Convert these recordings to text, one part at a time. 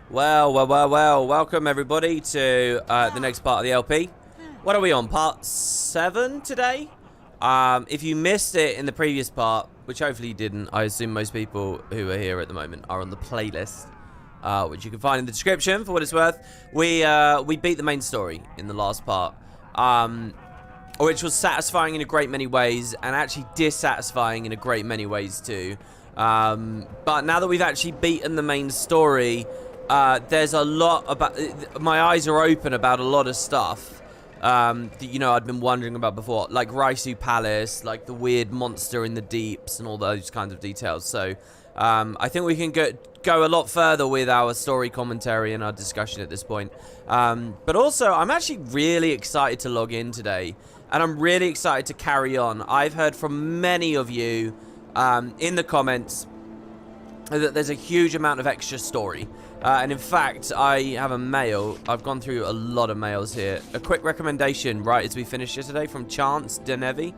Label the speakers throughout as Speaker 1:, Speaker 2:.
Speaker 1: Well. Welcome, everybody, to the next part of the LP. What are we on? Part 7 today? If you missed it in the previous part, which hopefully you didn't, I assume most people who are here at the moment are on the playlist, which you can find in the description for what it's worth. We beat the main story in the last part, which was satisfying in a great many ways, and actually dissatisfying in a great many ways too. But now that we've actually beaten the main story, there's a lot about... My eyes are open about a lot of stuff that, you know, I'd been wondering about before. Like Raisu Palace, like the weird monster in the deeps and all those kinds of details. So, I think we can go a lot further with our story commentary and our discussion at this point. But also, I'm actually really excited to log in today. And I'm really excited to carry on. I've heard from many of you in the comments that there's a huge amount of extra story. And in fact, I have a mail. I've gone through a lot of mails here. A quick recommendation, right, as we finished yesterday, from Chance Denevi.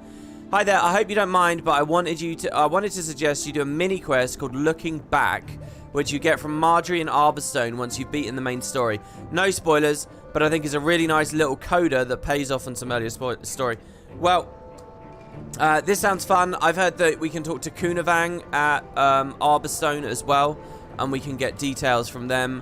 Speaker 1: Hi there, I hope you don't mind, but I wanted to suggest you do a mini quest called Looking Back, which you get from Marjorie and Arborstone once you've beaten the main story. No spoilers, but I think it's a really nice little coda that pays off on some earlier story. Well, this sounds fun. I've heard that we can talk to Kunavang at Arborstone as well, and we can get details from them.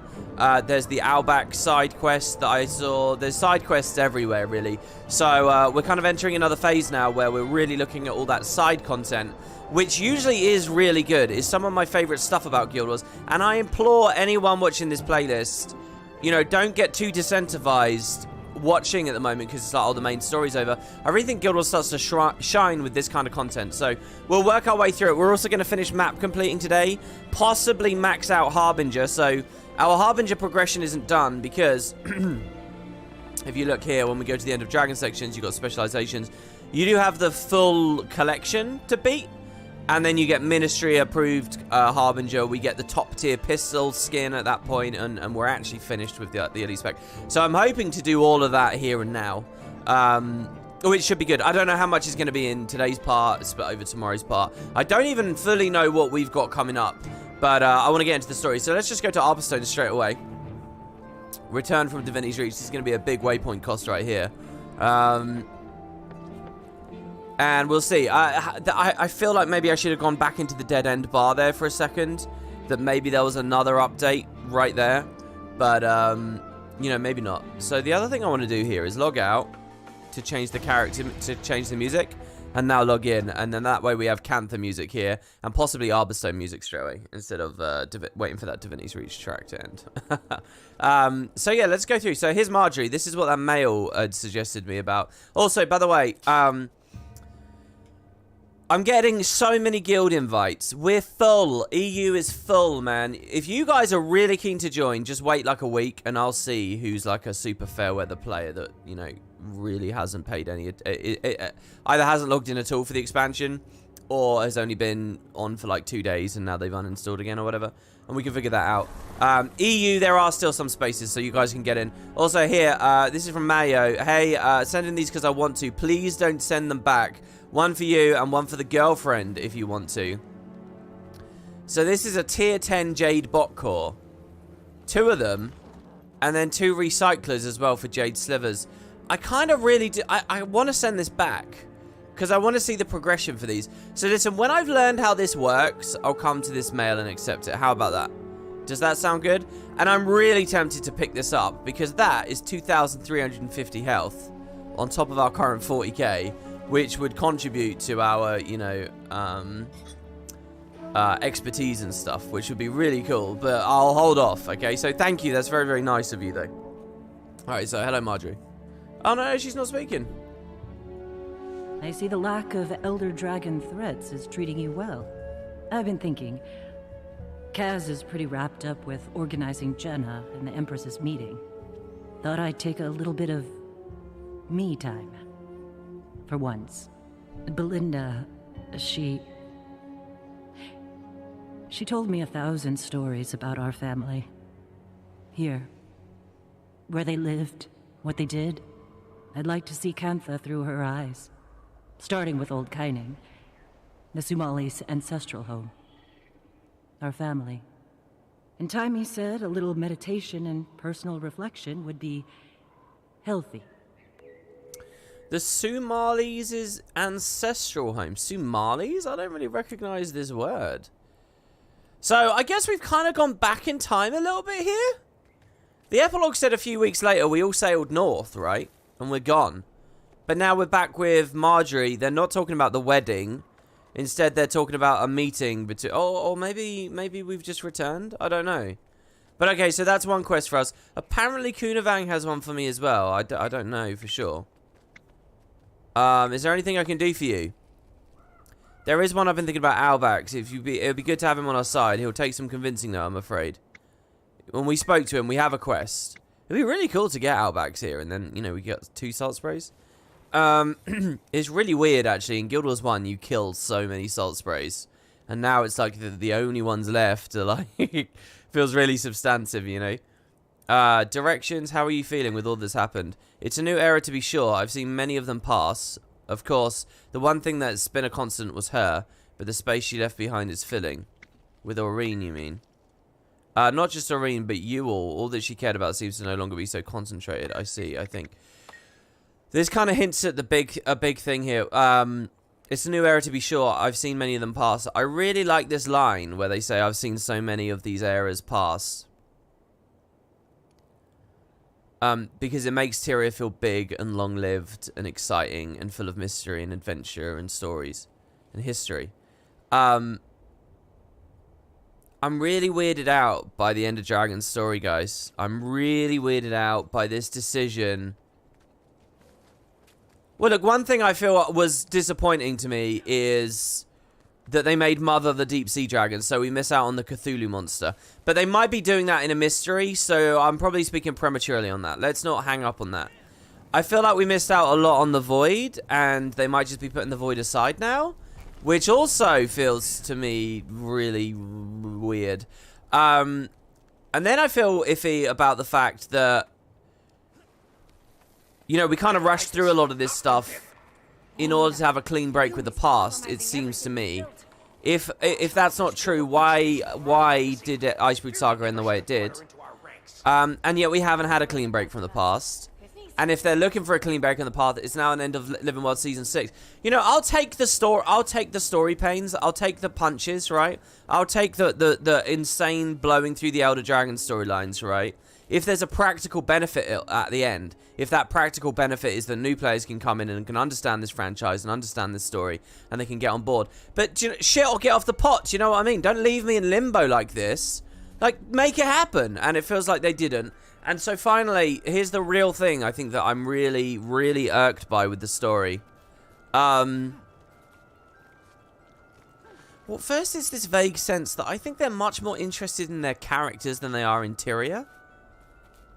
Speaker 1: There's the Owlback side quest that I saw. There's side quests everywhere, really. So we're kind of entering another phase now where we're really looking at all that side content, which usually is really good. It's some of my favorite stuff about Guild Wars. And I implore anyone watching this playlist, you know, don't get too disincentivized watching at the moment because it's like, oh, the main story's over. I really think Guild Wars starts to shine with this kind of content, so we'll work our way through it. We're also going to finish map completing today, possibly max out Harbinger. So our Harbinger progression isn't done because if you look here, when we go to the end of Dragon sections, you've got specializations. You do have the full collection to beat, and then you get Ministry approved Harbinger. We get the top tier pistol skin at that point, and we're actually finished with the elite spec. So I'm hoping to do all of that here and now, which should be good. I don't know how much is going to be in today's part, but over tomorrow's part. I don't even fully know what we've got coming up, but I want to get into the story. So let's just go to Arborstone straight away. Return from Divinity's Reach. This is going to be a big waypoint cost right here. And we'll see. I feel like maybe I should have gone back into the dead end bar there for a second. That maybe there was another update right there. But, you know, maybe not. So the other thing I want to do here is log out to change the character, to change the music. And now log in. And then that way we have Cantha music here. And possibly Arborstone music straight away. Instead of waiting for that Divinity's Reach track to end. So yeah, let's go through. So here's Marjorie. This is what that mail had suggested me about. Also, by the way, I'm getting so many guild invites. We're full. EU is full, man. If you guys are really keen to join, just wait like a week and I'll see who's like a super fair weather player that, you know, really hasn't paid any... either hasn't logged in at all for the expansion or has only been on for like 2 days and now they've uninstalled again or whatever. And we can figure that out. EU, there are still some spaces so you guys can get in. Also here, this is from Mayo. Hey, send in these because I want to. Please don't send them back. One for you and one for the girlfriend if you want to. So this is a tier 10 Jade bot core. 2 of them. And then 2 recyclers as well for Jade slivers. I kind of really do. I want to send this back. Because I want to see the progression for these. So listen, when I've learned how this works, I'll come to this mail and accept it. How about that? Does that sound good? And I'm really tempted to pick this up. Because that is 2,350 health. On top of our current 40k. Which would contribute to our, you know, expertise and stuff, which would be really cool. But I'll hold off, okay? So thank you. That's very, very nice of you, though. All right, so hello, Marjorie. Oh, no, she's not speaking.
Speaker 2: I see the lack of Elder Dragon threats is treating you well. I've been thinking. Kaz is pretty wrapped up with organizing Jenna and the Empress's meeting. Thought I'd take a little bit of me time. For once. Belinda, she told me 1,000 stories about our family. Here. Where they lived, what they did. I'd like to see Cantha through her eyes. Starting with old Kaineng, the Sumali's ancestral home. Our family. In time, he said, a little meditation and personal reflection would be healthy.
Speaker 1: The Somali's ancestral home. Somali's? I don't really recognize this word. So, I guess we've kind of gone back in time a little bit here. The epilogue said a few weeks later we all sailed north, right? And we're gone. But now we're back with Marjorie. They're not talking about the wedding. Instead, they're talking about a meeting between... or maybe we've just returned? I don't know. But okay, so that's one quest for us. Apparently, Kunavang has one for me as well. I don't know for sure. Is there anything I can do for you? There is one I've been thinking about, Albax. It would be good to have him on our side. He'll take some convincing, though, I'm afraid. When we spoke to him, we have a quest. It'd be really cool to get Albax here, and then, you know, we get 2 salt sprays. It's really weird, actually. In Guild Wars 1, you killed so many salt sprays. And now it's like the only ones left are like... feels really substantive, you know. Directions, how are you feeling with all this happened? It's a new era to be sure. I've seen many of them pass. Of course, the one thing that's been a constant was her, but the space she left behind is filling. With Aurene, you mean? Not just Aurene, but you all. All that she cared about seems to no longer be so concentrated. I see, I think. This kind of hints at a big thing here. It's a new era to be sure. I've seen many of them pass. I really like this line where they say, I've seen so many of these eras pass. Because it makes Tyria feel big and long-lived and exciting and full of mystery and adventure and stories and history. I'm really weirded out by the End of Dragon's story, guys. I'm really weirded out by this decision. Well, look, one thing I feel was disappointing to me is that they made Mother the deep sea dragon, so we miss out on the Cthulhu monster. But they might be doing that in a mystery, so I'm probably speaking prematurely on that. Let's not hang up on that. I feel like we missed out a lot on the Void, and they might just be putting the Void aside now, which also feels to me really weird. And then I feel iffy about the fact that, you know, we kind of rushed through a lot of this stuff in order to have a clean break with the past, it seems to me. If that's not true, why did Icebrood Saga end the way it did? And yet we haven't had a clean break from the past. And if they're looking for a clean break in the past, it's now an End of Living World Season 6. You know, I'll take the story pains. I'll take the punches, right? I'll take the insane blowing through the Elder Dragon storylines, right? If there's a practical benefit at the end, if that practical benefit is that new players can come in and can understand this franchise and understand this story, and they can get on board. But, you know, shit, or get off the pot, do you know what I mean? Don't leave me in limbo like this. Like, make it happen. And it feels like they didn't. And so finally, here's the real thing I think that I'm really, really irked by with the story. Well, first is this vague sense that I think they're much more interested in their characters than they are in Tyria.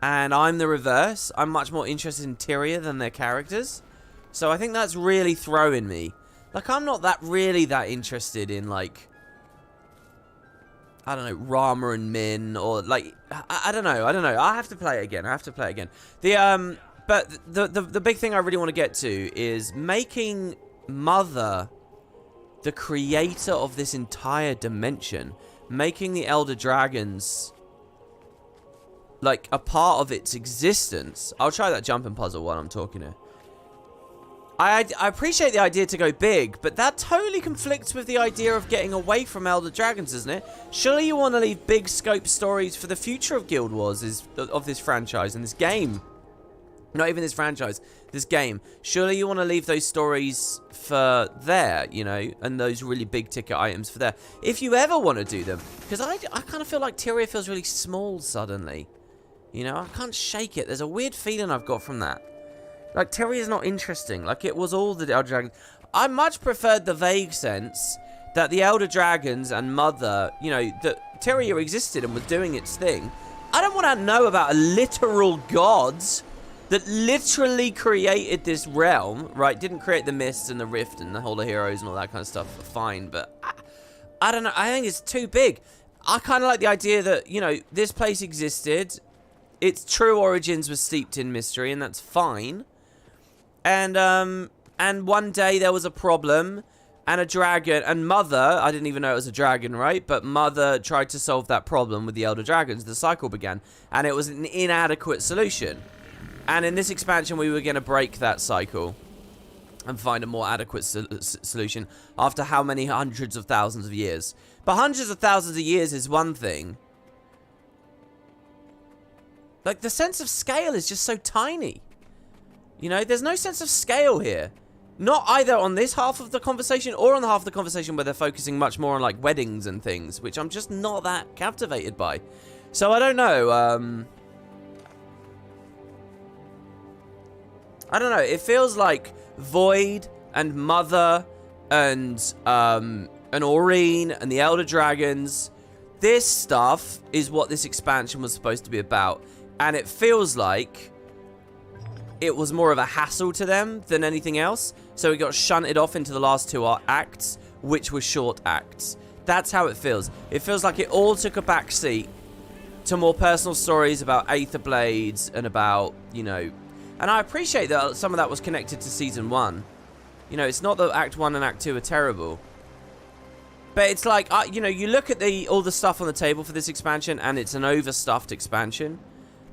Speaker 1: And I'm the reverse. I'm much more interested in Tyria than their characters. So I think that's really throwing me. Like, I'm not really that interested in, like, I don't know, Rama and Min, or, like, I don't know. I have to play it again. But the big thing I really want to get to is making Mother the creator of this entire dimension. Making the Elder Dragons, like, a part of its existence. I'll try that jumping puzzle while I'm talking here. I appreciate the idea to go big, but that totally conflicts with the idea of getting away from Elder Dragons, isn't it? Surely you want to leave big scope stories for the future of Guild Wars, of this franchise and this game. Not even this franchise, this game. Surely you want to leave those stories for there, you know, and those really big ticket items for there. If you ever want to do them. Because I kind of feel like Tyria feels really small suddenly. You know, I can't shake it. There's a weird feeling I've got from that. Like, Tyria's not interesting. Like, it was all the Elder Dragons. I much preferred the vague sense that the Elder Dragons and Mother, you know, that Tyria existed and was doing its thing. I don't want to know about a literal god that literally created this realm, right? Didn't create the mists and the rift and the Hall of Heroes and all that kind of stuff. Fine, but I don't know. I think it's too big. I kind of like the idea that, you know, this place existed. Its true origins were steeped in mystery, and that's fine. And one day there was a problem, and a dragon, and Mother, I didn't even know it was a dragon, right? But Mother tried to solve that problem with the Elder Dragons. The cycle began, and it was an inadequate solution. And in this expansion, we were going to break that cycle and find a more adequate solution after how many hundreds of thousands of years. But hundreds of thousands of years is one thing. Like, the sense of scale is just so tiny. You know, there's no sense of scale here. Not either on this half of the conversation or on the half of the conversation where they're focusing much more on, like, weddings and things, which I'm just not that captivated by. So, I don't know. I don't know. It feels like Void and Mother and Aureen and the Elder Dragons. This stuff is what this expansion was supposed to be about. And it feels like it was more of a hassle to them than anything else. So it got shunted off into the last two acts, which were short acts. That's how it feels. It feels like it all took a back seat to more personal stories about Aether Blades and about, you know... And I appreciate that some of that was connected to Season 1. You know, it's not that Act 1 and Act 2 are terrible. But it's like, you know, you look at all the stuff on the table for this expansion, and it's an overstuffed expansion.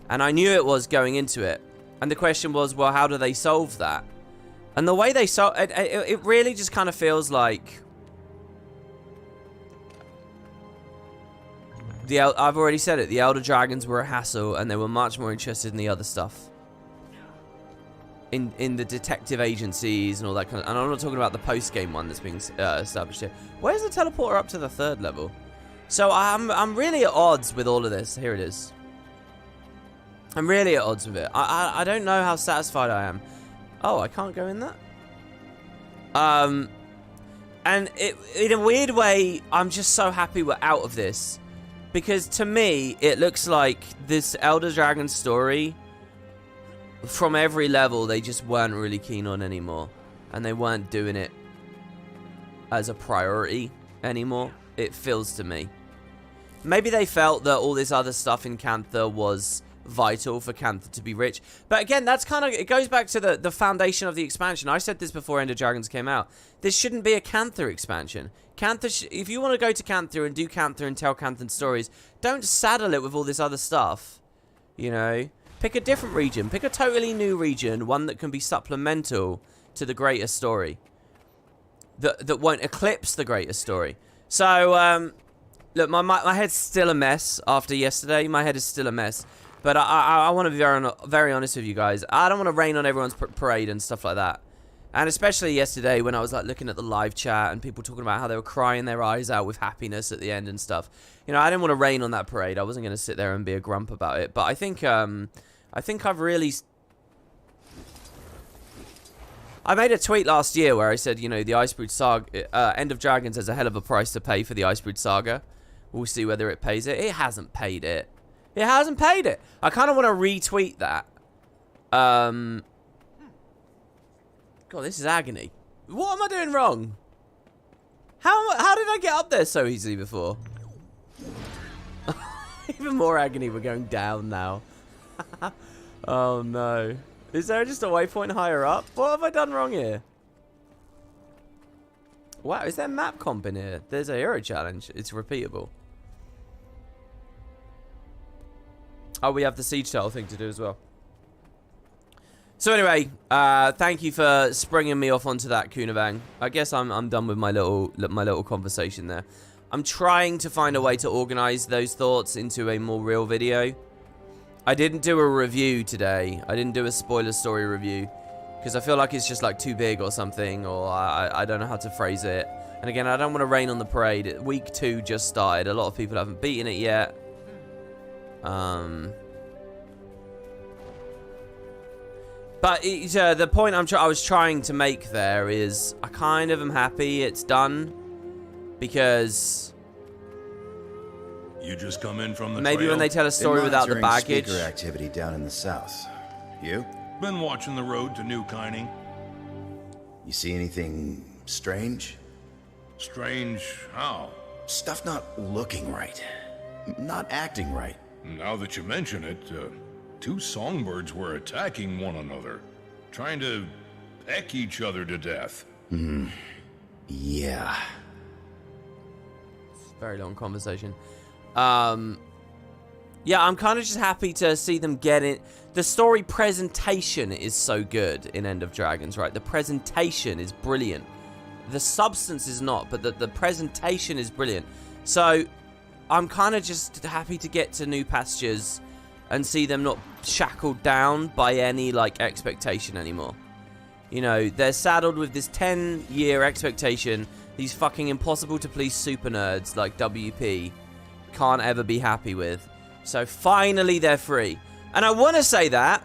Speaker 1: And I knew it was going into it. And the question was, well, how do they solve that? And the way they solve it really just kind of feels like... I've already said it. The Elder Dragons were a hassle, and they were much more interested in the other stuff. In the detective agencies and all that kind of... And I'm not talking about the post-game one that's being established here. Where's the teleporter up to the 3rd level? So I'm really at odds with all of this. Here it is. I'm really at odds with it. I don't know how satisfied I am. Oh, I can't go in that? And in a weird way, I'm just so happy we're out of this. Because to me, it looks like this Elder Dragon story... From every level, they just weren't really keen on anymore. And they weren't doing it as a priority anymore. It feels to me. Maybe they felt that all this other stuff in Cantha was vital for Cantha to be rich. But again, that's kind of... It goes back to the foundation of the expansion. I said this before End of Dragons came out. This shouldn't be a Cantha expansion. Cantha... If you want to go to Cantha and do Cantha and tell Canthan stories, don't saddle it with all this other stuff. You know... Pick a different region. Pick a totally new region. One that can be supplemental to the greater story. That won't eclipse the greater story. So, look, my head's still a mess after yesterday. My head is still a mess. But I want to be very honest with you guys. I don't want to rain on everyone's parade and stuff like that. And especially yesterday when I was like looking at the live chat and people talking about how they were crying their eyes out with happiness at the end and stuff. You know, I didn't want to rain on that parade. I wasn't going to sit there and be a grump about it. But I think I've really... I made a tweet last year where I said, you know, the Icebrood Saga... End of Dragons has a hell of a price to pay for the Icebrood Saga. We'll see whether it pays it. It hasn't paid it. It hasn't paid it. I kind of want to retweet that. God, this is agony. What am I doing wrong? How did I get up there so easily before? Even more agony. We're going down now. Oh no. Is there just a waypoint higher up? What have I done wrong here? Wow, is there map comp in here? There's a hero challenge. It's repeatable. Oh, we have the siege tile thing to do as well. So anyway, thank you for springing me off onto that, Kunavang. I guess I'm done with my little conversation there. I'm trying to find a way to organize those thoughts into a more real video. I didn't do a review today. I didn't do a spoiler story review because I feel like it's just like too big or something, or I don't know how to phrase it. And again, I don't want to rain on the parade. Week 2 just started. A lot of people haven't beaten it yet. But the point I was trying to make there is I kind of am happy it's done because
Speaker 3: you just come in from the
Speaker 1: maybe
Speaker 3: trail?
Speaker 1: When they tell a story without the baggage.
Speaker 4: Speaker activity down in the south. You?
Speaker 3: Been watching the road to New Kaineng.
Speaker 4: You see anything strange?
Speaker 3: Strange how?
Speaker 4: Stuff not looking right. Not acting right.
Speaker 3: Now that you mention it, 2 songbirds were attacking one another, trying to peck each other to death.
Speaker 4: Yeah.
Speaker 1: Very long conversation. Yeah, I'm kind of just happy to see them get it. The story presentation is so good in End of Dragons, right? The presentation is brilliant. The substance is not, but the presentation is brilliant. So I'm kind of just happy to get to new pastures and see them not shackled down by any, like, expectation anymore. You know, they're saddled with this 10-year expectation. These fucking impossible-to-please super nerds like WP can't ever be happy with. So finally they're free. And I want to say that,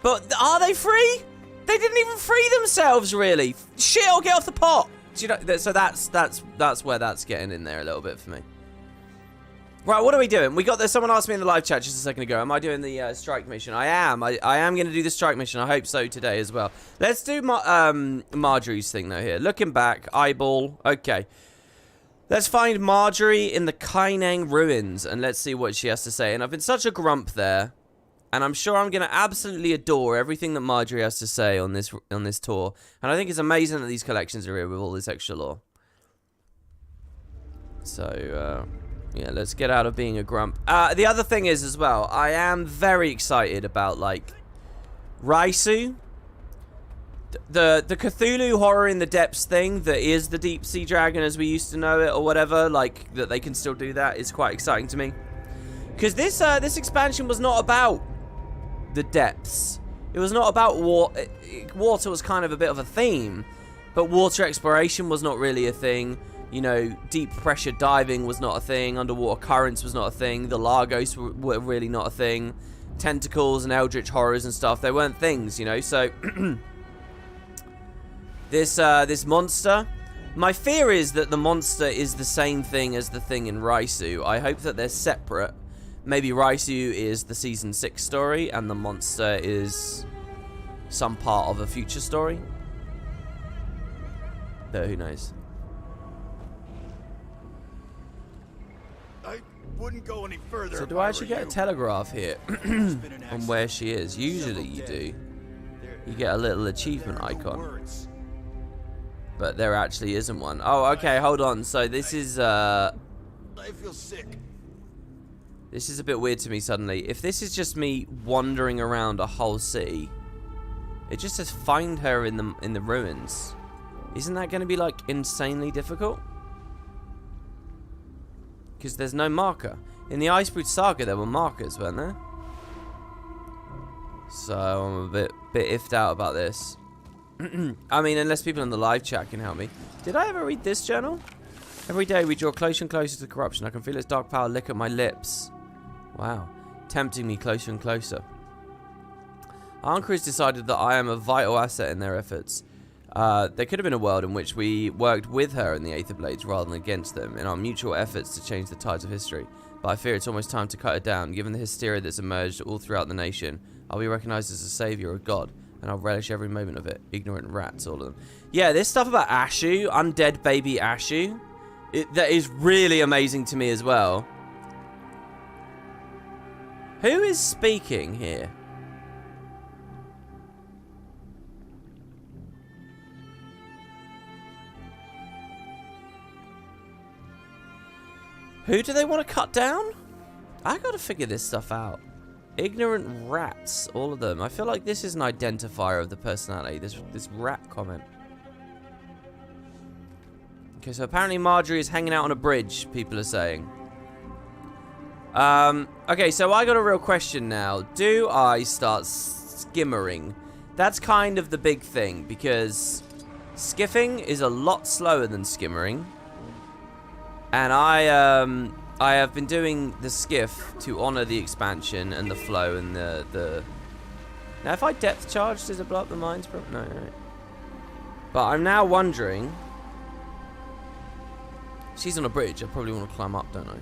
Speaker 1: but are they free? They didn't even free themselves, really. Shit, I'll get off the pot. Do you know, so that's where that's getting in there a little bit for me. Right, what are we doing? We got this. Someone asked me in the live chat just a second ago, am I doing the strike mission? I am. I am going to do the strike mission. I hope so today as well. Let's do Marjorie's thing, though, here. Looking back, eyeball. Okay. Let's find Marjorie in the Kaineng ruins, and let's see what she has to say. And I've been such a grump there, and I'm sure I'm going to absolutely adore everything that Marjorie has to say on this tour. And I think it's amazing that these collections are here with all this extra lore. So, yeah, let's get out of being a grump. The other thing is, as well, I am very excited about, like, Raisu. The Cthulhu horror in the depths thing that is the deep sea dragon as we used to know it, or whatever, like, that they can still do that is quite exciting to me. Because this expansion was not about the depths. It was not about water. Water was kind of a bit of a theme, but water exploration was not really a thing. You know, deep pressure diving was not a thing. Underwater currents was not a thing. The Lagos were really not a thing. Tentacles and eldritch horrors and stuff, they weren't things, you know. So this monster, my fear is that the monster is the same thing as the thing in Raisu. I hope that they're separate. Maybe Raisu is the season 6 story and the monster is some part of a future story. But who knows?
Speaker 4: I wouldn't go any further.
Speaker 1: So do I actually get a telegraph here on where she is? Usually you do. You get a little achievement icon. But there actually isn't one. Oh, okay, hold on. So this is
Speaker 4: I feel sick.
Speaker 1: this is a bit weird to me suddenly. If this is just me wandering around a whole city, it just says find her in the ruins. Isn't that going to be, like, insanely difficult? Because there's no marker. In the Icebrood Saga, there were markers, weren't there? So I'm a bit iffed out about this. I mean, unless people in the live chat can help me. Did I ever read this journal? Every day we draw closer and closer to corruption. I can feel its dark power lick at my lips. Wow. Tempting me closer and closer. Anka has decided that I am a vital asset in their efforts. There could have been a world in which we worked with her and the Aether Blades rather than against them in our mutual efforts to change the tides of history. But I fear it's almost time to cut her down. Given the hysteria that's emerged all throughout the nation, I'll be recognized as a savior or god, and I'll relish every moment of it. Ignorant rats, all of them. Yeah, this stuff about Ashu, undead baby Ashu, that is really amazing to me as well. Who is speaking here? Who do they want to cut down? I gotta figure this stuff out. Ignorant rats, all of them. I feel like this is an identifier of the personality, this rat comment. Okay, so apparently Marjorie is hanging out on a bridge, people are saying. Okay, so I got a real question now. Do I start skimmering? That's kind of the big thing, because skiffing is a lot slower than skimmering. And I have been doing the skiff to honor the expansion and the flow and the... Now, if I depth charge, does it blow up the mines? No, right. But I'm now wondering... She's on a bridge. I probably want to climb up, don't I?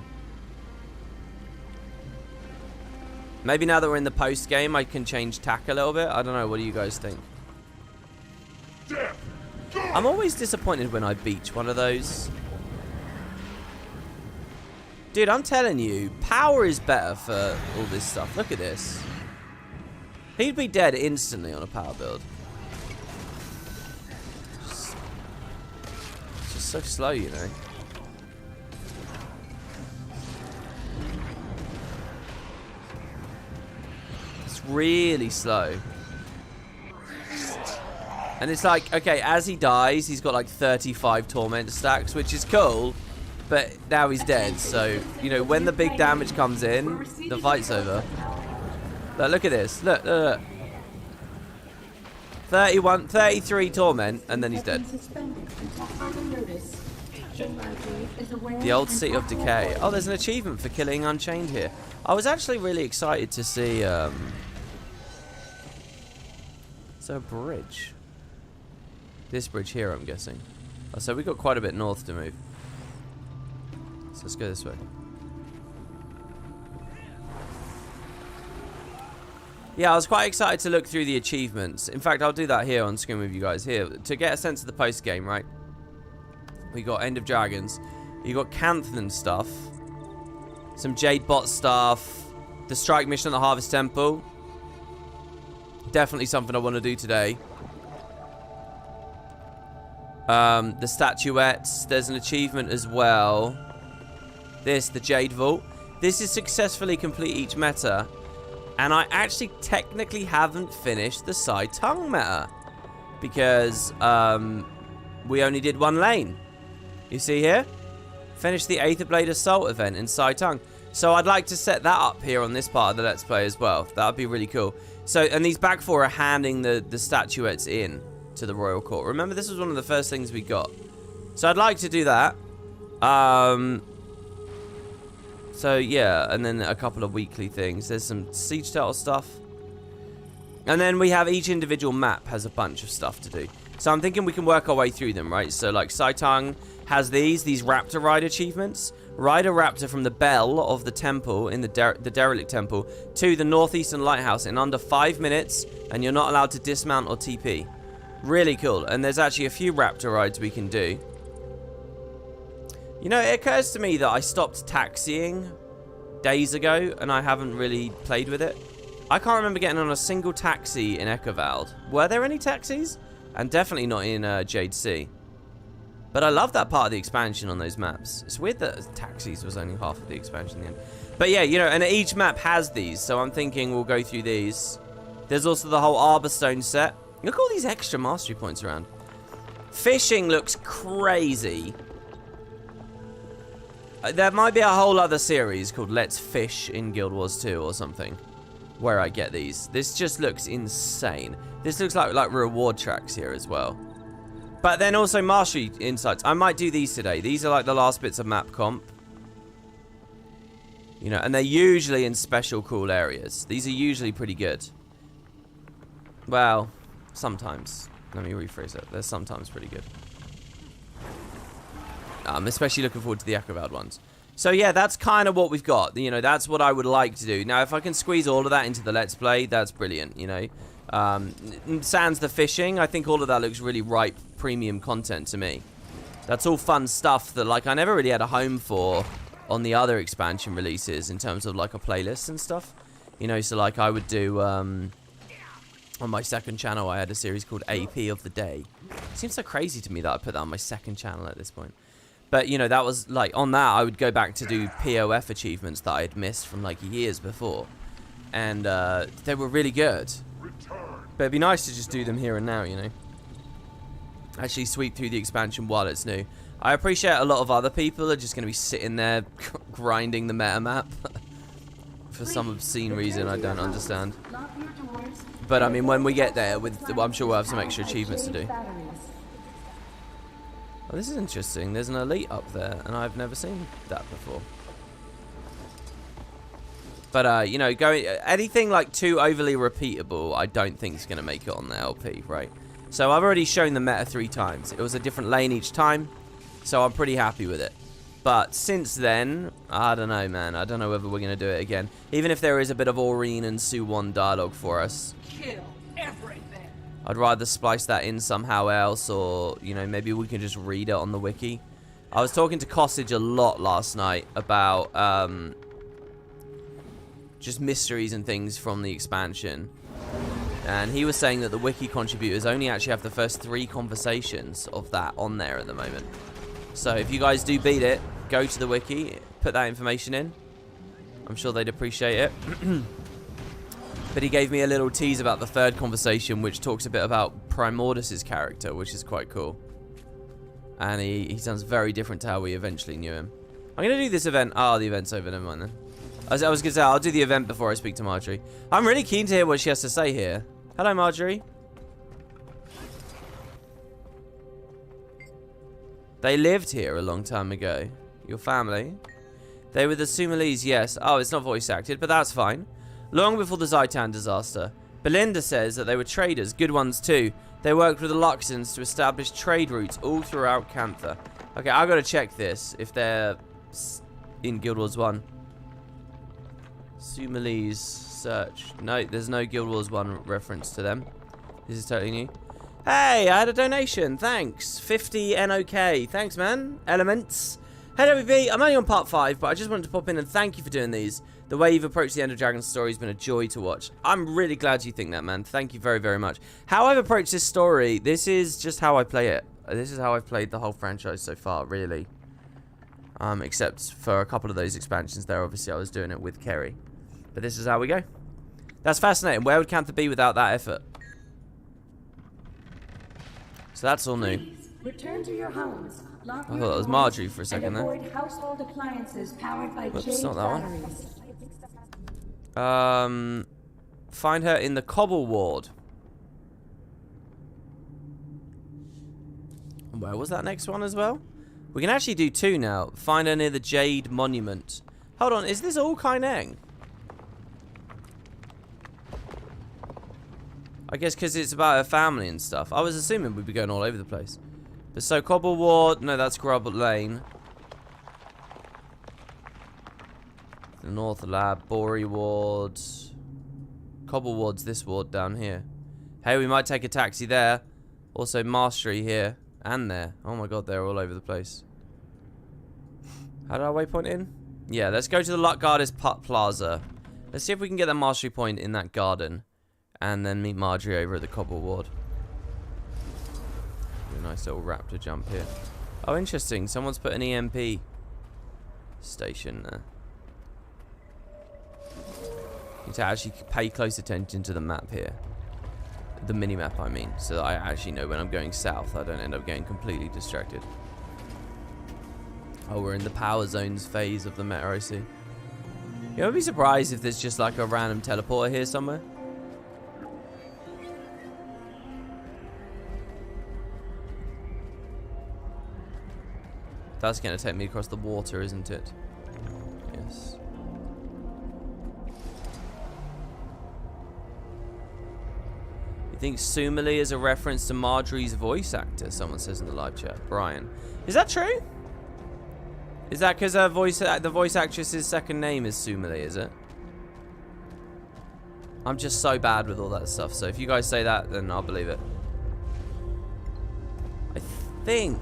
Speaker 1: Maybe now that we're in the post game, I can change tack a little bit. I don't know. What do you guys think? I'm always disappointed when I beach one of those. Dude, I'm telling you, power is better for all this stuff. Look at this. He'd be dead instantly on a power build. It's just so slow, you know. It's really slow. And it's like, okay, as he dies, he's got like 35 torment stacks, which is cool. But now he's dead, so, you know, when the big damage comes in, the fight's over. Look at this. Look, look, look. 33 torment, and then he's dead. The old City of Decay. Oh, there's an achievement for killing Unchained here. I was actually really excited to see, it's a bridge. This bridge here, I'm guessing. Oh, so we've got quite a bit north to move. So let's go this way. Yeah, I was quite excited to look through the achievements. In fact, I'll do that here on screen with you guys here. To get a sense of the post-game, right? We got End of Dragons. You got Canthan stuff. Some Jade Bot stuff. The strike mission at the Harvest Temple. Definitely something I want to do today. The statuettes. There's an achievement as well. This, the Jade Vault. This is successfully complete each meta. And I actually technically haven't finished the Sai Tung meta. Because we only did one lane. You see here? Finished the Aether Blade Assault event in Sai Tung. So I'd like to set that up here on this part of the Let's Play as well. That would be really cool. So, and these back four are handing the statuettes in to the Royal Court. Remember, this was one of the first things we got. So I'd like to do that. So yeah, and then a couple of weekly things. There's some Siege Turtle stuff. And then we have each individual map has a bunch of stuff to do. So I'm thinking we can work our way through them, right? So like Sai Tung has these Raptor Ride achievements. Ride a Raptor from the bell of the temple, in the derelict temple, to the northeastern lighthouse in under 5 minutes, and you're not allowed to dismount or TP. Really cool. And there's actually a few Raptor Rides we can do. You know, it occurs to me that I stopped taxiing days ago, and I haven't really played with it. I can't remember getting on a single taxi in Echovald. Were there any taxis? And definitely not in Jade Sea. But I love that part of the expansion on those maps. It's weird that taxis was only half of the expansion in the end. But yeah, you know, and each map has these, so I'm thinking we'll go through these. There's also the whole Arborstone set. Look at all these extra mastery points around. Fishing looks crazy. There might be a whole other series called Let's Fish in Guild Wars 2 or something, where I get these. This just looks insane. This looks like reward tracks here as well. But then also mastery insights. I might do these today. These are like the last bits of map comp. You know, and they're usually in special cool areas. These are usually pretty good. Well, sometimes. Let me rephrase it. They're sometimes pretty good. I'm especially looking forward to the Echovald ones. So yeah, that's kind of what we've got. You know, that's what I would like to do. Now, if I can squeeze all of that into the Let's Play, that's brilliant, you know. Sans the fishing, I think all of that looks really ripe premium content to me. That's all fun stuff that, like, I never really had a home for on the other expansion releases in terms of, like, a playlist and stuff. You know, so, like, I would do, on my second channel, I had a series called AP of the Day. It seems so crazy to me that I put that on my second channel at this point. But, you know, that was, like, on that, I would go back to do POF achievements that I had missed from, like, years before. And, they were really good. But it'd be nice to just do them here and now, you know. Actually sweep through the expansion while it's new. I appreciate a lot of other people are just going to be sitting there grinding the meta map. For some obscene reason I don't understand. But, I mean, when we get there, I'm sure we'll have some extra achievements to do. Oh, this is interesting. There's an elite up there, and I've never seen that before. But, you know, anything like too overly repeatable, I don't think is going to make it on the LP, right? So I've already shown the meta 3 times. It was a different lane each time, so I'm pretty happy with it. But since then, I don't know, man. I don't know whether we're going to do it again. Even if there is a bit of Aurene and Suwon dialogue for us.
Speaker 5: Kill everything.
Speaker 1: I'd rather splice that in somehow else, or, you know, maybe we can just read it on the wiki. I was talking to Cossage a lot last night about, just mysteries and things from the expansion. And he was saying that the wiki contributors only actually have the first 3 conversations of that on there at the moment. So if you guys do beat it, go to the wiki, put that information in. I'm sure they'd appreciate it. But he gave me a little tease about the third conversation, which talks a bit about Primordus's character, which is quite cool. And he sounds very different to how we eventually knew him. I'm going to do this event. Oh, the event's over. Never mind then. I was going to say, I'll do the event before I speak to Marjorie. I'm really keen to hear what she has to say here. Hello, Marjorie. They lived here a long time ago. Your family? They were the Sumalese, yes. Oh, it's not voice acted, but that's fine. Long before the Zaitan disaster. Belinda says that they were traders, good ones too. They worked with the Luxons to establish trade routes all throughout Cantha. Okay, I've got to check this, if they're in Guild Wars 1. Sumalese search. No, there's no Guild Wars 1 reference to them. This is totally new. Hey, I had a donation. Thanks. 50 NOK. Thanks, man. Elements. Hey, WB. I'm only on part 5, but I just wanted to pop in and thank you for doing these. The way you've approached the End of Dragon's story has been a joy to watch. I'm really glad you think that, man. Thank you very, very much. How I've approached this story, this is just how I play it. This is how I've played the whole franchise so far, really. Except for a couple of those expansions there. Obviously, I was doing it with Kerry. But this is how we go. That's fascinating. Where would Cantha be without that effort? So that's all new.
Speaker 5: Return to your homes.
Speaker 1: I thought that was Marjorie for a second there.
Speaker 5: Avoid household appliances powered by
Speaker 1: Whoops,
Speaker 5: jade
Speaker 1: not that one.
Speaker 5: batteries.
Speaker 1: Find her in the Cobble Ward. Where was that next one as well? We can actually do 2 now. Find her near the Jade Monument. Hold on, is this all Kaineng? I guess because it's about her family and stuff. I was assuming we'd be going all over the place. But so Cobble Ward, no, that's Grub Lane. The North Lab, Bory Ward. Cobble Ward's this ward down here. Hey, we might take a taxi there. Also Mastery here and there. Oh my god, they're all over the place. How do I waypoint in? Yeah, let's go to the Luck Goddess Plaza. Let's see if we can get that Mastery point in that garden. And then meet Marjorie over at the Cobble Ward. A nice little raptor jump here. Oh, interesting. Someone's put an EMP station there. You need to actually pay close attention to the map here. The mini-map, I mean. So that I actually know when I'm going south. I don't end up getting completely distracted. Oh, we're in the power zones phase of the meta, I see. You won't be surprised if there's just like a random teleporter here somewhere. That's going to take me across the water, isn't it? Yes. You think Sumali is a reference to Marjorie's voice actor? Someone says in the live chat. Brian. Is that true? Is that because her the voice actress's second name is Sumali, is it? I'm just so bad with all that stuff, so if you guys say that, then I'll believe it. I think...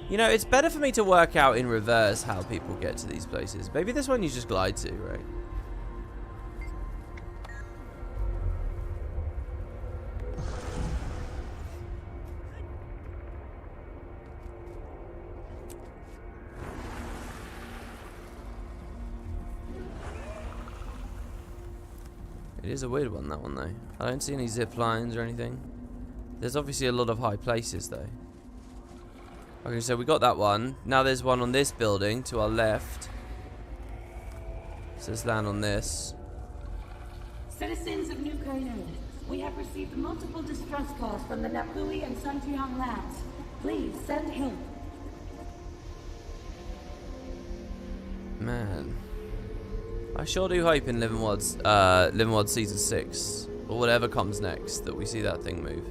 Speaker 1: You know, it's better for me to work out in reverse how people get to these places. Maybe this one you just glide to, right? It is a weird one, that one, though. I don't see any zip lines or anything. There's obviously a lot of high places, though. Okay, so we got that one. Now there's one on this building to our left. So let's land on this.
Speaker 5: Citizens of New Kaineng, we have received multiple distress calls from the Napui and Santiang labs. Please send help.
Speaker 1: Man. I sure do hope in Living World Season 6, or whatever comes next, that we see that thing move.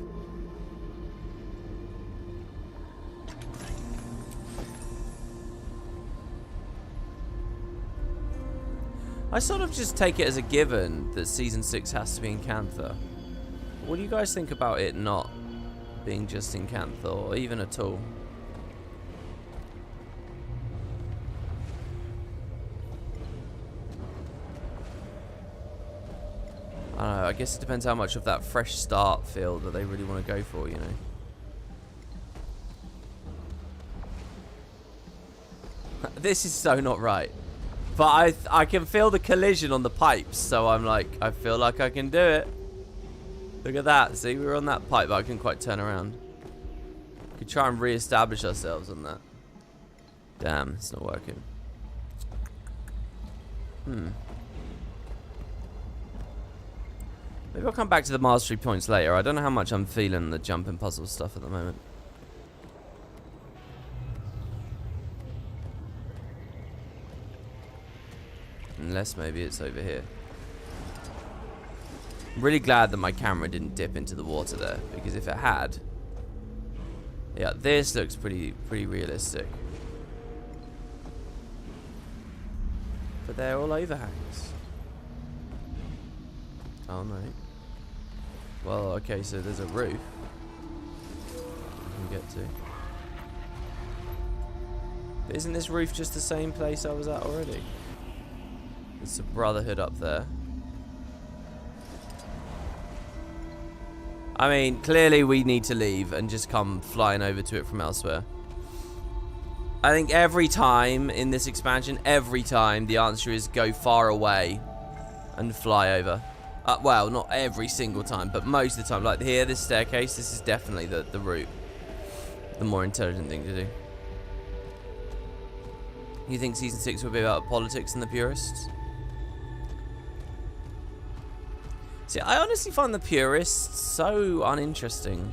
Speaker 1: I sort of just take it as a given that Season 6 has to be in Cantha. What do you guys think about it not being just in Cantha, or even at all? I don't know, I guess it depends how much of that fresh start feel that they really want to go for, you know. This is so not right. But I can feel the collision on the pipes, so I'm like, I feel like I can do it. Look at that. See, we were on that pipe, but I couldn't quite turn around. Could try and re-establish ourselves on that. Damn, it's not working. Maybe I'll come back to the mastery points later. I don't know how much I'm feeling the jumping puzzle stuff at the moment. Unless maybe it's over here. I'm really glad that my camera didn't dip into the water there, because if it had... Yeah, this looks pretty realistic. But they're all overhangs. Oh no. Well, okay, so there's a roof we can get to. But isn't this roof just the same place I was at already? There's a Brotherhood up there. I mean, clearly we need to leave and just come flying over to it from elsewhere. I think every time in this expansion, every time the answer is go far away and fly over. Well, not every single time, but most of the time. Like here, this staircase, this is definitely the route. The more intelligent thing to do. You think Season 6 will be about politics and the purists? See, I honestly find the purists so uninteresting.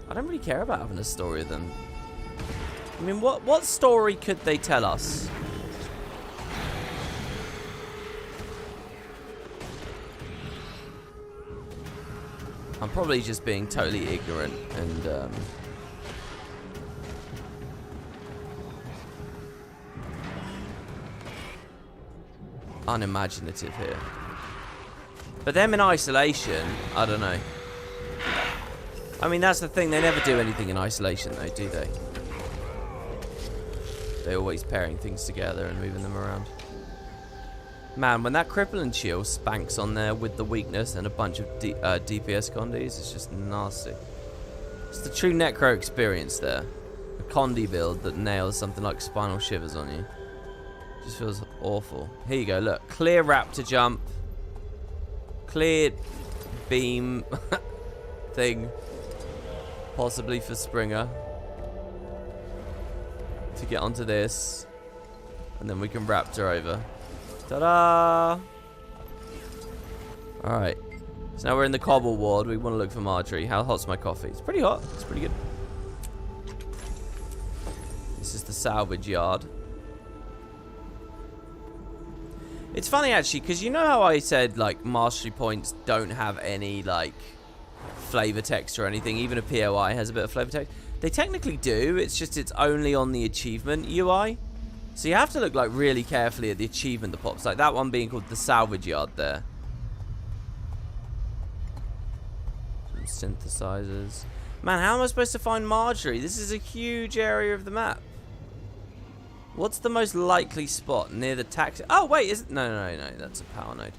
Speaker 1: I don't really care about having a story of them. I mean, what story could they tell us? I'm probably just being totally ignorant and unimaginative here. But them in isolation, I don't know. I mean, that's the thing. They never do anything in isolation, though, do they? They're always pairing things together and moving them around. Man, when that crippling chill spanks on there with the weakness and a bunch of DPS condies, it's just nasty. It's the true Necro experience there. A condi build that nails something like spinal shivers on you. Just feels awful. Here you go, look. Clear raptor jump. Clear beam thing. Possibly for Springer. To get onto this. And then we can raptor over. Ta-da! Alright. So now we're in the cobble ward. We want to look for Marjorie. How hot's my coffee? It's pretty hot. It's pretty good. This is the salvage yard. It's funny actually, because you know how I said like mastery points don't have any like flavor text or anything. Even a POI has a bit of flavor text. They technically do. It's just it's only on the achievement UI. So you have to look like really carefully at the achievement that pops. Like that one being called the salvage yard there. Some synthesizers. Man, how am I supposed to find Marjorie? This is a huge area of the map. What's the most likely spot near the taxi? Oh, wait, is it? No, that's a power node.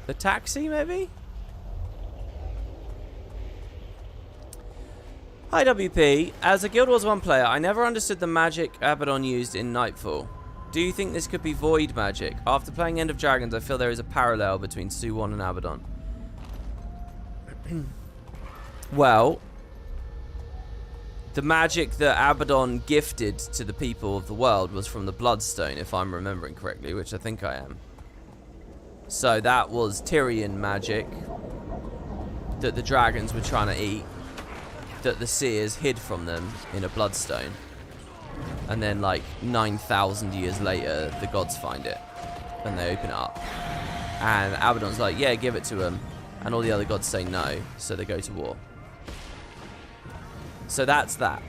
Speaker 1: The taxi, maybe? Hi, WP. As a Guild Wars 1 player, I never understood the magic Abaddon used in Nightfall. Do you think this could be void magic? After playing End of Dragons, I feel there is a parallel between Suwon and Abaddon. Well... the magic that Abaddon gifted to the people of the world was from the Bloodstone, if I'm remembering correctly, which I think I am. So that was Tyrian magic that the dragons were trying to eat, that the seers hid from them in a Bloodstone. And then like 9,000 years later, the gods find it and they open it up. And Abaddon's like, yeah, give it to them. And all the other gods say no, so they go to war. So that's that.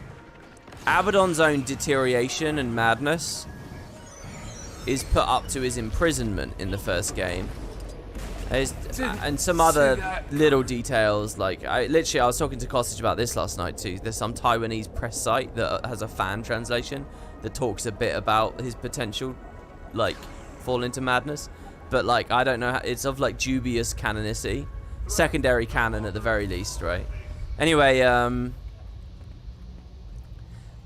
Speaker 1: Abaddon's own deterioration and madness is put up to his imprisonment in the first game. And some other little details, like I was talking to Costage about this last night too. There's some Taiwanese press site that has a fan translation that talks a bit about his potential, like, fall into madness. But like, I don't know how, it's of like dubious canonicity, secondary canon at the very least, right? Anyway,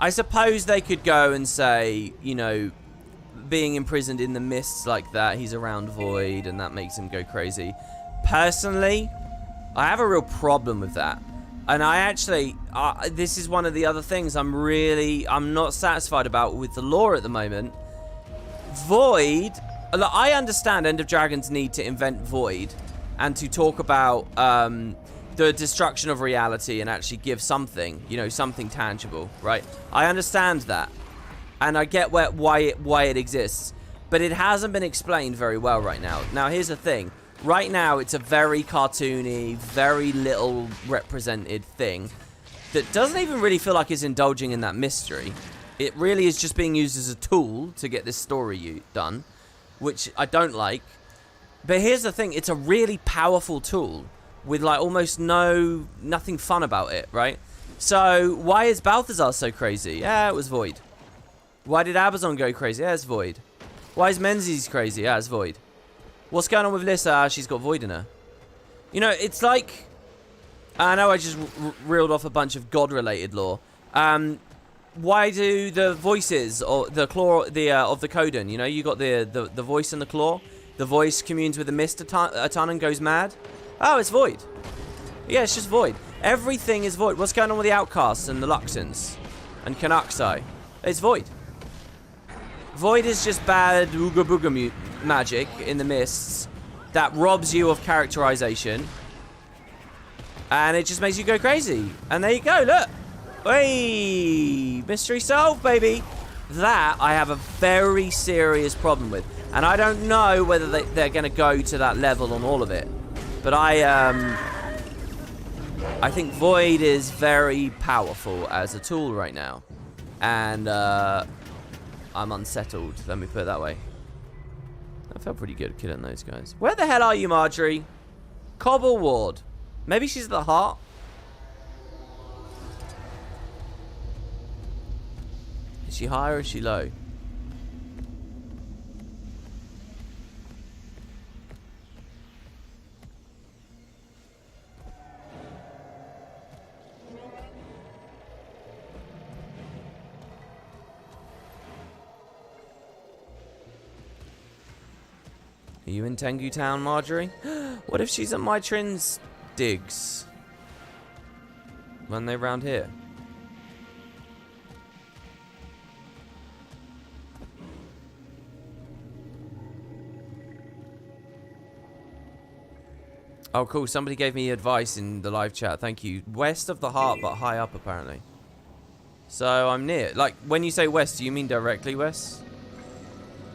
Speaker 1: I suppose they could go and say, you know, being imprisoned in the mists like that, he's around void, and that makes him go crazy. Personally, I have a real problem with that. And I actually, this is one of the other things I'm not satisfied about with the lore at the moment. Void, look, I understand End of Dragons need to invent void and to talk about the destruction of reality and actually give something, you know, something tangible, right? I understand that. And I get why it exists. But it hasn't been explained very well right now. Now, here's the thing. Right now, it's a very cartoony, very little represented thing that doesn't even really feel like it's indulging in that mystery. It really is just being used as a tool to get this story done, which I don't like. But here's the thing. It's a really powerful tool with, like, almost nothing fun about it, right? So, why is Balthazar so crazy? Yeah, it was void. Why did Abazon go crazy? Yeah, it's void. Why is Menzies crazy? Yeah, it's void. What's going on with Lissa? She's got void in her. You know, it's like... I know I just reeled off a bunch of God-related lore. Why do the voices or the claw of the Coden? You know, you got the voice and the claw. The voice communes with the mist a ton and goes mad. Oh, it's void. Yeah, it's just void. Everything is void. What's going on with the Outcasts and the Luxons and Kanaksai? It's void. Void is just bad ooga booga magic in the mists that robs you of characterization. And it just makes you go crazy. And there you go, look. Hey, mystery solved, baby. That I have a very serious problem with. And I don't know whether they're going to go to that level on all of it. But I think Void is very powerful as a tool right now. And I'm unsettled, let me put it that way. I felt pretty good killing those guys. Where the hell are you, Marjorie? Cobble Ward. Maybe she's at the heart. Is she high or is she low? Are you in Tengu Town, Marjorie? What if she's at my Trin's digs? When they round here? Oh, cool. Somebody gave me advice in the live chat. Thank you. West of the heart, but high up, apparently. So, I'm near. Like, when you say west, do you mean directly west?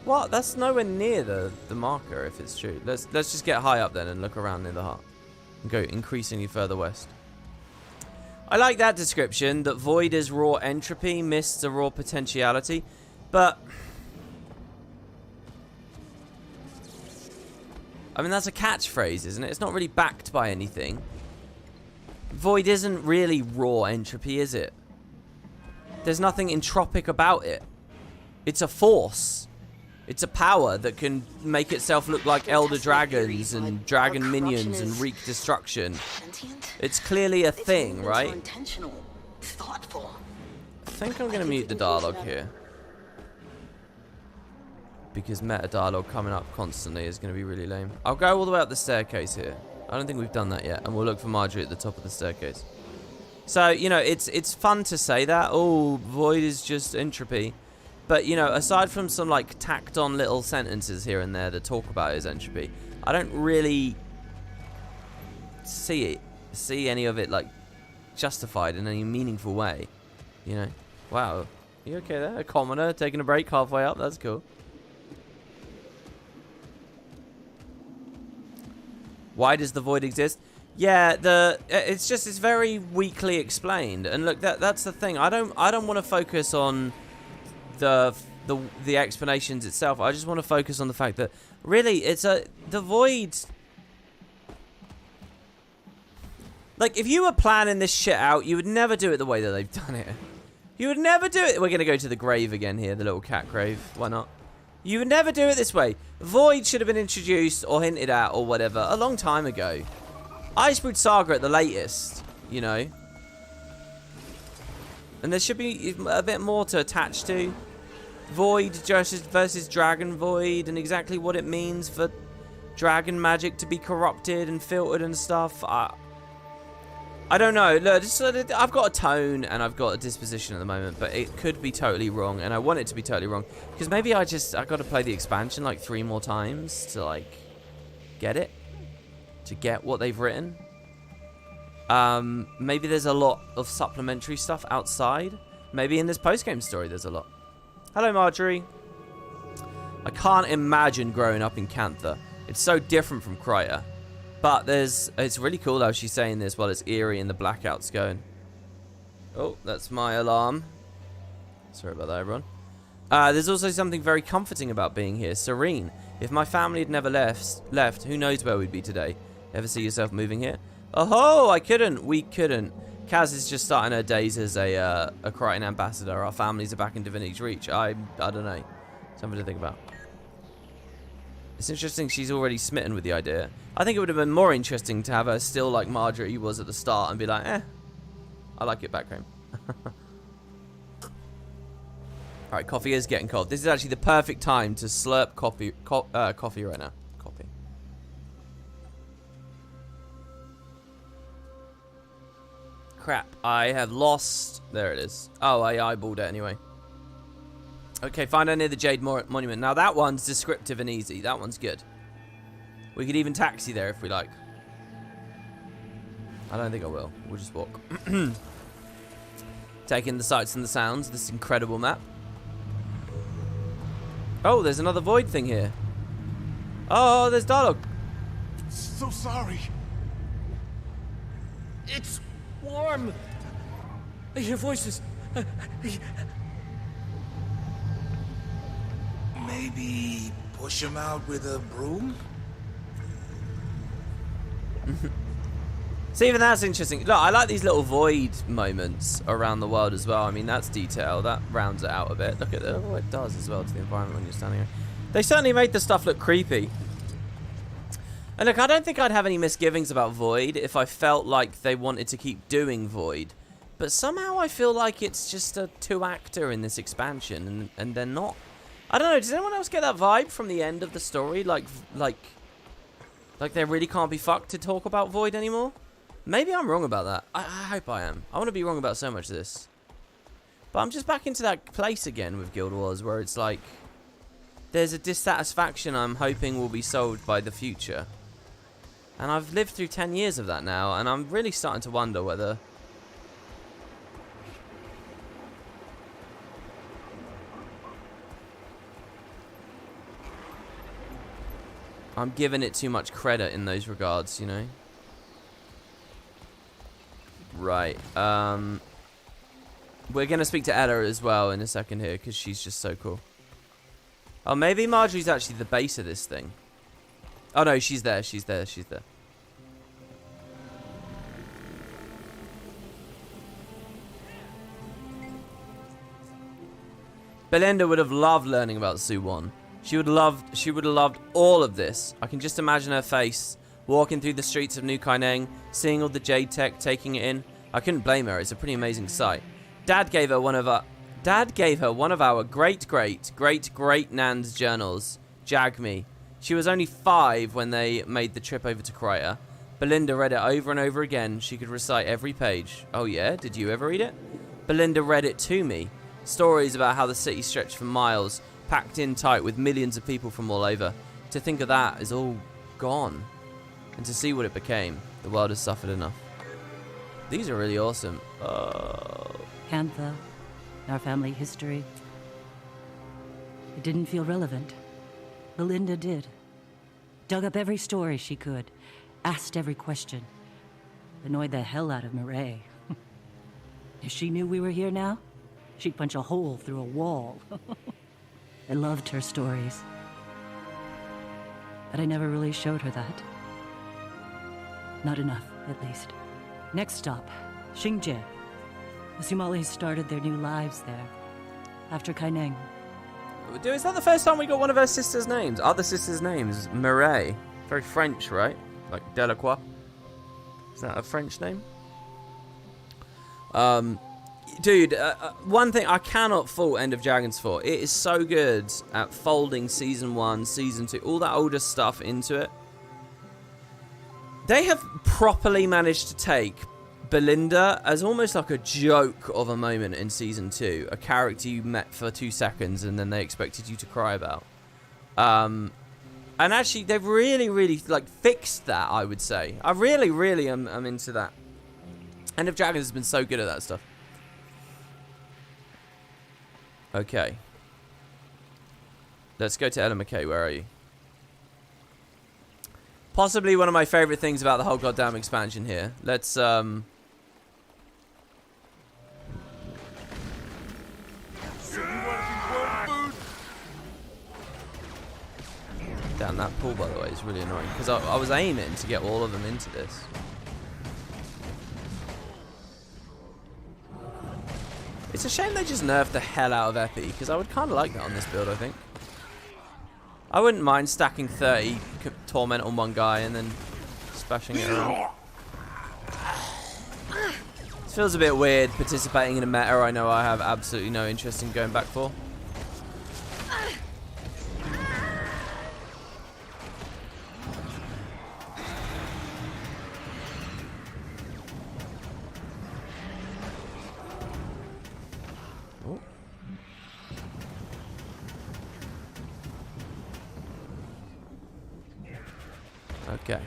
Speaker 1: What? That's nowhere near the marker, if it's true. Let's just get high up then and look around near the heart. And go increasingly further west. I like that description, that void is raw entropy, mists are raw potentiality. But... I mean, that's a catchphrase, isn't it? It's not really backed by anything. Void isn't really raw entropy, is it? There's nothing entropic about it. It's a force. It's a power that can make itself look like elder dragons and dragon minions and wreak destruction. It's clearly a thing, right? I think I'm going to mute the dialogue here. Because meta dialogue coming up constantly is going to be really lame. I'll go all the way up the staircase here. I don't think we've done that yet. And we'll look for Marjorie at the top of the staircase. So, you know, it's fun to say that. Oh, void is just entropy. But, you know, aside from some, like, tacked-on little sentences here and there that talk about his entropy, I don't really see any of it, like, justified in any meaningful way. You know? Wow. You okay there? A commoner taking a break halfway up? That's cool. Why does the void exist? Yeah, it's very weakly explained. And look, that's the thing. I don't want to focus on the explanations itself. I just want to focus on the fact that really the void. Like, if you were planning this shit out, you would never do it the way that they've done it. You would never do it. We're gonna go to the grave again here, the little cat grave. Why not? You would never do it this way. Void should have been introduced or hinted at or whatever a long time ago. Icebrood Saga at the latest, you know. And there should be a bit more to attach to. Void versus Dragon Void, and exactly what it means for dragon magic to be corrupted and filtered and stuff. I don't know. Look, I've got a tone and I've got a disposition at the moment, but it could be totally wrong, and I want it to be totally wrong. Because maybe I got to play the expansion like 3 more times to like get it. To get what they've written. Maybe there's a lot of supplementary stuff outside. Maybe in this post-game story there's a lot. Hello, Marjorie. I can't imagine growing up in Cantha. It's so different from Kryta. But it's really cool how she's saying this while it's eerie and the blackout's going. Oh, that's my alarm. Sorry about that, everyone. There's also something very comforting about being here. Serene. If my family had never left, who knows where we'd be today? Ever see yourself moving here? Oh, I couldn't. We couldn't. Kaz is just starting her days as a Krytan ambassador. Our families are back in Divinity's Reach. I don't know. Something to think about. It's interesting she's already smitten with the idea. I think it would have been more interesting to have her still like Marjorie was at the start and be like, I like it back home. Alright, coffee is getting cold. This is actually the perfect time to slurp coffee right now. Coffee. Crap, I have lost... There it is. Oh, I eyeballed it anyway. Okay, find her near the Jade Monument. Now that one's descriptive and easy. That one's good. We could even taxi there if we like. I don't think I will. We'll just walk. Take in the sights and the sounds of this incredible map. Oh, there's another void thing here. Oh, there's dialogue.
Speaker 6: So sorry. It's warm. I hear voices.
Speaker 4: Maybe push him out with a broom?
Speaker 1: See, even that's interesting. Look, I like these little void moments around the world as well. I mean, that's detail. That rounds it out a bit. Look at what it does as well to the environment when you're standing here. They certainly made the stuff look creepy. And look, I don't think I'd have any misgivings about Void if I felt like they wanted to keep doing Void. But somehow I feel like it's just a 2-actor in this expansion, and they're not. I don't know, does anyone else get that vibe from the end of the story? Like they really can't be fucked to talk about Void anymore? Maybe I'm wrong about that. I hope I am. I want to be wrong about so much of this. But I'm just back into that place again with Guild Wars where it's like there's a dissatisfaction I'm hoping will be solved by the future. And I've lived through 10 years of that now, and I'm really starting to wonder whether... I'm giving it too much credit in those regards, you know? Right. We're going to speak to Ella as well in a second here, because she's just so cool. Oh, maybe Marjorie's actually the base of this thing. Oh, no, she's there. She's there. She's there. Belinda would have loved learning about Suwon. She would have loved all of this. I can just imagine her face, walking through the streets of New Kaineng, seeing all the jade tech, taking it in. I couldn't blame her. It's a pretty amazing sight. Dad gave her one of our great Nan's journals, Jagme. She was only 5 when they made the trip over to Kryta. Belinda read it over and over again. She could recite every page. Oh yeah? Did you ever read it? Belinda read it to me. Stories about how the city stretched for miles, packed in tight with millions of people from all over. To think of that is all gone. And to see what it became, the world has suffered enough. These are really awesome.
Speaker 2: Cantha, our family history. It didn't feel relevant. Belinda did. Dug up every story she could. Asked every question. Annoyed the hell out of Murray. If she knew we were here now, she'd punch a hole through a wall. I loved her stories. But I never really showed her that. Not enough, at least. Next stop, Xingye. The Sumalis started their new lives there. After Kaineng.
Speaker 1: Is that the first time we got one of her sisters' names? Other sisters' names? Mireille. Very French, right? Like Delacroix. Is that a French name? Dude, one thing I cannot fault End of Dragons for. It is so good at folding Season 1, Season 2, all that older stuff into it. They have properly managed to take Belinda as almost like a joke of a moment in Season 2. A character you met for 2 seconds and then they expected you to cry about. And actually, they've really, really like fixed that, I would say. I really, really am into that. End of Dragons has been so good at that stuff. Okay. Let's go to Ella McKay. Where are you? Possibly one of my favorite things about the whole goddamn expansion here. Let's, Damn, that pool, by the way, is really annoying. Because I was aiming to get all of them into this. It's a shame they just nerfed the hell out of Epi, because I would kind of like that on this build, I think. I wouldn't mind stacking 30 Torment on one guy and then splashing it around. This feels a bit weird, participating in a meta I know I have absolutely no interest in going back for. Okay.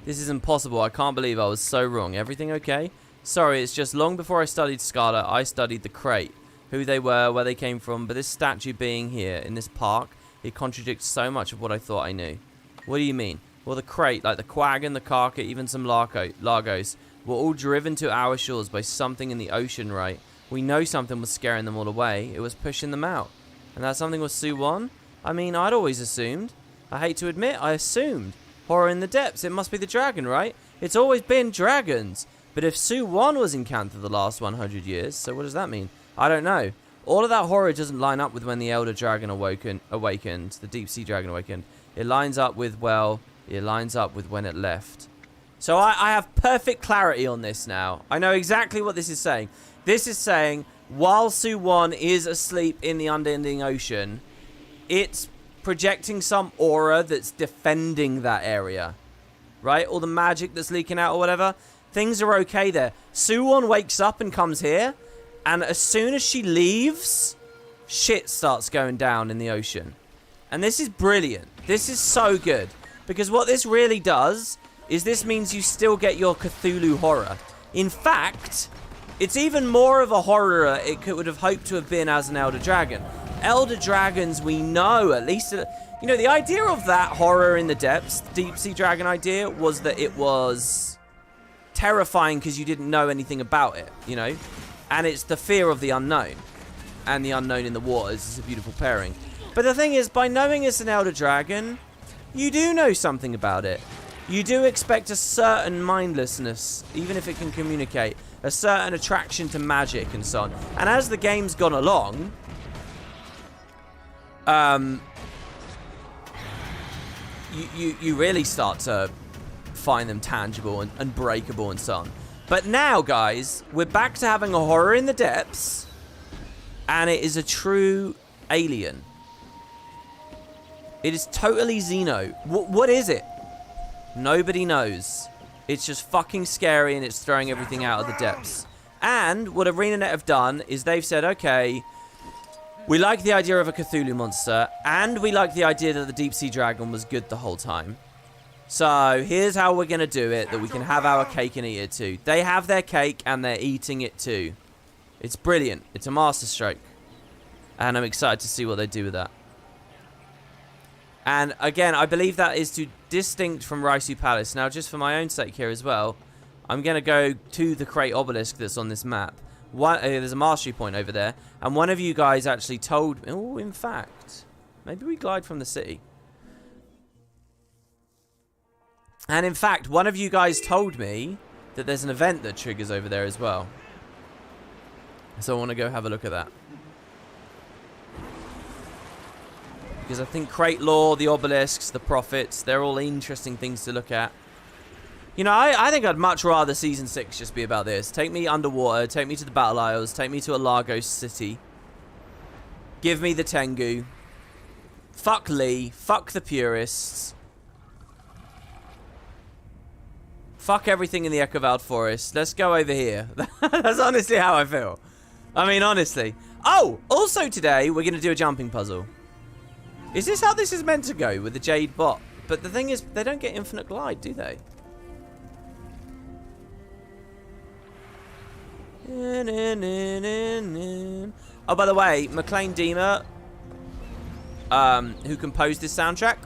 Speaker 1: This is impossible. I can't believe I was so wrong. Everything okay? Sorry, it's just long before I studied Scarlet, I studied the crate. Who they were, where they came from, but this statue being here in this park, it contradicts so much of what I thought I knew. What do you mean? Well, the crate, like the Quaggan, the Karka, even some Largos, were all driven to our shores by something in the ocean, right? We know something was scaring them all away. It was pushing them out. And that something was Su-1? I mean, I'd always assumed. I hate to admit, I assumed. Horror in the depths, it must be the dragon, right? It's always been dragons. But if Su-1 was in Cantha the last 100 years, so what does that mean? I don't know. All of that horror doesn't line up with when the Elder Dragon awakened, the Deep Sea Dragon awakened. It lines up with, well, it lines up with when it left. So I have perfect clarity on this now. I know exactly what this is saying. This is saying, while Su-1 is asleep in the unending ocean, it's projecting some aura that's defending that area. Right? All the magic that's leaking out or whatever. Things are okay there. Su-1 wakes up and comes here. And as soon as she leaves, shit starts going down in the ocean. And this is brilliant. This is so good. Because what this really does is this means you still get your Cthulhu horror. In fact, it's even more of a horror it would have hoped to have been as an Elder Dragon. Elder Dragons, we know, at least, you know, the idea of that horror in the depths, Deep Sea Dragon idea, was that it was terrifying because you didn't know anything about it, you know? And it's the fear of the unknown. And the unknown in the waters is a beautiful pairing. But the thing is, by knowing it's an Elder Dragon, you do know something about it. You do expect a certain mindlessness, even if it can communicate. A certain attraction to magic and so on. And as the game's gone along, you really start to find them tangible and breakable and so on. But now, guys, we're back to having a horror in the depths, and it is a true alien. It is totally Xeno. What is it? Nobody knows. It's just fucking scary, and it's throwing everything out of the depths. And what ArenaNet have done is they've said, okay, we like the idea of a Cthulhu monster, and we like the idea that the Deep Sea Dragon was good the whole time. So here's how we're going to do it, that we can have our cake and eat it too. They have their cake, and they're eating it too. It's brilliant. It's a masterstroke. And I'm excited to see what they do with that. And again, I believe that is distinct from Raisu Palace. Now, just for my own sake here as well, I'm going to go to the Crate Obelisk that's on this map. There's a mastery point over there. And one of you guys actually told me... Oh, in fact, maybe we glide from the city. And in fact, one of you guys told me that there's an event that triggers over there as well. So I want to go have a look at that. Because I think Crate Lore, the Obelisks, the Prophets, they're all interesting things to look at. You know, I think I'd much rather Season 6 just be about this. Take me underwater, take me to the Battle Isles, take me to a Lagos city. Give me the Tengu. Fuck Lee. Fuck the purists. Fuck everything in the Echovald Forest. Let's go over here. That's honestly how I feel. I mean, honestly. Oh, also today, we're going to do a jumping puzzle. Is this how this is meant to go with the Jade bot? But the thing is, they don't get infinite glide, do they? Oh, by the way, McLean Deemer, who composed this soundtrack,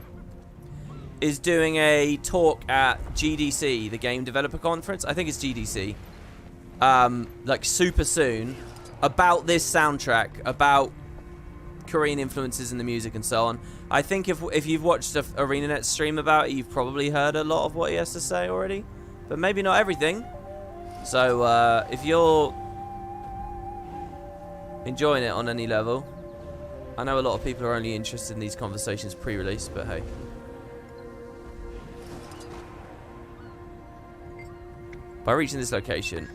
Speaker 1: is doing a talk at GDC, the Game Developer Conference. I think it's GDC. Like super soon, about this soundtrack, about Korean influences in the music and so on. I think if you've watched a ArenaNet stream about it, you've probably heard a lot of what he has to say already, but maybe not everything. So if you're enjoying it on any level, I know a lot of people are only interested in these conversations pre-release, but hey. By reaching this location.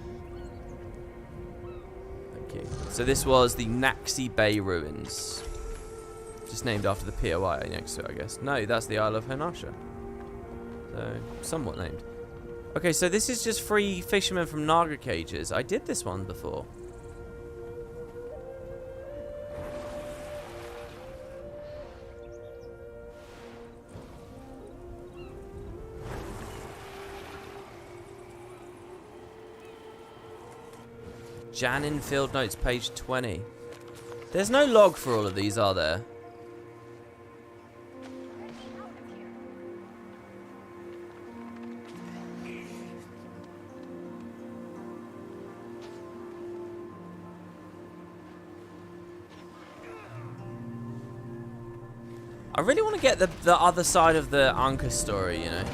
Speaker 1: Thank you. So this was the Naxi Bay Ruins. Just named after the POI next to it, I guess. No, that's the Isle of Hanasha. So, somewhat named. Okay, so this is just free fishermen from Naga cages. I did this one before. Janin Field Notes, page 20. There's no log for all of these, are there? I really want to get the other side of the Anka story, you know.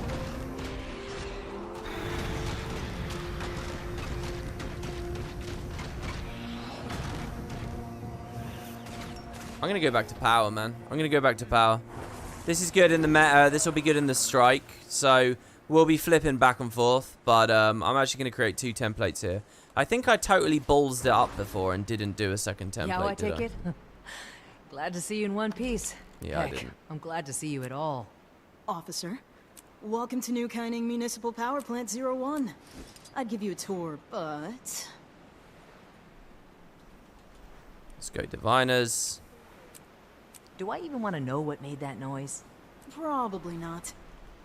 Speaker 1: I'm going to go back to power, man. I'm going to go back to power. This is good in the meta. This will be good in the strike. So we'll be flipping back and forth. But I'm actually going to create 2 templates here. I think I totally ballsed it up before and didn't do a second template.
Speaker 7: Yeah, I take it. Glad to see you in one piece.
Speaker 1: Yeah,
Speaker 7: Heck,
Speaker 1: I didn't.
Speaker 7: I'm glad to see you at all.
Speaker 8: Officer, welcome to New Kaineng Municipal Power Plant 01. I'd give you a tour, but...
Speaker 1: Let's go diviners.
Speaker 7: Do I even want to know what made that noise?
Speaker 8: Probably not.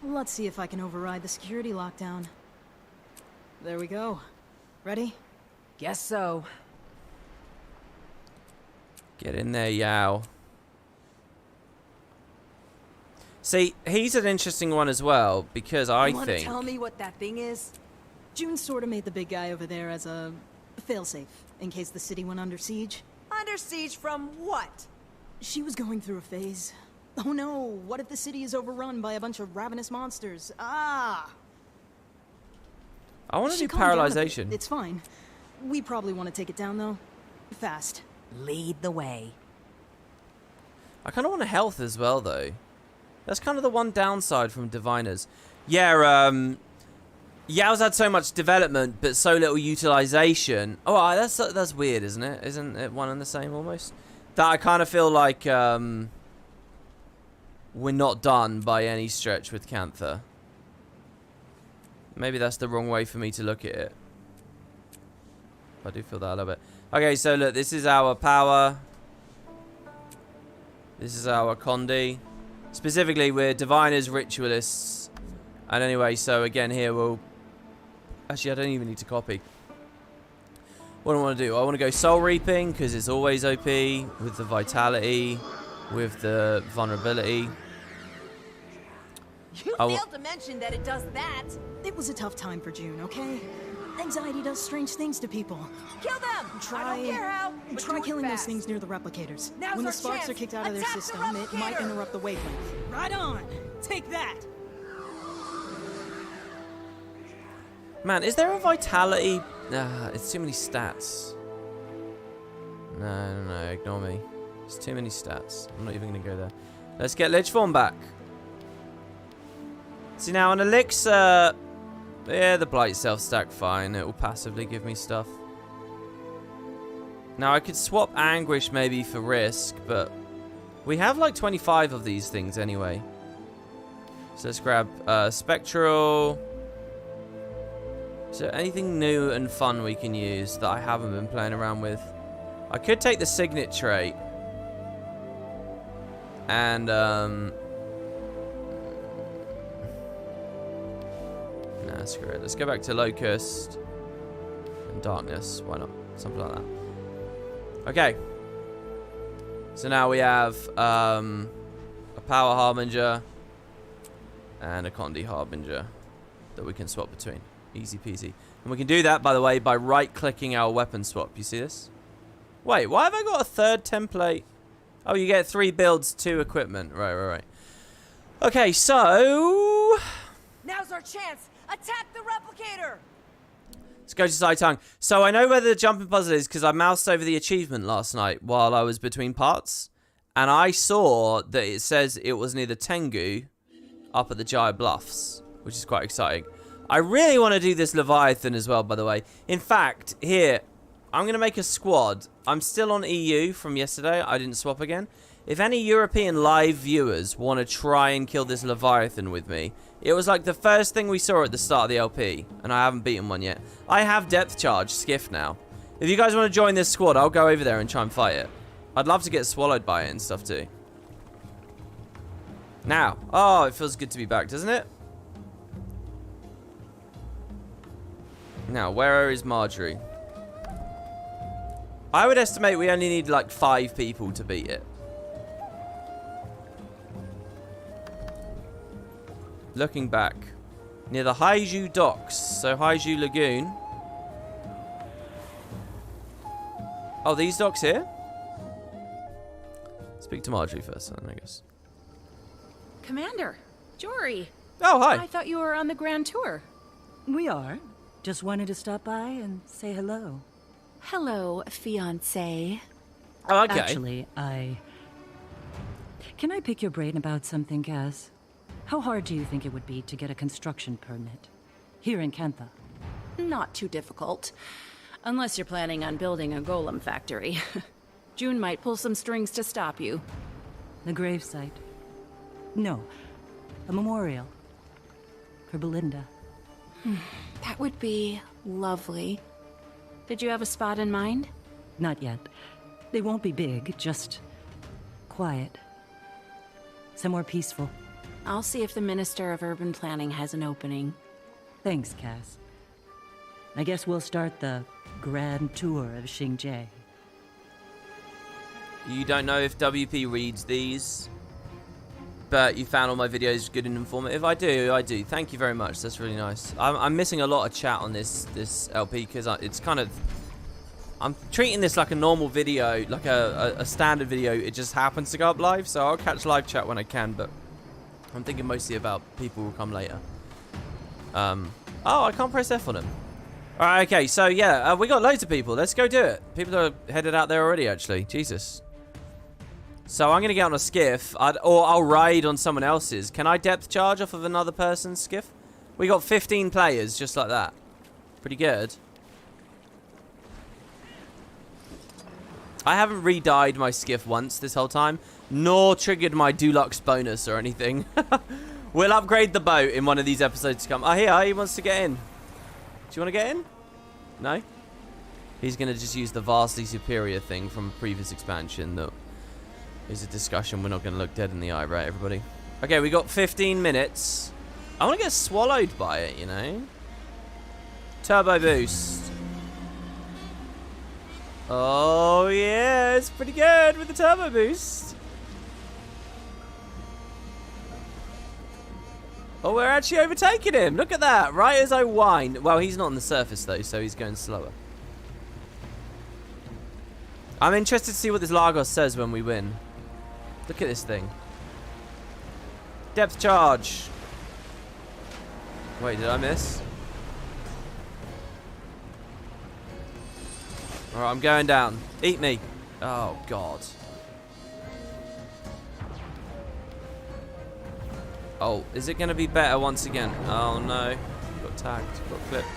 Speaker 8: Let's see if I can override the security lockdown. There we go. Ready?
Speaker 7: Guess so.
Speaker 1: Get in there, Yao. See, he's an interesting one as well, because I
Speaker 8: you want to
Speaker 1: think...
Speaker 8: tell me what that thing is? June sort of made the big guy over there as a failsafe, in case the city went under siege.
Speaker 7: Under siege from what?
Speaker 8: She was going through a phase. Oh no, what if the city is overrun by a bunch of ravenous monsters? Ah!
Speaker 1: I want to
Speaker 8: She
Speaker 1: do
Speaker 8: calmed down a bit.
Speaker 1: paralyzation.
Speaker 8: It's fine. We probably want to take it down, though. Fast.
Speaker 7: Lead the way.
Speaker 1: I kind of want a health as well, though. That's kind of the one downside from diviners. Yeah, Yao's had so much development, but so little utilization. Oh, that's weird, isn't it? Isn't it one and the same almost? That I kind of feel like we're not done by any stretch with Cantha. Maybe that's the wrong way for me to look at it. I do feel that a little bit. Okay, so look, this is our power. This is our Condi. Specifically, we're diviners, ritualists. And anyway, so again here we'll... Actually, I don't even need to copy. What do I want to do? I want to go soul reaping, because it's always OP. With the vitality. With the vulnerability.
Speaker 7: You failed to mention that it does that.
Speaker 8: It was a tough time for June, okay? Anxiety does strange things to people.
Speaker 7: Kill them! I don't care how, but
Speaker 8: Try
Speaker 7: do it
Speaker 8: killing those
Speaker 7: fast.
Speaker 8: things near the replicators.
Speaker 7: Now's
Speaker 8: When the
Speaker 7: our
Speaker 8: sparks
Speaker 7: chance.
Speaker 8: are kicked out of their
Speaker 7: Attack the
Speaker 8: system, it might
Speaker 7: replicator.
Speaker 8: interrupt the wavelength. Right on! Take that!
Speaker 1: Man, is there a vitality? It's too many stats. No, ignore me. It's too many stats. I'm not even going to go there. Let's get Lich Form back. See, now an elixir Yeah, the blight self-stack, fine. It will passively give me stuff. Now, I could swap Anguish maybe for Risk, but we have like 25 of these things anyway. So let's grab Spectral. Is there anything new and fun we can use that I haven't been playing around with? I could take the Signet trait. And, nah, screw it. Let's go back to Locust and Darkness. Why not? Something like that. Okay. So now we have a Power Harbinger and a Condi Harbinger that we can swap between. Easy peasy. And we can do that, by the way, by right-clicking our weapon swap. You see this? Wait, why have I got a third template? Oh, you get 3 builds, 2 equipment. Right. Okay, so...
Speaker 7: Now's our chance! Attack the replicator!
Speaker 1: Let's go to Saitang. So I know where the jumping puzzle is because I moused over the achievement last night while I was between parts. And I saw that it says it was near the Tengu up at the Jaya Bluffs, which is quite exciting. I really want to do this Leviathan as well, by the way. In fact, here, I'm going to make a squad. I'm still on EU from yesterday. I didn't swap again. If any European live viewers want to try and kill this Leviathan with me, it was like the first thing we saw at the start of the LP, and I haven't beaten one yet. I have depth charge skiff now. If you guys want to join this squad, I'll go over there and try and fight it. I'd love to get swallowed by it and stuff too. Now, oh, it feels good to be back, doesn't it? Now, where is Marjorie? I would estimate we only need like 5 people to beat it. Looking back. Near the Haiju docks. So Haiju Lagoon. Oh, these docks here? Speak to Marjorie first then, I guess.
Speaker 9: Commander, Jory.
Speaker 1: Oh, hi.
Speaker 9: I thought you were on the grand tour.
Speaker 2: We are. Just wanted to stop by and say hello.
Speaker 9: Hello, fiancé.
Speaker 1: Oh, okay.
Speaker 2: Actually, Can I pick your brain about something, Cass? How hard do you think it would be to get a construction permit? Here in Kantha.
Speaker 9: Not too difficult. Unless you're planning on building a golem factory. June might pull some strings to stop you.
Speaker 2: The gravesite. No, a memorial. For Belinda.
Speaker 9: That would be lovely. Did you have a spot in mind?
Speaker 2: Not yet. They won't be big, just quiet. Somewhere peaceful.
Speaker 9: I'll see if the Minister of Urban Planning has an opening.
Speaker 2: Thanks, Cass. I guess we'll start the grand tour of Xingjie.
Speaker 1: You don't know if WP reads these, but you found all my videos good and informative. I do. Thank you very much. That's really nice. I'm missing a lot of chat on this LP because it's kind of... I'm treating this like a normal video, like a standard video. It just happens to go up live, so I'll catch live chat when I can, but I'm thinking mostly about people who will come later. Oh, I can't press F on him. Alright, okay, so yeah, we got loads of people. Let's go do it. People are headed out there already, actually. Jesus. So I'm going to get on a skiff, or I'll ride on someone else's. Can I depth charge off of another person's skiff? We got 15 players, just like that. Pretty good. I haven't re-dyed my skiff once this whole time, nor triggered my Dulux bonus or anything. We'll upgrade the boat in one of these episodes to come. Oh, here, he wants to get in. Do you want to get in? No? He's going to just use the vastly superior thing from a previous expansion that is a discussion we're not going to look dead in the eye, right, everybody? Okay, we got 15 minutes. I want to get swallowed by it, you know? Turbo boost. Oh, yeah, it's pretty good with the turbo boost. Oh, we're actually overtaking him. Look at that. Right as I wind. Well, he's not on the surface, though, so he's going slower. I'm interested to see what this Lagos says when we win. Look at this thing. Depth charge. Wait, did I miss? Alright, I'm going down. Eat me. Oh, God. Oh, is it going to be better once again? Oh, no. Got tagged. Got clipped.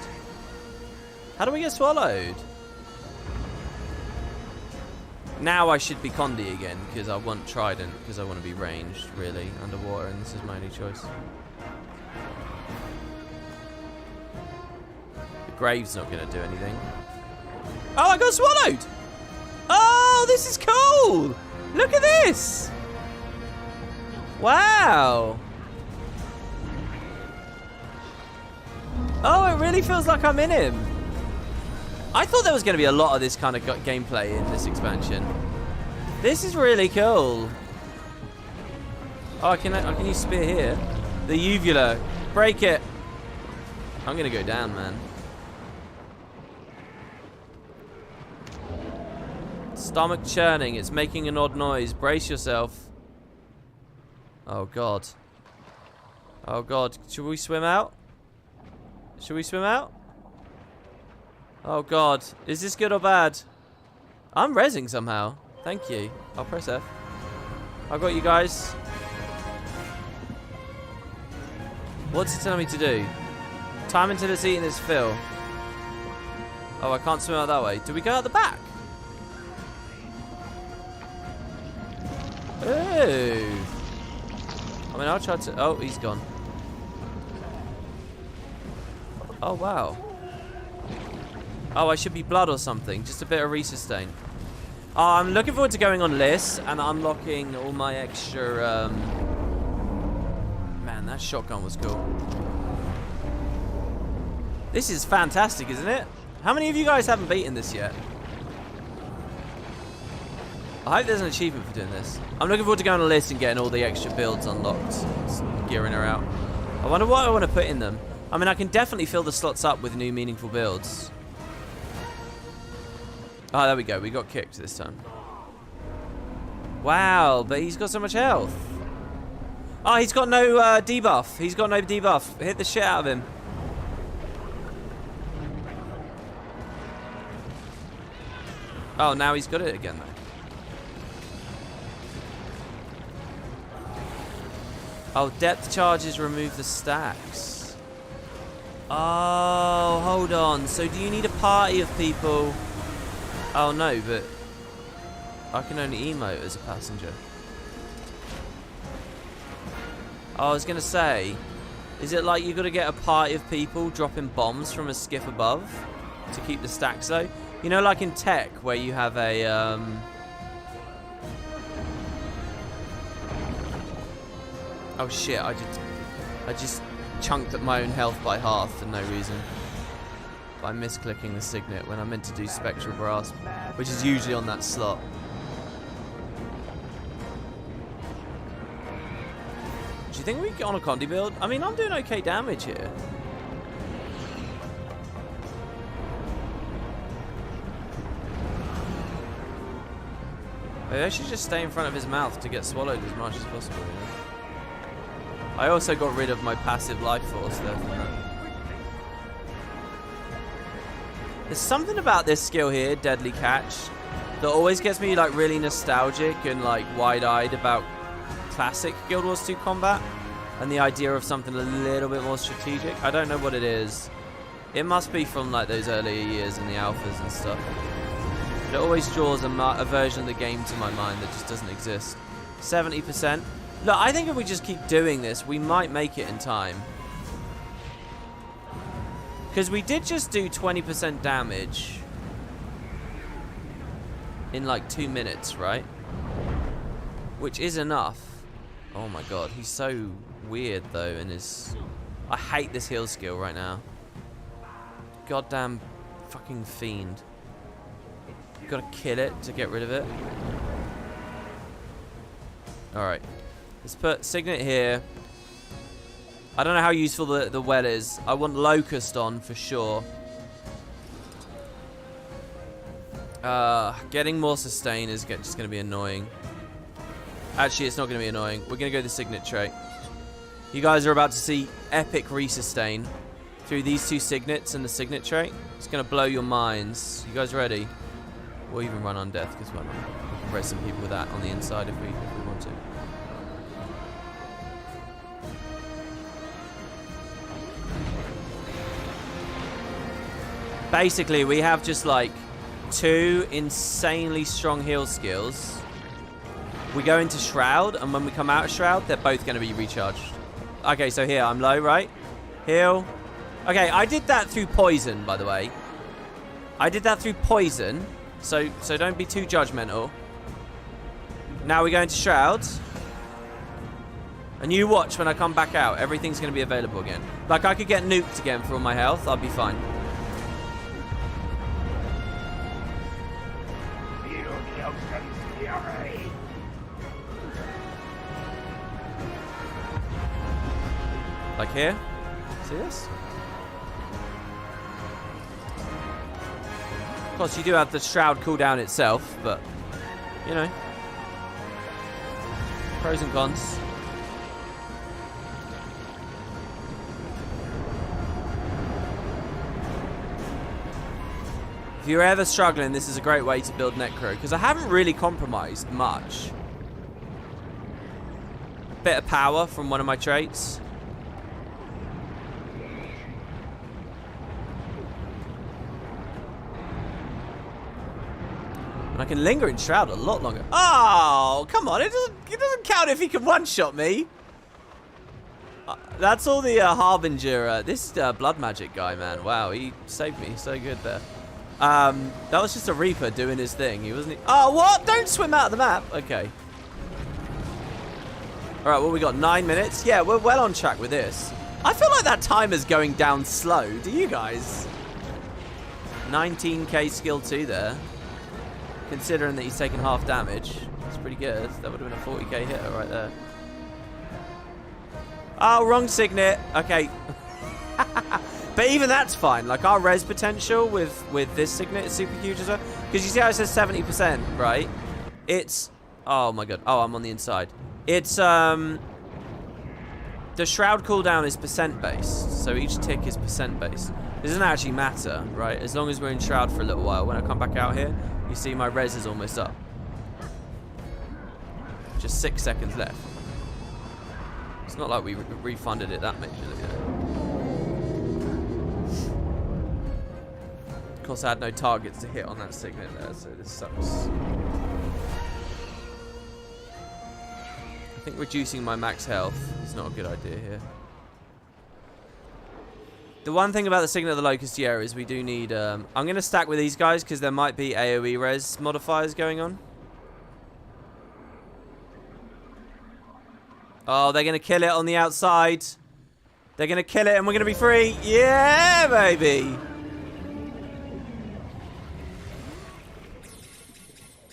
Speaker 1: How do we get swallowed? Now I should be Condi again, because I want Trident, because I want to be ranged, really, underwater, and this is my only choice. The Grave's not going to do anything. Oh, I got swallowed! Oh, this is cool! Look at this! Wow! Oh, it really feels like I'm in him. I thought there was going to be a lot of this kind of gameplay in this expansion. This is really cool. Oh, I can use spear here. The uvula. Break it. I'm going to go down, man. Stomach churning. It's making an odd noise. Brace yourself. Oh, God. Oh, God. Should we swim out? Should we swim out? Oh, God. Is this good or bad? I'm rezzing somehow. Thank you. I'll press F. I got you guys. What's it telling me to do? Time until it's eaten its fill. Oh, I can't swim out that way. Do we go out the back? Oh. I mean, I'll try to... Oh, he's gone. Oh, wow. Oh, I should be blood or something. Just a bit of resustain. Oh, I'm looking forward to going on lists and unlocking all my extra... Man, that shotgun was cool. This is fantastic, isn't it? How many of you guys haven't beaten this yet? I hope there's an achievement for doing this. I'm looking forward to going on a list and getting all the extra builds unlocked. Just gearing her out. I wonder what I want to put in them. I mean, I can definitely fill the slots up with new meaningful builds. Oh, there we go. We got kicked this time. Wow, but he's got so much health. Oh, he's got no debuff. He's got no debuff. Hit the shit out of him. Oh, now he's got it again, though. Oh, depth charges remove the stacks. Oh, hold on. So do you need a party of people? Oh, no, but I can only emote as a passenger. Oh, I was going to say, is it like you got to get a party of people dropping bombs from a skiff above to keep the stacks low? You know, like in Tech, where you have a... Oh shit, I just chunked at my own health by half for no reason. By misclicking the signet when I meant to do Spectral Grasp, which is usually on that slot. Do you think we can get on a Condi build? I mean, I'm doing okay damage here. Maybe I should just stay in front of his mouth to get swallowed as much as possible, you know? I also got rid of my passive life force there from that. There's something about this skill here, Deadly Catch, that always gets me like really nostalgic and like wide-eyed about classic Guild Wars 2 combat and the idea of something a little bit more strategic. I don't know what it is. It must be from like those earlier years in the alphas and stuff. It always draws a version of the game to my mind that just doesn't exist. 70%. Look, I think if we just keep doing this, we might make it in time. Because we did just do 20% damage in like 2 minutes, right? Which is enough. Oh my god, he's so weird though in his... I hate this heal skill right now. Goddamn fucking fiend. Gotta kill it to get rid of it. Alright. Let's put Signet here. I don't know how useful the well is. I want Locust on for sure. Getting more sustain is just going to be annoying. Actually, it's not going to be annoying. We're going to go the Signet trait. You guys are about to see epic resustain through these two Signets and the Signet trait. It's going to blow your minds. You guys ready? We'll even run on death because we can res some people with that on the inside if we want to. Basically, we have just like 2 insanely strong heal skills. We go into Shroud, and when we come out of Shroud, they're both going to be recharged. Okay, so here, I'm low, right? Heal. Okay, I did that through poison, by the way. I did that through poison, so don't be too judgmental. Now we go into Shroud. And you watch when I come back out. Everything's going to be available again. Like, I could get nuked again for all my health. I'll be fine. Like here. See this? Of course, you do have the Shroud cooldown itself, but, you know. Pros and cons. If you're ever struggling, this is a great way to build Necro, because I haven't really compromised much. Bit of power from one of my traits. And I can linger in Shroud a lot longer. Oh, come on. It doesn't count if he can one-shot me. That's all the Harbinger. This blood magic guy, man. Wow, he saved me so good there. That was just a Reaper doing his thing. He wasn't. Oh, what? Don't swim out of the map. Okay. All right. Well, we got 9 minutes. Yeah, we're well on track with this. I feel like that timer's going down slow. Do you guys? 19k skill 2 there. Considering that he's taken half damage, it's pretty good. That would have been a 40k hitter right there. Oh, wrong signet. Okay. But even that's fine. Like, our res potential with this signet is super huge as well. Because you see how it says 70%, right? It's... Oh, my God. Oh, I'm on the inside. It's, the Shroud cooldown is percent-based. So each tick is percent-based. It doesn't actually matter, right? As long as we're in Shroud for a little while. When I come back out here, you see my res is almost up. Just 6 seconds left. It's not like we refunded it that much, is it? Of course, I had no targets to hit on that signet there, so this sucks. I think reducing my max health is not a good idea here. The one thing about the Signet of the Locust Year is we do need... I'm going to stack with these guys because there might be AoE res modifiers going on. Oh, they're going to kill it on the outside. They're going to kill it and we're going to be free. Yeah, baby.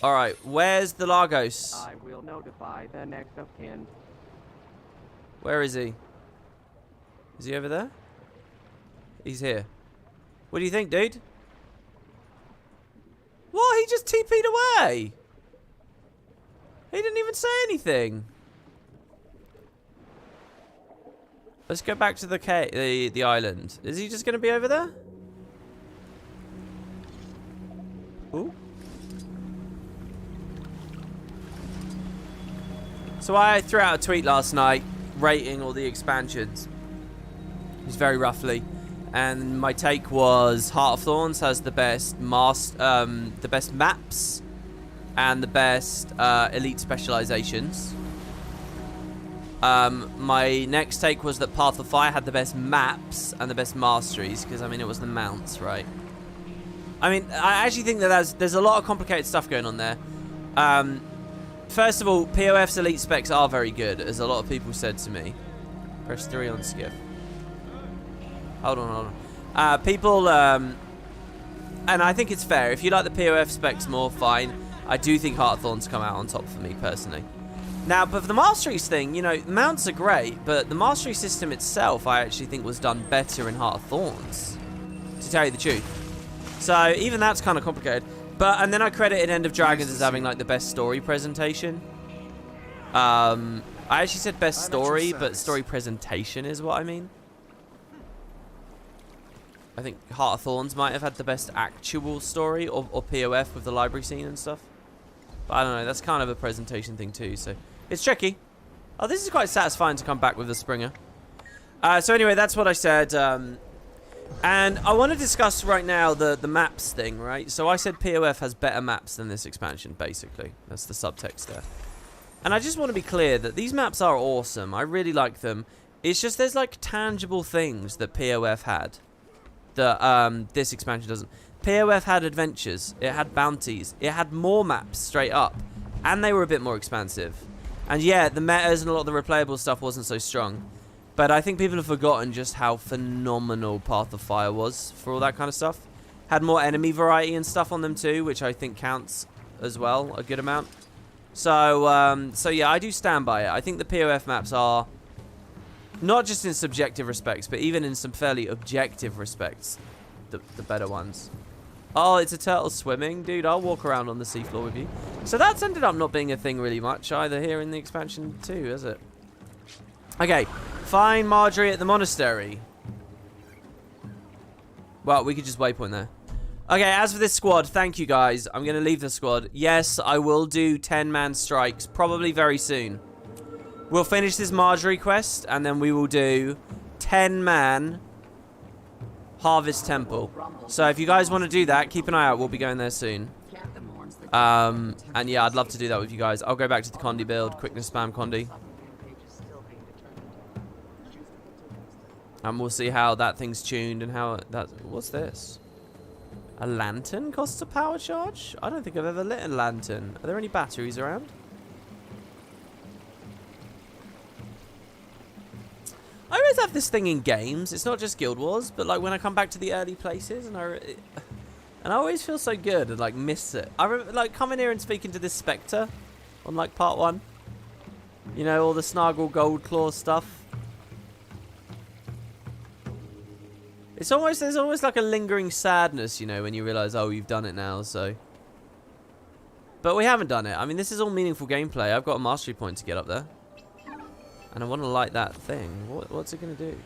Speaker 1: All right, where's the Lagos?
Speaker 10: I will notify the next of kin.
Speaker 1: Where is he? Is he over there? He's here. What do you think, dude? What? He just TP'd away. He didn't even say anything. Let's go back to the island. Is he just going to be over there? Ooh. So I threw out a tweet last night rating all the expansions. Just very roughly. And my take was Heart of Thorns has the best maps and the best elite specializations. My next take was that Path of Fire had the best maps and the best masteries, because I mean it was the mounts, right? I mean, I actually think that there's a lot of complicated stuff going on there. First of all, POF's elite specs are very good, as a lot of people said to me. Press 3 on skiff. Hold on. People, and I think it's fair. If you like the POF specs more, fine. I do think Heart of Thorns come out on top for me, personally. Now, but for the Masteries thing, you know, mounts are great, but the Mastery system itself, I actually think was done better in Heart of Thorns, to tell you the truth. So, even that's kind of complicated. But, and then I credited End of Dragons as having, like, the best story presentation. I actually said best story, but story presentation is what I mean. I think Heart of Thorns might have had the best actual story, or POF with the library scene and stuff. But I don't know, that's kind of a presentation thing too, so it's tricky. Oh, this is quite satisfying to come back with the Springer. So anyway, that's what I said. And I want to discuss right now the maps thing, right? So I said POF has better maps than this expansion, basically. That's the subtext there. And I just want to be clear that these maps are awesome. I really like them. It's just there's like tangible things that POF had that this expansion doesn't. POF had adventures. It had bounties. It had more maps straight up. And they were a bit more expansive. And yeah, the metas and a lot of the replayable stuff wasn't so strong. But I think people have forgotten just how phenomenal Path of Fire was for all that kind of stuff. Had more enemy variety and stuff on them too, which I think counts as well, a good amount. So, so yeah, I do stand by it. I think the POF maps are, not just in subjective respects, but even in some fairly objective respects, the better ones. Oh, it's a turtle swimming. Dude, I'll walk around on the seafloor with you. So that's ended up not being a thing really much either here in the expansion too, is it? Okay, find Marjorie at the monastery. Well, we could just waypoint there. Okay, as for this squad, thank you guys. I'm going to leave the squad. Yes, I will do 10-man strikes, probably very soon. We'll finish this Marjorie quest, and then we will do 10-man Harvest Temple. So if you guys want to do that, keep an eye out. We'll be going there soon. And yeah, I'd love to do that with you guys. I'll go back to the Condi build, quickness spam Condi. And we'll see how that thing's tuned and how that... What's this? A lantern costs a power charge? I don't think I've ever lit a lantern. Are there any batteries around? I always have this thing in games. It's not just Guild Wars, but like when I come back to the early places and I always feel so good and like miss it. I remember like coming here and speaking to this Spectre on like part 1. You know, all the Snargle Gold Claw stuff. It's almost, there's almost like a lingering sadness, you know, when you realise, oh, you've done it now, so. But we haven't done it. I mean, this is all meaningful gameplay. I've got a mastery point to get up there. And I want to light that thing. What's it going to do?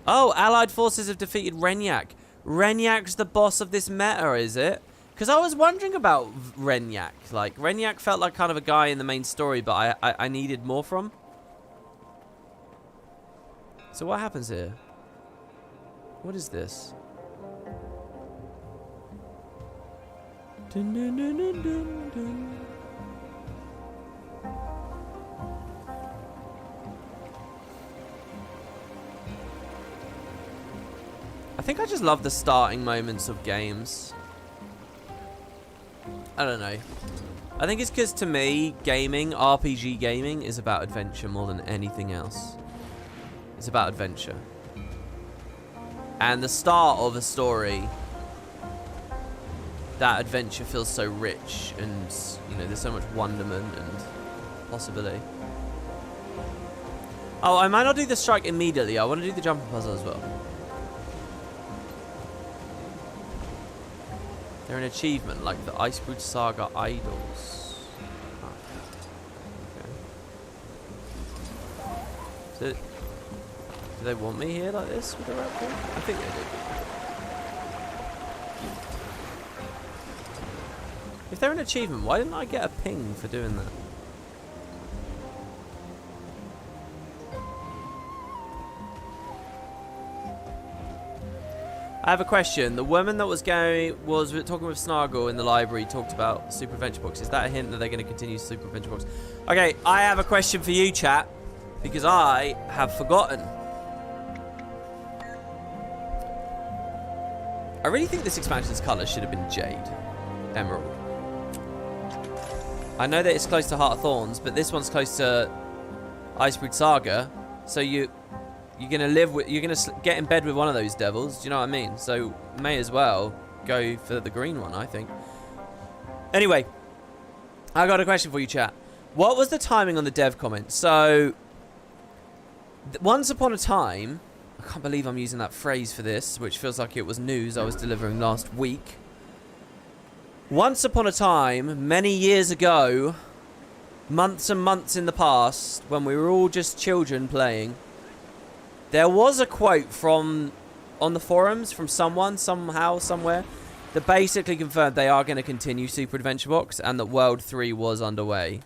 Speaker 1: Oh, Allied forces have defeated Renyak. Renyak's the boss of this meta, is it? Because I was wondering about Renyak. Like, Renyak felt like kind of a guy in the main story, but I needed more from. So what happens here? What is this? Dun, dun, dun, dun, dun, dun. I think I just love the starting moments of games. I don't know. I think it's because to me, gaming, RPG gaming, is about adventure more than anything else. It's about adventure. And the start of a story, that adventure feels so rich and, you know, there's so much wonderment and possibility. Oh, I might not do the strike immediately. I want to do the jumping puzzle as well. They're an achievement, like the Icebrood Saga Idols. Okay. So, do they want me here like this with the raptor? I think they do. If they're an achievement, why didn't I get a ping for doing that? I have a question. The woman that was talking with Snargle in the library talked about Super Adventure Box. Is that a hint that they're going to continue Super Adventure Box? Okay, I have a question for you, chat, because I have forgotten. I really think this expansion's colour should have been Jade. Emerald. I know that it's close to Heart of Thorns, but this one's close to Icebrood Saga. So you're gonna get in bed with one of those devils. Do you know what I mean? So may as well go for the green one, I think. Anyway, I got a question for you, chat. What was the timing on the dev comment? So once upon a time, I can't believe I'm using that phrase for this, which feels like it was news I was delivering last week. Once upon a time, many years ago, months and months in the past, when we were all just children playing, there was a quote on the forums from someone, somehow, somewhere, that basically confirmed they are going to continue Super Adventure Box and that World 3 was underway.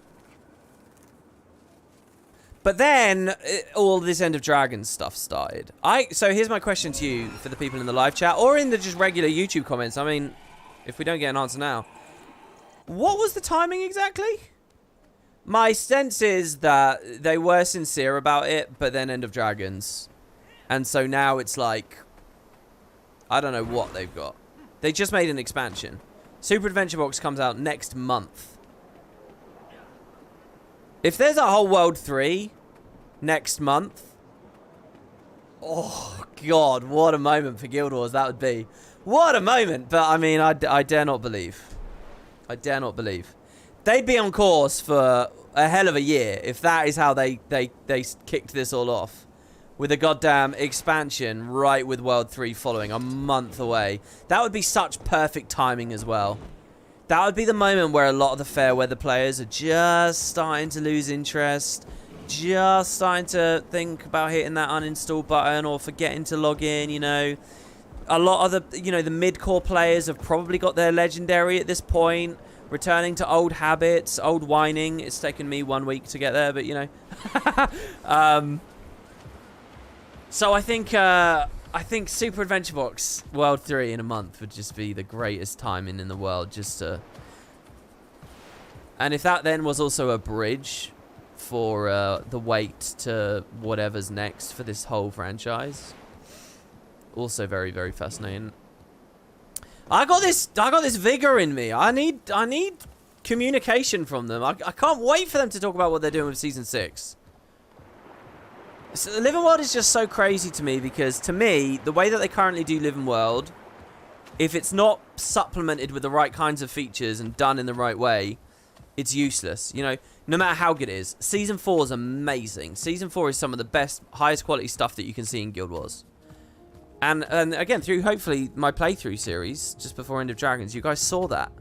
Speaker 1: But then all this End of Dragons stuff started. So here's my question to you for the people in the live chat or in the just regular YouTube comments. I mean, if we don't get an answer now. What was the timing exactly? My sense is that they were sincere about it, but then End of Dragons. And so now it's like, I don't know what they've got. They just made an expansion. Super Adventure Box comes out next month. If there's a whole World 3 next month, oh god, what a moment for Guild Wars that would be. What a moment. But I mean, I dare not believe. I dare not believe. They'd be on course for a hell of a year if that is how they kicked this all off. With a goddamn expansion right with World 3 following a month away. That would be such perfect timing as well. That would be the moment where a lot of the fair weather players are just starting to lose interest. Just starting to think about hitting that uninstall button or forgetting to log in, you know. A lot of the, you know, the mid-core players have probably got their legendary at this point. Returning to old habits, old whining. It's taken me 1 week to get there, but you know. So I think Super Adventure Box World 3 in a month would just be the greatest timing in the world, just to. And if that then was also a bridge for the wait to whatever's next for this whole franchise, also very, very fascinating. I got this vigor in me. I need communication from them. I can't wait for them to talk about what they're doing with Season 6. So the Living World is just so crazy to me because, to me, the way that they currently do Living World, if it's not supplemented with the right kinds of features and done in the right way, it's useless. You know, no matter how good it is. Season 4 is amazing. Season 4 is some of the best, highest quality stuff that you can see in Guild Wars. And again, through hopefully my playthrough series, just before End of Dragons, you guys saw that.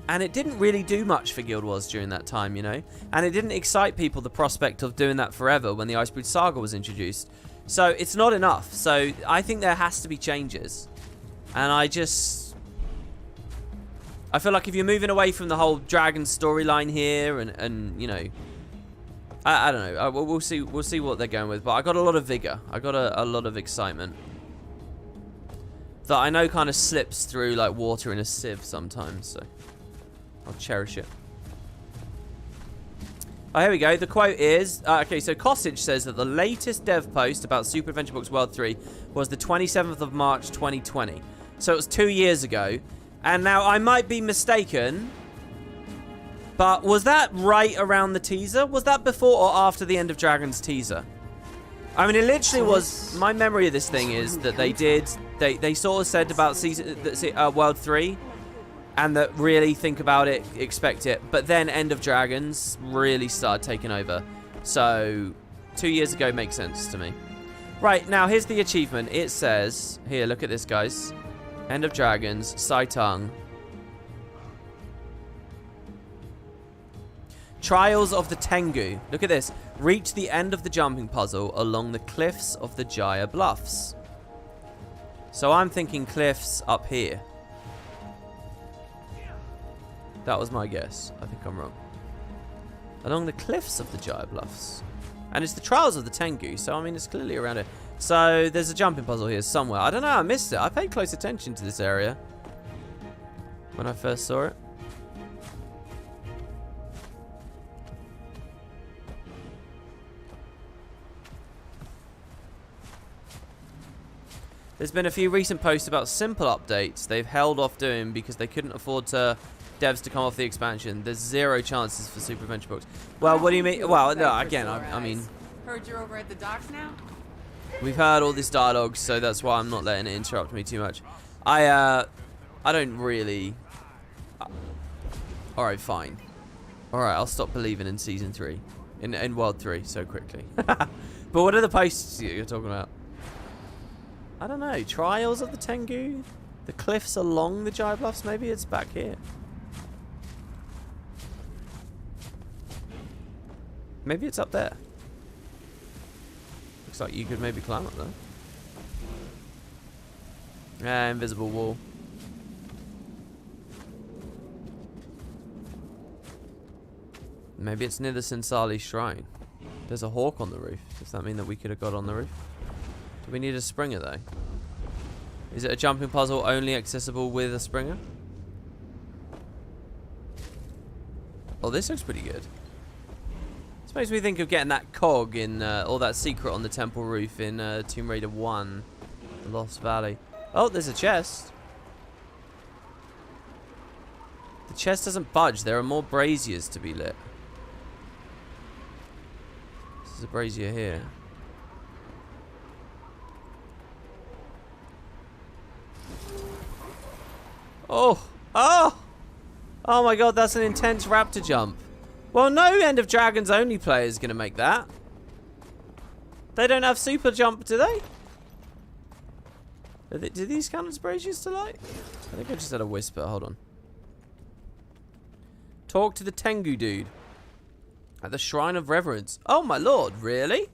Speaker 1: And it didn't really do much for Guild Wars during that time, you know? And it didn't excite people the prospect of doing that forever when the Icebreed Saga was introduced. So it's not enough. So I think there has to be changes. And I feel like if you're moving away from the whole dragon storyline here and you know, I don't know. We'll see what they're going with. But I got a lot of vigor. I got a lot of excitement. That I know kind of slips through like water in a sieve sometimes, so I'll cherish it. Oh, here we go. The quote is... okay, so Costage says that the latest dev post about Super Adventure Books World 3 was the 27th of March 2020. So it was 2 years ago. And now, I might be mistaken, but was that right around the teaser? Was that before or after the End of Dragons teaser? I mean, it literally was... My memory of this thing is that they did... They sort of said about World 3... And that really think about it, expect it. But then End of Dragons really started taking over. So 2 years ago makes sense to me. Right, now here's the achievement. It says, here, look at this, guys. End of Dragons, Saitang. Trials of the Tengu. Look at this. Reach the end of the jumping puzzle along the cliffs of the Jaya Bluffs. So I'm thinking cliffs up here. That was my guess. I think I'm wrong. Along the cliffs of the Jaya Bluffs. And it's the Trials of the Tengu, so I mean it's clearly around it. So there's a jumping puzzle here somewhere. I don't know, I missed it. I paid close attention to this area when I first saw it. There's been a few recent posts about simple updates they've held off doing because they couldn't afford to... devs to come off the expansion. There's zero chances for Super Adventure Books. Well, what do you mean? Well, no, again, I mean...
Speaker 10: Heard you're over at the docks now?
Speaker 1: We've heard all this dialogue, so that's why I'm not letting it interrupt me too much. I don't really... Alright, fine. Alright, I'll stop believing in Season 3. In World 3 so quickly. But what are the posts you're talking about? I don't know. Trials of the Tengu? The cliffs along the Jaya Bluffs? Maybe it's back here. Maybe it's up there. Looks like you could maybe climb up there. Ah, invisible wall. Maybe it's near the Sinsali shrine. There's a hawk on the roof. Does that mean that we could have got on the roof? Do we need a Springer, though? Is it a jumping puzzle only accessible with a Springer? Oh, this looks pretty good. This makes me think of getting that cog in, or that secret on the temple roof in Tomb Raider 1, the Lost Valley. Oh, there's a chest. The chest doesn't budge. There are more braziers to be lit. This is a brazier here. Oh! Oh! Oh my god, that's an intense raptor jump. Well, no End of Dragons only player is going to make that. They don't have super jump, do they? Do these count as braziers to light? I think I just had a whisper. Hold on. Talk to the Tengu dude. At the Shrine of Reverence. Oh my lord, really?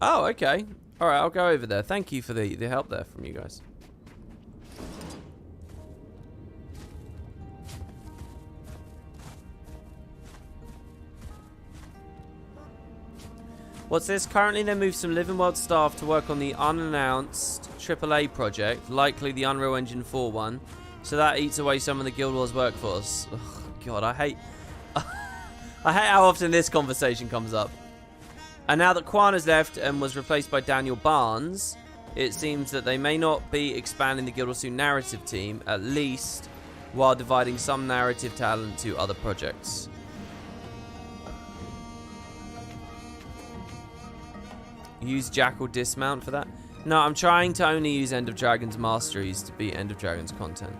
Speaker 1: Oh, okay. Alright, I'll go over there. Thank you for the help there from you guys. What's this? Currently, they moved some Living World staff to work on the unannounced AAA project, likely the Unreal Engine 4 one. So that eats away some of the Guild Wars workforce. Oh, God, I hate how often this conversation comes up. And now that Quan has left and was replaced by Daniel Barnes, it seems that they may not be expanding the Guild Wars 2 narrative team, at least while dividing some narrative talent to other projects. Use Jackal dismount for that? No, I'm trying to only use End of Dragons masteries to beat End of Dragons content.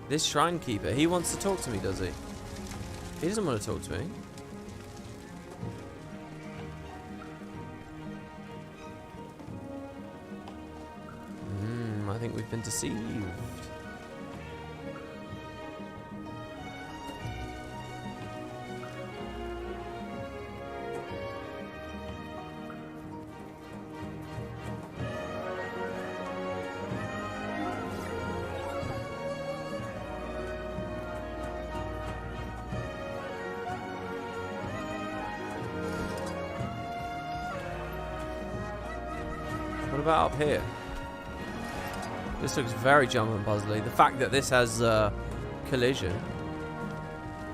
Speaker 1: This Shrine Keeper, he wants to talk to me, does he? He doesn't want to talk to me. I think we've been deceived. What about up here? This looks very jump and puzzly. The fact that this has collision.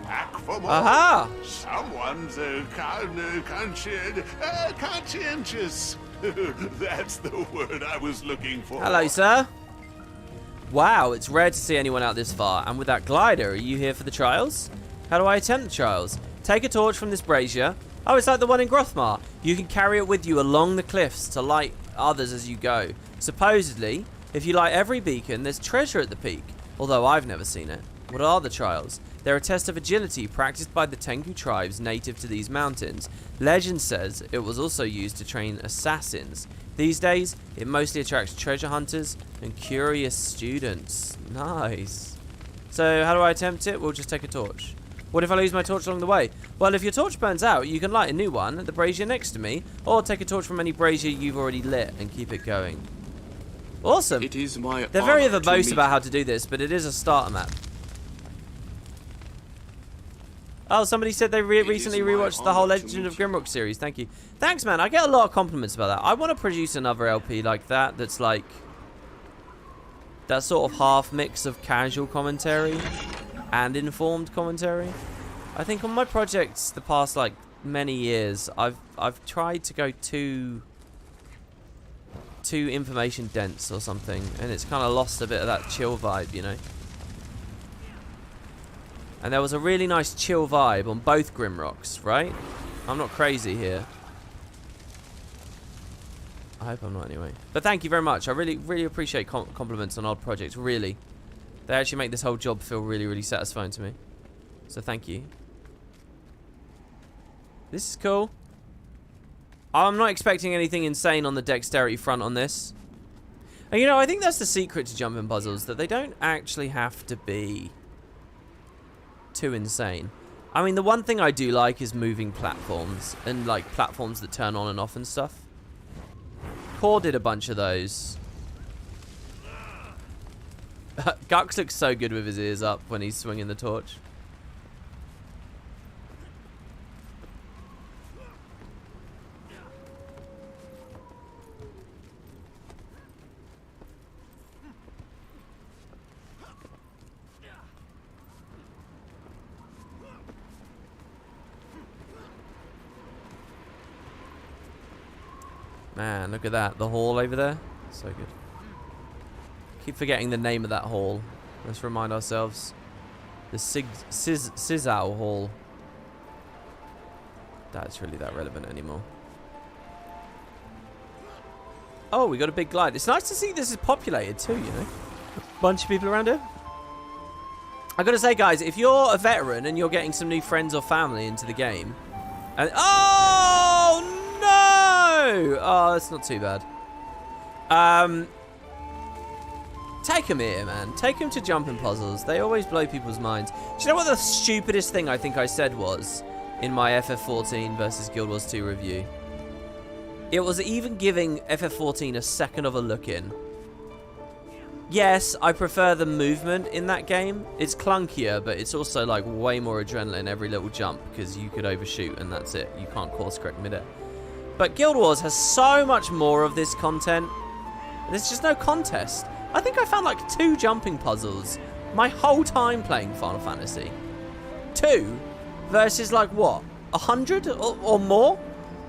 Speaker 1: Aha!
Speaker 11: Someone's conscientious. That's the word I was looking for.
Speaker 1: Hello, sir. Wow, it's rare to see anyone out this far. And with that glider, are you here for the trials? How do I attempt the trials? Take a torch from this brazier. Oh, it's like the one in Grothmar. You can carry it with you along the cliffs to light others as you go. Supposedly, if you light every beacon, there's treasure at the peak. Although I've never seen it. What are the trials? They're a test of agility practiced by the Tengu tribes native to these mountains. Legend says it was also used to train assassins. These days, it mostly attracts treasure hunters and curious students. Nice. So, how do I attempt it? We'll just take a torch. What if I lose my torch along the way? Well, if your torch burns out, you can light a new one at the brazier next to me, or take a torch from any brazier you've already lit and keep it going. Awesome.
Speaker 11: It is my
Speaker 1: They're very verbose about how to do this, but it is a starter map. Oh, somebody said they recently rewatched the whole Legend of Grimrock series. Thank you. Thanks, man. I get a lot of compliments about that. I want to produce another LP like that that's like that sort of half mix of casual commentary and informed commentary. I think on my projects the past like many years, I've tried to go too information dense or something, and it's kind of lost a bit of that chill vibe, you know. And there was a really nice chill vibe on both Grimrocks, right? I'm not crazy here. I hope I'm not anyway. But thank you very much. I really appreciate compliments on odd projects. Really, they actually make this whole job feel really satisfying to me. So thank you. This is cool. I'm not expecting anything insane on the dexterity front on this. And you know, I think that's the secret to jumping puzzles, that they don't actually have to be too insane. I mean, the one thing I do like is moving platforms, and like platforms that turn on and off and stuff. Core did a bunch of those. Gux looks so good with his ears up when he's swinging the torch. Man, look at that. The hall over there. So good. Keep forgetting the name of that hall. Let's remind ourselves. The Sizao Hall. That's really that relevant anymore. Oh, we got a big glide. It's nice to see this is populated too, you know. Bunch of people around here. I gotta say, guys, if you're a veteran and you're getting some new friends or family into the game, and oh no! Oh, that's not too bad. Take them here, man. Take them to jumping puzzles. They always blow people's minds. Do you know what the stupidest thing I think I said was in my FF14 versus Guild Wars 2 review? It was even giving FF14 a second of a look in. Yes, I prefer the movement in that game. It's clunkier, but it's also like way more adrenaline every little jump because you could overshoot and that's it. You can't course correct mid-air. But Guild Wars has so much more of this content. There's just no contest. I think I found like 2 jumping puzzles my whole time playing Final Fantasy. 2 versus like what? 100 or more?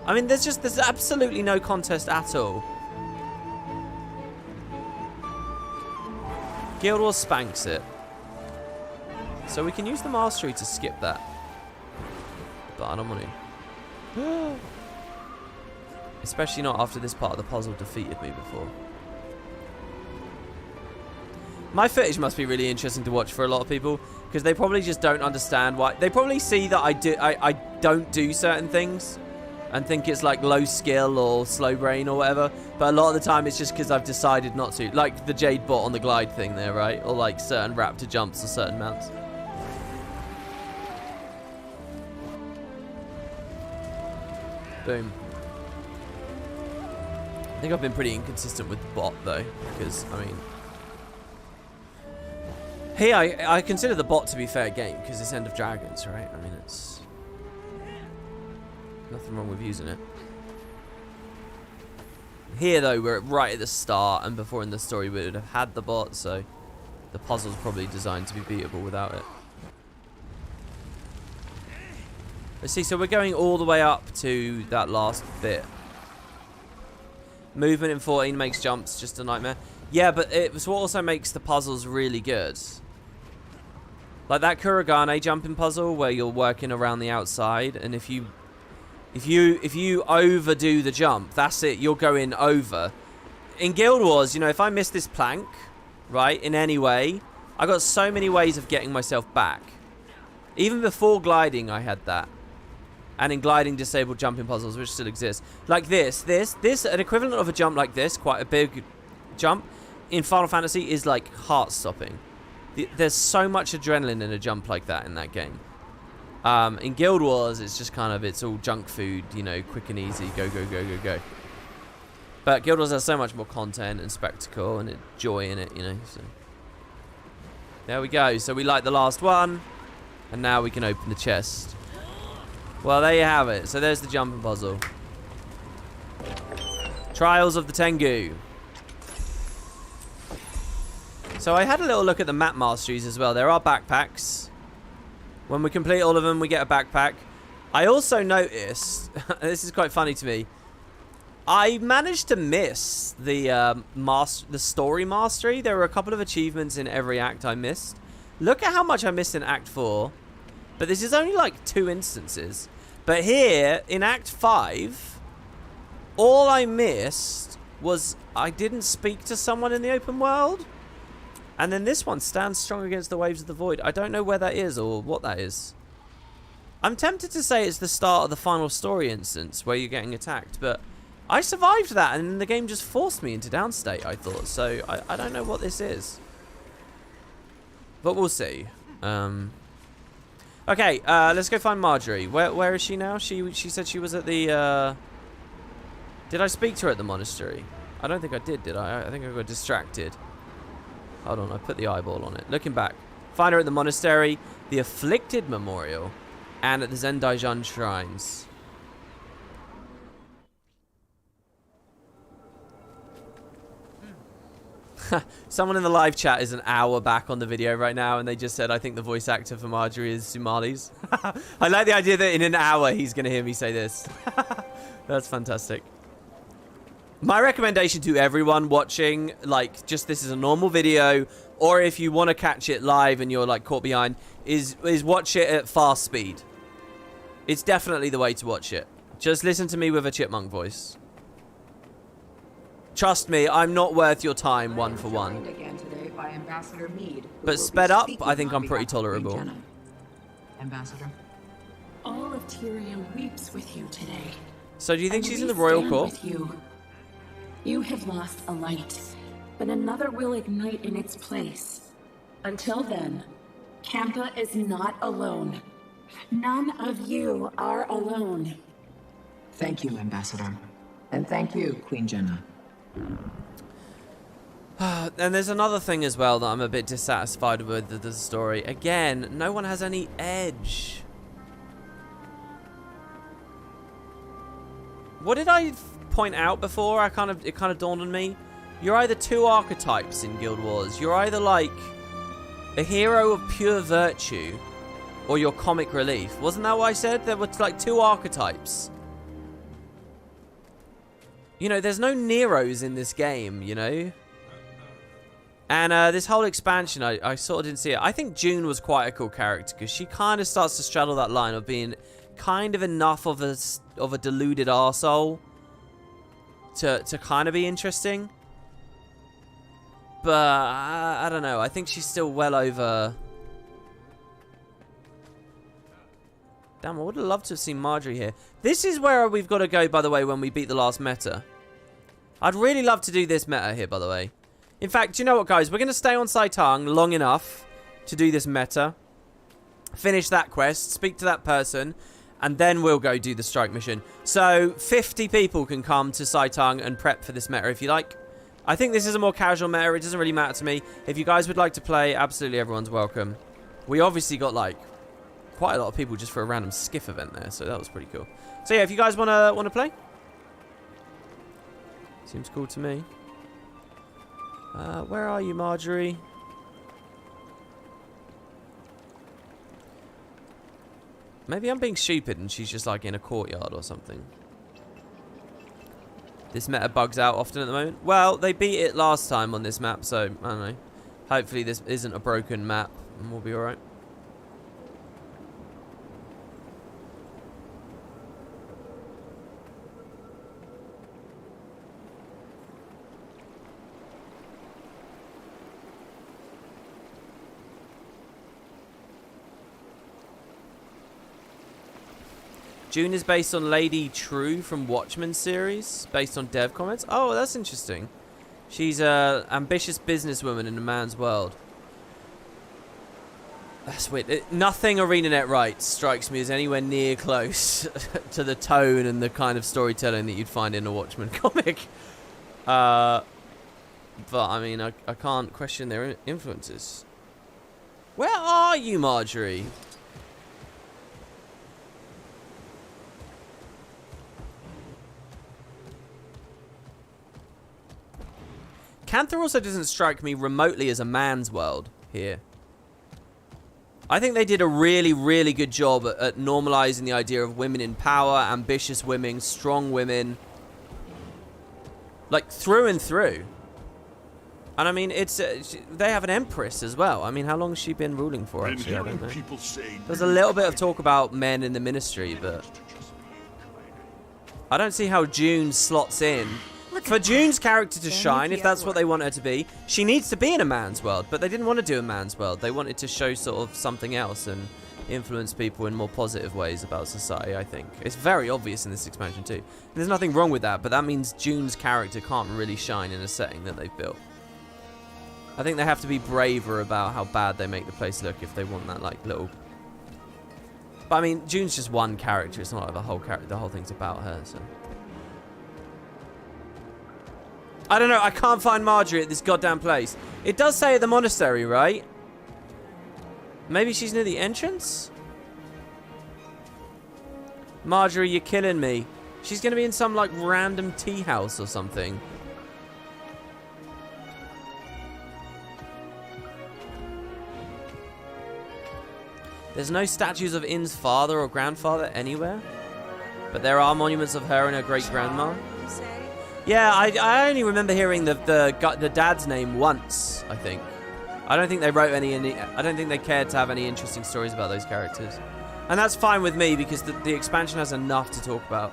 Speaker 1: I mean, there's absolutely no contest at all. Guild Wars spanks it. So we can use the mastery to skip that. But I don't want to. Especially not after this part of the puzzle defeated me before. My footage must be really interesting to watch for a lot of people because they probably just don't understand why. They probably see that I don't do certain things and think it's like low skill or slow brain or whatever. But a lot of the time it's just because I've decided not to. Like the Jade bot on the glide thing there, right? Or like certain raptor jumps or certain mounts. Boom. I think I've been pretty inconsistent with the bot though, because I mean, hey, I consider the bot to be fair game because it's End of Dragons, right? I mean, it's nothing wrong with using it. Here though, we're right at the start, and before in the story we would have had the bot, so the puzzle's probably designed to be beatable without it. Let's see, so we're going all the way up to that last bit. Movement in 14 makes jumps just a nightmare. Yeah, but it's what also makes the puzzles really good. Like that Kurogane jumping puzzle where you're working around the outside, and if you overdo the jump, that's it, you're going over. In Guild Wars, you know, if I miss this plank, right, in any way, I got so many ways of getting myself back. Even before gliding, I had that. And in gliding, disabled jumping puzzles, which still exist. Like this, an equivalent of a jump like this, quite a big jump, in Final Fantasy is like heart-stopping. There's so much adrenaline in a jump like that in that game. In Guild Wars, it's just kind of, it's all junk food, you know, quick and easy, go, go, go, go, go. But Guild Wars has so much more content and spectacle and joy in it, you know. So there we go. So we like the last one, and now we can open the chest. Well, there you have it. So there's the jumping puzzle. Trials of the Tengu. So I had a little look at the map masteries as well. There are backpacks. When we complete all of them, we get a backpack. I also noticed, this is quite funny to me, I managed to miss the story mastery. There were a couple of achievements in every act I missed. Look at how much I missed in Act 4. But this is only like 2 instances. But here, in Act 5, all I missed was I didn't speak to someone in the open world. And then this one stands strong against the waves of the void. I don't know where that is or what that is. I'm tempted to say it's the start of the final story instance where you're getting attacked. But I survived that and then the game just forced me into downstate, I thought. So I don't know what this is. But we'll see. Okay, let's go find Marjorie. Where is she now? She said she was at the... Did I speak to her at the monastery? I don't think I did I? I think I got distracted. Hold on, I put the eyeball on it. Looking back. Find her at the monastery, the Afflicted Memorial, and at the Zendaijan Shrines. Someone in the live chat is an hour back on the video right now, and they just said, I think the voice actor for Marjorie is Somalis. I like the idea that in an hour he's going to hear me say this. That's fantastic. My recommendation to everyone watching, like, just this is a normal video, or if you want to catch it live and you're, like, caught behind, is watch it at fast speed. It's definitely the way to watch it. Just listen to me with a chipmunk voice. Trust me, I'm not worth your time one for one. But sped up, I think I'm pretty tolerable.
Speaker 5: Ambassador. All of Tyrion weeps with you today.
Speaker 1: So do you think she's in the royal court?
Speaker 5: You have lost a light, but another will ignite in its place. Until then, Campa is not alone. None of you are alone.
Speaker 10: Thank you, Ambassador. And thank you, Queen Jenna.
Speaker 1: And there's another thing as well that I'm a bit dissatisfied with the story. Again, no one has any edge. What did I point out before? It kind of dawned on me. You're either two archetypes in Guild Wars. You're either like a hero of pure virtue, or you're comic relief. Wasn't that what I said? There were like two archetypes. You know, there's no Neros in this game, you know? And this whole expansion, I sort of didn't see it. I think June was quite a cool character, because she kind of starts to straddle that line of being kind of enough of a deluded arsehole to kind of be interesting. But I don't know. I think she's still well over... Damn, I would have loved to have seen Marjorie here. This is where we've got to go, by the way, when we beat the last meta. I'd really love to do this meta here, by the way. In fact, do you know what, guys? We're going to stay on Saitang long enough to do this meta. Finish that quest, speak to that person, and then we'll go do the strike mission. So, 50 people can come to Saitang and prep for this meta if you like. I think this is a more casual meta. It doesn't really matter to me. If you guys would like to play, absolutely everyone's welcome. We obviously got, like, quite a lot of people just for a random skiff event there, so that was pretty cool. So yeah, if you guys wanna play, seems cool to me. Where are you, Marjorie? Maybe I'm being stupid and she's just like in a courtyard or something. This meta bugs out often at the moment. Well, they beat it last time on this map, so I don't know. Hopefully this isn't a broken map and we'll be alright. June is based on Lady True from Watchmen series, based on dev comments. Oh, that's interesting. She's a ambitious businesswoman in a man's world. That's weird. Nothing ArenaNet writes strikes me as anywhere near close to the tone and the kind of storytelling that you'd find in a Watchmen comic. But, I mean, I can't question their influences. Where are you, Marjorie? Cantha also doesn't strike me remotely as a man's world here. I think they did a really, really good job at normalizing the idea of women in power, ambitious women, strong women. Like, through and through. And I mean, it's they have an empress as well. I mean, how long has she been ruling for, actually? I don't know. There's a little bit of talk about men in the ministry, but I don't see how June slots in. For June's character to shine, if that's what they want her to be, she needs to be in a man's world, but they didn't want to do a man's world. They wanted to show sort of something else and influence people in more positive ways about society, I think. It's very obvious in this expansion too. And there's nothing wrong with that, but that means June's character can't really shine in a setting that they've built. I think they have to be braver about how bad they make the place look if they want that, like, little... But I mean, June's just one character. It's not like the whole character. The whole thing's about her, so... I don't know. I can't find Marjorie at this goddamn place. It does say at the monastery, right? Maybe she's near the entrance? Marjorie, you're killing me. She's going to be in some, like, random tea house or something. There's no statues of In's father or grandfather anywhere. But there are monuments of her and her great-grandma. Yeah, I only remember hearing the dad's name once, I think. I don't think they wrote any... I don't think they cared to have any interesting stories about those characters. And that's fine with me, because the expansion has enough to talk about.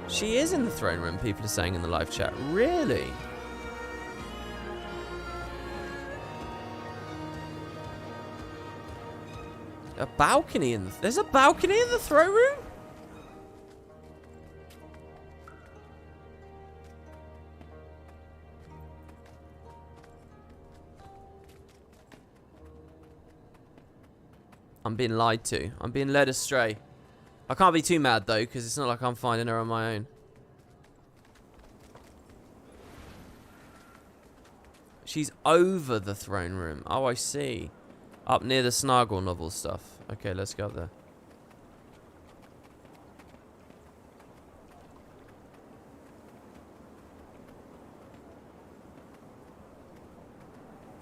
Speaker 1: She is in the throne room, people are saying in the live chat. Really? A balcony in the... There's a balcony in the throne room? I'm being lied to. I'm being led astray. I can't be too mad, though, because it's not like I'm finding her on my own. She's over the throne room. Oh, I see. Up near the Snargle novel stuff. Okay, let's go up there.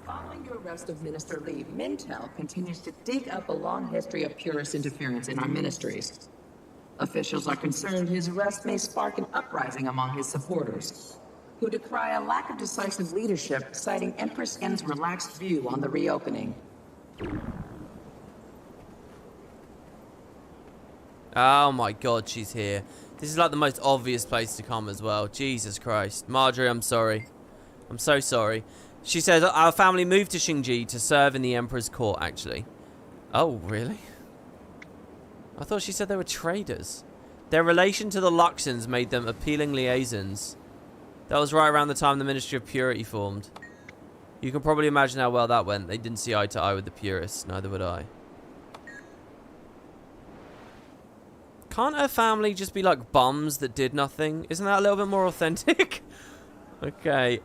Speaker 10: Following your arrest of Minister Lee, Mintel continues to dig up a long history of purist interference in our ministries. Officials are concerned his arrest may spark an uprising among his supporters, who decry a lack of decisive leadership, citing Empress N's relaxed view on the reopening.
Speaker 1: Oh my god, she's here. This is like the most obvious place to come as well. Jesus Christ. Marjorie, I'm sorry. I'm so sorry. She says, our family moved to Xingji to serve in the Emperor's court, actually. Oh, really? I thought she said they were traders. Their relation to the Luxons made them appealing liaisons. That was right around the time the Ministry of Purity formed. You can probably imagine how well that went. They didn't see eye to eye with the purists. Neither would I. Can't her family just be like bums that did nothing? Isn't that a little bit more authentic? Okay.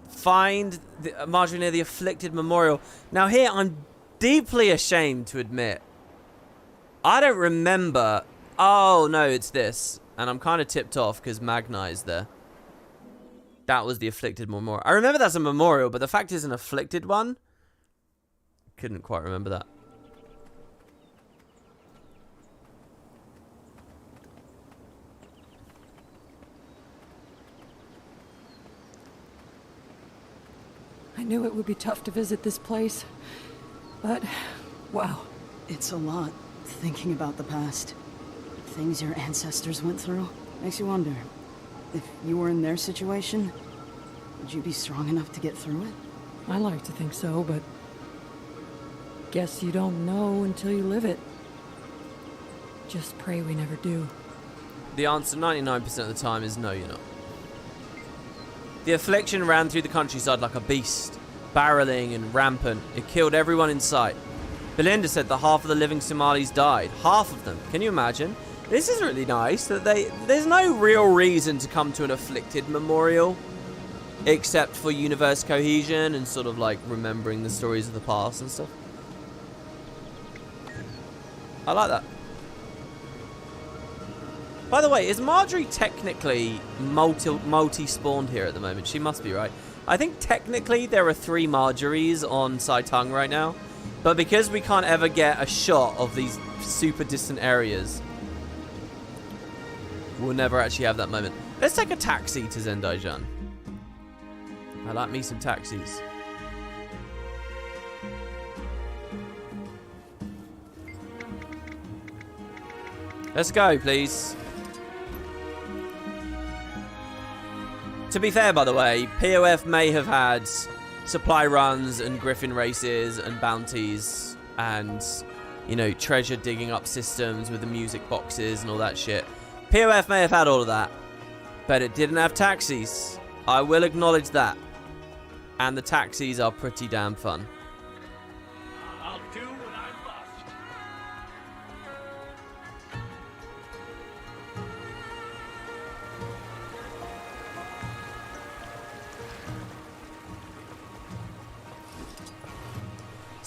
Speaker 1: Find Marjorie near the Afflicted Memorial. Now here, I'm deeply ashamed to admit. I don't remember. Oh, no, it's this. And I'm kind of tipped off because Magni is there. That was the Afflicted Memorial. I remember that's a memorial, but the fact is an afflicted one. Couldn't quite remember that.
Speaker 2: I knew it would be tough to visit this place, but wow.
Speaker 8: It's a lot, thinking about the past. Things your ancestors went through. Makes you wonder, if you were in their situation, would you be strong enough to get through it?
Speaker 2: I like to think so, but guess you don't know until you live it. Just pray we never do.
Speaker 1: The answer 99% of the time is no, you're not. The affliction ran through the countryside like a beast, barreling and rampant. It killed everyone in sight. Belinda said that half of the living Somalis died. Half of them. Can you imagine? This is really nice that there's no real reason to come to an afflicted memorial except for universe cohesion and sort of like remembering the stories of the past and stuff. I like that. By the way, is Marjorie technically multi-spawned here at the moment? She must be, right? I think technically there are 3 Marjories on Saitung right now. But because we can't ever get a shot of these super distant areas, we'll never actually have that moment. Let's take a taxi to Zendaijan. I like me some taxis. Let's go, please. To be fair, by the way, POF may have had supply runs and griffin races and bounties and, you know, treasure digging up systems with the music boxes and all that shit. POF may have had all of that, but it didn't have taxis. I will acknowledge that. And the taxis are pretty damn fun.
Speaker 11: I'll do what I must.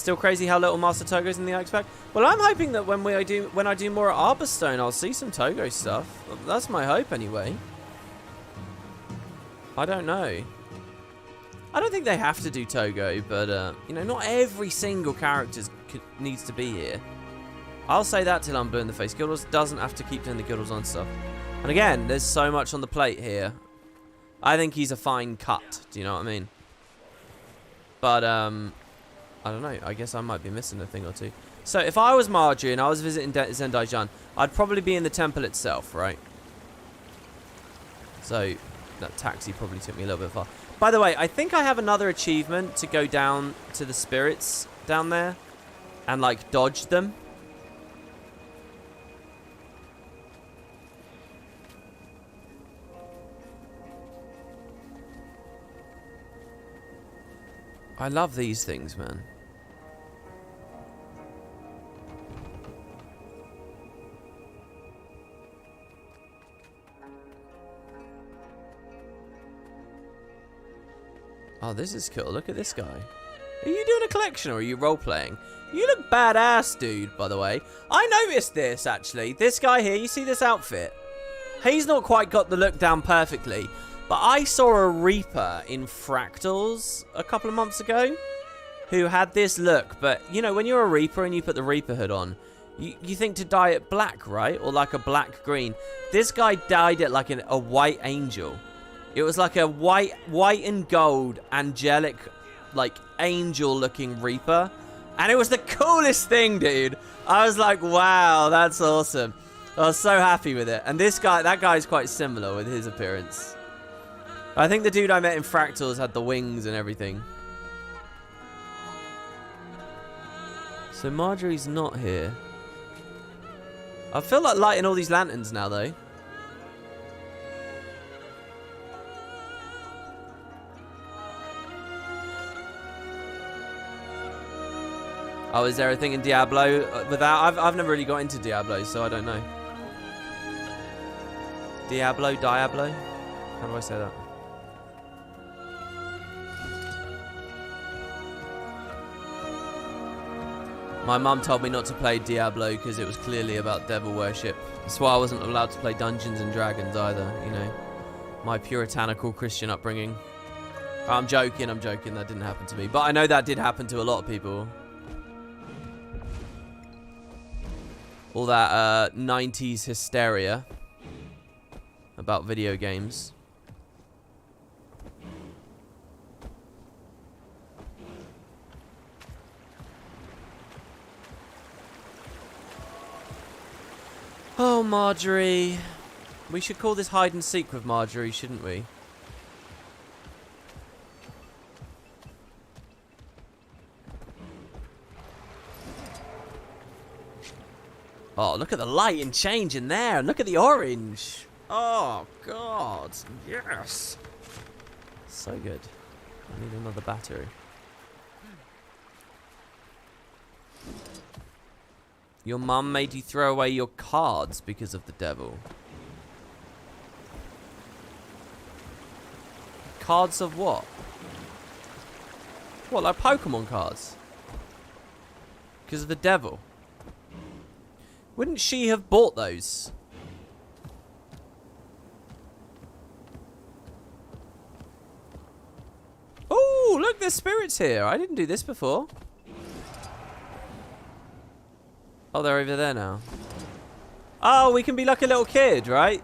Speaker 1: Still crazy how little Master Togo's in the Ike's pack. Well, I'm hoping that when I do more at Arborstone, I'll see some Togo stuff. That's my hope, anyway. I don't know. I don't think they have to do Togo, but you know, not every single character needs to be here. I'll say that till I'm blue in the face. Guild Wars doesn't have to keep doing the Guild Wars on stuff. And again, there's so much on the plate here. I think he's a fine cut. Do you know what I mean? But I don't know. I guess I might be missing a thing or two. So if I was Marjorie and I was visiting Zendaijan, I'd probably be in the temple itself, right? So that taxi probably took me a little bit far. By the way, I think I have another achievement to go down to the spirits down there and like dodge them. I love these things, man. Oh, this is cool. Look at this guy. Are you doing a collection or are you role-playing? You look badass, dude, by the way. I noticed this, actually. This guy here, you see this outfit? He's not quite got the look down perfectly. But I saw a Reaper in Fractals a couple of months ago who had this look. But, you know, when you're a Reaper and you put the Reaper hood on, you think to dye it black, right? Or like a black-green. This guy dyed it like a white angel. It was like a white and gold angelic, like, angel-looking Reaper. And it was the coolest thing, dude. I was like, wow, that's awesome. I was so happy with it. And this guy, that guy's quite similar with his appearance. I think the dude I met in Fractals had the wings and everything. So Marjorie's not here. I feel like lighting all these lanterns now, though. Oh, is there a thing in Diablo with that? I've never really got into Diablo, so I don't know. Diablo? How do I say that? My mum told me not to play Diablo because it was clearly about devil worship. That's why I wasn't allowed to play Dungeons and Dragons either, you know. My puritanical Christian upbringing. I'm joking, that didn't happen to me. But I know that did happen to a lot of people. All that 90s hysteria about video games. Oh, Marjorie. We should call this hide and seek with Marjorie, shouldn't we? Oh, look at the light and change in there. Look at the orange. Oh, God. Yes. So good. I need another battery. Your mum made you throw away your cards because of the devil. Cards of what? What, like Pokemon cards? Because of the devil? Wouldn't she have bought those? Oh, look, there's spirits here. I didn't do this before. Oh, they're over there now. Oh, we can be like a little kid, right?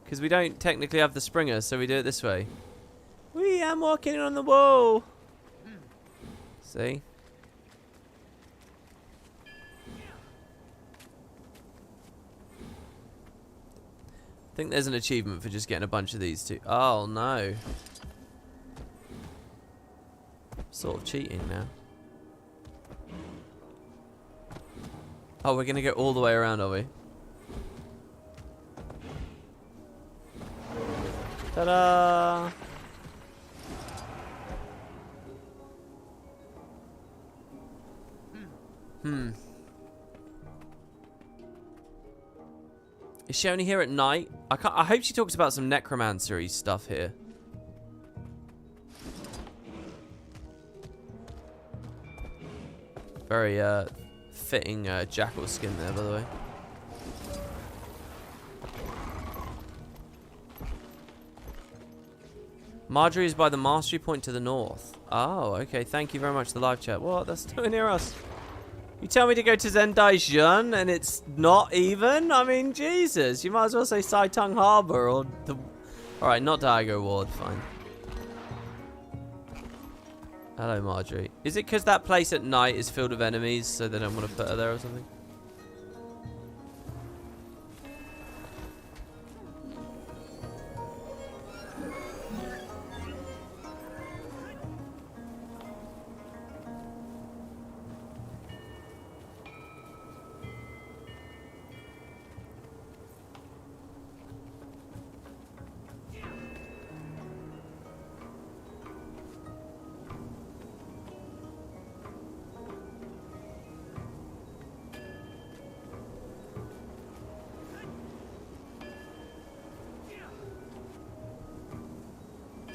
Speaker 1: Because we don't technically have the Springer, so we do it this way. Wee, I'm walking on the wall. See? I think there's an achievement for just getting a bunch of these too. Oh, no. Sort of cheating now. Oh, we're going to go all the way around, are we? Ta-da! Is she only here at night? I hope she talks about some necromancy stuff here. Very fitting jackal skin there, by the way. Marjorie is by the mastery point to the north. Oh, okay. Thank you very much, the live chat. What? That's nowhere near us. You tell me to go to Zendai and it's not even? I mean, Jesus. You might as well say Saitung Harbor or the... Alright, not Daigo Ward. Fine. Hello, Marjorie. Is it because that place at night is filled with enemies, so they don't want to put her there or something?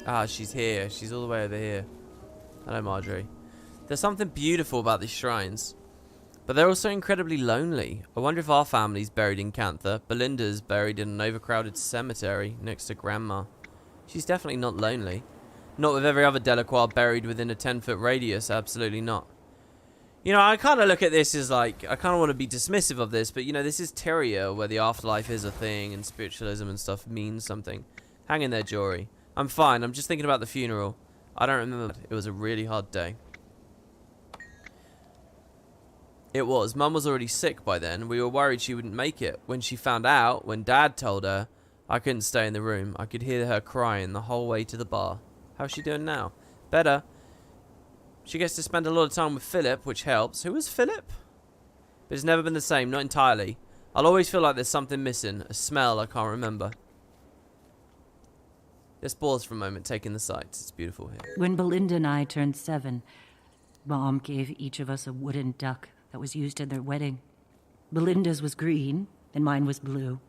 Speaker 1: Ah, she's here. She's all the way over here. Hello, Marjorie. There's something beautiful about these shrines, but they're also incredibly lonely. I wonder if our family's buried in Cantha. Belinda's buried in an overcrowded cemetery next to Grandma. She's definitely not lonely. Not with every other Delacroix buried within a 10-foot radius. Absolutely not. You know, I kind of look at this as like, I kind of want to be dismissive of this, but you know, this is Tyria, where the afterlife is a thing and spiritualism and stuff means something. Hang in there, Jory. I'm fine. I'm just thinking about the funeral. I don't remember. It was a really hard day. It was. Mum was already sick by then. We were worried she wouldn't make it. When she found out, when Dad told her, I couldn't stay in the room. I could hear her crying the whole way to the bar. How's she doing now? Better. She gets to spend a lot of time with Philip, which helps. Who was Philip? But it's never been the same. Not entirely. I'll always feel like there's something missing. A smell I can't remember. Let's pause for a moment, taking the sights. It's beautiful here.
Speaker 2: When Belinda and I turned 7, Mom gave each of us a wooden duck that was used in their wedding. Belinda's was green, and mine was blue.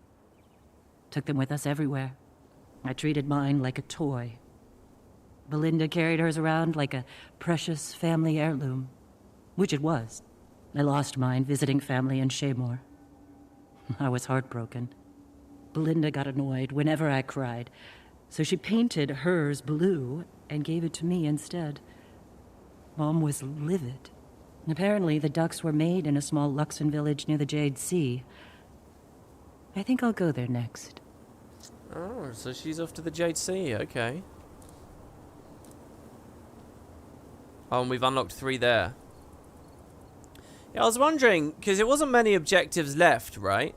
Speaker 2: Took them with us everywhere. I treated mine like a toy. Belinda carried hers around like a precious family heirloom, which it was. I lost mine visiting family in Shaymore. I was heartbroken. Belinda got annoyed whenever I cried, so she painted hers blue and gave it to me instead. Mom was livid. Apparently, the ducks were made in a small Luxon village near the Jade Sea. I think I'll go there next.
Speaker 1: Oh, so she's off to the Jade Sea. Okay. Oh, and we've unlocked 3 there. Yeah, I was wondering, because it wasn't many objectives left, right?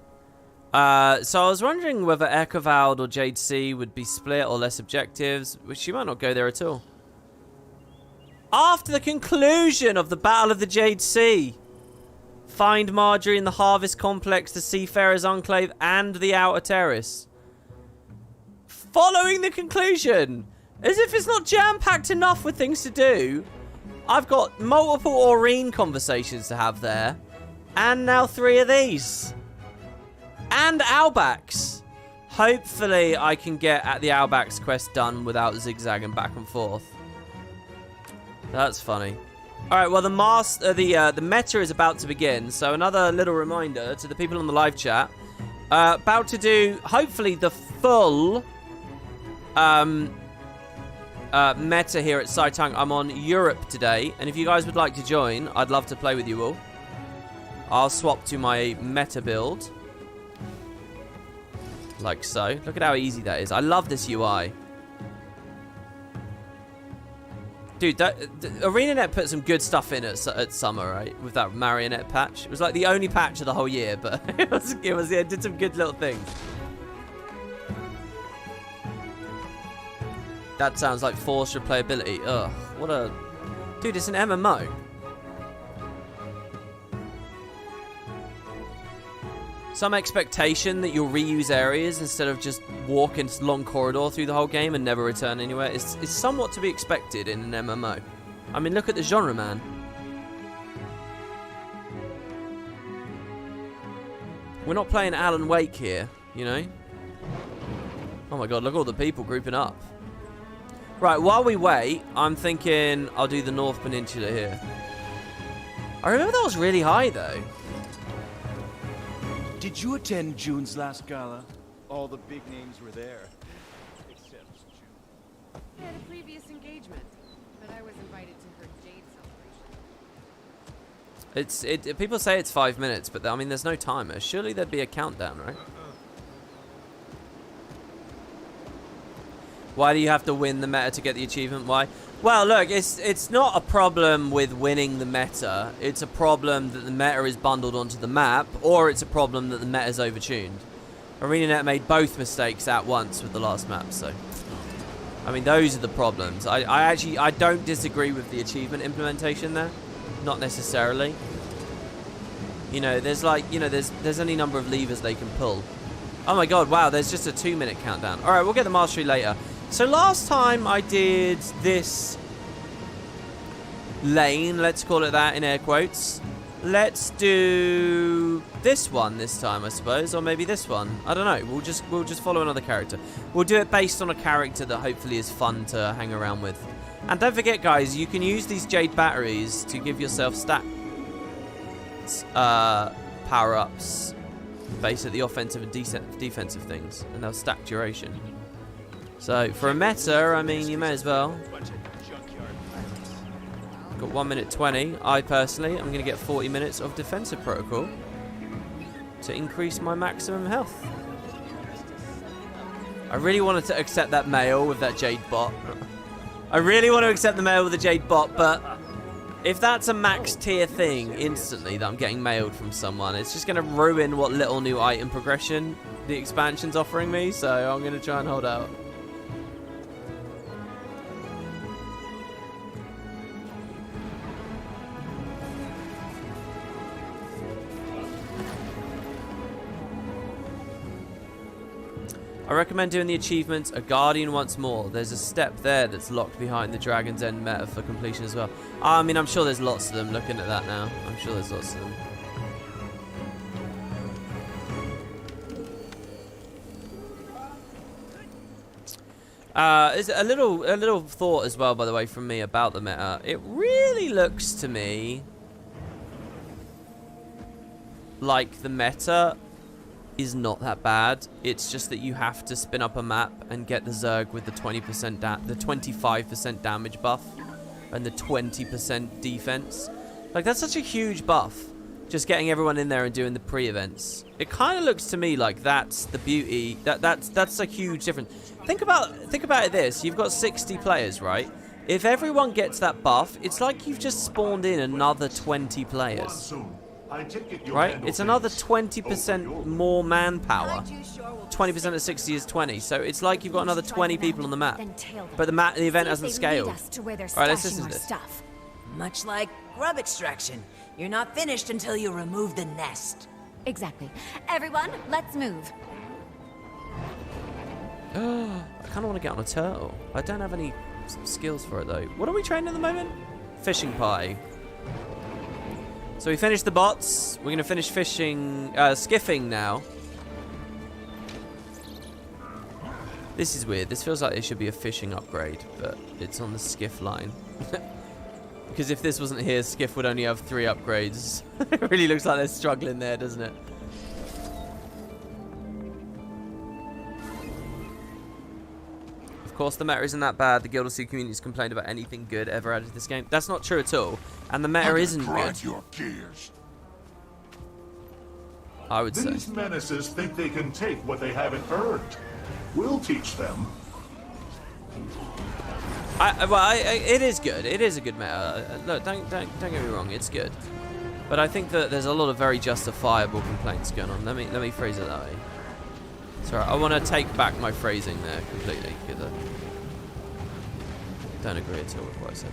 Speaker 1: So I was wondering whether Ekavald or Jade Sea would be split or less objectives, which she might not go there at all. After the conclusion of the Battle of the Jade Sea, find Marjorie in the Harvest Complex, the Seafarers Enclave, and the Outer Terrace. Following the conclusion, as if it's not jam-packed enough with things to do, I've got multiple Aurene conversations to have there, and now 3 of these. And Albax. Hopefully I can get at the Albax quest done without zigzagging back and forth. That's funny. Alright, well the meta is about to begin, so another little reminder to the people on the live chat. About to do, hopefully, the full meta here at Saitung. I'm on Europe today, and if you guys would like to join, I'd love to play with you all. I'll swap to my meta build. Like so. Look at how easy that is. I love this UI. Dude, the ArenaNet put some good stuff in at summer, right? With that Marionette patch. It was like the only patch of the whole year, but it did some good little things. That sounds like forced replayability. Ugh, what a... Dude, it's an MMO. Some expectation that you'll reuse areas instead of just walk in a long corridor through the whole game and never return anywhere. It's somewhat to be expected in an MMO. I mean, look at the genre, man. We're not playing Alan Wake here, you know? Oh my god, look at all the people grouping up. Right, while we wait, I'm thinking I'll do the North Peninsula here. I remember that was really high, though.
Speaker 12: Did you attend June's last gala? All the big names were there. Except June.
Speaker 13: I had a previous engagement, but I was invited to her Jade celebration.
Speaker 1: People say it's 5 minutes, but I mean, there's no timer. Surely there'd be a countdown, right? Why do you have to win the meta to get the achievement? Why? Well, look, it's not a problem with winning the meta. It's a problem that the meta is bundled onto the map, or it's a problem that the meta is overtuned. ArenaNet made both mistakes at once with the last map, so... I mean, those are the problems. I don't disagree with the achievement implementation there. Not necessarily. You know, there's like, you know, there's any number of levers they can pull. Oh my god, wow, there's just a 2-minute countdown. Alright, we'll get the mastery later. So last time I did this lane, let's call it that in air quotes. Let's do this one this time, I suppose, or maybe this one. I don't know. We'll just follow another character. We'll do it based on a character that hopefully is fun to hang around with. And don't forget, guys, you can use these jade batteries to give yourself stat power-ups based at the offensive and defensive things, and they'll stack duration. So for a meta, I mean, you may as well. Got 1 minute 20. I personally am going to get 40 minutes of defensive protocol to increase my maximum health. I really wanted to accept that mail with that jade bot. I really want to accept the mail with the jade bot, but if that's a max tier thing instantly that I'm getting mailed from someone, it's just going to ruin what little new item progression the expansion's offering me, so I'm going to try and hold out. I recommend doing the achievements A Guardian once more. There's a step there that's locked behind the Dragon's End meta for completion as well. I mean, I'm sure there's lots of them. Looking at that now, I'm sure there's lots of them. Is a little thought as well, by the way, from me about the meta. It really looks to me like the meta is not that bad. It's just that you have to spin up a map and get the Zerg with the 25% damage buff and the 20% defense. Like, that's such a huge buff. Just getting everyone in there and doing the pre-events. It kind of looks to me like that's the beauty. That's a huge difference. Think about it this. You've got 60 players, right? If everyone gets that buff, it's like you've just spawned in another 20 players. Right? It's another 20% more manpower. 20% of 60 is 20. So it's like you've got another 20 people on the map. But the event hasn't scaled. Alright, let's listen to this.
Speaker 7: Much like grub extraction. You're not finished until you remove the nest.
Speaker 14: Exactly. Everyone, let's move.
Speaker 1: I kind of want to get on a turtle. I don't have any skills for it though. What are we training at the moment? Fishing party. So we finished the bots. We're going to finish fishing, skiffing now. This is weird. This feels like it should be a fishing upgrade, but it's on the skiff line. Because if this wasn't here, skiff would only have 3 upgrades. It really looks like they're struggling there, doesn't it? Of course, the meta isn't that bad. The Guild of Sea community's complained about anything good ever added to this game. That's not true at all. And the meta isn't good.
Speaker 11: Your gears.
Speaker 1: I would say.
Speaker 11: These menaces think they can take what they haven't earned. We'll teach them.
Speaker 1: It is good. It is a good meta. Look, don't get me wrong. It's good. But I think that there's a lot of very justifiable complaints going on. Let me phrase it that way. Sorry, I want to take back my phrasing there completely because I don't agree at all with what I said.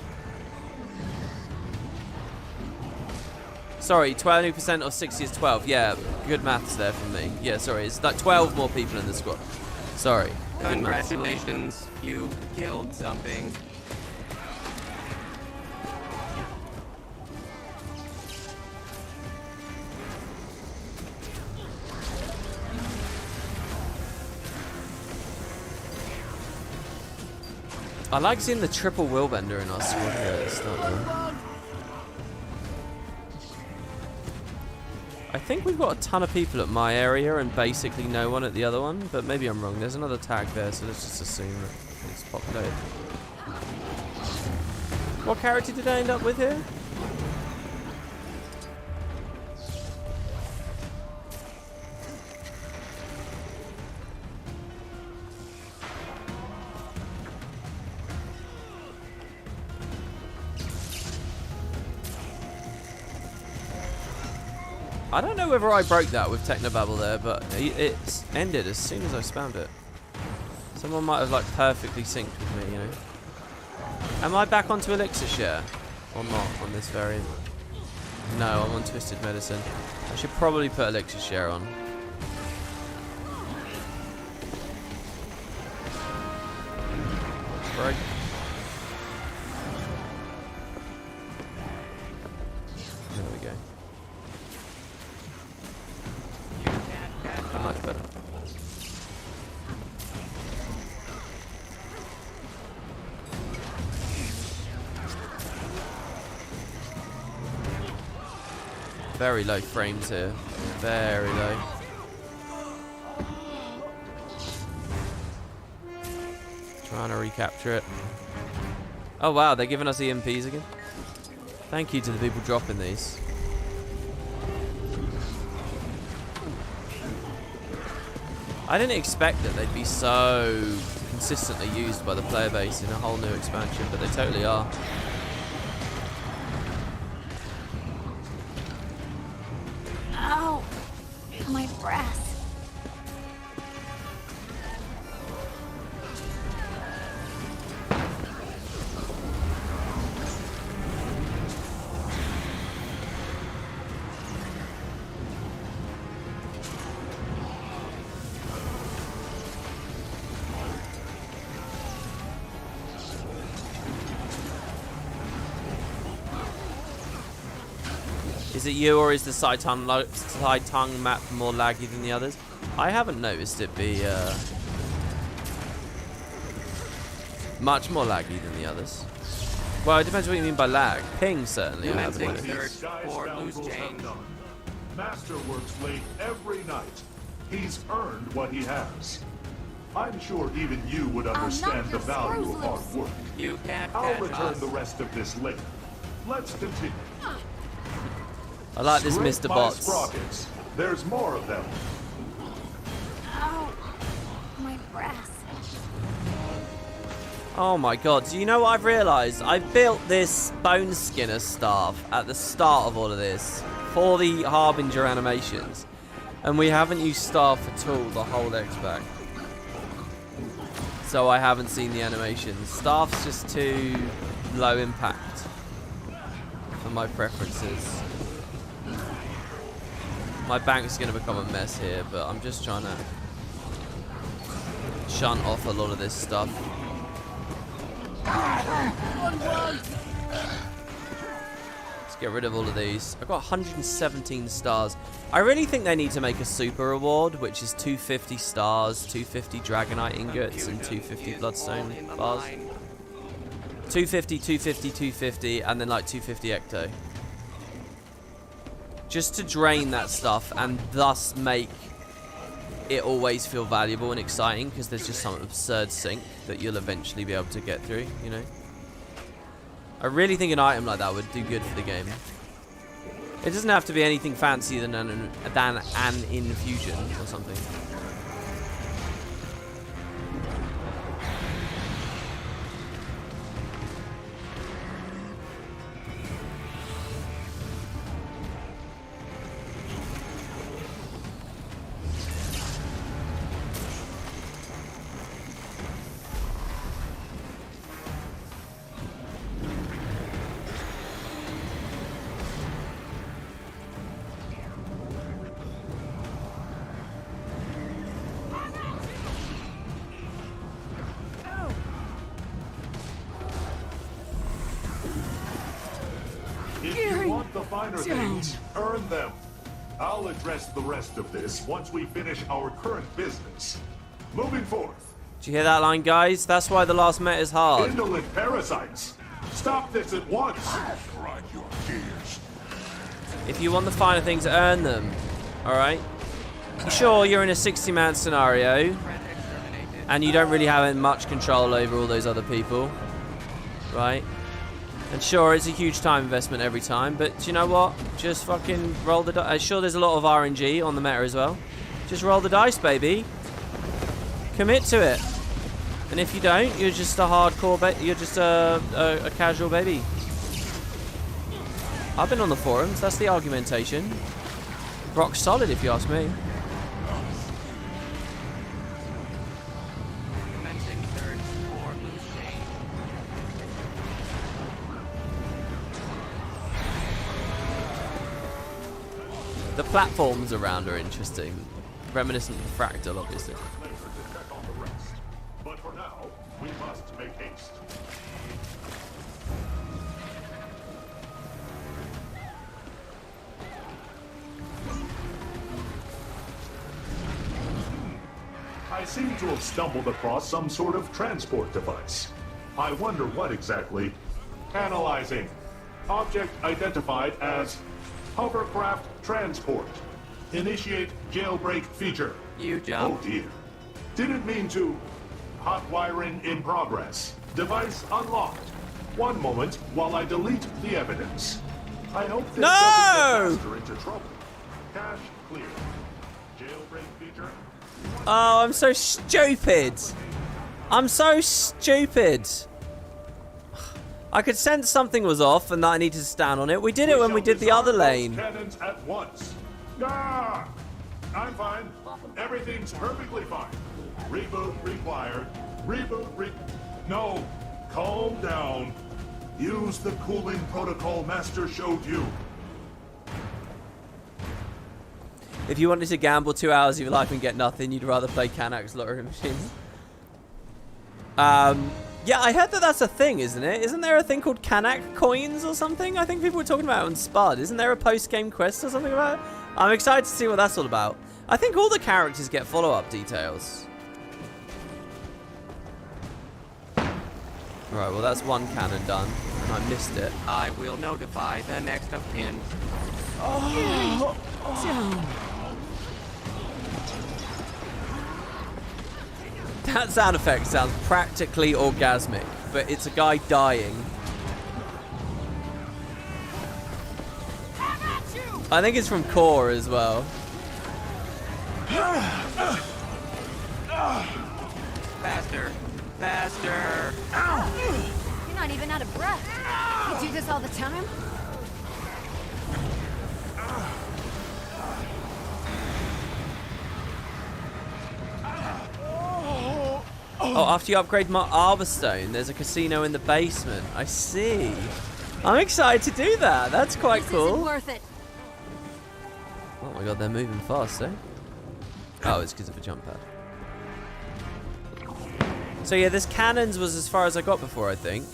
Speaker 1: Sorry, 20% of 60 is 12. Yeah, good maths there from me. Yeah, sorry, it's like 12 more people in the squad. Sorry.
Speaker 15: Congratulations, you killed something.
Speaker 1: I like seeing the triple wheelbender in our squad here at the start. I think we've got a ton of people at my area and basically no one at the other one, but maybe I'm wrong. There's another tag there, so let's just assume that it's populated. What character did I end up with here? I don't know whether I broke that with Technobabble there, but it ended as soon as I spammed it. Someone might have like perfectly synced with me, you know. Am I back onto Elixir Share? Or not on this variant? No, I'm on Twisted Medicine. I should probably put Elixir Share on. Right. There we go. Much better. Very low frames here. Very low. Trying to recapture it. Oh wow, they're giving us EMPs again. Thank you to the people dropping these. I didn't expect that they'd be so consistently used by the player base in a whole new expansion, but they totally are.
Speaker 14: Ow! My breath.
Speaker 1: Is it you, or is the side tongue map more laggy than the others? I haven't noticed it be much more laggy than the others. Well, it depends what you mean by lag. Ping, certainly. I haven't noticed.
Speaker 11: Masterworks late every night. He's earned what he has. I'm sure even you would understand the value of hard work.
Speaker 15: You can't
Speaker 11: I'll return the rest of this later. Let's continue.
Speaker 1: I like this Mr. Bots.
Speaker 11: Sprockets. There's more of them.
Speaker 14: Ow! My breath.
Speaker 1: Oh my god, do you know what I've realised? I built this Bone Skinner staff at the start of all of this for the Harbinger animations. And we haven't used staff at all the whole X-Pack. So I haven't seen the animations. Staff's just too low impact for my preferences. My bank's going to become a mess here, but I'm just trying to shunt off a lot of this stuff. Let's get rid of all of these. I've got 117 stars. I really think they need to make a super reward, which is 250 stars, 250 Dragonite ingots, and 250 Bloodstone bars. 250, 250, 250, and then like 250 Ecto. Just to drain that stuff and thus make it always feel valuable and exciting, because there's just some absurd sync that you'll eventually be able to get through, you know. I really think an item like that would do good for the game. It doesn't have to be anything fancier than an infusion or something.
Speaker 11: Things, earn them. I'll address the rest of this once we finish our current business. Moving forth.
Speaker 1: Did you hear that line, guys? That's why the last meta is hard.
Speaker 11: Indolent parasites. Stop this at once.
Speaker 3: Grind your gears.
Speaker 1: If you want the finer things, earn them. Alright? Sure, you're in a 60-man scenario, and you don't really have much control over all those other people. Right? And sure, it's a huge time investment every time, but do you know what? Just fucking roll the dice. Sure, there's a lot of RNG on the meta as well. Just roll the dice, baby. Commit to it. And if you don't, you're just a hardcore you're just a casual baby. I've been on the forums, that's the argumentation. Rock solid, if you ask me. The platforms around are interesting. Reminiscent of the Fractal, obviously.
Speaker 11: But for now, we must make haste. I seem to have stumbled across some sort of transport device. I wonder what exactly. Analyzing. Object identified as hovercraft transport. Initiate jailbreak feature.
Speaker 15: You jump.
Speaker 11: Oh dear. Didn't mean to. Hot wiring in progress. Device unlocked. One moment while I delete the evidence. I hope this doesn't get Master into trouble. Cache clear. Jailbreak feature.
Speaker 1: Oh, I'm so stupid. I'm so stupid. I could sense something was off and that I needed to stand on it. We did it when we did the other lane.
Speaker 11: Cannons at once. Ah! I'm fine. Everything's perfectly fine. Reboot required. No. Calm down. Use the cooling protocol Master showed you.
Speaker 1: If you wanted to gamble 2 hours of your life and get nothing, you'd rather play Kaineng's lottery machine. Yeah, I heard that that's a thing, isn't it? Isn't there a thing called Kaineng coins or something? I think people were talking about it on Spud. Isn't there a post-game quest or something about it? I'm excited to see what that's all about. I think all the characters get follow-up details. Alright, well that's one cannon done. And I missed it.
Speaker 15: I will notify the next of kin.
Speaker 1: That sound effect sounds practically orgasmic, but it's a guy dying. I think it's from Core as well.
Speaker 15: Faster. Faster.
Speaker 14: You're not even out of breath. You do this all the time?
Speaker 1: Oh, after you upgrade my Arborstone, there's a casino in the basement. I see. I'm excited to do that. That's quite cool.
Speaker 14: Isn't worth it.
Speaker 1: Oh my god, they're moving fast, eh? Oh, it's because of a jump pad. So yeah, this cannons was as far as I got before, I think.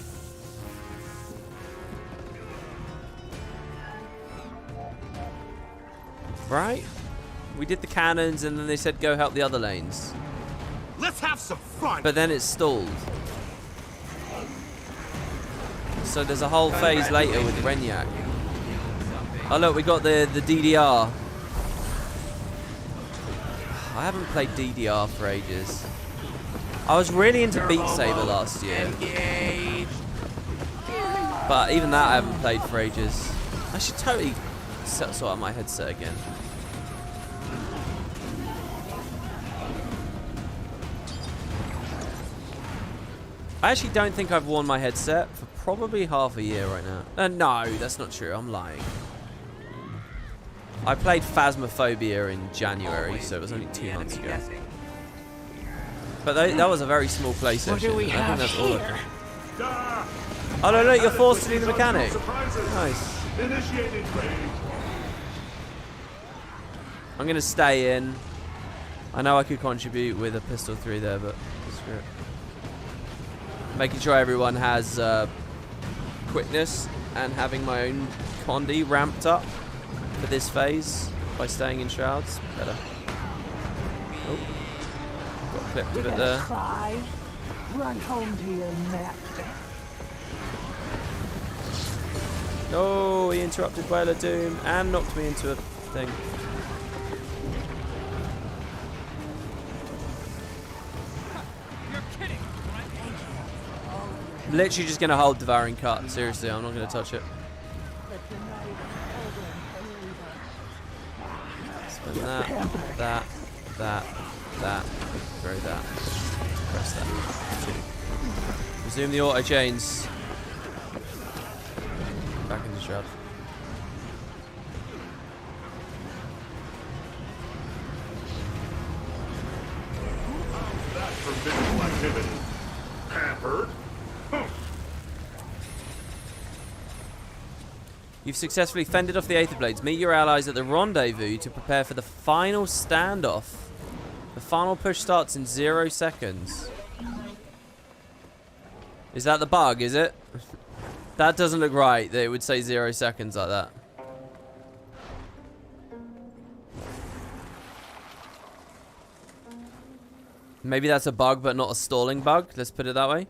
Speaker 1: Right? We did the cannons and then they said go help the other lanes.
Speaker 6: Let's have some fun.
Speaker 1: But then it stalled. So there's a whole phase later with Renyak. Oh look, we got the DDR. I haven't played DDR for ages. I was really into Beat Saber last year. But even that I haven't played for ages. I should totally sort out my headset again. I actually don't think I've worn my headset for probably half a year right now. No, that's not true. I'm lying. I played Phasmophobia in January, so it was only 2 months ago. But that was a very small play session. I think that's all of it. Oh no, look, you're forced to do the mechanic. Nice. I'm going to stay in. I know I could contribute with a pistol 3 there, but screw it. Making sure everyone has quickness and having my own Condi ramped up for this phase by staying in shrouds. Better. Oh. Got clipped a bit there.
Speaker 16: Cry. Run home to your master.
Speaker 1: No, he interrupted Whaler Doom and knocked me into a thing.
Speaker 15: You're kidding, right?
Speaker 1: Literally just going to hold Devouring Cut. Seriously, I'm not going to touch it. Spin that, that. Throw that. Press that. 2. Resume the auto chains. Back in the shroud.
Speaker 11: That's for visual activity. Pampered.
Speaker 1: You've successfully fended off the Aether Blades. Meet your allies at the rendezvous to prepare for the final standoff. The final push starts in 0 seconds. Is that the bug, is it? That doesn't look right, that it would say 0 seconds like that. Maybe that's a bug, but not a stalling bug. Let's put it that way.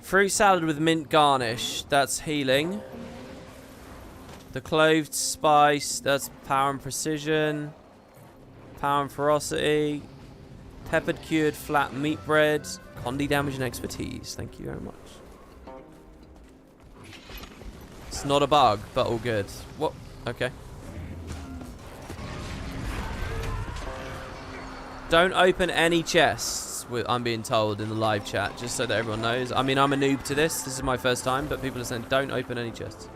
Speaker 1: Fruit salad with mint garnish. That's healing. The cloved spice. That's power and precision. Power and ferocity. Peppered cured flat meat bread. Condi damage and expertise. Thank you very much. It's not a bug, but all good. What? Okay. Don't open any chests, I'm being told in the live chat, just so that everyone knows. I mean, I'm a noob to this. This is my first time, but people are saying don't open any chests.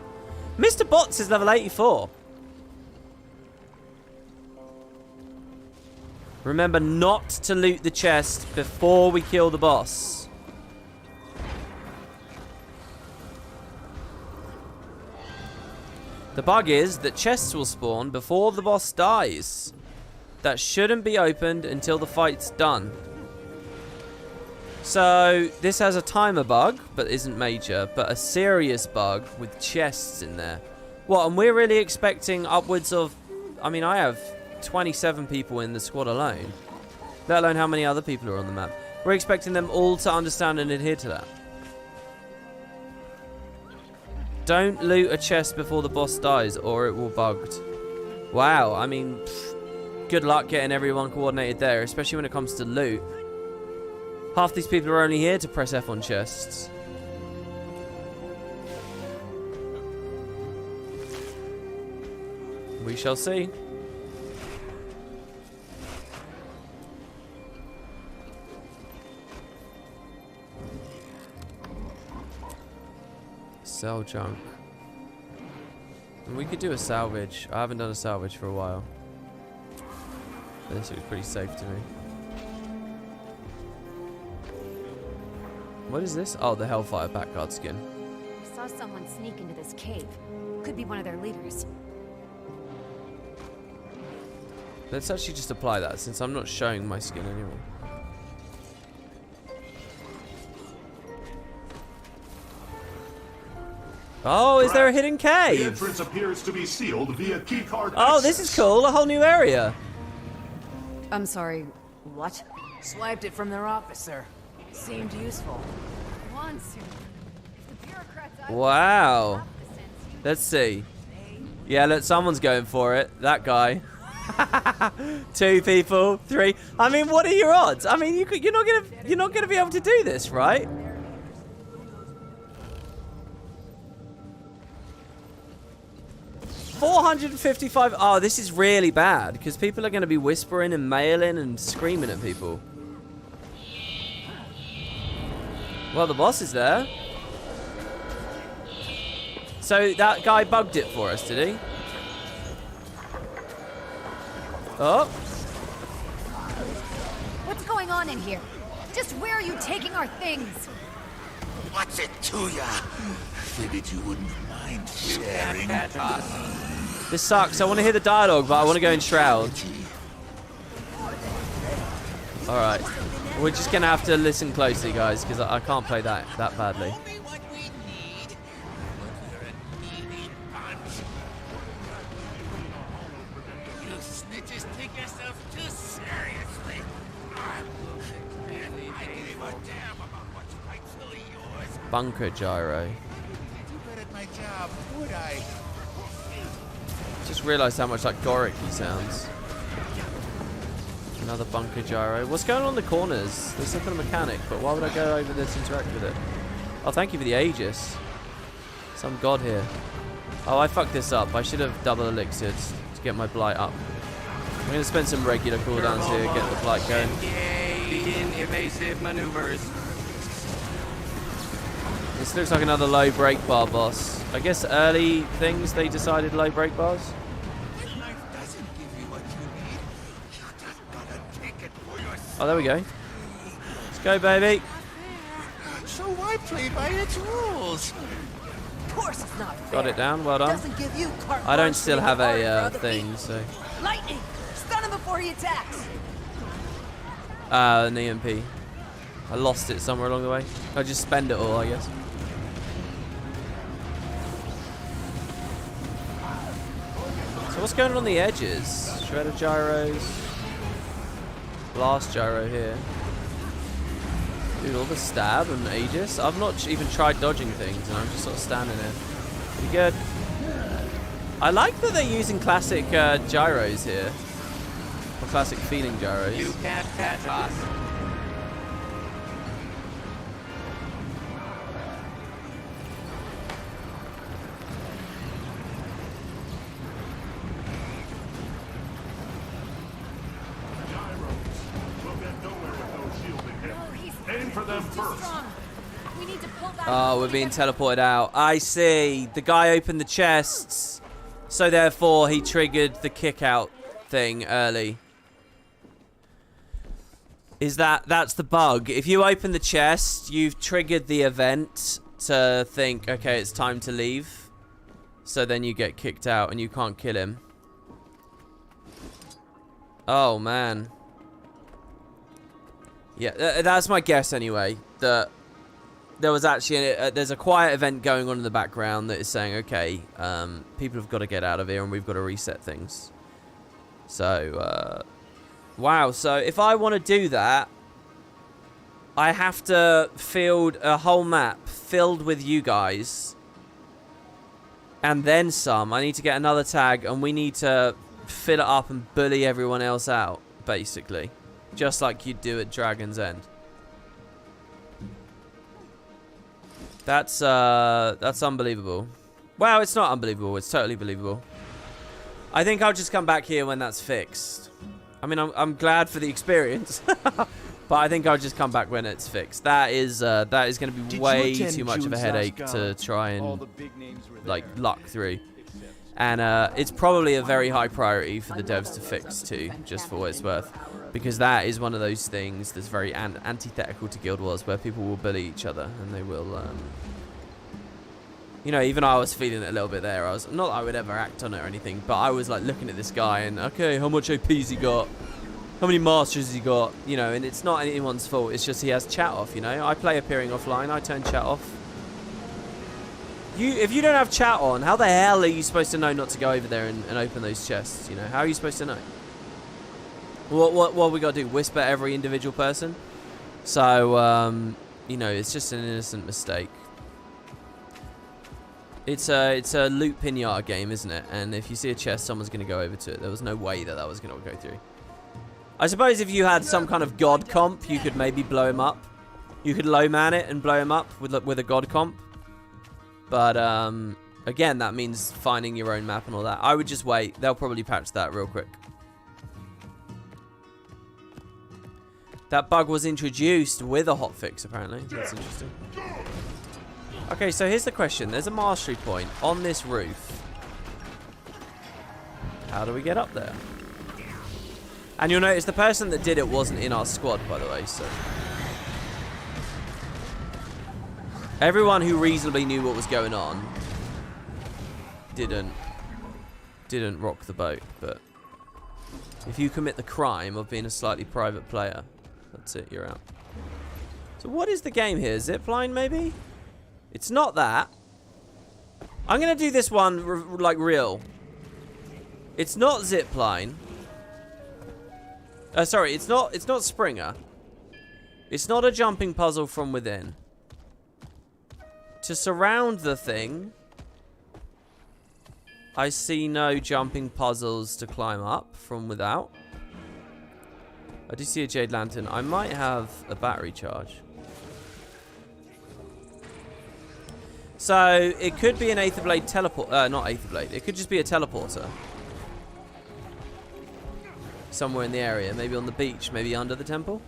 Speaker 1: Mr. Bots is level 84. Remember not to loot the chest before we kill the boss. The bug is that chests will spawn before the boss dies. That shouldn't be opened until the fight's done. So, this has a timer bug, but isn't major, but a serious bug with chests in there. What, and we're really expecting upwards of... I mean, I have 27 people in the squad alone. Let alone how many other people are on the map. We're expecting them all to understand and adhere to that. Don't loot a chest before the boss dies, or it will bugged. Wow, I mean... good luck getting everyone coordinated there, especially when it comes to loot. Half these people are only here to press F on chests. We shall see. Sell junk. And we could do a salvage. I haven't done a salvage for a while. This looks pretty safe to me. What is this? Oh, the Hellfire backguard skin.
Speaker 14: I saw someone sneak into this cave. Could be one of their leaders.
Speaker 1: Let's actually just apply that, since I'm not showing my skin anymore. Oh, is there a hidden cave?
Speaker 11: The entrance appears to be sealed via keycard
Speaker 1: Oh,
Speaker 11: access.
Speaker 1: this is cool. A whole new area.
Speaker 9: I'm sorry, what?
Speaker 7: Swiped it from their officer. Seemed useful.
Speaker 14: Once. The bureaucrats
Speaker 1: Wow. Let's see. Yeah, look, someone's going for it. That guy. 2 people, 3. I mean, what are your odds? I mean, you're not gonna be able to do this, right? $455. Oh, this is really bad because people are going to be whispering and mailing and screaming at people. Well, the boss is there. So that guy bugged it for us, did he? Oh.
Speaker 14: What's going on in here? Just where are you taking our things?
Speaker 4: What's it to ya? Figured you wouldn't mind sharing.
Speaker 1: This sucks. I want to hear the dialogue, but I want to go in Shroud. Alright. We're just going to have to listen closely, guys, because I can't play that badly.
Speaker 4: You snitches take yourself too seriously. I give a damn about what's rightfully yours.
Speaker 1: Bunker gyro.
Speaker 4: Do better at my job.
Speaker 1: just realised how much like Goric he sounds. Another bunker gyro. What's going on in the corners? There's something mechanic, but why would I go over there to interact with it? Oh, thank you for the Aegis. Some god here. Oh, I fucked this up. I should have double elixired to get my blight up. I'm going to spend some regular cooldowns here, get the blight going.
Speaker 16: Begin evasive maneuvers.
Speaker 1: This looks like another low break bar boss. I guess early things they decided low break bars. Oh, there we go. Let's go, baby.
Speaker 4: So why play by its rules?
Speaker 7: Of course it's not fair.
Speaker 1: Got it down. Well done.
Speaker 7: Doesn't give you carte
Speaker 1: I don't
Speaker 7: blanche
Speaker 1: still
Speaker 7: to
Speaker 1: have
Speaker 7: make it
Speaker 1: a
Speaker 7: harder for other
Speaker 1: thing,
Speaker 7: people.
Speaker 1: so.
Speaker 7: Lightning! Stun him before he attacks.
Speaker 1: An EMP. I lost it somewhere along the way. I just spend it all, I guess. So what's going on the edges? Shredder gyros. Blast gyro here. Dude, all the stab and Aegis. I've not even tried dodging things, and I'm just sort of standing there. Pretty good. I like that they're using classic gyros here. Or classic feeling gyros.
Speaker 16: You can't catch us.
Speaker 11: Aim for them first.
Speaker 14: We need to pull back.
Speaker 1: Oh, we're being teleported out. I see. The guy opened the chests, so therefore he triggered the kick out thing early. That's the bug. If you open the chest, you've triggered the event to think, okay, it's time to leave. So then you get kicked out and you can't kill him. Oh, man. Yeah, that's my guess anyway. That there was actually there's a quiet event going on in the background that is saying, okay, people have got to get out of here and we've got to reset things. So, wow. So if I want to do that, I have to field a whole map filled with you guys, and then some. I need to get another tag, and we need to fill it up and bully everyone else out, basically. Just like you'd do at Dragon's End. That's unbelievable. Wow, it's not unbelievable. It's totally believable. I think I'll just come back here when that's fixed. I mean, I'm glad for the experience, but I think I'll just come back when it's fixed. That is going to be way too much of a headache to try and like luck through. And it's probably a very high priority for the devs to fix too, just for what it's worth. Because that is one of those things that's very antithetical to Guild Wars, where people will bully each other and they will, you know, even I was feeling it a little bit there. I was not that I would ever act on it or anything, but I was like looking at this guy and okay, how much AP's he got? How many masters has he got? You know, and it's not anyone's fault. It's just he has chat off. You know, I play appearing offline. I turn chat off. If you don't have chat on, how the hell are you supposed to know not to go over there and open those chests? You know, how are you supposed to know? What we got to do? Whisper every individual person? So, you know, it's just an innocent mistake. It's a loot pinata game, isn't it? And if you see a chest, someone's going to go over to it. There was no way that was going to go through. I suppose if you had some kind of god comp, you could maybe blow him up. You could low man it and blow him up with a god comp. But, again, that means finding your own map and all that. I would just wait. They'll probably patch that real quick. That bug was introduced with a hotfix, apparently. That's interesting. Okay, so here's the question. There's a mastery point on this roof. How do we get up there? And you'll notice the person that did it wasn't in our squad, by the way, so... Everyone who reasonably knew what was going on didn't rock the boat, but... If you commit the crime of being a slightly private player, that's it, you're out. So what is the game here? Zipline, maybe? It's not that. I'm going to do this one, like, real. It's not zipline. Sorry, it's not Springer. It's not a jumping puzzle from within. To surround the thing, I see no jumping puzzles to climb up from without. I do see a jade lantern. I might have a battery charge. So it could be an Aether Blade teleport. Not Aether Blade. It could just be a teleporter. Somewhere in the area. Maybe on the beach. Maybe under the temple.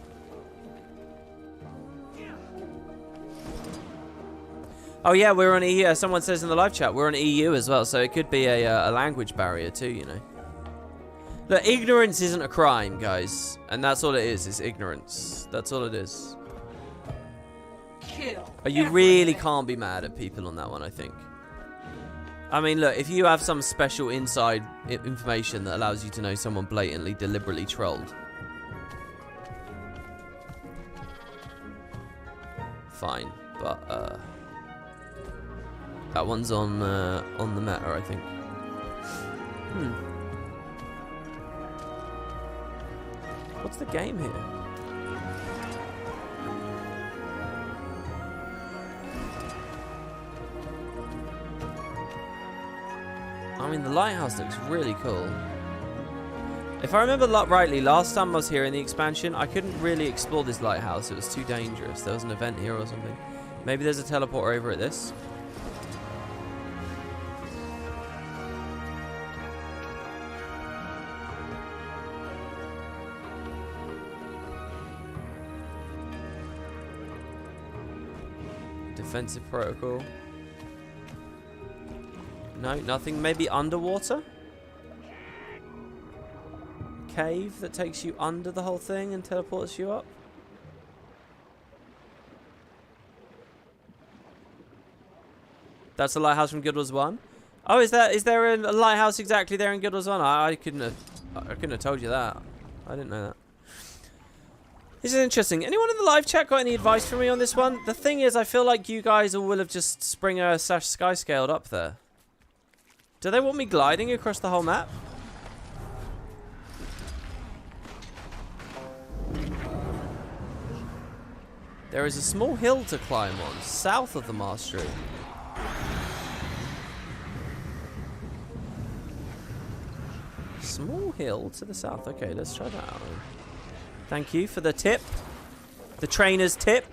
Speaker 1: Oh yeah, we're on EU. Someone says in the live chat we're on EU as well, so it could be a language barrier too, you know. Look, ignorance isn't a crime, guys, and that's all it is. It's ignorance. That's all it is. You really can't be mad at people on that one, I think. I mean, look, if you have some special inside information that allows you to know someone blatantly, deliberately trolled, fine, but that one's on the meta, I think. What's the game here? I mean, the lighthouse looks really cool. If I remember rightly, last time I was here in the expansion, I couldn't really explore this lighthouse. It was too dangerous. There was an event here or something. Maybe there's a teleporter over at this. Defensive protocol. No, nothing. Maybe underwater? Cave that takes you under the whole thing and teleports you up? That's the lighthouse from Guild Wars 1? Oh, is there a lighthouse exactly there in Guild Wars 1? I couldn't have told you that. I didn't know that. This is interesting. Anyone in the live chat got any advice for me on this one? The thing is, I feel like you guys all will have just Springer / Sky scaled up there. Do they want me gliding across the whole map? There is a small hill to climb on, south of the Marjorie. Small hill to the south. Okay, let's try that out. Thank you for the tip. The trainer's tip.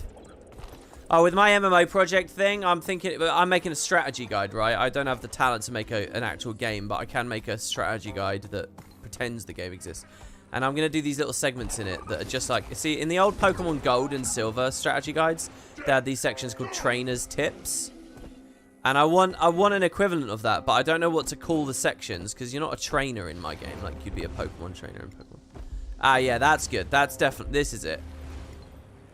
Speaker 1: Oh, with my MMO project thing, I'm making a strategy guide, right? I don't have the talent to make an actual game, but I can make a strategy guide that pretends the game exists. And I'm going to do these little segments in it that are just like... See, in the old Pokemon Gold and Silver strategy guides, they had these sections called trainer's tips. And I want an equivalent of that, but I don't know what to call the sections, because you're not a trainer in my game. Like, you'd be a Pokemon trainer in Pokemon. Ah, yeah, that's good. That's definitely... This is it.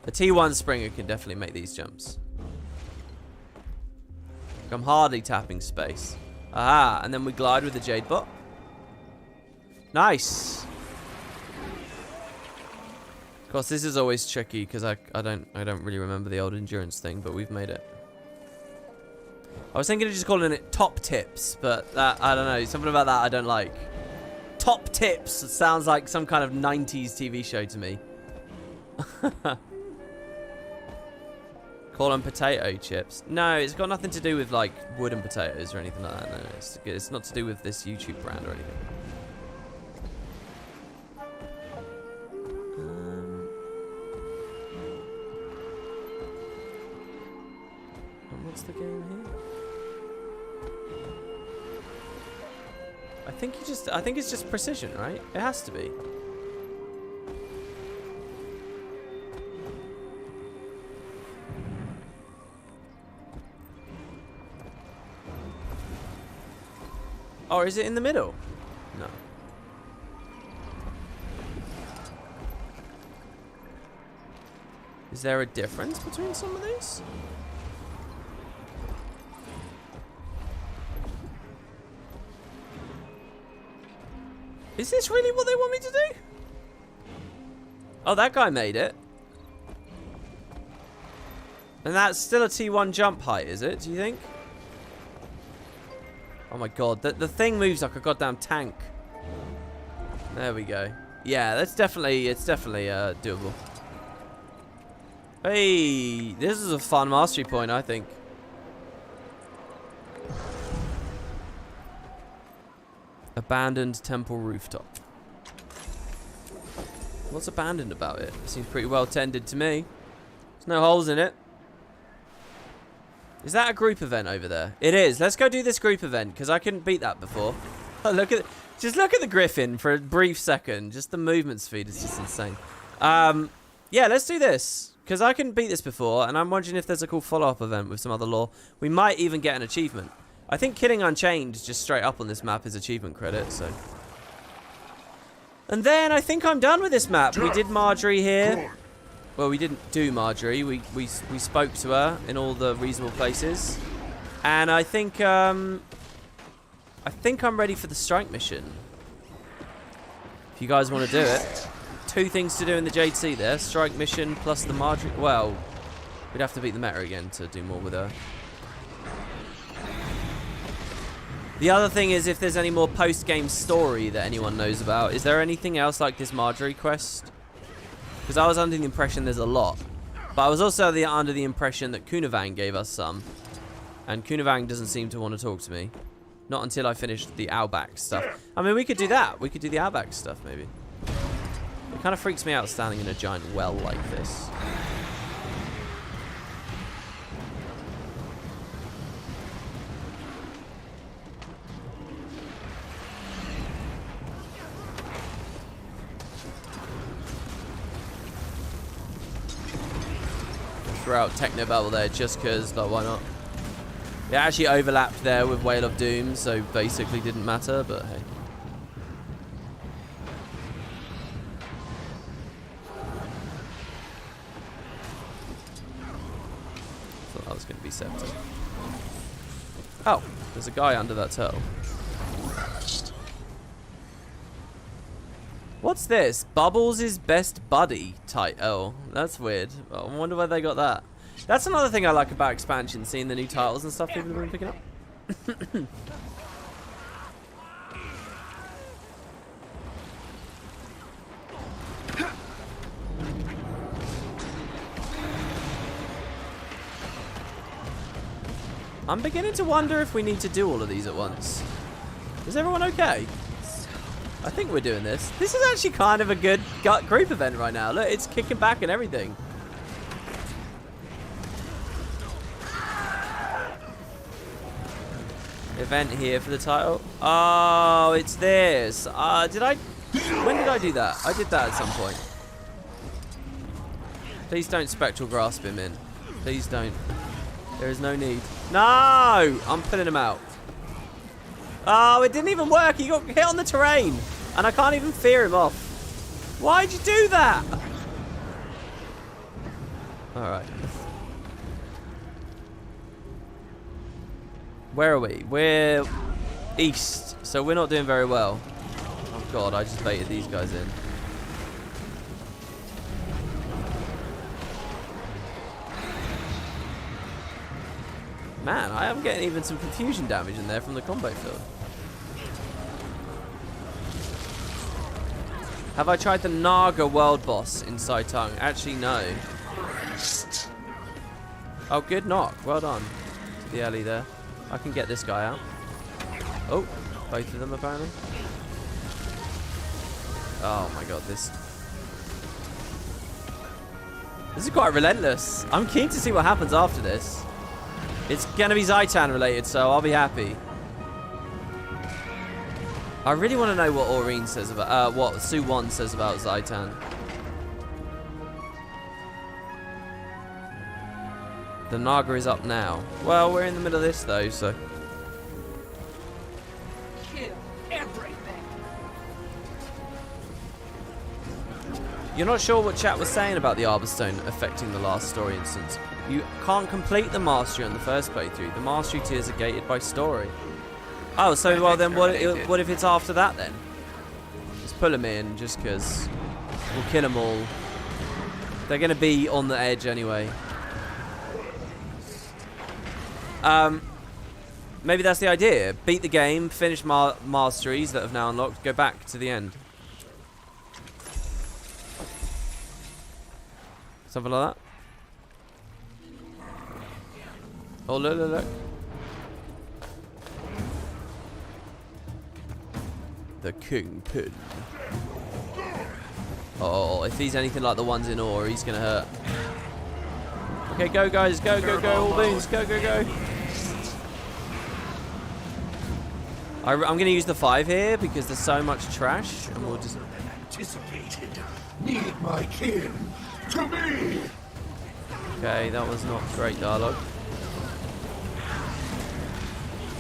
Speaker 1: The T1 Springer can definitely make these jumps. I'm hardly tapping space. Aha, and then we glide with the Jade Bot. Nice. Of course, this is always tricky because I don't really remember the old endurance thing, but we've made it. I was thinking of just calling it top tips, but that, I don't know, something about that I don't like. Top tips. It sounds like some kind of 90s TV show to me. Call them potato chips. No, it's got nothing to do with like wooden potatoes or anything like that. No, it's not to do with this YouTube brand or anything. What's the game here? I think it's just precision, right? It has to be. Or is it in the middle? No. Is there a difference between some of these? Is this really what they want me to do? Oh, that guy made it. And that's still a T1 jump height, is it? Do you think? Oh my god, the thing moves like a goddamn tank. There we go. Yeah, it's definitely doable. Hey, this is a fun mastery point, I think. Abandoned temple rooftop. What's abandoned about it? It seems pretty well tended to me. There's no holes in it. Is that a group event over there? It is. Let's go do this group event, because I couldn't beat that before. Just look at the griffin for a brief second. Just the movement speed is just insane. Yeah, let's do this, because I couldn't beat this before, and I'm wondering if there's a cool follow-up event with some other lore. We might even get an achievement. I think killing Unchained just straight up on this map is achievement credit, so... And then I think I'm done with this map. We did Marjorie here. Well, we didn't do Marjorie. We spoke to her in all the reasonable places. And I think I'm ready for the strike mission. If you guys want to do it. 2 things to do in the JT there. Strike mission plus the Marjorie. Well, we'd have to beat the meta again to do more with her. The other thing is if there's any more post-game story that anyone knows about. Is there anything else like this Marjorie quest? Because I was under the impression there's a lot. But I was also under the impression that Kaineng gave us some. And Kaineng doesn't seem to want to talk to me. Not until I finished the Outback stuff. I mean, we could do that. We could do the Outback stuff, maybe. It kind of freaks me out standing in a giant well like this. Throw out Technobabble there just because, like, why not? It actually overlapped there with Whale of Doom, so basically didn't matter, but hey. Thought that was going to be Scepter. Oh, there's a guy under that turtle. What's this? Bubbles' best buddy type. Oh, that's weird. I wonder where they got that. That's another thing I like about expansion, seeing the new titles and stuff people have been picking up. I'm beginning to wonder if we need to do all of these at once. Is everyone okay? I think we're doing this. This is actually kind of a good group event right now. Look, it's kicking back and everything. Event here for the title. Oh, it's this. When did I do that? I did that at some point. Please don't spectral grasp him in. Please don't. There is no need. No! I'm pulling him out. Oh, it didn't even work. He got hit on the terrain. And I can't even fear him off. Why'd you do that? Alright. Where are we? We're east. So we're not doing very well. Oh god, I just baited these guys in. Man, I am getting even some confusion damage in there from the combo field. Have I tried the Naga world boss in Saitang? Actually, no. Oh, good knock. Well done. To the alley there. I can get this guy out. Oh, both of them apparently. Oh my god, this is quite relentless. I'm keen to see what happens after this. It's gonna be Zaitan related, so I'll be happy. I really want to know what Aureen says about, what Su-Won says about Zaitan. The Naga is up now. Well, we're in the middle of this though, so.
Speaker 10: Kill everything.
Speaker 1: You're not sure what chat was saying about the Arborstone affecting the last story instance. You can't complete the mastery on the first playthrough. The mastery tiers are gated by story. Oh, so well then what if it's after that then? Just pull them in just because we'll kill them all. They're going to be on the edge anyway. Maybe that's the idea. Beat the game, finish masteries that have now unlocked, go back to the end. Something like that. Oh, look, look, look. The Kingpin. Oh, if he's anything like the ones in Ore, he's gonna hurt. Okay, go guys, go, go, go, all beans, go, go, go. I'm gonna use the 5 here because there's so much trash, and we'll just...
Speaker 4: Anticipated. Need my kin. To me!
Speaker 1: Okay, that was not great dialogue.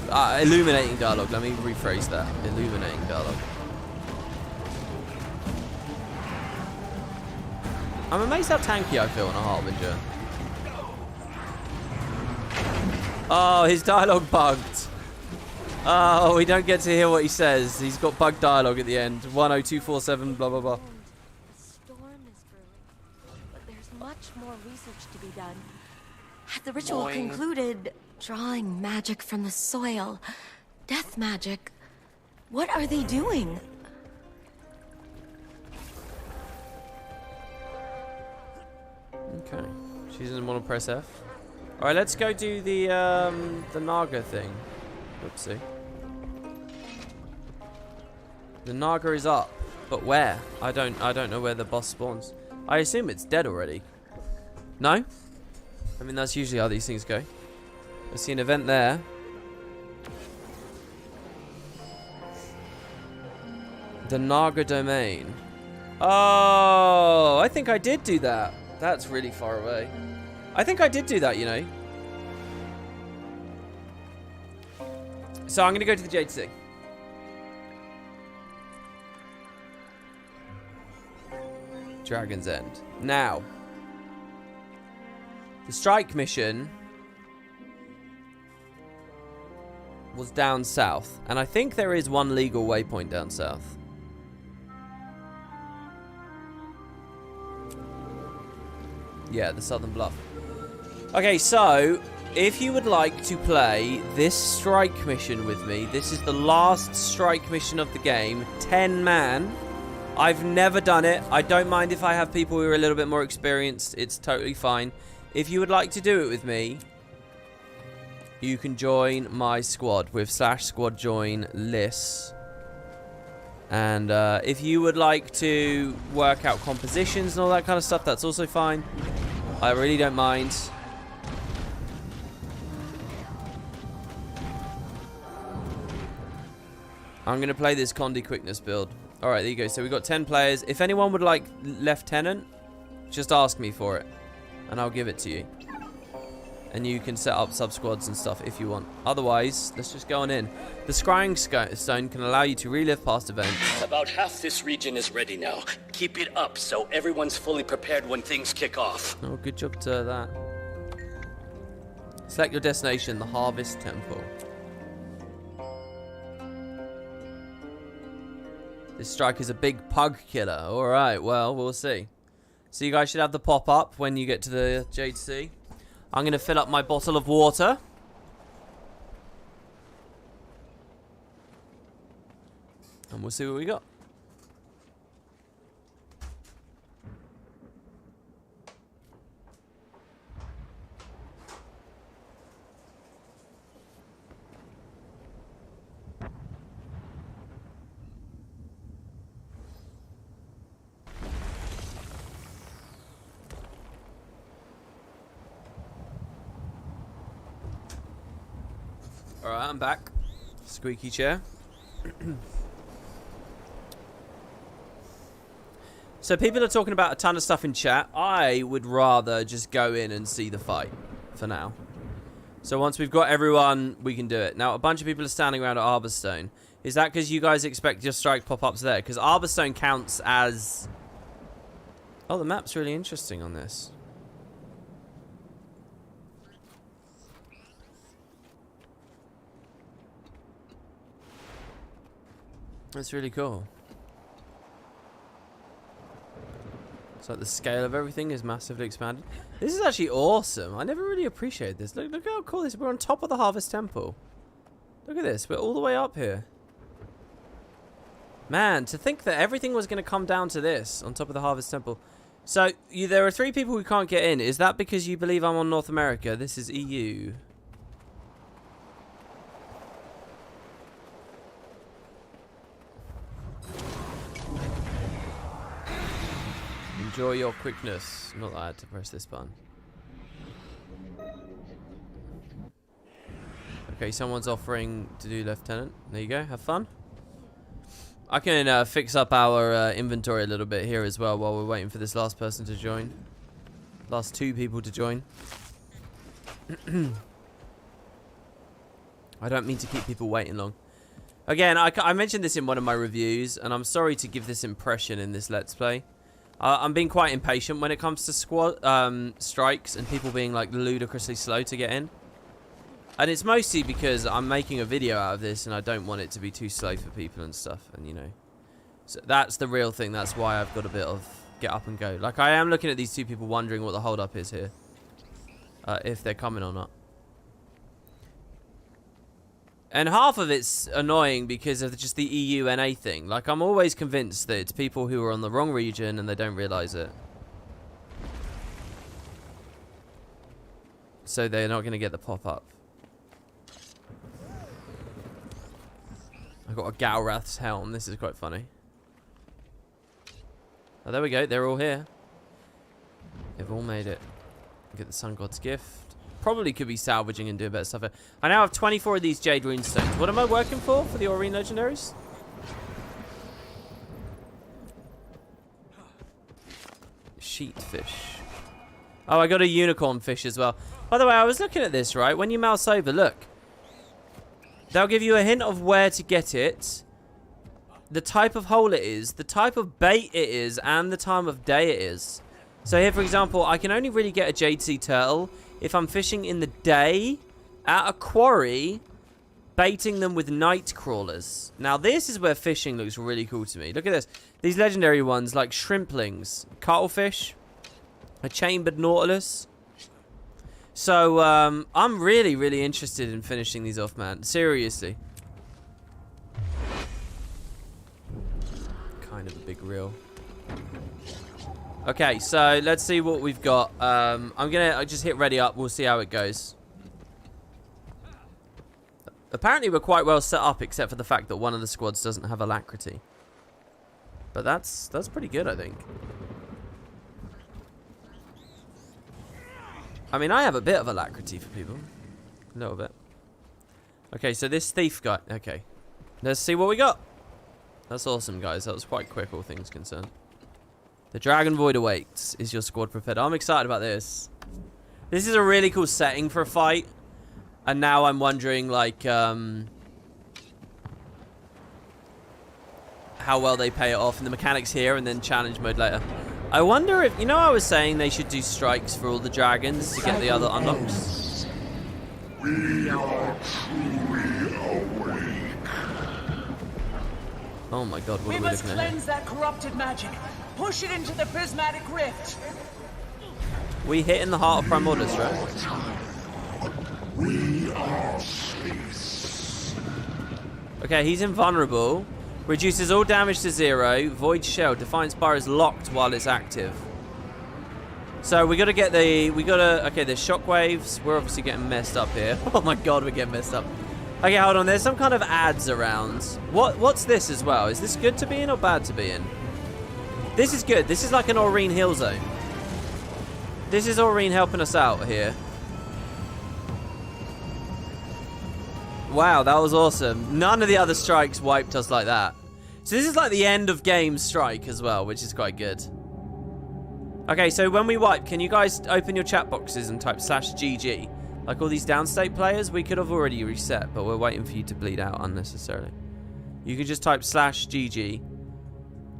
Speaker 1: Illuminating dialogue, let me rephrase that. Illuminating dialogue. I'm amazed how tanky I feel on a Harbinger. Oh, his dialogue bugged. Oh, we don't get to hear what he says. He's got bugged dialogue at the end. 10247, blah, blah, blah.
Speaker 14: The storm is brewing, but there's much more research to be done. The ritual
Speaker 16: Boing.
Speaker 14: concluded drawing magic from the soil. Death magic. What are they doing?
Speaker 1: Okay. She doesn't want to press F. Alright, let's go do the Naga thing. Oopsie. The Naga is up, but where? I don't know where the boss spawns. I assume it's dead already. No? I mean, that's usually how these things go. I see an event there. The Naga domain. Oh, I think I did do that. That's really far away. I think I did do that, you know. So I'm going to go to the Jade Sea. Dragon's End. Now, the strike mission was down south. And I think there is one legal waypoint down south. Yeah, the Southern Bluff. Okay, so if you would like to play this strike mission with me, this is the last strike mission of the game. 10 man. I've never done it. I don't mind if I have people who are a little bit more experienced. It's totally fine. If you would like to do it with me, you can join my squad with /squad join lists. And if you would like to work out compositions and all that kind of stuff, that's also fine. I really don't mind. I'm going to play this Condi Quickness build. Alright, there you go. So we've got 10 players. If anyone would like Lieutenant, just ask me for it. And I'll give it to you. And you can set up sub-squads and stuff if you want. Otherwise, let's just go on in. The Scrying Stone can allow you to relive past events.
Speaker 17: About half this region is ready now. Keep it up so everyone's fully prepared when things kick off.
Speaker 1: Oh, good job to that. Select your destination, the Harvest Temple. This strike is a big pug killer. Alright, well, we'll see. So you guys should have the pop-up when you get to the Jade Sea. I'm going to fill up my bottle of water. And we'll see what we got. Alright, I'm back. Squeaky chair. So people are talking about a ton of stuff in chat. I would rather just go in and see the fight for now. So once we've got everyone, we can do it. Now, a bunch of people are standing around at Arborstone. Is that because you guys expect your strike pop-ups there? Because Arborstone counts as... Oh, the map's really interesting on this. That's really cool. It's like the scale of everything is massively expanded. This is actually awesome. I never really appreciated this. Look how cool this is. We're on top of the Harvest Temple. Look at this. We're all the way up here. Man, to think that everything was going to come down to this on top of the Harvest Temple. So, there are 3 people who can't get in. Is that because you believe I'm on North America? This is EU. Enjoy your quickness. Not that I had to press this button. Okay, someone's offering to do lieutenant. There you go. Have fun. I can fix up our inventory a little bit here as well while we're waiting for this last person to join. Last 2 people to join. I don't mean to keep people waiting long. Again, I mentioned this in one of my reviews, and I'm sorry to give this impression in this Let's Play. I'm being quite impatient when it comes to squad strikes and people being like ludicrously slow to get in. And it's mostly because I'm making a video out of this and I don't want it to be too slow for people and stuff. And, you know, so that's the real thing. That's why I've got a bit of get up and go. Like, I am looking at these 2 people wondering what the hold up is here. If they're coming or not. And half of it's annoying because of just the EU NA thing. Like, I'm always convinced that it's people who are on the wrong region and they don't realise it. So they're not going to get the pop-up. I've got a Galrath's helm. This is quite funny. Oh, there we go. They're all here. They've all made it. Get the Sun God's gift. Probably could be salvaging and doing better stuff here. I now have 24 of these Jade Runestones. What am I working for the Aurene Legendaries? Sheetfish. Oh, I got a unicorn fish as well. By the way, I was looking at this, right? When you mouse over, look. They'll give you a hint of where to get it, the type of hole it is, the type of bait it is, and the time of day it is. So here, for example, I can only really get a Jade Sea Turtle if I'm fishing in the day at a quarry, baiting them with night crawlers. Now, this is where fishing looks really cool to me. Look at this. These legendary ones like shrimplings, cuttlefish, a chambered nautilus. So, I'm really, really interested in finishing these off, man. Seriously. Kind of a big reel. Okay, so let's see what we've got. I'm gonna just hit ready up. We'll see how it goes. Apparently, we're quite well set up, except for the fact that one of the squads doesn't have alacrity. But that's pretty good, I think. I mean, I have a bit of alacrity for people. A little bit. Okay, so this thief guy. Okay. Let's see what we got. That's awesome, guys. That was quite quick, all things concerned. The Dragon Void awaits. Is your squad prepared? I'm excited about this. This is a really cool setting for a fight. And now I'm wondering, like, how well they pay it off in the mechanics here and then challenge mode later. I wonder if, you know, I was saying they should do strikes for all the dragons to get the other unlocks.
Speaker 4: We are truly awake.
Speaker 1: Oh my god, what are we looking at?
Speaker 18: We must cleanse that corrupted magic. Push it into the prismatic rift.
Speaker 1: We hit in the heart of Primordus, right?
Speaker 4: We are space.
Speaker 1: Okay, he's invulnerable. Reduces all damage to 0. Void Shell. Defiance bar is locked while it's active. So we gotta get the... Okay, there's shockwaves. We're obviously getting messed up here. Oh my god, we're getting messed up. Okay, hold on. There's some kind of ads around. What's this as well? Is this good to be in or bad to be in? This is good. This is like an Aurene Hill Zone. This is Aurene helping us out here. Wow, that was awesome. None of the other strikes wiped us like that. So this is like the end of game strike as well, which is quite good. Okay, so when we wipe, can you guys open your chat boxes and type /GG? Like all these downstate players, we could have already reset, but we're waiting for you to bleed out unnecessarily. You can just type /GG,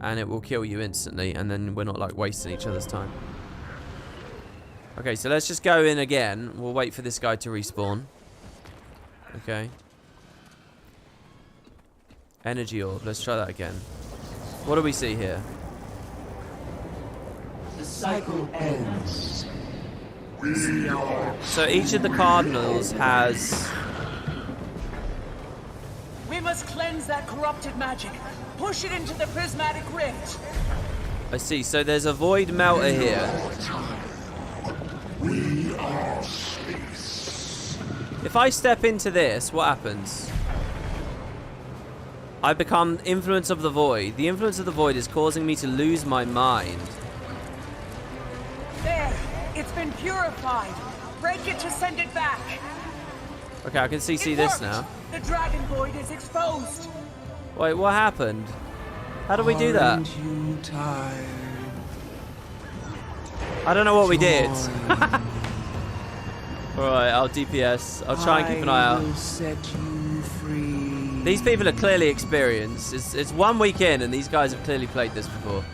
Speaker 1: and it will kill you instantly, and then we're not like wasting each other's time. Okay, so let's just go in again. We'll wait for this guy to respawn. Okay. Energy orb. Let's try that again. What do we see here?
Speaker 4: The cycle ends.
Speaker 1: So each of the cardinals has...
Speaker 18: We must cleanse that corrupted magic. Push it into the prismatic rift.
Speaker 1: I see. So there's a void melter here.
Speaker 4: We are space.
Speaker 1: If I step into this, what happens? I become influence of the void. The influence of the void is causing me to lose my mind.
Speaker 18: It's been purified. Break it to send it back.
Speaker 1: Okay, I can see this now.
Speaker 18: The dragon void is exposed.
Speaker 1: Wait, what happened? How do we do that?
Speaker 16: Aren't you tired?
Speaker 1: I don't know what we did. Alright, I'll DPS. I'll try and keep an eye out.
Speaker 16: Will set you free.
Speaker 1: These people are clearly experienced. It's 1 week in and these guys have clearly played this before.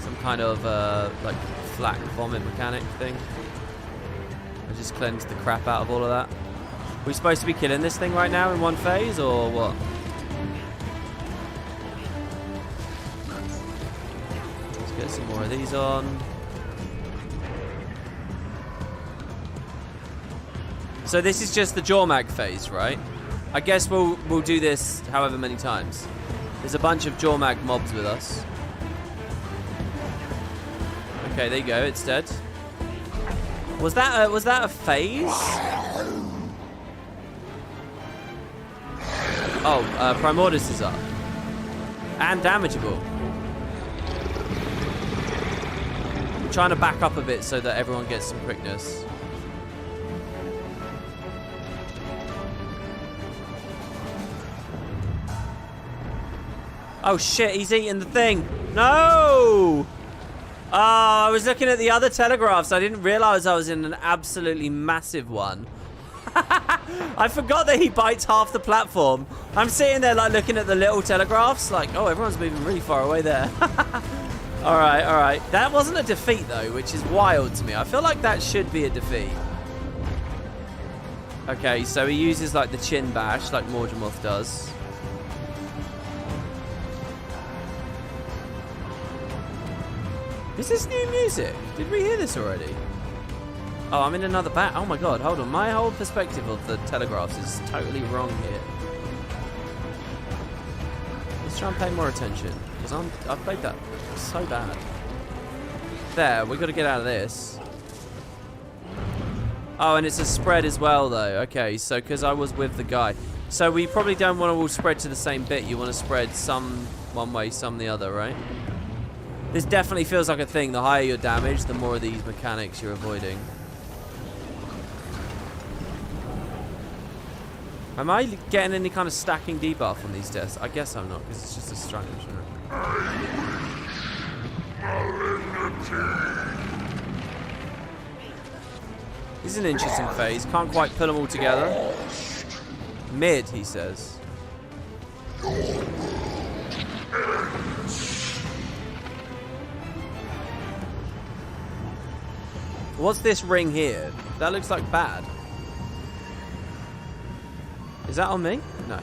Speaker 1: Some kind of like flak vomit mechanic thing. I just cleansed the crap out of all of that. Are we supposed to be killing this thing right now in one phase or what? Let's get some more of these on. So this is just the Jormag phase, right? I guess we'll do this however many times. There's a bunch of Jormag mobs with us. Okay, there you go. It's dead. Was that a phase? Oh, Primordus is up. And damageable. I'm trying to back up a bit so that everyone gets some quickness. Oh shit, he's eating the thing. No! Oh, I was looking at the other telegraphs. I didn't realize I was in an absolutely massive one. I forgot that he bites half the platform. I'm sitting there like looking at the little telegraphs like, oh, everyone's moving really far away there. All right. That wasn't a defeat though, which is wild to me. I feel like that should be a defeat. Okay, so he uses like the chin bash like Morgemoth does. Is this new music? Did we hear this already? Oh, I'm in another bat. Oh my god, hold on. My whole perspective of the telegraphs is totally wrong here. Let's try and pay more attention. Because I've played that so bad. There, we've got to get out of this. Oh, and it's a spread as well though. Okay, so because I was with the guy. So we probably don't want to all spread to the same bit. You want to spread some one way, some the other, right? This definitely feels like a thing. The higher your damage, the more of these mechanics you're avoiding. Am I getting any kind of stacking debuff on these deaths? I guess I'm not, because it's just a strange. This is an interesting phase. Can't quite pull them all together. Mid, he says. What's this ring here? That looks like bad. Is that on me? No.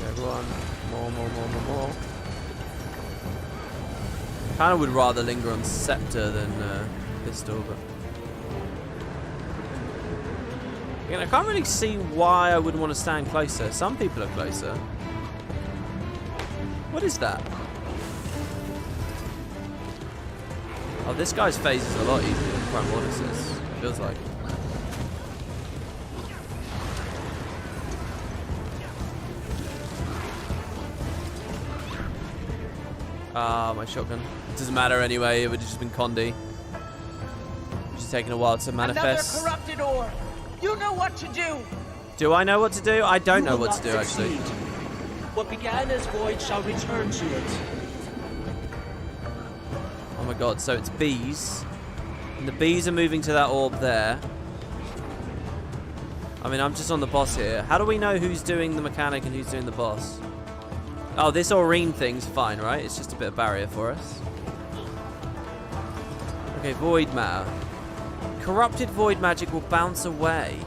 Speaker 1: Everyone, more. Kind of would rather linger on Scepter than Pistol, but again, I can't really see why I would want to stand closer. Some people are closer. What is that? Oh, this guy's phase is a lot easier than Primordus's. It feels like. Ah, my shotgun. It doesn't matter anyway. It would have just been Condi. Just taking a while to manifest.
Speaker 18: Another corrupted ore. You know what to do.
Speaker 1: Do I know what to do? I don't know what to do actually.
Speaker 18: What began as void shall return to it.
Speaker 1: Oh my god, so it's bees. And the bees are moving to that orb there. I mean, I'm just on the boss here. How do we know who's doing the mechanic and who's doing the boss? Oh, this Aurene thing's fine, right? It's just a bit of barrier for us. Okay, void matter. Corrupted void magic will bounce away.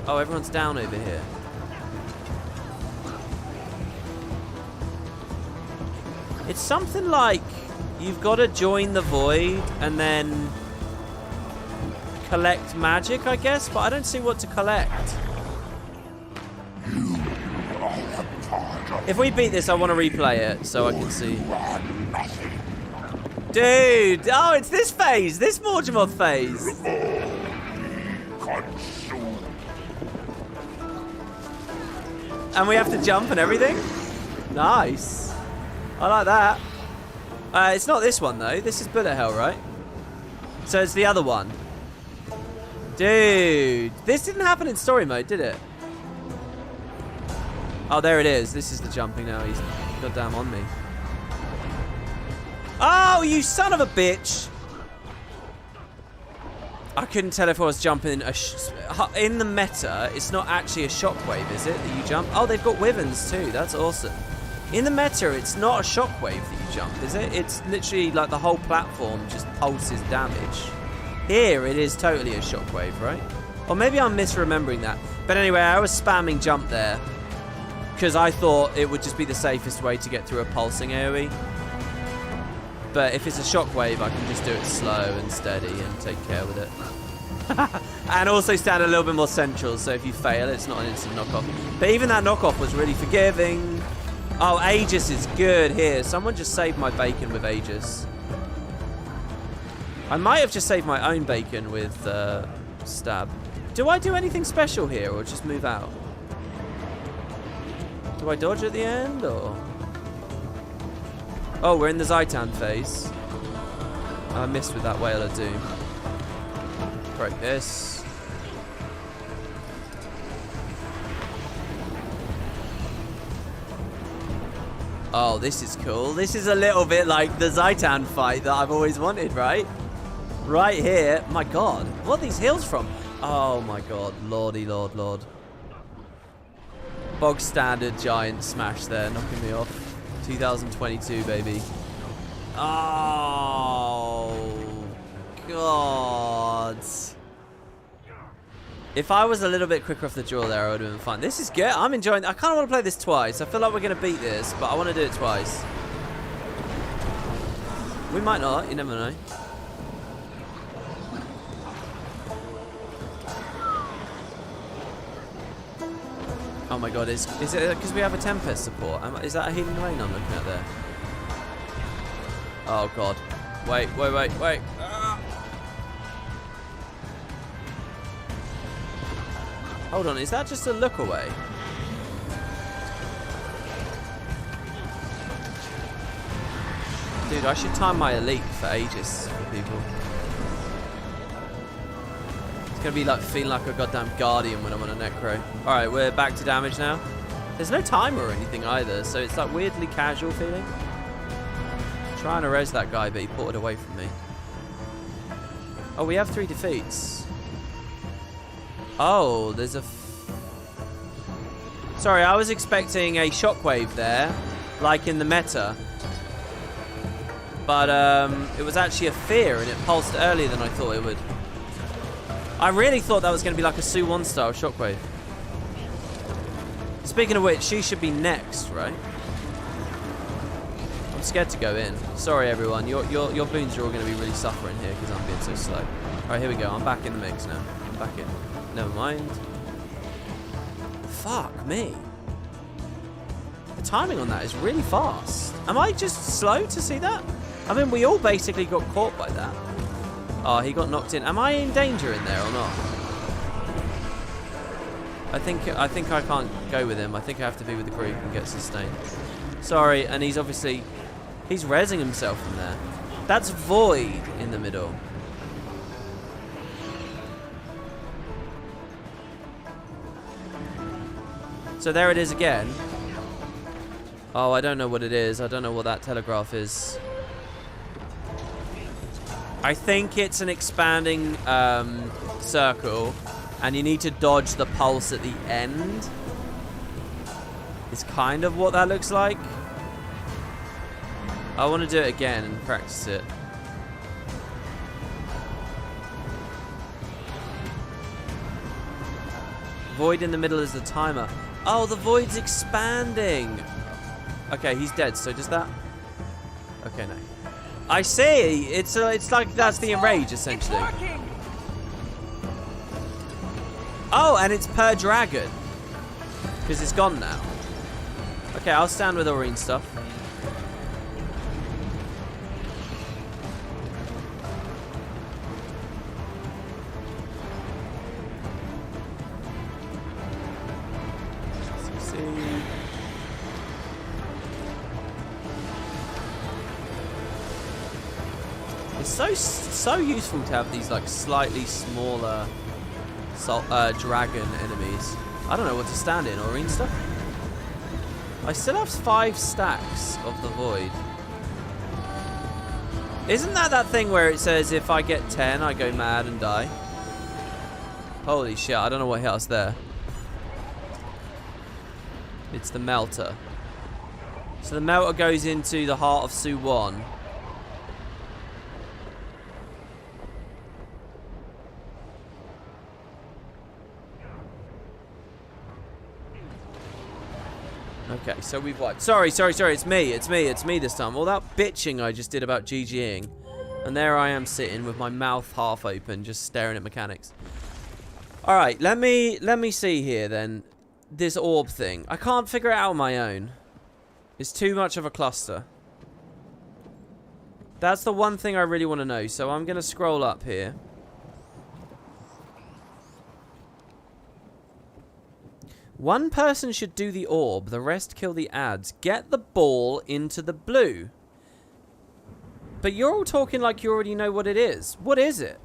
Speaker 1: Oh, everyone's down over here. It's something like you've got to join the void and then collect magic, I guess, but I don't see what to collect. If we beat this, I want to replay it so I can see. Dude! Oh, it's this phase! This Morgemoth phase! And we have to jump and everything? Nice. I like that. It's not this one, though. This is bullet hell, right? So it's the other one. Dude. This didn't happen in story mode, did it? Oh, there it is. This is the jumping now. He's goddamn on me. Oh, you son of a bitch. I couldn't tell if I was jumping in the meta. It's not actually a shockwave, is it, that you jump? Oh, they've got wyverns too. That's awesome. In the meta, it's not a shockwave that you jump, is it? It's literally like the whole platform just pulses damage. Here, it is totally a shockwave, right? Or maybe I'm misremembering that. But anyway, I was spamming jump there because I thought it would just be the safest way to get through a pulsing AoE. But if it's a shockwave, I can just do it slow and steady and take care with it. And also stand a little bit more central, so if you fail, it's not an instant knockoff. But even that knockoff was really forgiving. Oh, Aegis is good here. Someone just saved my bacon with Aegis. I might have just saved my own bacon with stab. Do I do anything special here, or just move out? Do I dodge at the end, or...? Oh, we're in the Zaitan phase. I missed with that Whale of Doom. Break this. Oh, this is cool. This is a little bit like the Zaitan fight that I've always wanted, right? Right here. My god. What are these hills from? Oh my god. Lordy lord lord. Bog standard giant smash there, knocking me off. 2022, baby. Oh, God. If I was a little bit quicker off the draw there, I would have been fine. This is good. I'm enjoying it. I kind of want to play this twice. I feel like we're going to beat this, but I want to do it twice. We might not. You never know. Oh my god, is it because we have a Tempest support? Is that a Healing Rain I'm looking at there? Oh god. Wait. Ah. Hold on, is that just a look away? Dude, I should time my elite for Aegis for people. It's gonna be like feeling like a goddamn guardian when I'm on a necro. Alright, we're back to damage now. There's no timer or anything either, so it's like weirdly casual feeling. I'm trying to res that guy, but he ported away from me. Oh, we have 3 defeats. Oh, there's a... Sorry, I was expecting a shockwave there, like in the meta. But it was actually a fear, and it pulsed earlier than I thought it would. I really thought that was going to be like a Su-1 style shockwave. Speaking of which, she should be next, right? I'm scared to go in. Sorry, everyone. Your boons are all going to be really suffering here because I'm being so slow. Alright, here we go. I'm back in the mix now. I'm back in. Never mind. Fuck me. The timing on that is really fast. Am I just slow to see that? I mean, we all basically got caught by that. Oh, he got knocked in. Am I in danger in there or not? I think I can't go with him. I think I have to be with the group and get sustained. Sorry, and he's obviously... He's rezzing himself in there. That's Void in the middle. So there it is again. Oh, I don't know what it is. I don't know what that telegraph is. I think it's an expanding circle, and you need to dodge the pulse at the end. It's kind of what that looks like. I want to do it again and practice it. Void in the middle is the timer. Oh, the void's expanding. Okay, he's dead, so does that... Okay, no. I see. It's like that's the enrage, essentially. Oh, and it's per dragon. Because it's gone now. Okay, I'll stand with Aurene stuff. It's so useful to have these like slightly smaller dragon enemies. I don't know what to stand in, Aurene stuff. I still have 5 stacks of the void. Isn't that thing where it says if I get 10, I go mad and die? Holy shit, I don't know what hit us there. It's the melter. So the melter goes into the heart of Suwon. Okay, so we've wiped. Sorry, it's me this time. All that bitching I just did about GGing. And there I am sitting with my mouth half open, just staring at mechanics. Alright, let me see here then. This orb thing. I can't figure it out on my own. It's too much of a cluster. That's the one thing I really want to know. So I'm going to scroll up here. One person should do the orb, the rest kill the ads. Get the ball into the blue. But you're all talking like you already know what it is. What is it?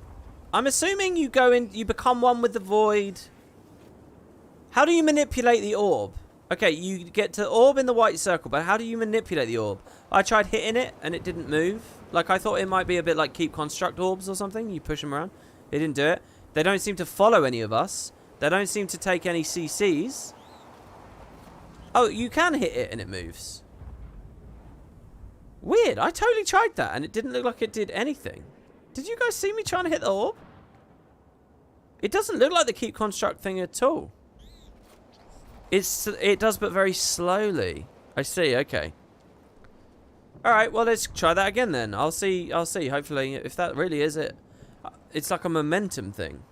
Speaker 1: I'm assuming you go in, you become one with the void. How do you manipulate the orb? Okay, you get to orb in the white circle, but how do you manipulate the orb? I tried hitting it and it didn't move. Like I thought it might be a bit like keep construct orbs or something. You push them around. It didn't do it. They don't seem to follow any of us. They don't seem to take any CCs. Oh, you can hit it and it moves. Weird. I totally tried that and it didn't look like it did anything. Did you guys see me trying to hit the orb? It doesn't look like the keep construct thing at all. It does, but very slowly. I see. Okay. All right. Well, let's try that again then. I'll see. Hopefully, if that really is it. It's like a momentum thing.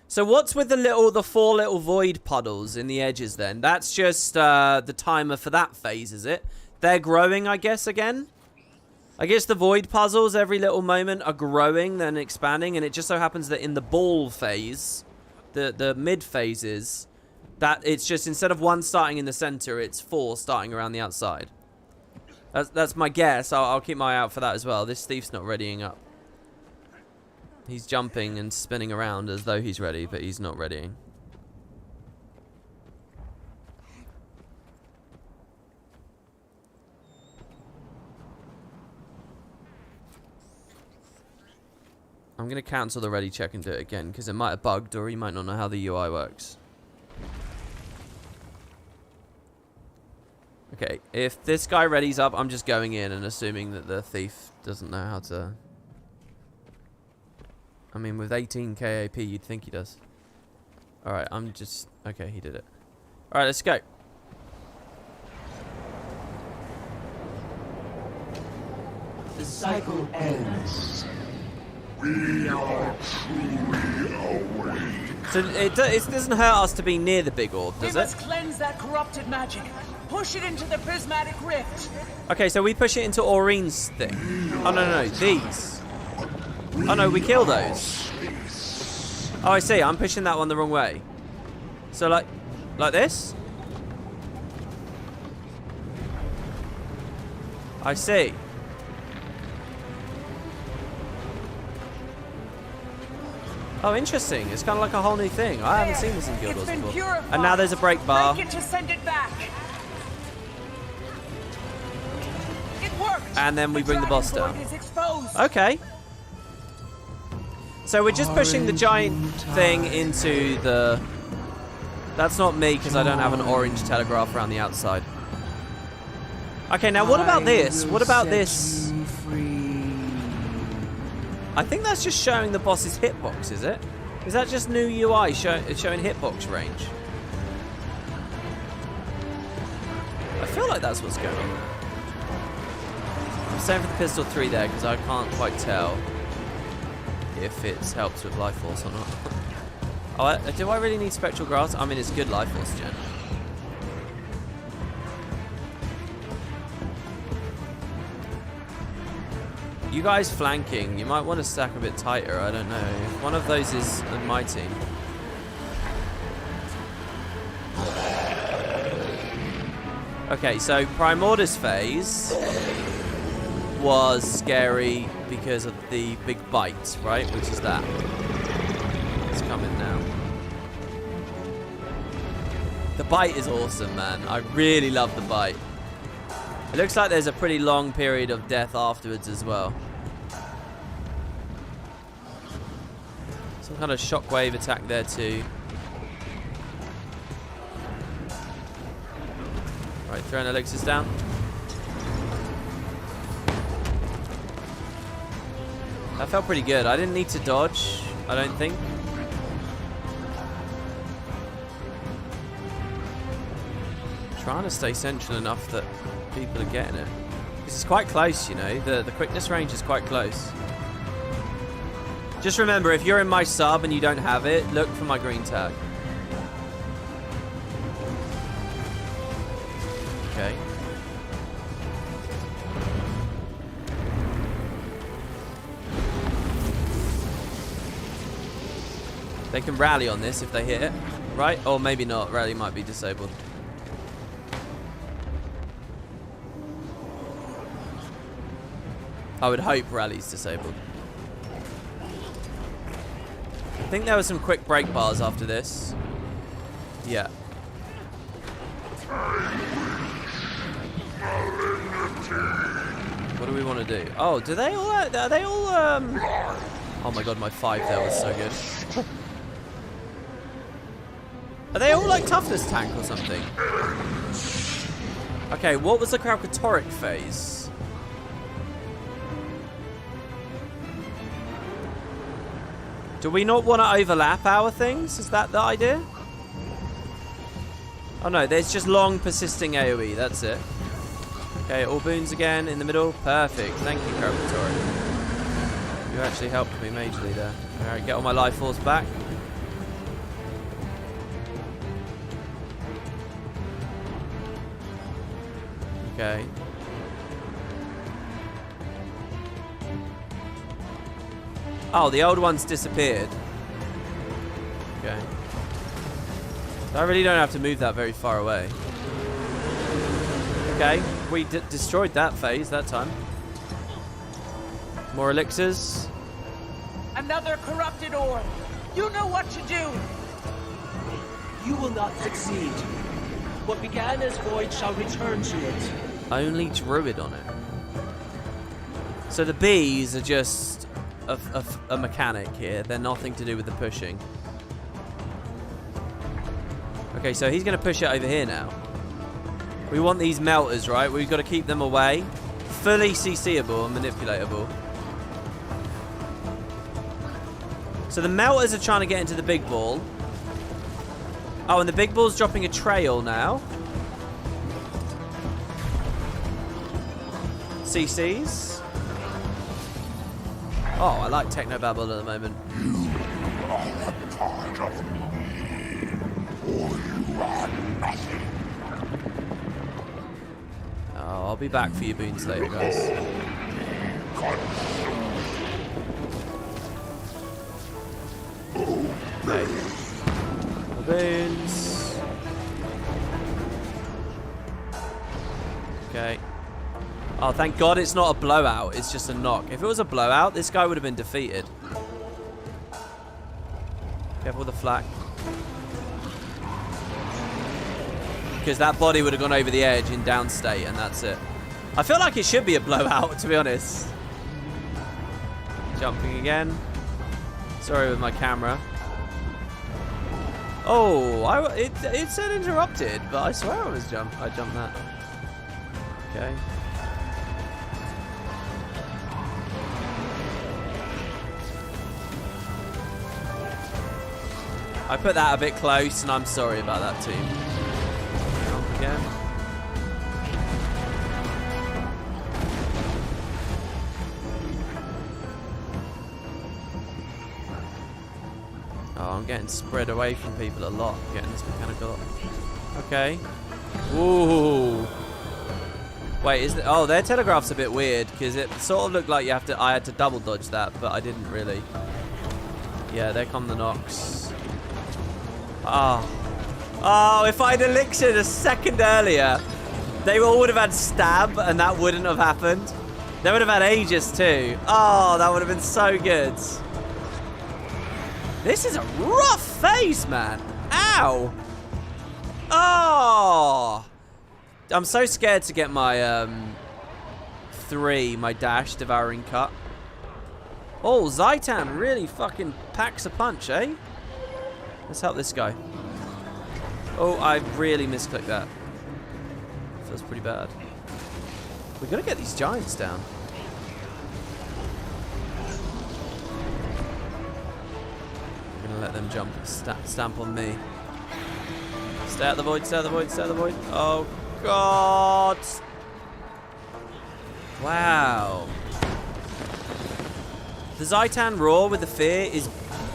Speaker 1: So what's with the 4 little void puddles in the edges then? That's just the timer for that phase, is it? They're growing, I guess, again? I guess the void puzzles every little moment are growing, then expanding, and it just so happens that in the ball phase, the mid phases, that it's just instead of 1 starting in the center, it's 4 starting around the outside. That's my guess. I'll keep my eye out for that as well. This thief's not readying up. He's jumping and spinning around as though he's ready, but he's not readying. I'm going to cancel the ready check and do it again, because it might have bugged, or he might not know how the UI works. Okay, if this guy readies up, I'm just going in and assuming that the thief doesn't know how to... I mean, with 18 KAP, you'd think he does. Alright, I'm just... Okay, he did it. Alright, let's go.
Speaker 4: The cycle ends. We are truly awake.
Speaker 1: So it doesn't hurt us to be near the big orb, does it?
Speaker 18: We must cleanse that corrupted magic. Push it into the prismatic rift.
Speaker 1: Okay, so we push it into Aurene's thing. Oh, no, these. Oh, no, we kill those. Oh, I see. I'm pushing that one the wrong way. So, like this? I see. Oh, interesting. It's kind of like a whole new thing. I haven't seen this in Guild Wars before. And now there's a break bar.
Speaker 18: Break it to send it back. It worked.
Speaker 1: And then we bring the boss down. Okay. So we're just pushing the giant thing into the... That's not me, because I don't have an orange telegraph around the outside. Okay, now what about this? What about this? I think that's just showing the boss's hitbox, is it? Is that just new UI showing hitbox range? I feel like that's what's going on. I'm staying for the pistol 3 there, because I can't quite tell if it helps with life force or not. Oh, do I really need spectral grass? I mean, it's good life force gen. You guys flanking, you might want to stack a bit tighter, I don't know. If one of those is on my team. Okay, so Primordus phase was scary because of the big bite, right? Which is that. It's coming now. The bite is awesome, man. I really love the bite. It looks like there's a pretty long period of death afterwards as well. Some kind of shockwave attack there too. Right, throwing elixirs down. That felt pretty good. I didn't need to dodge, I don't think. Trying to stay central enough that people are getting it. This is quite close, you know. The quickness range is quite close. Just remember, if you're in my sub and you don't have it, look for my green tag. Okay. They can rally on this if they hit it, right? Or maybe not. Rally might be disabled. I would hope rally's disabled. I think there were some quick break bars after this. Yeah. What do we want to do? Oh, do they all... Are they all... Oh my god, my 5 there was so good. Are they all like toughness tank or something? Okay, what was the Kralkatoric phase? Do we not want to overlap our things? Is that the idea? Oh no, there's just long persisting AoE, that's it. Okay, all boons again in the middle. Perfect. Thank you, Kralkatoric. You actually helped me majorly there. Alright, get all my life force back. Okay. Oh, the old one's disappeared. Okay. So I really don't have to move that very far away. Okay, we destroyed that phase that time. More elixirs.
Speaker 18: Another corrupted orb. You know what to do.
Speaker 19: You will not succeed. What began as void shall return to it.
Speaker 1: Only druid on it. So the bees are just a mechanic here. They're nothing to do with the pushing. Okay, so he's going to push it over here now. We want these melters, right? We've got to keep them away. Fully CCable and manipulatable. So the melters are trying to get into the big ball. Oh, and the big ball's dropping a trail now. CCs. Oh, I like Technobabble at the moment.
Speaker 4: You are a part of me, or you are nothing.
Speaker 1: Oh, I'll be back for you boons later, guys. Okay. The boons. Okay. Oh, thank God it's not a blowout. It's just a knock. If it was a blowout, this guy would have been defeated. Careful with the flak. Because that body would have gone over the edge in down state, and that's it. I feel like it should be a blowout, to be honest. Jumping again. Sorry with my camera. Oh, it said interrupted, but I swear I jumped that. Okay. I put that a bit close, and I'm sorry about that too. Jump again. Oh, I'm getting spread away from people a lot. Getting this mechanical. Okay. Ooh. Wait, is oh, their telegraph's a bit weird because it sort of looked like I had to double dodge that, but I didn't really. Yeah, there come the knocks. Oh. Oh, if I'd elixired a second earlier, They all would have had stab, and that wouldn't have happened. They would have had Aegis too. Oh, that would have been so good. This is a rough phase, man. Ow. Oh. I'm so scared to get my my dash devouring cut. Oh, Zaitan really fucking packs a punch, eh? Let's help this guy. Oh, I really misclicked that. Feels pretty bad. We gotta get these giants down. I'm gonna let them jump and stamp on me. Stay out the void, stay out the void, stay out the void. Oh, God. Wow. The Zaitan roar with the fear is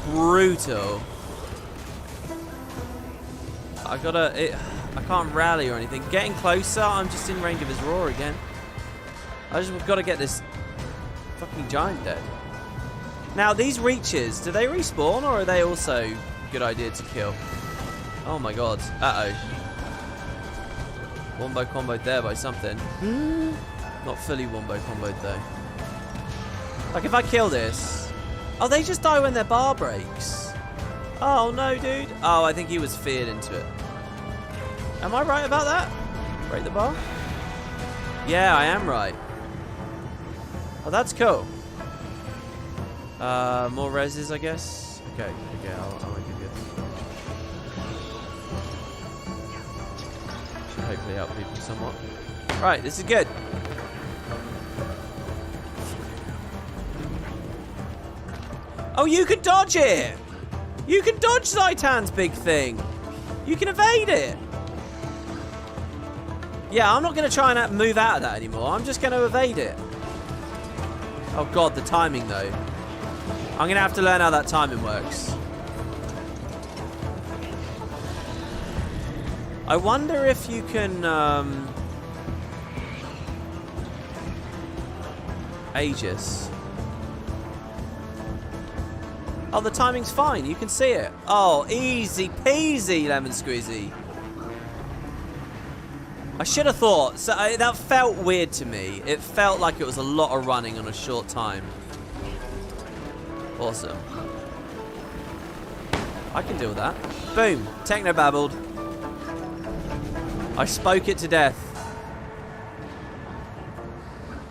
Speaker 1: brutal. I can't rally or anything. Getting closer, I'm just in range of his roar again. We've got to get this fucking giant dead. Now, these reaches, do they respawn or are they also a good idea to kill? Oh my god. Uh-oh. Wombo comboed there by something. Not fully wombo comboed though. Like if I kill this... Oh, they just die when their bar breaks. Oh no, dude. Oh, I think he was feared into it. Am I right about that? Break the bar? Yeah, I am right. Oh, that's cool. More reses, I guess. Okay, I'll give you this. Should hopefully help people somewhat. Right, this is good. Oh, you can dodge it! You can dodge Zaitan's big thing! You can evade it! Yeah, I'm not going to try and move out of that anymore. I'm just going to evade it. Oh god, the timing though. I'm going to have to learn how that timing works. I wonder if you can... Aegis. Oh, the timing's fine. You can see it. Oh, easy peasy, lemon squeezy. I should have thought. So that felt weird to me. It felt like it was a lot of running on a short time. Awesome. I can deal with that. Boom. Technobabbled. I spoke it to death.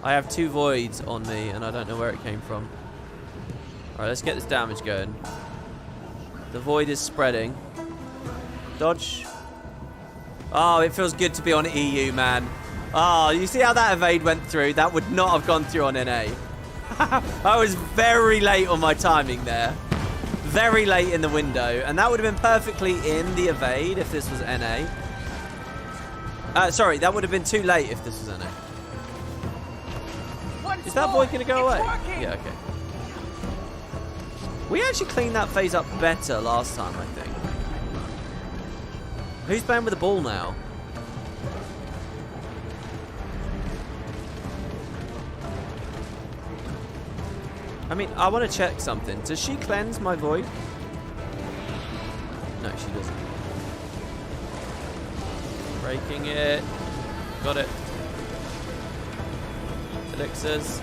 Speaker 1: I have 2 voids on me, and I don't know where it came from. Alright, let's get this damage going. The void is spreading. Dodge. Oh, it feels good to be on EU, man. Oh, you see how that evade went through? That would not have gone through on NA. I was very late on my timing there. Very late in the window. And that would have been perfectly in the evade if this was NA. Sorry, that would have been too late if this was NA. Is that void going to go away? Yeah, okay. We actually cleaned that phase up better last time, I think. Who's playing with the ball now? I mean, I want to check something. Does she cleanse my void? No, she doesn't. Breaking it. Got it. Elixirs.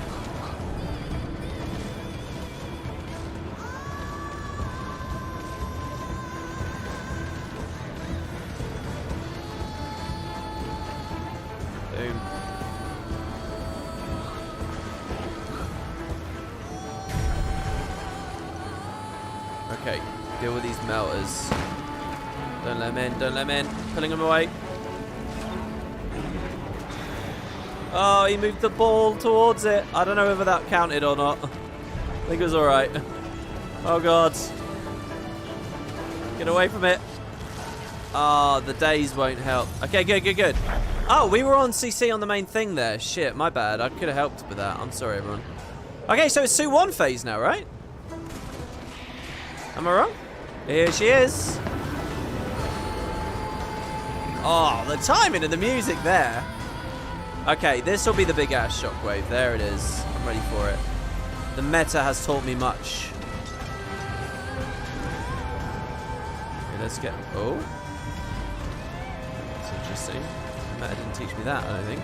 Speaker 1: Boom. Okay, deal with these melters. Don't let them in, don't let them in. Pulling them away. Oh, he moved the ball towards it. I don't know whether that counted or not. I think it was alright. Oh god. Get away from it. Oh, the days won't help. Okay, good. Oh, we were on CC on the main thing there. Shit, my bad. I could have helped with that. I'm sorry, everyone. Okay, so it's Sue 1 phase now, right? Am I wrong? Here she is. Oh, the timing of the music there. Okay, this will be the big ass shockwave. There it is. I'm ready for it. The meta has taught me much. Okay, let's get... Oh. That's interesting. Meta didn't teach me that, I don't think.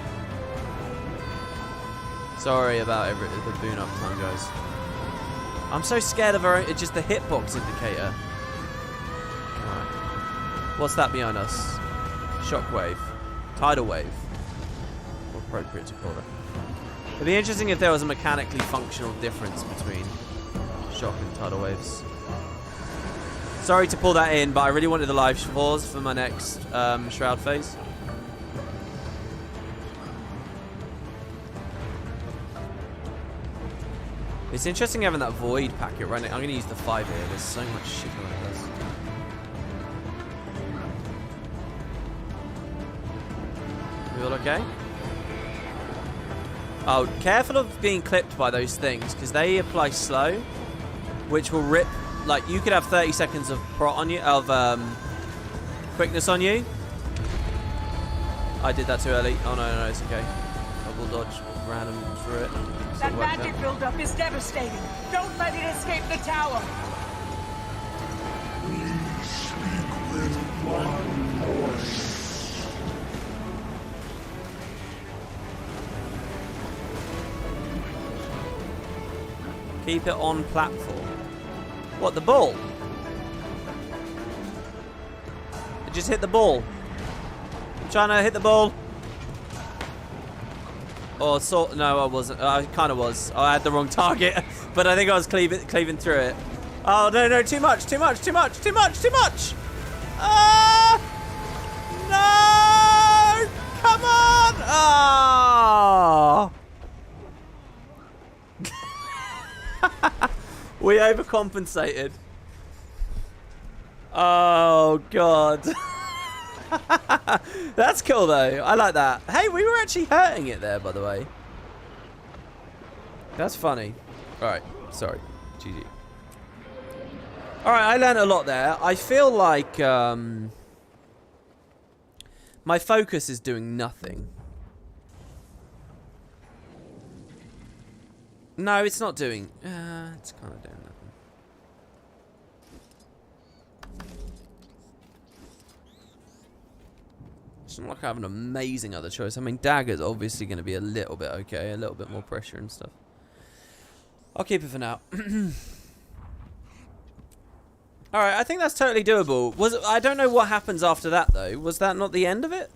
Speaker 1: Sorry about the boon up time, guys. I'm so scared of just the hitbox indicator. Alright. What's that behind us? Shockwave. Tidal wave. More appropriate to call it. It'd be interesting if there was a mechanically functional difference between shock and tidal waves. Sorry to pull that in, but I really wanted the live pause for my next Shroud phase. It's interesting having that void packet running. I'm going to use the 5 here. There's so much shit around us. We all okay? Oh, careful of being clipped by those things, because they apply slow, which will rip. Like, you could have 30 seconds of prot on you, quickness on you. I did that too early. Oh no, it's okay. Double dodge, random through it.
Speaker 18: That magic buildup is devastating. Don't let it escape the tower.
Speaker 4: We speak with one voice.
Speaker 1: Keep it on platform. What, the ball? It just hit the ball. I'm trying to hit the ball. Or sort. No, I wasn't. I kind of was. I had the wrong target, but I think I was cleaving through it. Oh no! Too much! Ah! No! Come on! Ah! We overcompensated. Oh god. That's cool though. I like that. Hey, we were actually hurting it there, by the way. That's funny. Alright, sorry. GG. Alright, I learned a lot there. I feel like my focus is doing nothing. No, it's not doing... it's kind of doing nothing. It's not like I have an amazing other choice. I mean, dagger's obviously going to be a little bit okay. A little bit more pressure and stuff. I'll keep it for now. Alright, I think that's totally doable. I don't know what happens after that, though. Was that not the end of it?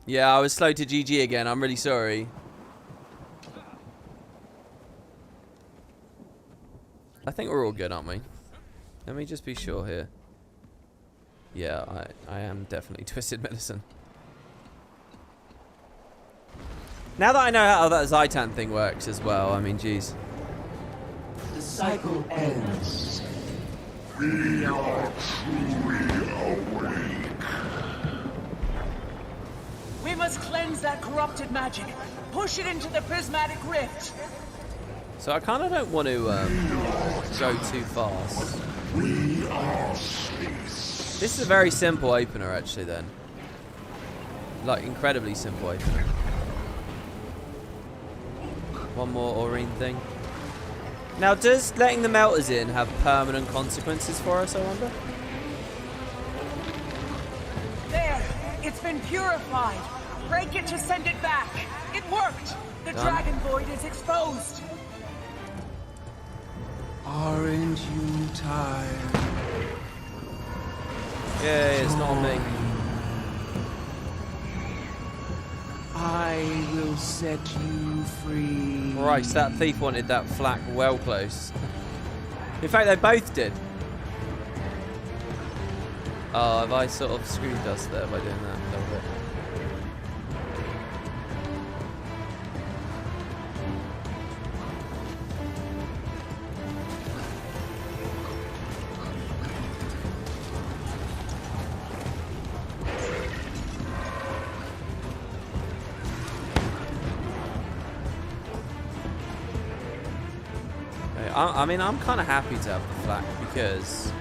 Speaker 1: Yeah, I was slow to GG again. I'm really sorry. I think we're all good, aren't we? Let me just be sure here. Yeah, I am definitely Twisted Medicine. Now that I know how that Zaitan thing works as well, I mean, geez.
Speaker 16: The cycle ends.
Speaker 4: We are truly awake.
Speaker 18: We must cleanse that corrupted magic. Push it into the prismatic rift.
Speaker 1: So I kind of don't want to go too fast.
Speaker 4: We are space.
Speaker 1: This is a very simple opener, actually, then. Like, incredibly simple opener. One more Aurene thing. Now, does letting the melters in have permanent consequences for us, I wonder?
Speaker 18: There! It's been purified. Break it to send it back. It worked! The dragon void is exposed.
Speaker 16: Aren't you tired?
Speaker 1: Yeah, it's not me.
Speaker 16: I will set you free.
Speaker 1: Christ, that thief wanted that flak well close. In fact, they both did. Oh, have I sort of screwed us there by doing that a little bit? I mean, I'm kind of happy to have the flak because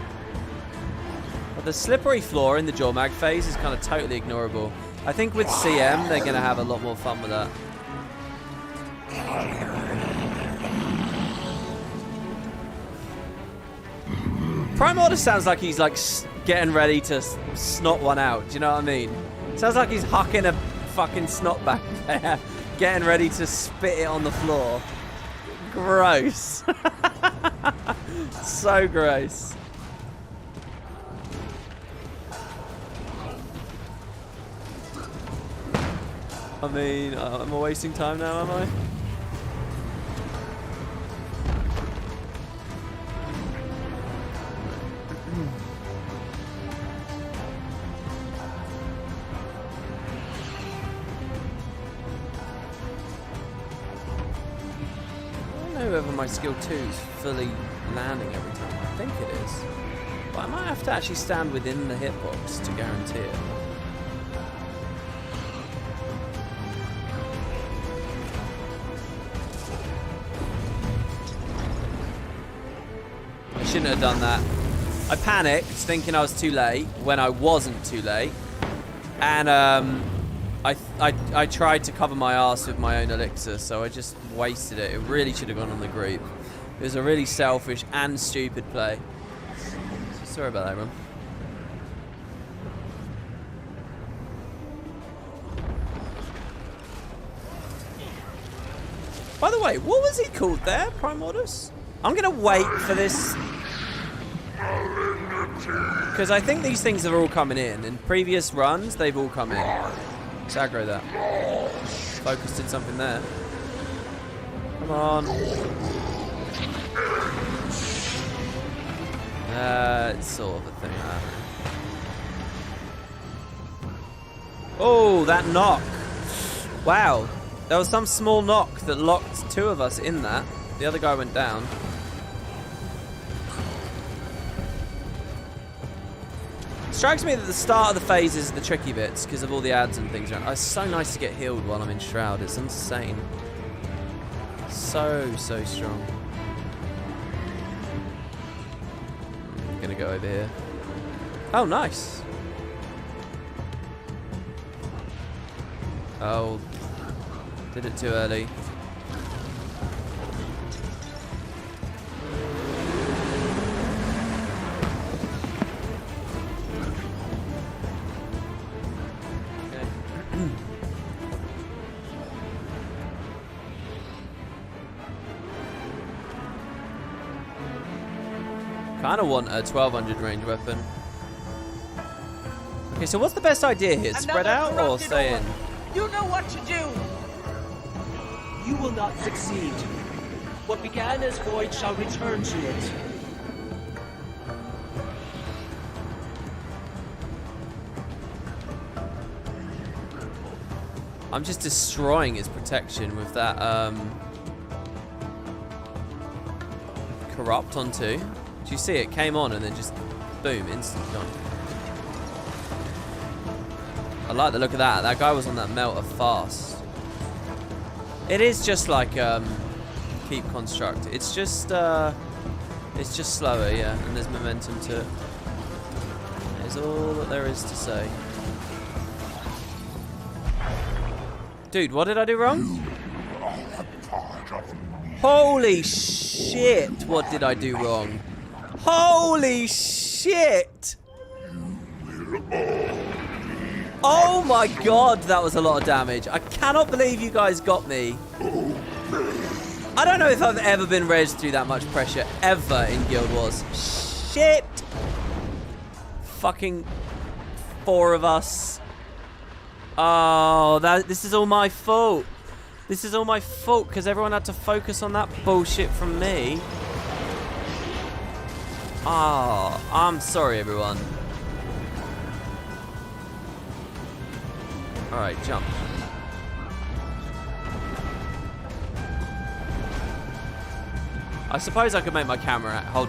Speaker 1: the slippery floor in the Jormag phase is kind of totally ignorable. I think with CM, they're going to have a lot more fun with that. Prime Order sounds like he's like getting ready to snot one out. Do you know what I mean? Sounds like he's hucking a fucking snot back there, getting ready to spit it on the floor. Gross. So gross. I mean, am I wasting time now, am I? Whether my skill 2 is fully landing every time. I think it is. But I might have to actually stand within the hitbox to guarantee it. I shouldn't have done that. I panicked thinking I was too late when I wasn't too late. And I tried to cover my ass with my own elixir, so I just wasted it. It really should have gone on the group. It was a really selfish and stupid play. Sorry about that, everyone. By the way, what was he called there, Primordus? I'm going to wait for this, because I think these things are all coming in. In previous runs, they've all come in. Let's aggro that. Focus did something there. Come on. It's sort of a thing. Oh, that knock. Wow. There was some small knock that locked 2 of us in that. The other guy went down. Strikes me that the start of the phase is the tricky bits because of all the ads and things. It's so nice to get healed while I'm in Shroud. It's insane. So strong. I'm gonna go over here. Oh, nice. Oh, did it too early. Kind of want a 1200 range weapon. Okay, so what's the best idea here? Spread out or stay in?
Speaker 18: You know what to do!
Speaker 19: You will not succeed. What began as void shall return to it.
Speaker 1: I'm just destroying his protection with that corrupt on 2. Do you see it? Came on and then just boom, instant gone. I like the look of that. That guy was on that melter fast. It is just like keep construct. It's just slower, yeah, and there's momentum to it. That is all that there is to say. Dude, what did I do wrong? Holy shit, what did I do wrong? Holy shit! Oh my god, that was a lot of damage. I cannot believe you guys got me. I don't know if I've ever been rezzed through that much pressure ever in Guild Wars. Shit! Fucking 4 of us. Oh, this is all my fault. This is all my fault because everyone had to focus on that bullshit from me. Oh, I'm sorry, everyone. Alright, jump. I suppose I could make my camera I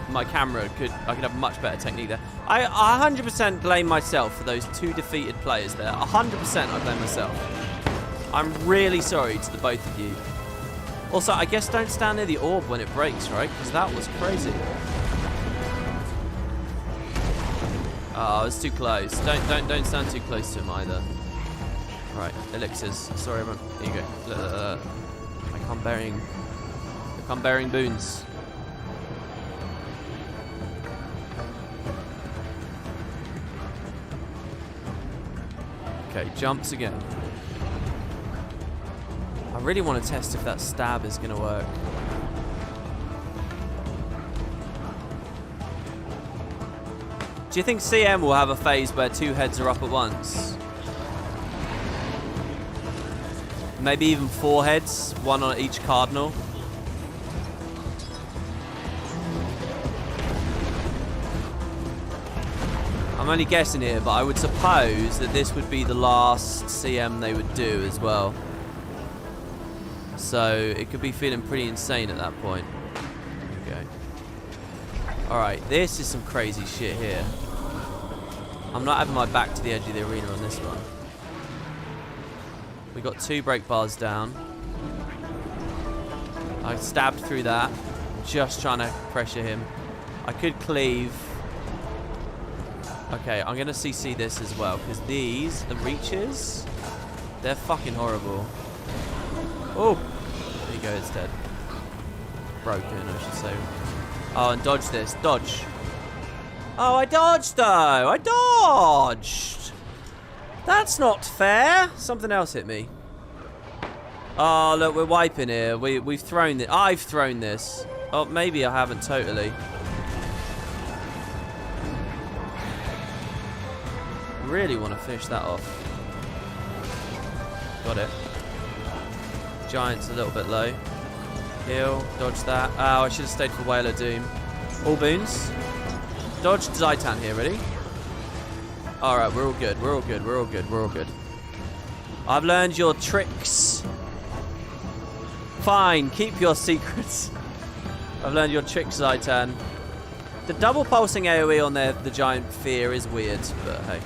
Speaker 1: could have much better technique there. I 100% blame myself for those 2 defeated players there. 100% I blame myself. I'm really sorry to the both of you. Also, I guess don't stand near the orb when it breaks, right? Because that was crazy. Oh, it's too close. Don't stand too close to him either. Right, elixirs. Sorry, everyone. Here you go. I come bearing boons. Okay, jumps again. I really want to test if that stab is going to work. Do you think CM will have a phase where 2 heads are up at once? Maybe even 4 heads, 1 on each cardinal. I'm only guessing here, but I would suppose that this would be the last CM they would do as well. So it could be feeling pretty insane at that point. Okay. Alright, this is some crazy shit here. I'm not having my back to the edge of the arena on this one. We got 2 break bars down. I stabbed through that. Just trying to pressure him. I could cleave. Okay, I'm going to CC this as well. Because these, the reaches, they're fucking horrible. Oh! There you go, it's dead. Broken, I should say. Oh, and dodge this. Dodge. Oh, I dodged though. I dodged. That's not fair. Something else hit me. Oh, look, we're wiping here. We've thrown it. I've thrown this. Oh, maybe I haven't totally. Really want to finish that off. Got it. Giant's a little bit low. Heal. Dodge that. Oh, I should have stayed for Whale of Doom. All boons. Dodge Zaitan here, ready? Alright, we're all good. We're all good. We're all good. We're all good. I've learned your tricks. Fine, keep your secrets. I've learned your tricks, Zaitan. The double pulsing AoE on the giant fear is weird, but hey.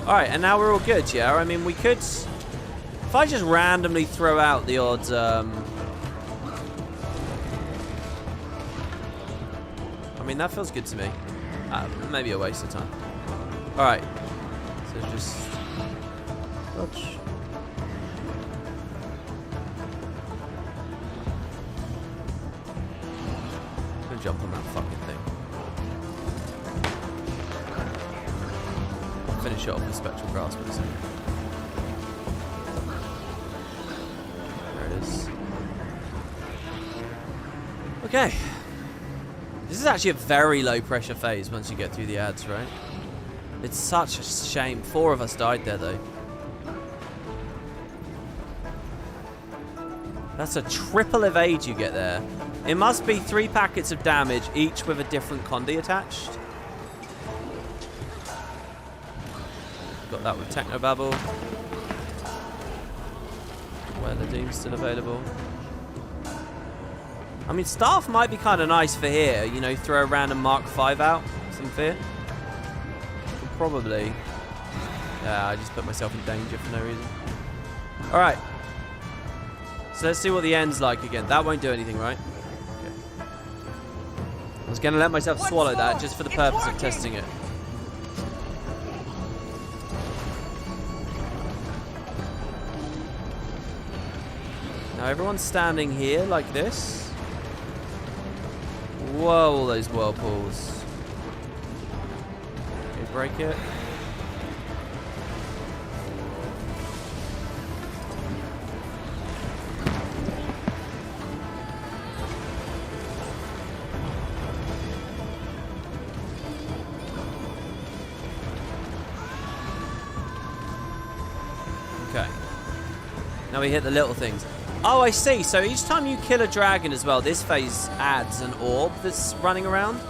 Speaker 1: Alright, and now we're all good, yeah? I mean, we could... If I just randomly throw out the odd... I mean, that feels good to me. Maybe a waste of time. Alright. So just... Dodge. Gonna jump on that fucking thing. Finish it off with Spectral Grasp in a second. There it is. Okay. This is actually a very low pressure phase once you get through the ads, right? It's such a shame. 4 of us died there, though. That's a triple evade you get there. It must be 3 packets of damage, each with a different Condi attached. Got that with Technobabble. Where the Doom's still available. I mean, Staff might be kind of nice for here. You know, throw a random Mark 5 out. Some fear. Probably. Yeah, I just put myself in danger for no reason. Alright. So let's see what the end's like again. That won't do anything, right? Okay. I was going to let myself swallow that just for the purpose of testing it. Now everyone's standing here like this. Whoa, all those whirlpools. Okay, break it. Okay. Now we hit the little things. Oh, I see. So each time you kill a dragon as well, this phase adds an orb that's running around.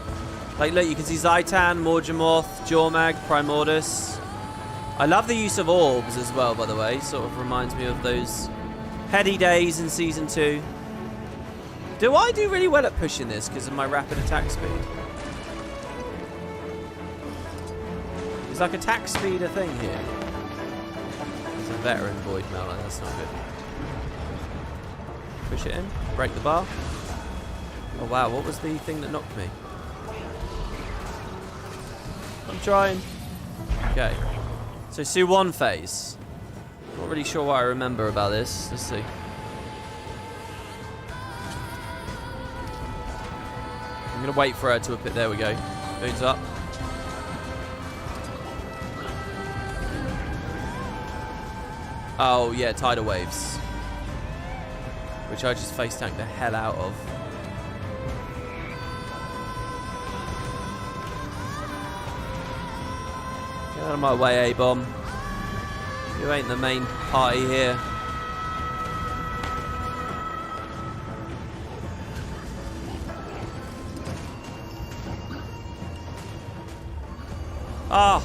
Speaker 1: Like, look, you can see Zaitan, Morgemoth, Jormag, Primordus. I love the use of orbs as well, by the way. Sort of reminds me of those heady days in Season 2. Do I do really well at pushing this because of my rapid attack speed? Is like attack speed a thing here? There's a veteran void mail, that's not good. Push it in. Break the bar. Oh wow, what was the thing that knocked me? I'm trying. Okay. So Su-1 phase. Not really sure what I remember about this. Let's see. I'm going to wait for her to appear. There we go. Moon's up. Oh, yeah, tidal waves. Which I just face tanked the hell out of. Get out of my way, A-bomb. You ain't the main party here. Oh,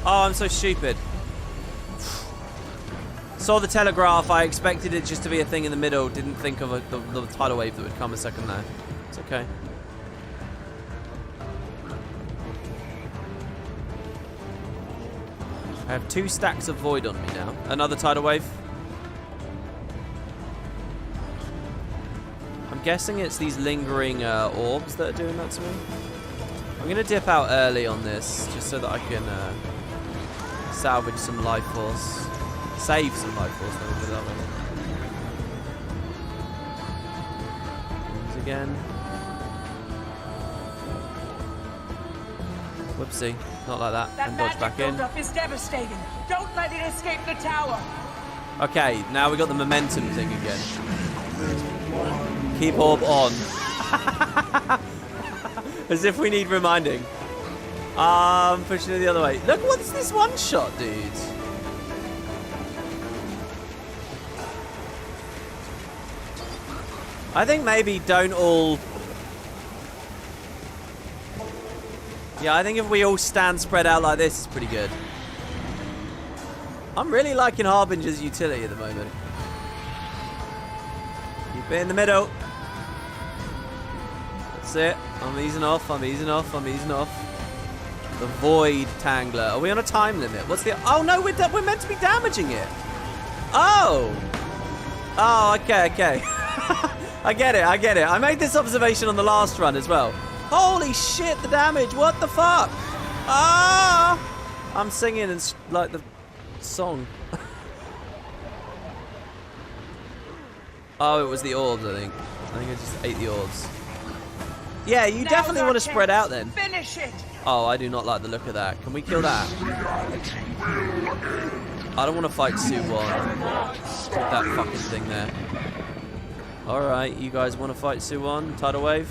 Speaker 1: I'm so stupid. Saw the telegraph. I expected it just to be a thing in the middle. Didn't think of the tidal wave that would come a second there. It's okay. I have 2 stacks of void on me now. Another tidal wave. I'm guessing it's these lingering orbs that are doing that to me. I'm going to dip out early on this, just so that I can salvage some life force. Save some life force, let me put it that way. Once again. Whoopsie, not like that. And dodge back in.
Speaker 18: That is devastating. Don't let it escape the tower.
Speaker 1: Okay, now we got the momentum thing again. Keep orb on. As if we need reminding. Pushing it the other way. Look, what's this one shot, dude? I think maybe don't all... Yeah, I think if we all stand spread out like this, it's pretty good. I'm really liking Harbinger's utility at the moment. Keep it in the middle. That's it. I'm easing off, I'm easing off, I'm easing off. The Void Tangler. Are we on a time limit? What's the... Oh, no, we're meant to be damaging it. Oh. Oh, okay, okay. I get it, I get it. I made this observation on the last run as well. Holy shit, the damage. What the fuck? Ah! I'm singing and like the song. Oh, it was the orbs, I think. I think I just ate the orbs. Yeah, you definitely want to spread out then.
Speaker 18: Finish it.
Speaker 1: Oh, I do not like the look of that. Can we kill that? I don't want to fight Suwon. That fucking thing there. Alright, you guys want to fight Suwon? Tidal wave?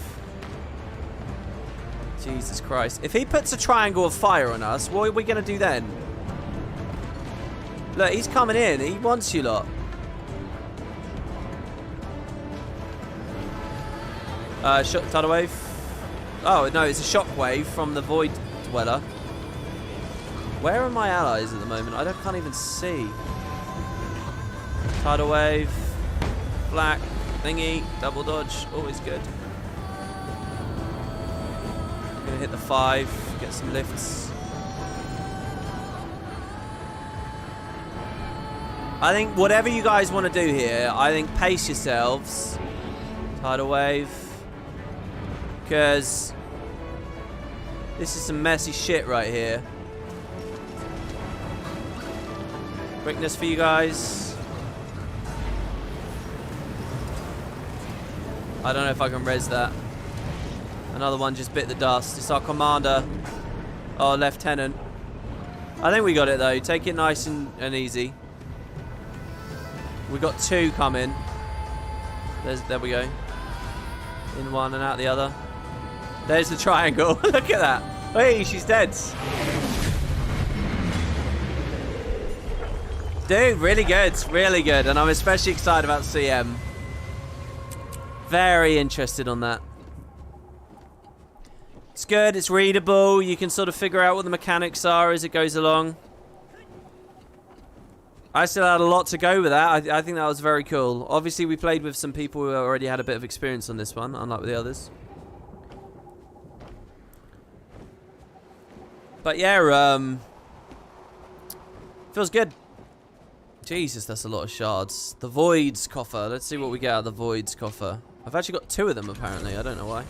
Speaker 1: Jesus Christ. If he puts a triangle of fire on us, what are we going to do then? Look, he's coming in. He wants you lot. Tidal wave? Oh, no, it's a shockwave from the Void Dweller. Where are my allies at the moment? I can't even see. Tidal wave. Black. Thingy. Double dodge. Always good. Gonna hit the 5. Get some lifts. I think whatever you guys want to do here, I think pace yourselves. Tidal wave. Because this is some messy shit right here. Quickness for you guys. I don't know if I can res that. Another one just bit the dust. It's our commander. Oh, lieutenant. I think we got it though. Take it nice and easy. We got 2 coming. There we go. In one and out the other. There's the triangle. Look at that. Hey, she's dead. Dude, really good. Really good. And I'm especially excited about CM. Very interested on that. It's good. It's readable. You can sort of figure out what the mechanics are as it goes along. I still had a lot to go with that. I think that was very cool. Obviously, we played with some people who already had a bit of experience on this one, unlike with the others. But yeah, feels good. Jesus, that's a lot of shards. The Void's coffer. Let's see what we get out of the Void's coffer. I've actually got 2 of them, apparently. I don't know why.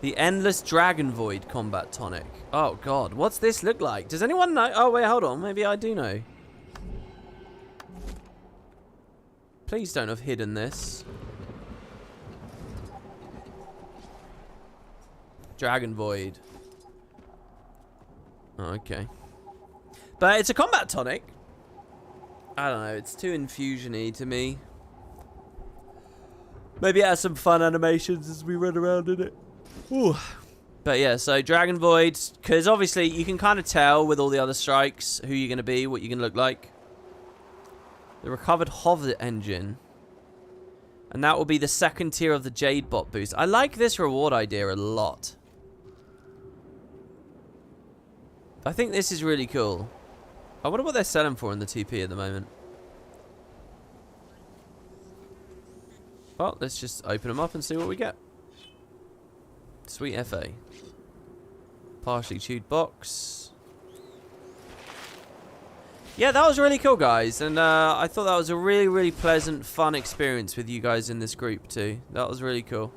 Speaker 1: The Endless Dragon Void Combat Tonic. Oh, God. What's this look like? Does anyone know? Oh, wait, hold on. Maybe I do know. Please don't have hidden this. Dragon Void. Oh, okay. But it's a combat tonic. I don't know, it's too infusion-y to me. Maybe it has some fun animations as we run around in it. Ooh. But yeah, so Dragon Void, because obviously you can kind of tell with all the other strikes who you're going to be, what you're going to look like. The recovered hover engine. And that will be the second tier of the Jade Bot boost. I like this reward idea a lot. I think this is really cool. I wonder what they're selling for in the TP at the moment. Well, let's just open them up and see what we get. Sweet FA. Partially chewed box. Yeah, that was really cool, guys. And I thought that was a really, really pleasant, fun experience with you guys in this group, too. That was really cool.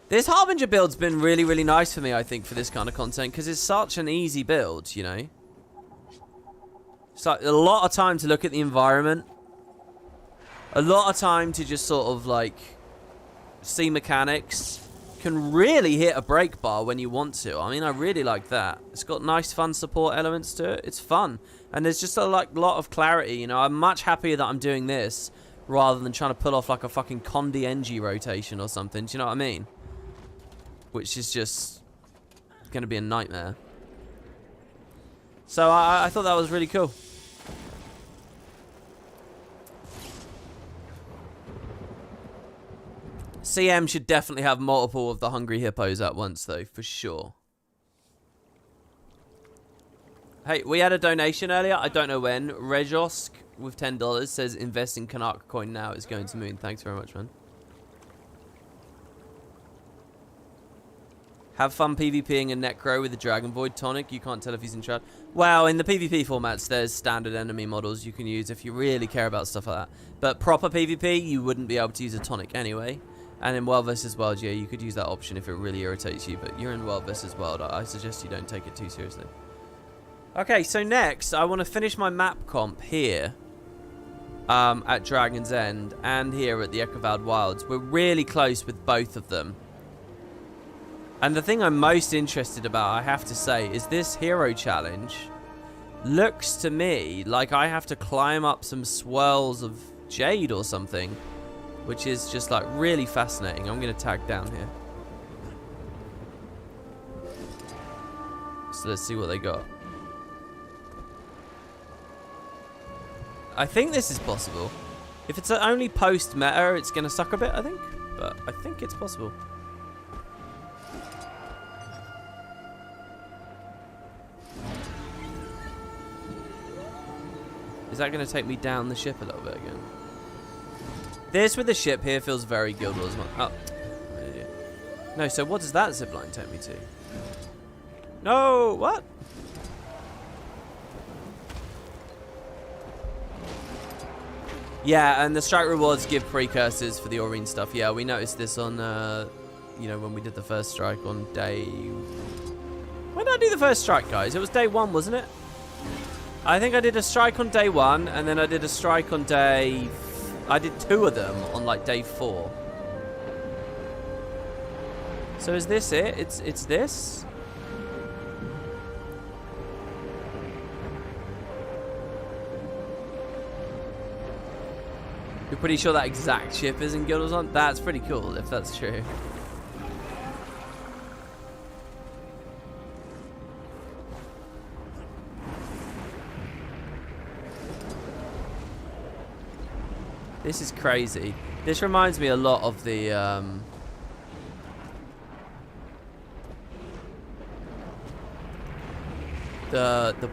Speaker 1: This Harbinger build's been really, really nice for me, I think, for this kind of content. Because it's such an easy build, you know. It's like a lot of time to look at the environment. A lot of time to just sort of, like, see mechanics. Can really hit a break bar when you want to. I mean, I really like that. It's got nice, fun support elements to it. It's fun. And there's just a lot of clarity, you know. I'm much happier that I'm doing this rather than trying to pull off, like, a fucking Condi NG rotation or something. Do you know what I mean? Which is just going to be a nightmare. So I thought that was really cool. CM should definitely have multiple of the Hungry Hippos at once, though, for sure. Hey, we had a donation earlier. I don't know when. Rejosk with $10 says invest in Kanak coin now. It's going to moon. Thanks very much, man. Have fun PvPing a Necro with the Dragon Void tonic. You can't tell if he's in charge. Well, in the PvP formats, there's standard enemy models you can use if you really care about stuff like that. But proper PvP, you wouldn't be able to use a tonic anyway. And in World vs. World, yeah, you could use that option if it really irritates you. But you're in World vs. World. I suggest you don't take it too seriously. Okay, so next, I want to finish my map comp here. At Dragon's End. And here at the Echovald Wilds. We're really close with both of them. And the thing I'm most interested about, I have to say, is this hero challenge. Looks to me like I have to climb up some swirls of jade or something. Which is just like really fascinating. I'm going to tag down here. So let's see what they got. I think this is possible. If it's only post meta, it's going to suck a bit, I think. But I think it's possible. Is that going to take me down the ship a little bit again? This with the ship here feels very Guild Wars. Oh. No, so what does that zipline take me to? No, what? Yeah, and the strike rewards give precursors for the Aurene stuff. Yeah, we noticed this on, you know, when we did the first strike on day... When did I do the first strike, guys? It was day 1, wasn't it? I think I did a strike on day 1, and then I did a strike on day... I did 2 of them on like day 4. So is this it? It's this? You're pretty sure that exact ship is in Guild Wars 1? That's pretty cool if that's true. This is crazy. This reminds me a lot of the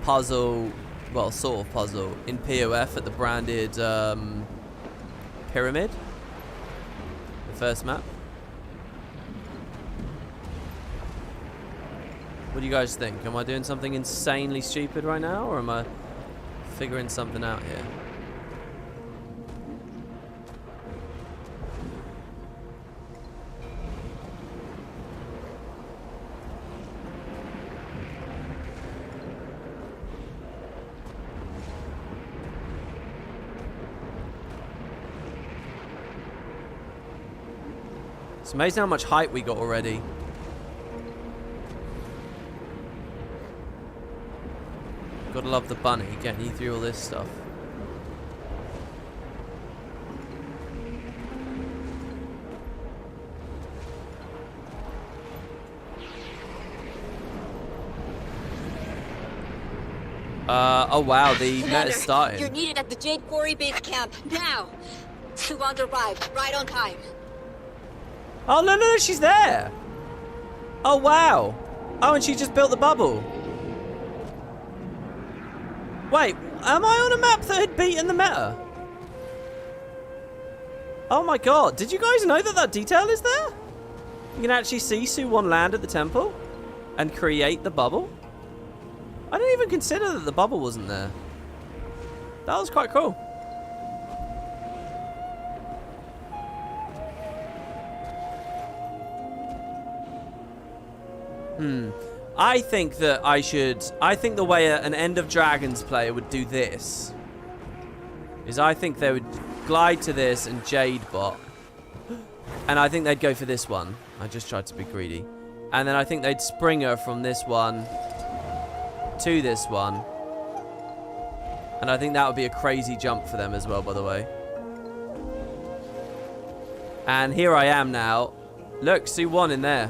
Speaker 1: puzzle, well, sort of puzzle in POF at the branded pyramid. The first map. What do you guys think? Am I doing something insanely stupid right now, or am I figuring something out here? It's amazing how much height we got already. Gotta love the bunny getting you through all this stuff. Oh wow, the net is starting.
Speaker 20: You're needed at the Jade Quarry base camp, now! Suwon arrived, right on time.
Speaker 1: Oh, no, she's there! Oh, wow! Oh, and she just built the bubble. Wait, am I on a map that had beaten the meta? Oh my god, did you guys know that that detail is there? You can actually see Suwon land at the temple and create the bubble? I didn't even consider that the bubble wasn't there. That was quite cool. I think the way an End of Dragons player would do this is I think they would glide to this and Jade bot. And I think they'd go for this one. I just tried to be greedy. And then I think they'd spring her from this one to this one. And I think that would be a crazy jump for them as well, by the way. And here I am now. Look, Suwon in there.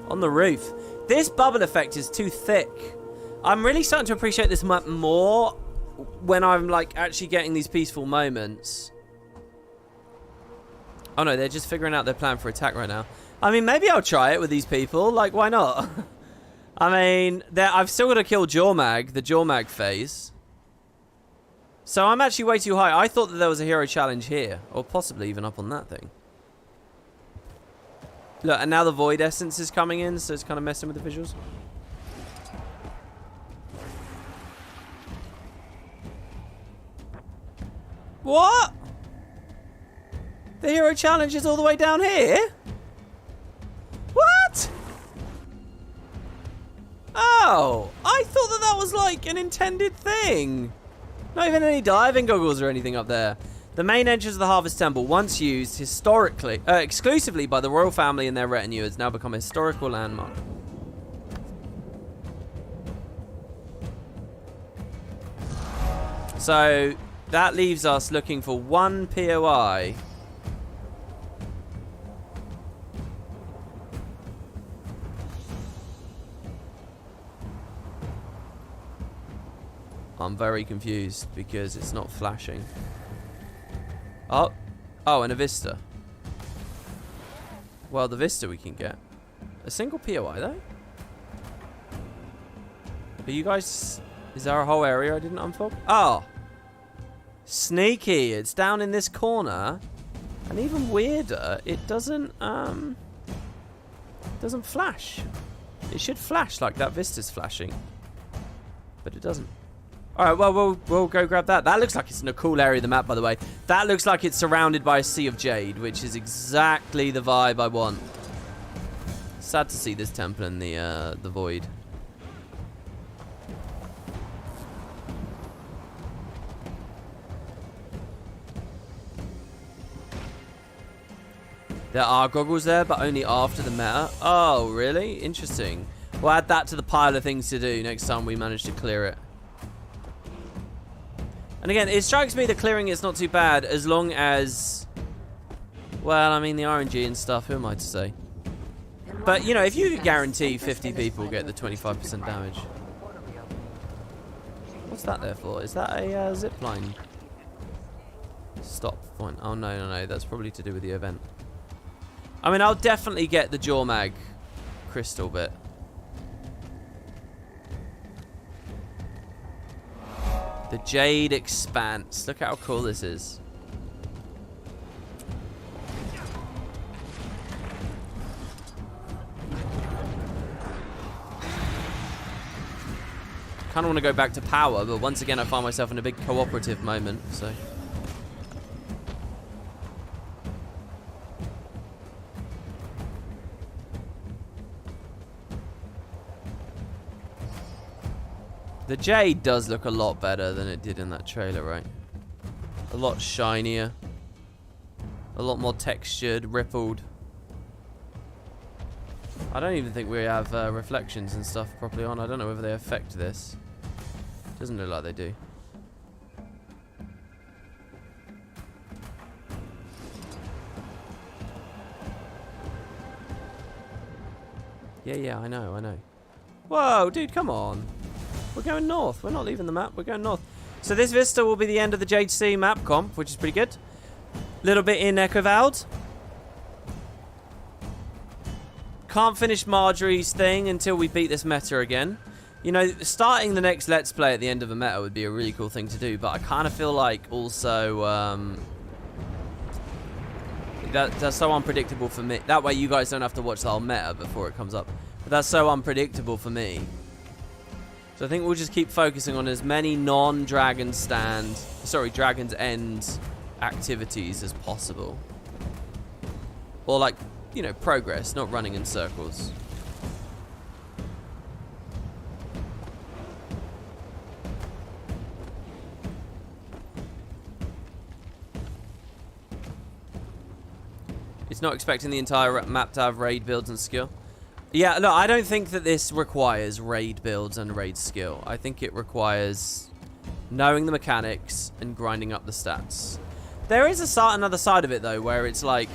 Speaker 1: On the roof. This bubble effect is too thick. I'm really starting to appreciate this map more when I'm like actually getting these peaceful moments. Oh no, they're just figuring out their plan for attack right now. I mean, maybe I'll try it with these people. Like, why not? I mean, I've still got to kill Jormag, the Jormag phase. So I'm actually way too high. I thought that there was a hero challenge here. Or possibly even up on that thing. Look, and now the Void Essence is coming in, so it's kind of messing with the visuals. What? The hero challenge is all the way down here? What? Oh, I thought that that was like an intended thing. Not even any diving goggles or anything up there. The main entrance of the Harvest Temple, once used exclusively by the royal family and their retinue, has now become a historical landmark. So that leaves us looking for one POI. I'm very confused because it's not flashing. Oh, and a Vista. Well, the Vista we can get. A single POI though? Are you guys... Is there a whole area I didn't unfold? Oh! Sneaky! It's down in this corner. And even weirder, it doesn't flash. It should flash like that Vista's flashing. But it doesn't. Alright, well, we'll go grab that. That looks like it's in a cool area of the map, by the way. That looks like it's surrounded by a sea of jade, which is exactly the vibe I want. Sad to see this temple in the void. There are goggles there, but only after the meta. Oh, really? Interesting. We'll add that to the pile of things to do next time we manage to clear it. And again, it strikes me that clearing is not too bad as long as... Well, I mean, the RNG and stuff, who am I to say? But, you know, if you guarantee 50 people get the 25% damage. What's that there for? Is that a zipline? Stop point. Oh, no. That's probably to do with the event. I mean, I'll definitely get the Jormag crystal bit. The Jade Expanse. Look how cool this is. Kind of want to go back to power, but once again I find myself in a big cooperative moment, so... The Jade does look a lot better than it did in that trailer, right? A lot shinier. A lot more textured, rippled. I don't even think we have reflections and stuff properly on. I don't know whether they affect this. Doesn't look like they do. Yeah, I know. Whoa, dude, come on. We're going north. We're not leaving the map. We're going north. So this vista will be the end of the Jade Sea map comp, which is pretty good. Little bit in Echovald. Can't finish Marjorie's thing until we beat this meta again. You know, starting the next Let's Play at the end of a meta would be a really cool thing to do, but I kind of feel like also that's so unpredictable for me. That way you guys don't have to watch the whole meta before it comes up. But that's so unpredictable for me. So I think we'll just keep focusing on as many non-Dragon's End activities as possible. Or like, you know, progress, not running in circles. It's not expecting the entire map to have raid builds and skill. Yeah, no, I don't think that this requires raid builds and raid skill. I think it requires knowing the mechanics and grinding up the stats. There is another side of it, though, where it's like...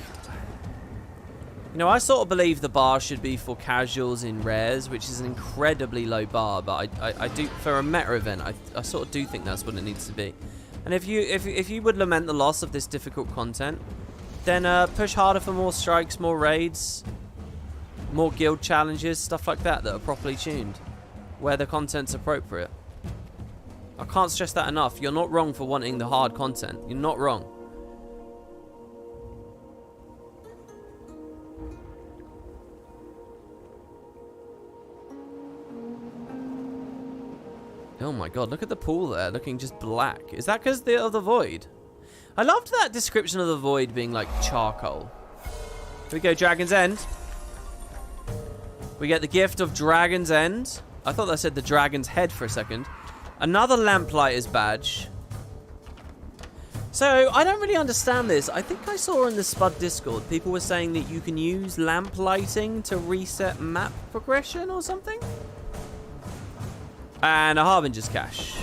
Speaker 1: You know, I sort of believe the bar should be for casuals in rares, which is an incredibly low bar, but I do... For a meta event, I sort of do think that's what it needs to be. And if you would lament the loss of this difficult content, then push harder for more strikes, more raids... More guild challenges, stuff like that are properly tuned, where the content's appropriate. I can't stress that enough. You're not wrong for wanting the hard content. You're not wrong. Oh my god, look at the pool there, looking just black. Is that because of the void? I loved that description of the void being like charcoal. Here we go, Dragon's End. We get the gift of Dragon's End. I thought that said the Dragon's Head for a second. Another Lamplighter's badge. So, I don't really understand this. I think I saw in the Spud Discord, people were saying that you can use lamp lighting to reset map progression or something? And a Harbinger's cache.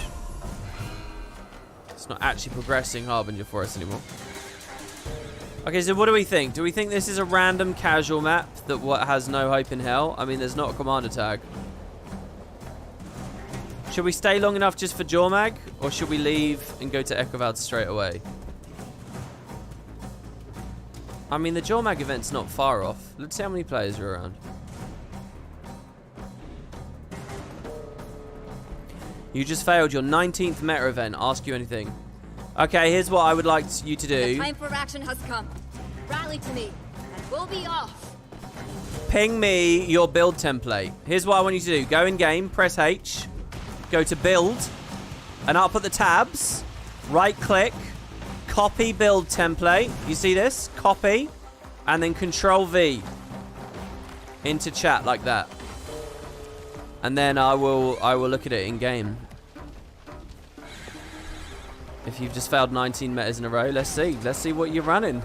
Speaker 1: It's not actually progressing Harbinger for us anymore. Okay, so what do we think? Do we think this is a random casual map that has no hope in hell? I mean, there's not a commander tag. Should we stay long enough just for Jormag? Or should we leave and go to Echovald straight away? I mean, the Jormag event's not far off. Let's see how many players are around. You just failed your 19th meta event. Ask you anything. Okay, here's what I would like you to do.
Speaker 20: The time for action has come. Rally to me, and we'll be off.
Speaker 1: Ping me your build template. Here's what I want you to do. Go in game, press H, go to build, and up at the tabs, right click, copy build template. You see this? Copy, and then Control V into chat like that. And then I will look at it in game. If you've just failed 19 metas in a row, let's see what you're running.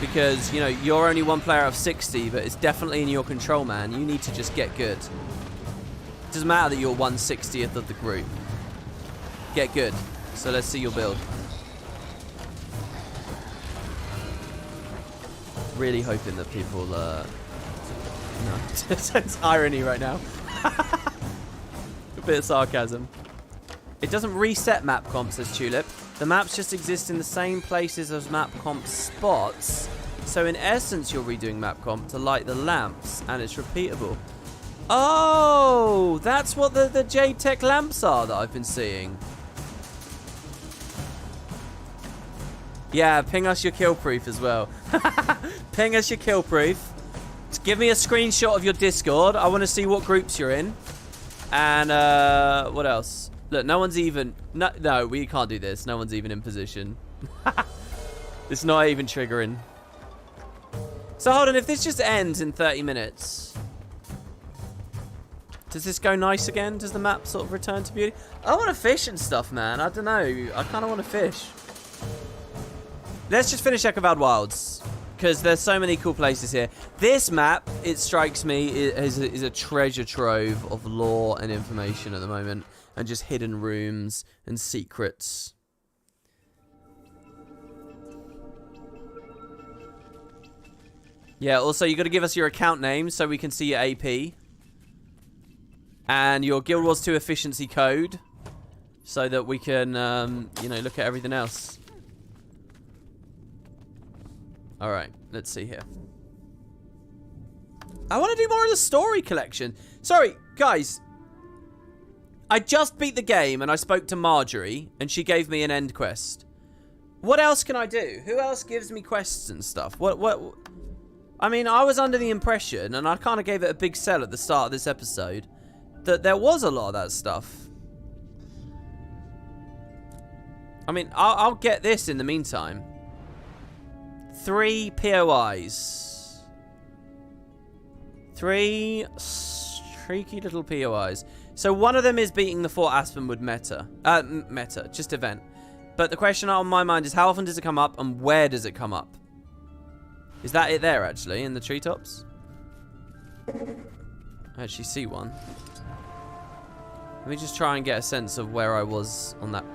Speaker 1: Because, you know, you're only one player out of 60, but it's definitely in your control, man. You need to just get good. It doesn't matter that you're 1/60th of the group. Get good. So let's see your build. Really hoping that people, no, sense irony right now. A bit of sarcasm. It doesn't reset map comps, says Tulip. The maps just exist in the same places as map comp spots. So in essence, you're redoing map comp to light the lamps, and it's repeatable. Oh, that's what the Jade Tech lamps are that I've been seeing. Yeah, ping us your kill proof as well. Ping us your kill proof. Give me a screenshot of your Discord. I want to see what groups you're in. And what else? Look, no one's even... No, we can't do this. No one's even in position. It's not even triggering. So hold on, if this just ends in 30 minutes... Does this go nice again? Does the map sort of return to beauty? I want to fish and stuff, man. I don't know. I kind of want to fish. Let's just finish Echovald Wilds. because there's so many cool places here. This map, it strikes me, is a treasure trove of lore and information at the moment, and just hidden rooms and secrets. Yeah, also you got to give us your account name so we can see your AP. And your Guild Wars 2 efficiency code so that we can, you know, look at everything else. Alright, let's see here. I want to do more of the story collection. Sorry, guys. I just beat the game and I spoke to Marjorie and she gave me an end quest. What else can I do? Who else gives me quests and stuff? What? I mean, I was under the impression, and I kind of gave it a big sell at the start of this episode, that there was a lot of that stuff. I mean, I'll get this in the meantime. 3 POIs. 3 streaky little POIs. So one of them is beating the Fort Aspenwood just event. But the question on my mind is, how often does it come up, and where does it come up? Is that it there, actually, in the treetops? I actually see one. Let me just try and get a sense of where I was on that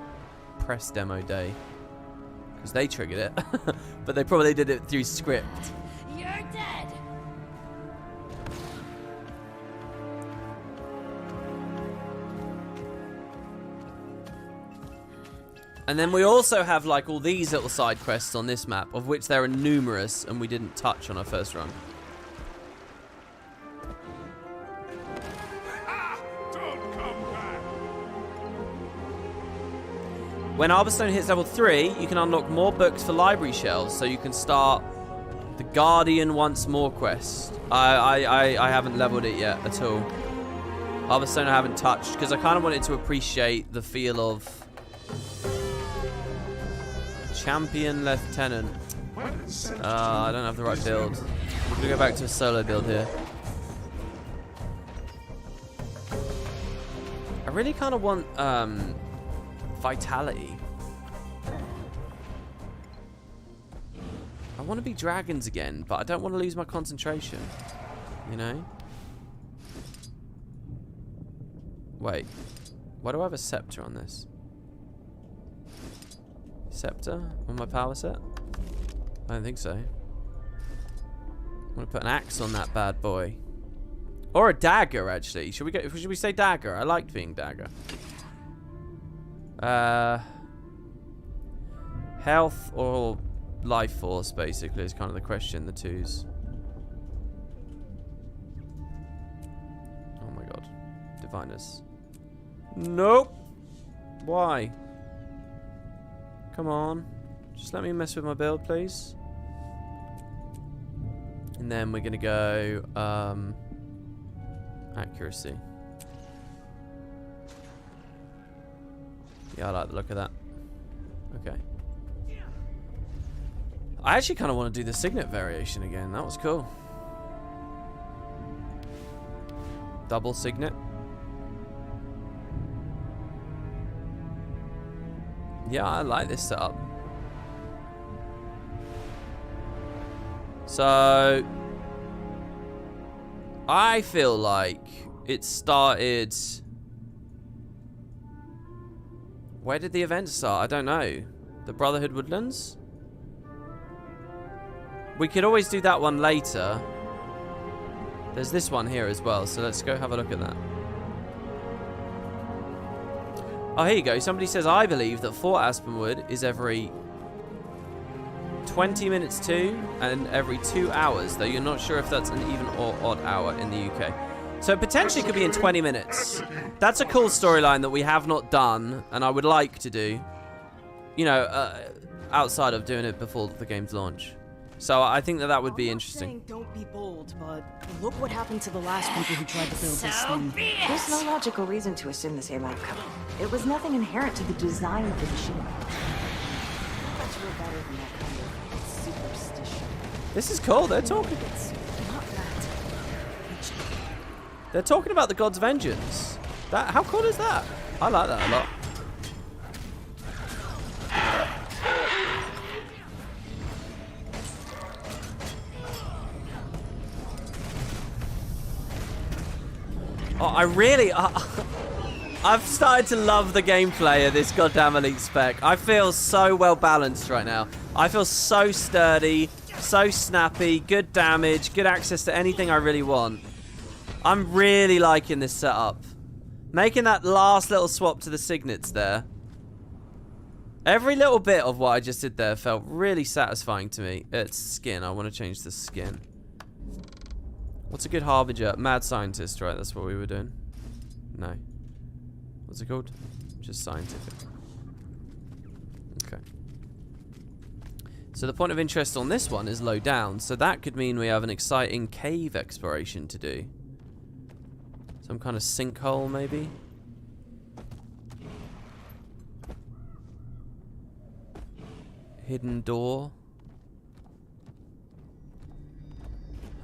Speaker 1: press demo day. Because they triggered it. But they probably did it through script.
Speaker 7: You're dead.
Speaker 1: And then we also have like all these little side quests on this map, of which there are numerous and we didn't touch on our first run. When Arborstone hits level 3, you can unlock more books for library shelves, so you can start the Guardian Once More quest. I haven't leveled it yet at all. Arborstone I haven't touched, because I kind of wanted to appreciate the feel of Champion Lieutenant. I don't have the right build. I'm going to go back to a solo build here. I really kind of want Vitality. I want to be dragons again, but I don't want to lose my concentration. You know? Wait. Why do I have a scepter on this? Scepter on my power set? I don't think so. I'm gonna put an axe on that bad boy. Or a dagger, actually. Should we say dagger? I liked being dagger. Health or life force, basically, is kind of the question, the twos. Oh my god. Diviners. Nope. Why? Come on. Just let me mess with my build, please. And then we're going to go accuracy. Yeah, I like the look of that. Okay. I actually kind of want to do the signet variation again. That was cool. Double signet. Yeah, I like this setup. So I feel like it started. Where did the event start? I don't know. The Brotherhood Woodlands? We could always do that one later. There's this one here as well, so let's go have a look at that. Oh, here you go. Somebody says, I believe that Fort Aspenwood is every 20 minutes too, and every 2 hours, though you're not sure if that's an even or odd hour in the UK. So it potentially could be in 20 minutes. That's a cool storyline that we have not done, and I would like to do, you know, outside of doing it before the game's launch. So I think that that would be interesting.
Speaker 8: Don't be bold, but look what happened to the last people who tried to build this thing.
Speaker 21: There's no logical reason to assume the same outcome. It was nothing inherent to the design of the machine. But you're better than that kind of superstition.
Speaker 1: This is cool. They're talking. They're talking about the God's Vengeance. How cool is that? I like that a lot. Oh, I've started to love the gameplay of this goddamn elite spec. I feel so well balanced right now. I feel so sturdy, so snappy, good damage, good access to anything I really want. I'm really liking this setup. Making that last little swap to the signets there. Every little bit of what I just did there felt really satisfying to me. It's skin. I want to change the skin. What's a good Harbinger? Mad scientist, right? That's what we were doing. No. What's it called? Just scientific. Okay. So the point of interest on this one is low down. So that could mean we have an exciting cave exploration to do. Some kind of sinkhole, maybe? Hidden door.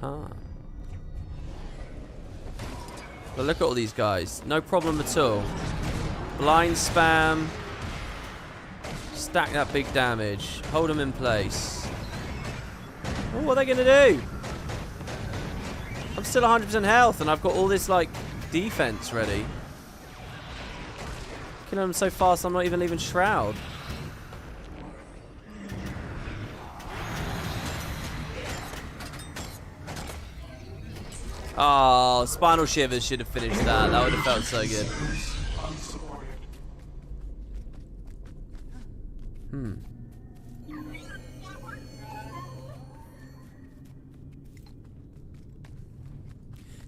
Speaker 1: Huh. But look at all these guys. No problem at all. Blind spam. Stack that big damage. Hold them in place. Oh, what are they going to do? I'm still 100% health and I've got all this, like, defense ready. Killing them so fast I'm not even leaving Shroud. Oh, Spinal Shivers should have finished that. That would have felt so good.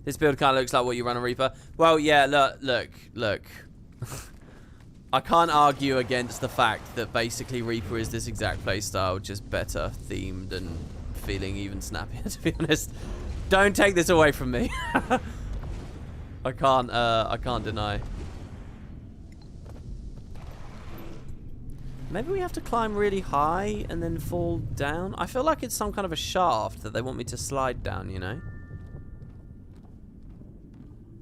Speaker 1: This build kind of looks like what you run on Reaper. Well, yeah, look. I can't argue against the fact that basically Reaper is this exact playstyle, just better themed and feeling even snappier, to be honest. Don't take this away from me. I can't deny. Maybe we have to climb really high and then fall down. I feel like it's some kind of a shaft that they want me to slide down, you know?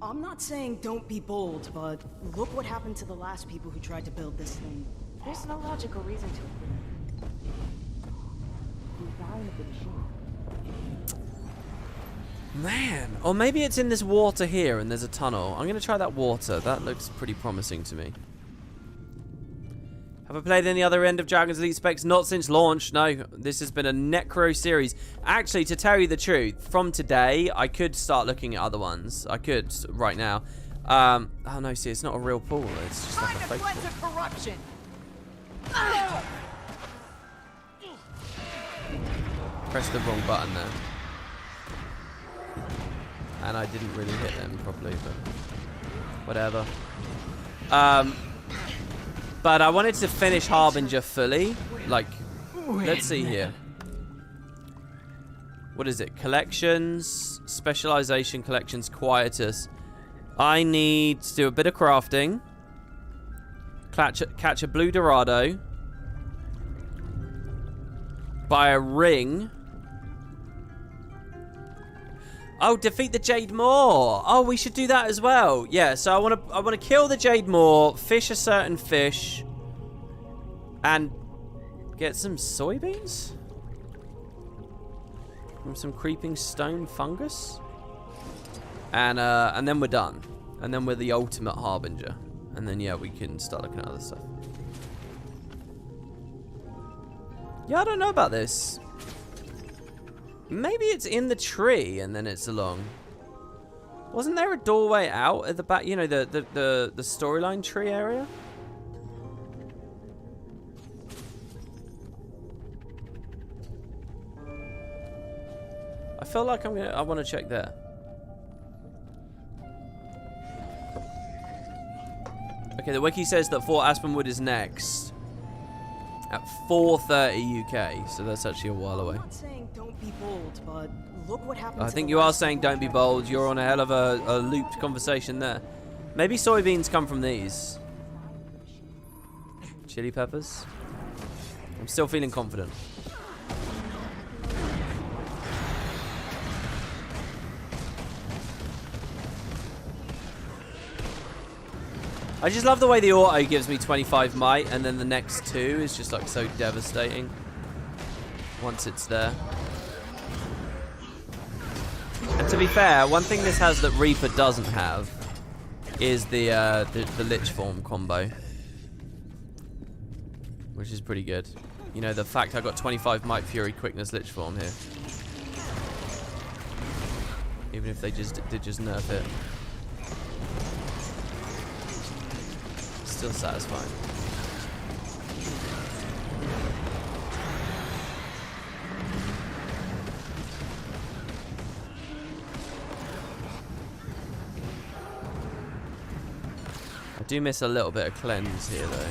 Speaker 8: I'm not saying don't be bold, but look what happened to the last people who tried to build this thing.
Speaker 21: There's no logical reason to it. Design of the machine.
Speaker 1: Man, or maybe it's in this water here and there's a tunnel. I'm going to try that water. That looks pretty promising to me. Have I played any other End of Dragons Elite specs? Not since launch, no. This has been a Necro series. Actually, to tell you the truth, from today, I could start looking at other ones. I could right now. Oh no, see, it's not a real pool. It's just like a fake pool.
Speaker 18: Corruption.
Speaker 1: Press the wrong button there. And I didn't really hit them properly, but whatever. But I wanted to finish Harbinger fully. Like, let's see here. What is it? Collections, specialization, collections, quietus. I need to do a bit of crafting. Catch a blue Dorado. Buy a ring. Oh, defeat the Jade Moor. Oh, we should do that as well. Yeah, so I want to kill the Jade Moor, fish a certain fish, and get some soybeans from some creeping stone fungus. And then we're done. And then we're the ultimate Harbinger. And then yeah, we can start looking at other stuff. Yeah, I don't know about this. Maybe it's in the tree and then it's along. Wasn't there a doorway out at the back? You know, the storyline tree area? I feel like I want to check there. Okay, the wiki says that Fort Aspenwood is next at 4:30 UK, so that's actually a while away.
Speaker 8: I'm not saying don't be bold, but look what happened.
Speaker 1: I think you are saying don't be bold. You're on a hell of a looped conversation there. Maybe soybeans come from these. Chili peppers. I'm still feeling confident. I just love the way the auto gives me 25 might, and then the next 2 is just like so devastating once it's there. And to be fair, one thing this has that Reaper doesn't have is the lich form combo, which is pretty good. You know, the fact I got 25 Might Fury quickness lich form here, even if they did just nerf it, still satisfying. I do miss a little bit of cleanse here, though.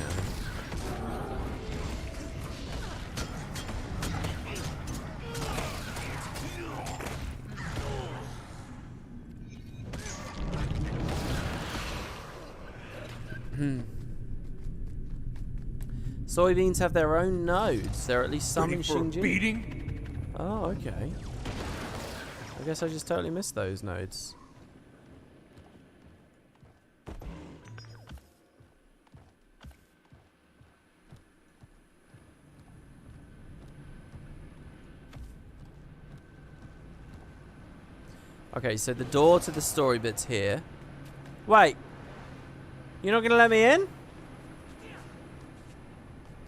Speaker 1: Soybeans have their own nodes. There are at least some in Xinjiang.
Speaker 3: Beating?
Speaker 1: Oh, okay. I guess I just totally missed those nodes. Okay, so the door to the story bit's here. Wait. You're not going to let me in?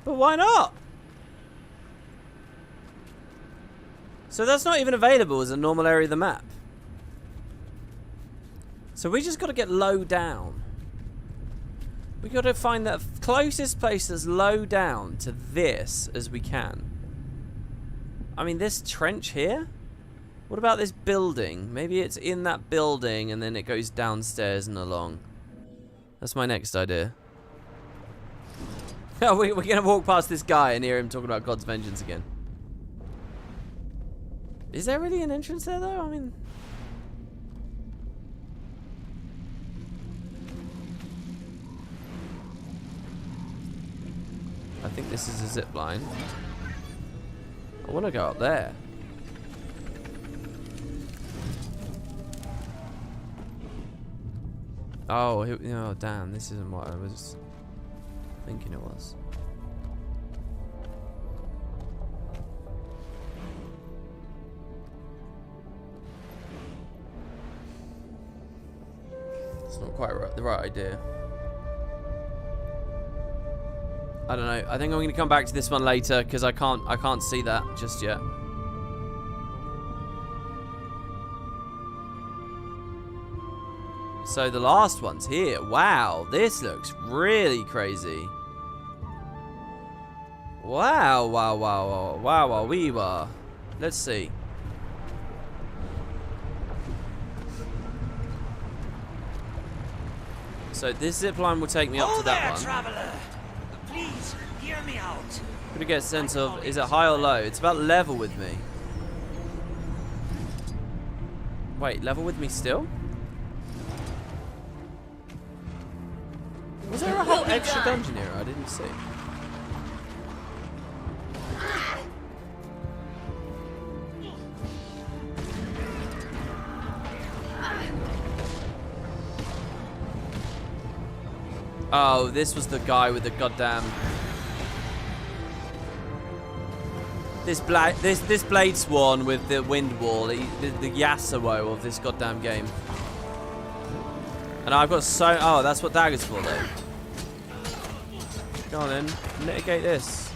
Speaker 1: But why not? So that's not even available as a normal area of the map. So we just got to get low down. We got to find the closest place as low down to this as we can. I mean, this trench here? What about this building? Maybe it's in that building and then it goes downstairs and along. That's my next idea. We're going to walk past this guy and hear him talking about God's vengeance again. Is there really an entrance there, though? I mean... I think this is a zip line. I want to go up there. Oh, oh, damn. This isn't what I was thinking it was. It's not quite the right idea. I don't know. I think I'm going to come back to this one later because I can't see that just yet. So the last one's here. Wow, this looks really crazy. Wow, wow, wow, wow, wow, wow, we were. Let's see. So this zipline will take me up to that one.
Speaker 5: Traveler. Please, hear me out.
Speaker 1: Gonna get a sense of, is it high or low? It's about level with me. Wait, level with me still? Was there a whole extra dungeon here I didn't see? Oh, this was the guy with the goddamn... This Blade Swan with the wind wall, the Yasuo of this goddamn game. And I've got so... Oh, that's what dagger's for, though. Go on, then. Mitigate this.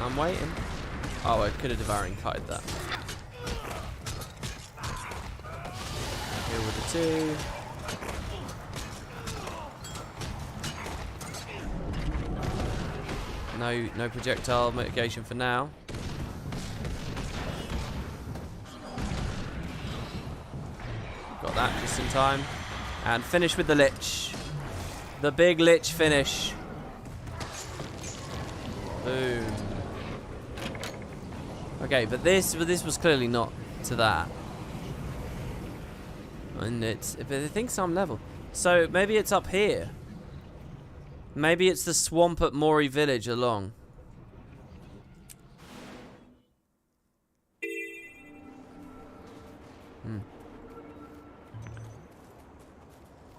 Speaker 1: I'm waiting. Oh, I could have devouring kited that. Here with the 2. No projectile mitigation for now. Got that just in time. And finish with the Lich. The big Lich finish. Boom. Okay, but this was clearly not to that. And it thinks I'm level. So maybe it's up here. Maybe it's the swamp at Mori Village along.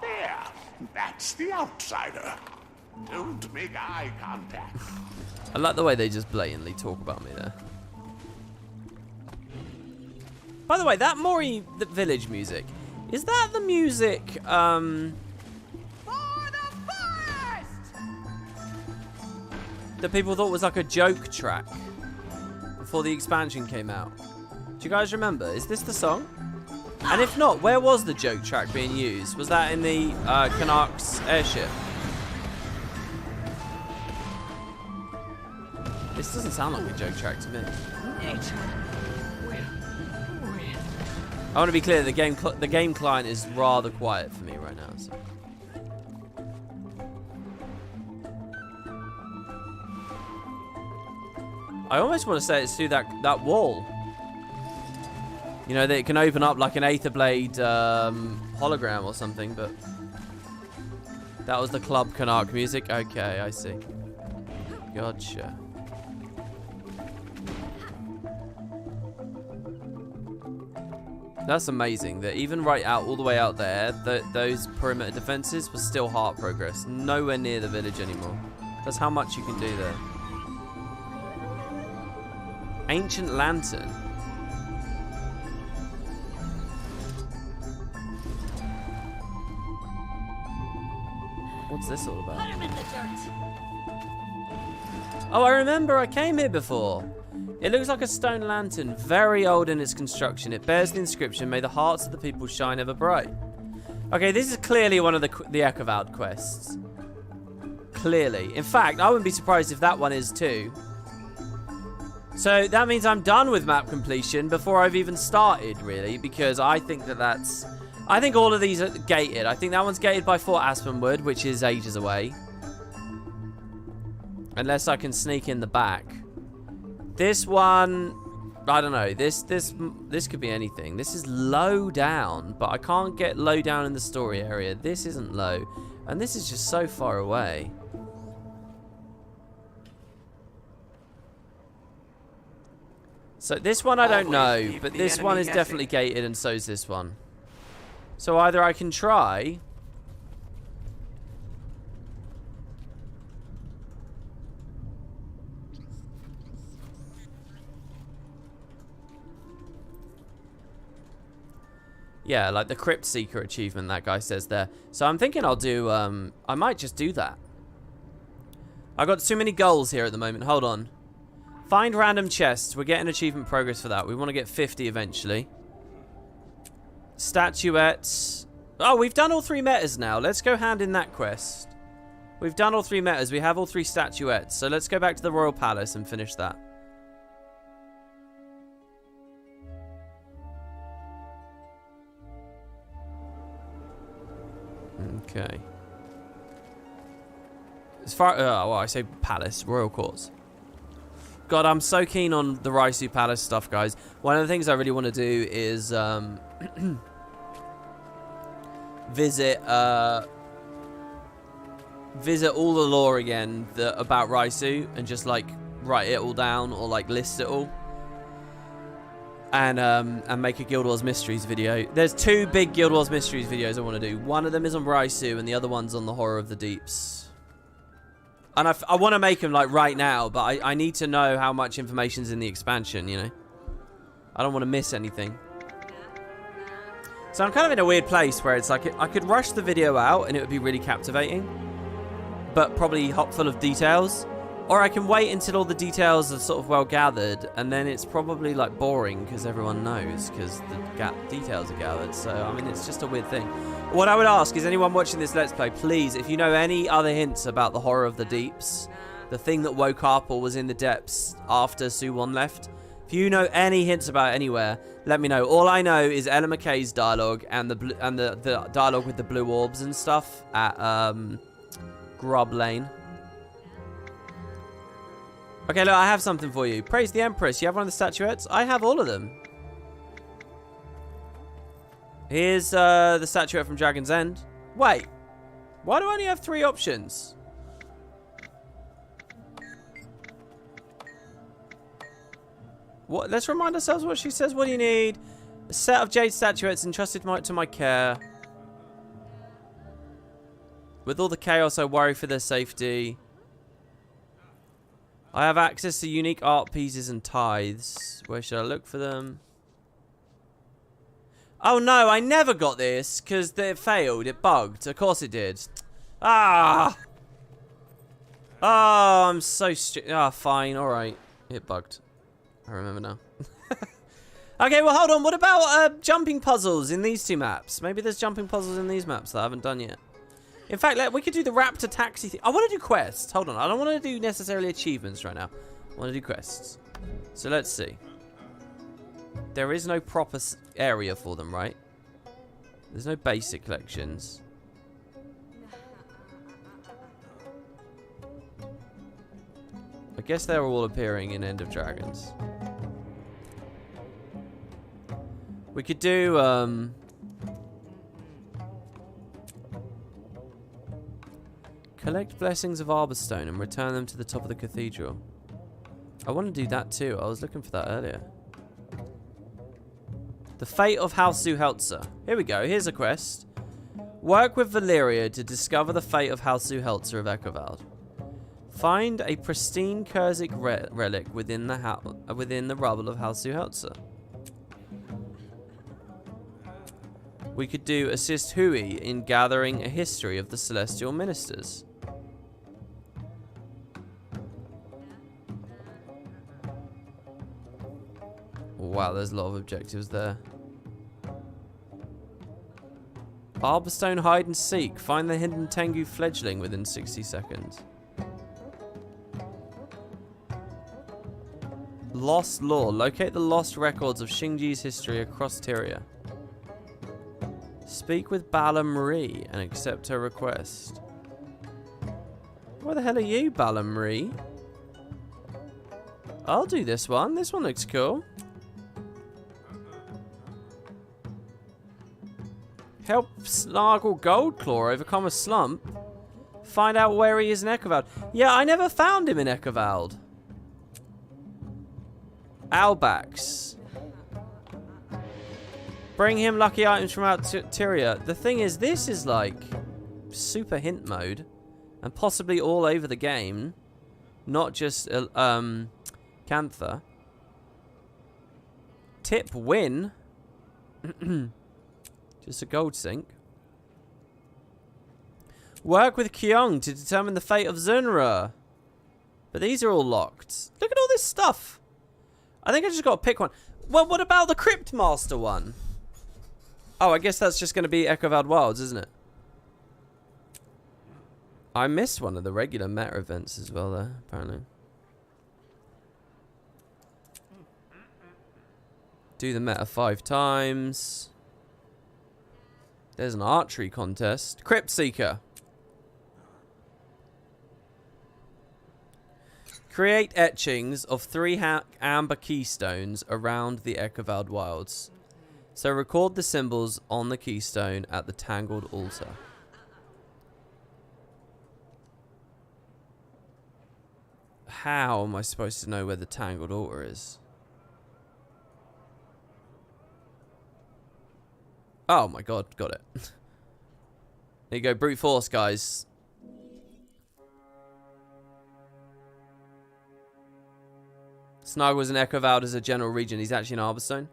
Speaker 4: There, that's the outsider. Don't make eye contact.
Speaker 1: I like the way they just blatantly talk about me there. By the way, that Mori the village music, is that the music, that people thought was like a joke track before the expansion came out? Do you guys remember? Is this the song? And if not, where was the joke track being used? Was that in the Canucks airship? This doesn't sound like a joke track to me. I want to be clear, the game client is rather quiet for me right now. So. I almost want to say it's through that wall. You know, that it can open up like an Aether Blade hologram or something, but that was the Club Canuck music. Okay, I see. Gotcha. That's amazing that even right out, all the way out there, those perimeter defenses were still heart progress. Nowhere near the village anymore. That's how much you can do there. Ancient Lantern. What's this all about? Oh, I remember I came here before. It looks like a stone lantern, very old in its construction. It bears the inscription, "May the hearts of the people shine ever bright." Okay, this is clearly one of the Ekavald quests. Clearly. In fact, I wouldn't be surprised if that one is too. So that means I'm done with map completion before I've even started, really, because I think that's... I think all of these are gated. I think that one's gated by Fort Aspenwood, which is ages away. Unless I can sneak in the back. This one, I don't know. This could be anything. This is low down, but I can't get low down in the story area. This isn't low, and this is just so far away. So this one I don't know, but this one is definitely gated, and so is this one. So either I can try. Yeah, like the Crypt Seeker achievement that guy says there. So I'm thinking I'll do, I might just do that. I've got too many goals here at the moment. Hold on. Find random chests. We're getting achievement progress for that. We want to get 50 eventually. Statuettes. Oh, we've done all 3 metas now. Let's go hand in that quest. We've done all 3 metas. We have all 3 statuettes. So let's go back to the Royal Palace and finish that. Okay. As far, well, I say palace, royal courts. God, I'm so keen on the Raisu Palace stuff, guys. One of the things I really want to do is visit all the lore again about Raisu and just like write it all down or like list it all. And make a Guild Wars Mysteries video. There's 2 big Guild Wars Mysteries videos I want to do. One of them is on Raisu and the other one's on the Horror of the Deeps. And I want to make them like right now, but I need to know how much information's in the expansion, you know? I don't want to miss anything. So I'm kind of in a weird place where it's like I could rush the video out and it would be really captivating, but probably hop full of details. Or I can wait until all the details are sort of well gathered, and then it's probably like boring because everyone knows because the details are gathered. So, I mean, it's just a weird thing. What I would ask is anyone watching this Let's Play, please, if you know any other hints about the Horror of the Deeps, the thing that woke up or was in the depths after Suwon left, if you know any hints about it anywhere, let me know. All I know is Ella McKay's dialogue and the dialogue with the blue orbs and stuff at Grub Lane. Okay, look, I have something for you. Praise the Empress. You have one of the statuettes? I have all of them. Here's the statuette from Dragon's End. Wait. Why do I only have 3 options? What? Let's remind ourselves what she says. What do you need? A set of jade statuettes entrusted to my care. With all the chaos, I worry for their safety. I have access to unique art pieces and tithes. Where should I look for them? Oh no, I never got this because it failed. It bugged. Of course it did. Ah. Oh, I'm so stupid. Ah, fine. All right. It bugged. I remember now. Okay, well, hold on. What about jumping puzzles in these two maps? Maybe there's jumping puzzles in these maps that I haven't done yet. In fact, we could do the Raptor Taxi thing. I want to do quests. Hold on. I don't want to do necessarily achievements right now. I want to do quests. So let's see. There is no proper area for them, right? There's no basic collections. I guess they're all appearing in End of Dragons. We could do, collect blessings of Arborstone and return them to the top of the cathedral. I want to do that too. I was looking for that earlier. The Fate of House Zuheltzer. Here we go. Here's a quest. Work with Valeria to discover the fate of House Zuheltzer of Eckervald. Find a pristine Kurzik relic within the rubble of House Zuheltzer. We could do assist Hui in gathering a history of the Celestial Ministers. Wow, there's a lot of objectives there. Arborstone hide and seek. Find the hidden Tengu fledgling within 60 seconds. Lost lore. Locate the lost records of Xingji's history across Tyria. Speak with Bala Marie and accept her request. Where the hell are you, Bala Marie? I'll do this one. This one looks cool. Help Snargle Goldclaw overcome a slump. Find out where he is in Eckervald. Yeah, I never found him in Eckervald. Albax. Bring him lucky items from out Tyria. The thing is, this is like super hint mode. And possibly all over the game. Not just Cantha. Tip win. Just a gold sink. Work with Kyung to determine the fate of Zunra. But these are all locked. Look at all this stuff. I think I just got to pick one. Well, what about the Crypt Master one? Oh, I guess that's just going to be Eckervald Wilds, isn't it? I missed one of the regular meta events as well there, apparently. Do the meta 5 times. There's an archery contest. Crypt Seeker. Create etchings of 3 amber keystones around the Eckervald Wilds. So record the symbols on the keystone at the Tangled Altar. How am I supposed to know where the Tangled Altar is? Oh my god, got it. There you go, brute force, guys. Snarg was in Eckervald as a general region. He's actually in Arborstone.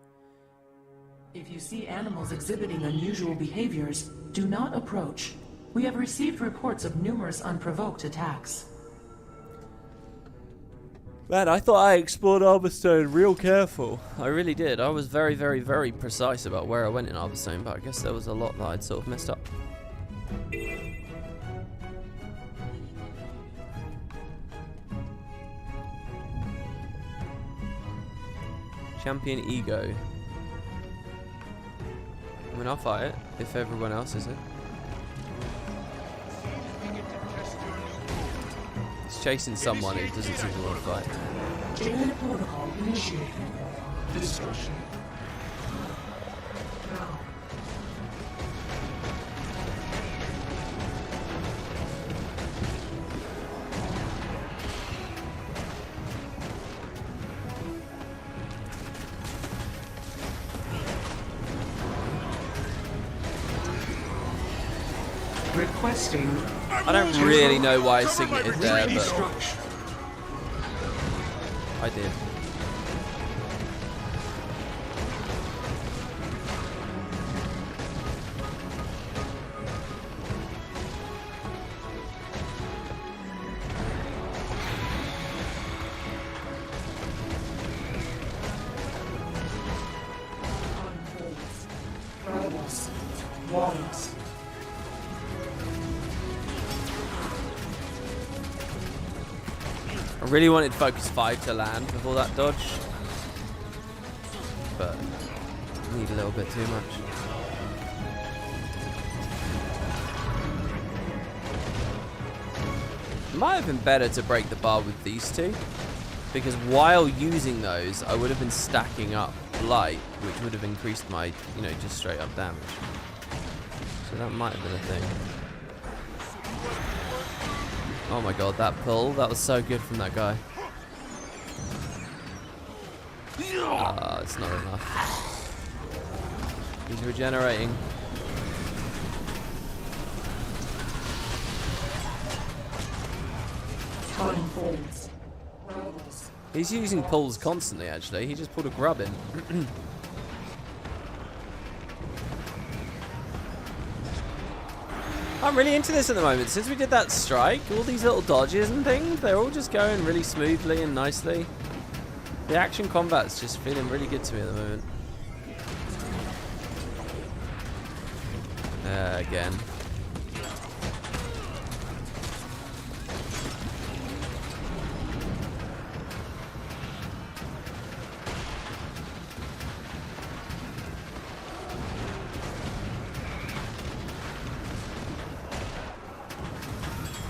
Speaker 10: If you see animals exhibiting unusual behaviors, do not approach. We have received reports of numerous unprovoked attacks.
Speaker 1: Man, I thought I explored Arborstone real careful. I really did. I was very, very, very precise about where I went in Arborstone, but I guess there was a lot that I'd sort of messed up. Champion Ego. I mean, I'll fight it if everyone else is it. He's chasing someone who doesn't seem to want to fight.
Speaker 10: Alien protocol initiated. Discussion. Requesting.
Speaker 1: I don't really know why I signated there, but I did.
Speaker 10: Walls.
Speaker 1: I really wanted Focus 5 to land before that dodge. But need a little bit too much. Might have been better to break the bar with these two, because while using those, I would have been stacking up light, which would have increased my, you know, just straight up damage. So that might have been a thing. Oh my god, that pull, that was so good from that guy. It's not enough. He's regenerating. He's using pulls constantly, actually. He just pulled a grub in. I'm really into this at the moment. Since we did that strike, all these little dodges and things, they're all just going really smoothly and nicely. The action combat's just feeling really good to me at the moment. Again.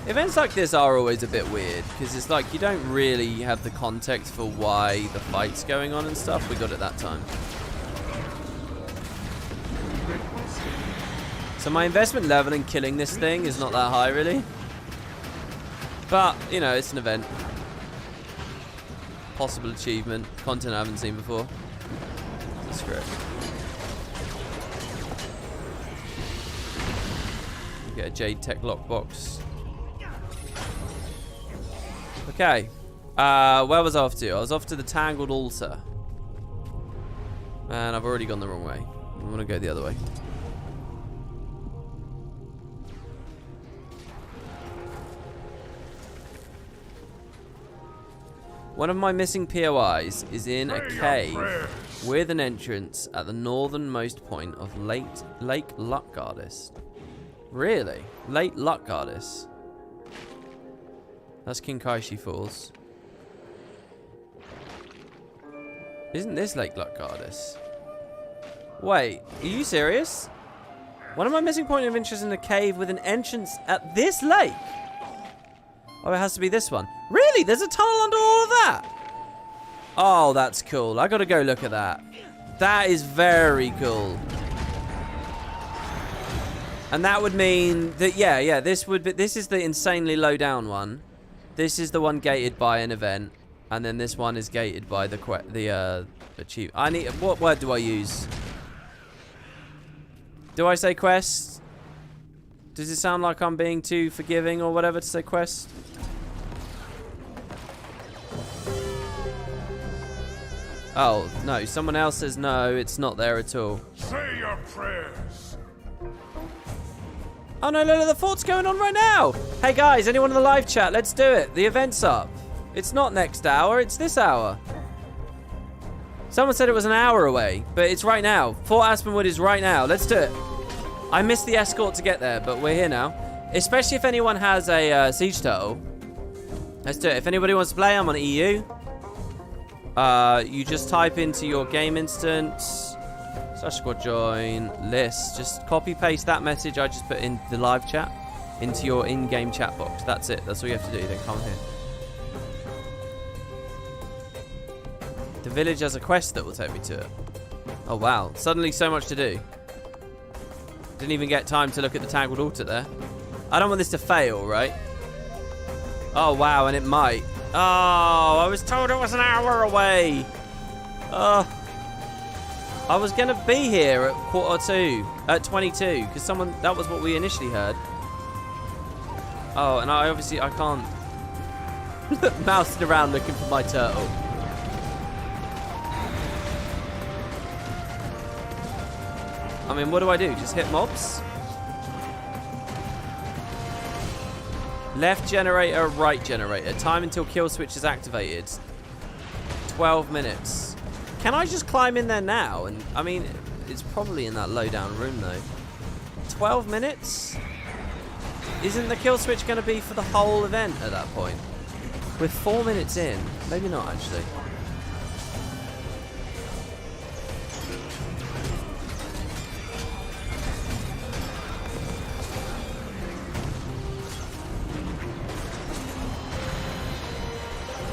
Speaker 1: Events like this are always a bit weird, because it's like you don't really have the context for why the fight's going on and stuff. We got it that time. So my investment level in killing this thing is not that high, really. But, you know, it's an event. Possible achievement. Content I haven't seen before. Screw it. Get a Jade Tech lockbox. Okay, where was I off to? I was off to the Tangled Altar. And I've already gone the wrong way. I want to go the other way. One of my missing POIs is in a cave with an entrance at the northernmost point of Lake Luckgardis. Really? Lake Luckgardis? That's Kinkaishi Falls. Isn't this Lake Luckgardis? Wait, are you serious? One of my missing point of interest in a cave with an entrance at this lake? Oh, it has to be this one. Really? There's a tunnel under all of that? Oh, that's cool. I gotta go look at that. That is very cool. And that would mean that, yeah, this would be, this is the insanely low down one. This is the one gated by an event, and then this one is gated by the achieve. I need, what word do I use? Do I say quest? Does it sound like I'm being too forgiving or whatever to say quest? Oh, no, someone else says no, it's not there at all.
Speaker 3: Say your prayers.
Speaker 1: Oh no, look, the fort's going on right now. Hey guys, anyone in the live chat, let's do it. The event's up. It's not next hour, it's this hour. Someone said it was an hour away, but it's right now. Fort Aspenwood is right now. Let's do it. I missed the escort to get there, but we're here now. Especially if anyone has a siege turtle. Let's do it. If anybody wants to play, I'm on EU. You just type into your game instance /squad join list. Just copy paste that message I just put in the live chat into your in-game chat box. That's it. That's all you have to do. Then come here. The village has a quest that will take me to it. Oh wow! Suddenly so much to do. Didn't even get time to look at the Tangled Altar there. I don't want this to fail, right? Oh wow, and it might. Oh, I was told it was an hour away. I was gonna be here at 22, because someone, that was what we initially heard. Oh, and I can't mousing around looking for my turtle. I mean, what do I do? Just hit mobs? Left generator, right generator. Time until kill switch is activated. 12 minutes. Can I just climb in there now? And I mean, it's probably in that low down room though. 12 minutes? Isn't the kill switch going to be for the whole event at that point? We're 4 minutes in. Maybe not, actually.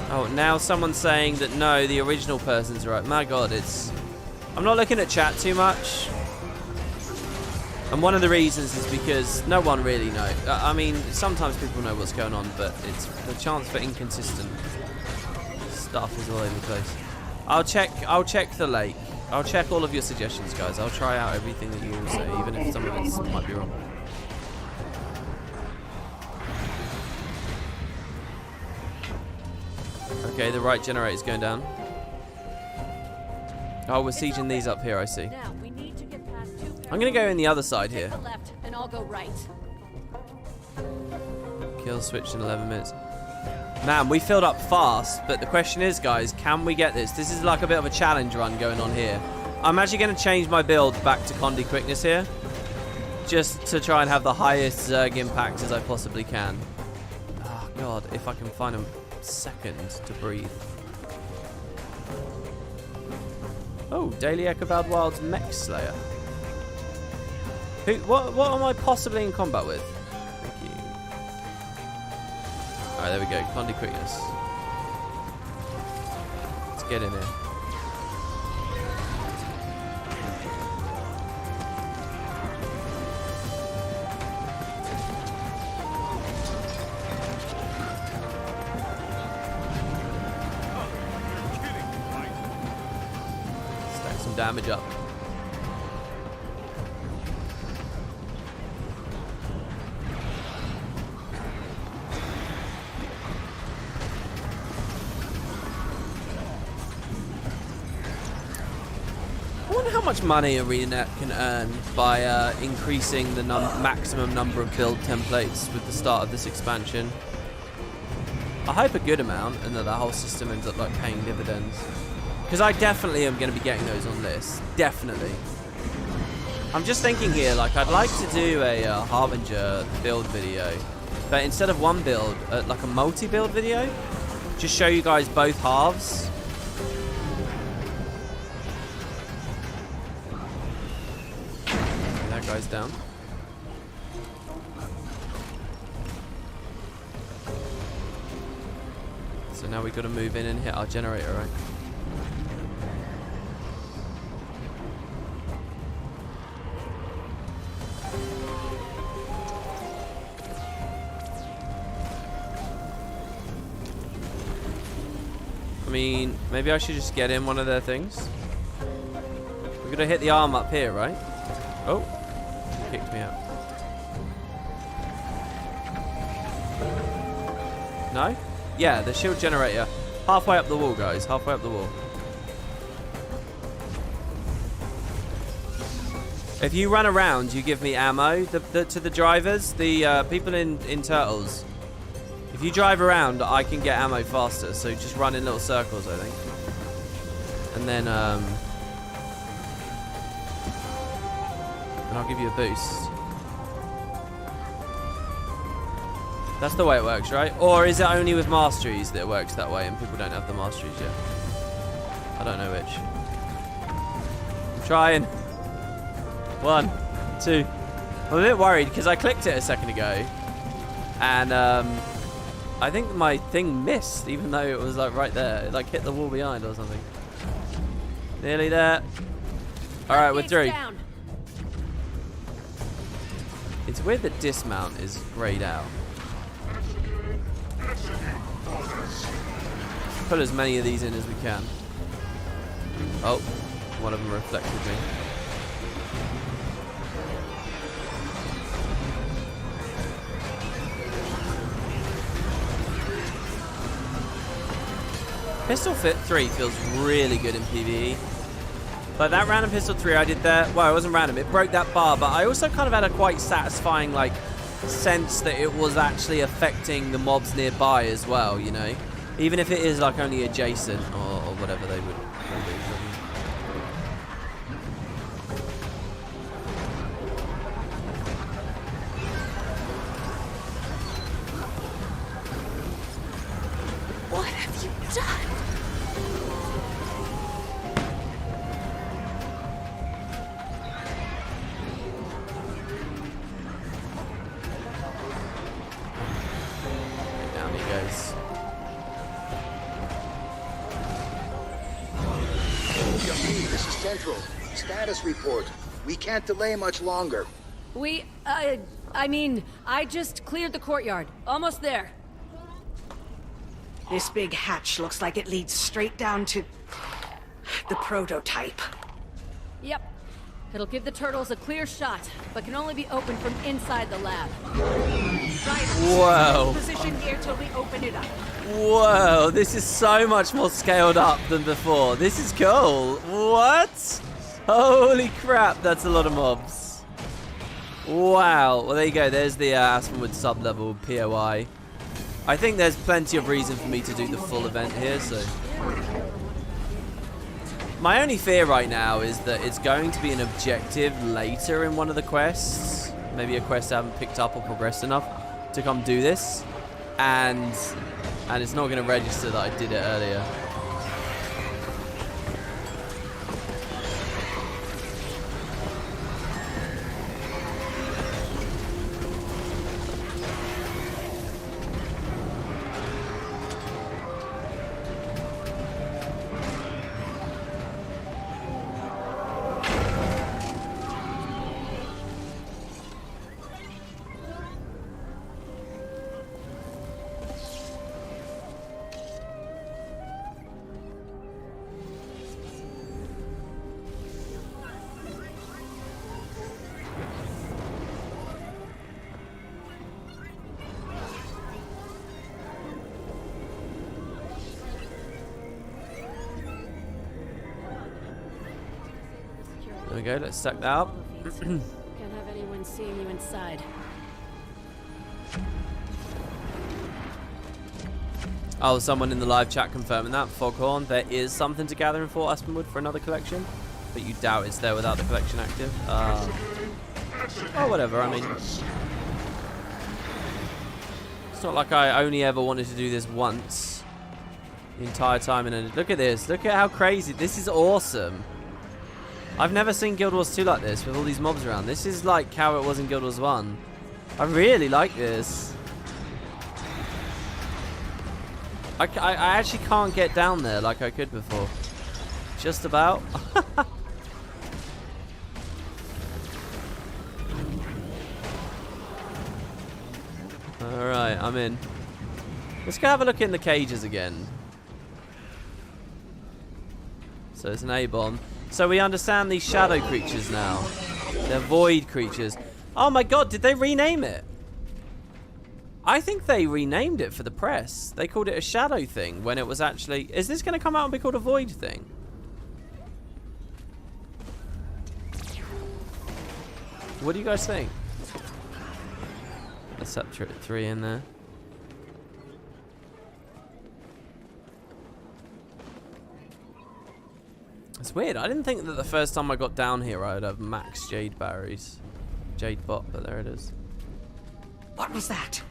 Speaker 1: Oh, now someone's saying that no, the original person's right. My God, it's... I'm not looking at chat too much. And one of the reasons is because no one really knows. I mean, sometimes people know what's going on, but it's the chance for inconsistent stuff is all over the place. I'll check the lake. I'll check all of your suggestions, guys. I'll try out everything that you all say, even if some of it might be wrong. Okay, the right generator's going down. Oh, we're sieging these up here, I see. I'm gonna go in the other side here.
Speaker 9: Left, and I'll go right.
Speaker 1: Kill switch in 11 minutes. Man, we filled up fast, but the question is, guys, can we get this? This is like a bit of a challenge run going on here. I'm actually going to change my build back to Condi quickness here, just to try and have the highest Zerg impact as I possibly can. Oh, God, if I can find a second to breathe. Oh, Daily Echovald Wild's Mech Slayer. What am I possibly in combat with? Thank you. Alright, there we go. Condi quickness. Let's get in here. Stack some damage up. How much money ArenaNet can earn by increasing the maximum number of build templates with the start of this expansion. I hope a good amount, and that the whole system ends up like paying dividends. Because I definitely am going to be getting those on this. Definitely. I'm just thinking here, like I'd like to do a Harbinger build video, but instead of one build, like a multi-build video, just show you guys both halves. Guy's down. So now we've got to move in and hit our generator, right? I mean, maybe I should just get in one of their things. We're gonna hit the arm up here, right? Oh. Kicked me out. No? Yeah, the shield generator. Halfway up the wall, guys. Halfway up the wall. If you run around, you give me ammo. To the drivers, the people in Turtles. If you drive around, I can get ammo faster. So just run in little circles, I think. And then, and I'll give you a boost. That's the way it works, right? Or is it only with masteries that it works that way and people don't have the masteries yet? I don't know which. I'm trying. 1, 2. I'm a bit worried because I clicked it a second ago. And I think my thing missed, even though it was like right there. It like hit the wall behind or something. Nearly there. Alright, we're through.
Speaker 9: Down.
Speaker 1: It's weird that dismount is grayed out. Put as many of these in as we can. Oh, one of them reflected me. Pistol Fit 3 feels really good in PvE. Like that random Pistol 3 I did there, well, it wasn't random, it broke that bar, but I also kind of had a quite satisfying like sense that it was actually affecting the mobs nearby as well, you know? Even if it is like only adjacent or whatever they would
Speaker 2: Central. Status report. We can't delay much longer.
Speaker 9: I mean, I just cleared the courtyard. Almost there.
Speaker 18: This big hatch looks like it leads straight down to the prototype.
Speaker 9: Yep. It'll give the turtles a clear shot, but can only be opened from inside the lab. Right.
Speaker 1: Whoa.
Speaker 18: Position here till we open it up.
Speaker 1: Whoa, this is so much more scaled up than before. This is cool. What? Holy crap, that's a lot of mobs. Wow. Well, there you go. There's the Aspenwood sub-level POI. I think there's plenty of reason for me to do the full event here, so... My only fear right now is that it's going to be an objective later in one of the quests. Maybe a quest I haven't picked up or progressed enough to come do this. And it's not going to register that I did it earlier. There we go, let's stack that up.
Speaker 9: Can't have anyone seeing you inside.
Speaker 1: Oh, someone in the live chat confirming that. Foghorn, there is something to gather in Fort Aspenwood for another collection, but you doubt it's there without the collection active. Oh, whatever, I mean... It's not like I only ever wanted to do this once. The entire time, and then look at this. Look at how crazy. This is awesome. I've never seen Guild Wars 2 like this, with all these mobs around. This is like how it was in Guild Wars 1. I really like this. I actually can't get down there like I could before. Just about. Alright, I'm in. Let's go have a look in the cages again. So it's an A-bomb. So we understand these shadow creatures now. They're void creatures. Oh my god, did they rename it? I think they renamed it for the press. They called it a shadow thing when it was actually... Is this going to come out and be called a void thing? What do you guys think? Let's set 3 in there. It's weird. I didn't think that the first time I got down here I'd have max jade berries. Jade bot, but there it is.
Speaker 18: What was that?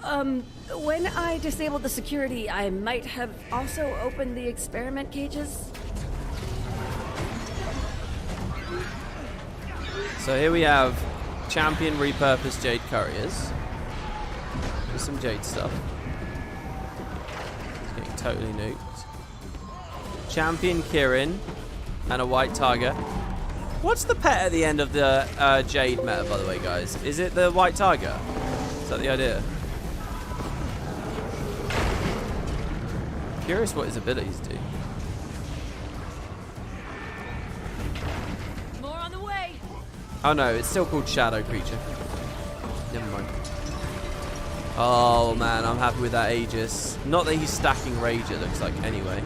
Speaker 9: When I disabled the security, I might have also opened the experiment cages.
Speaker 1: So here we have champion repurposed jade couriers. With some jade stuff. It's getting totally nuked. Champion Kirin and a white tiger. What's the pet at the end of the jade meta, by the way, guys? Is it the white tiger? Is that the idea? Curious what his abilities do.
Speaker 9: More on the way.
Speaker 1: Oh no, it's still called Shadow Creature. Never mind. Oh man, I'm happy with that Aegis. Not that he's stacking Rage, it looks like, anyway.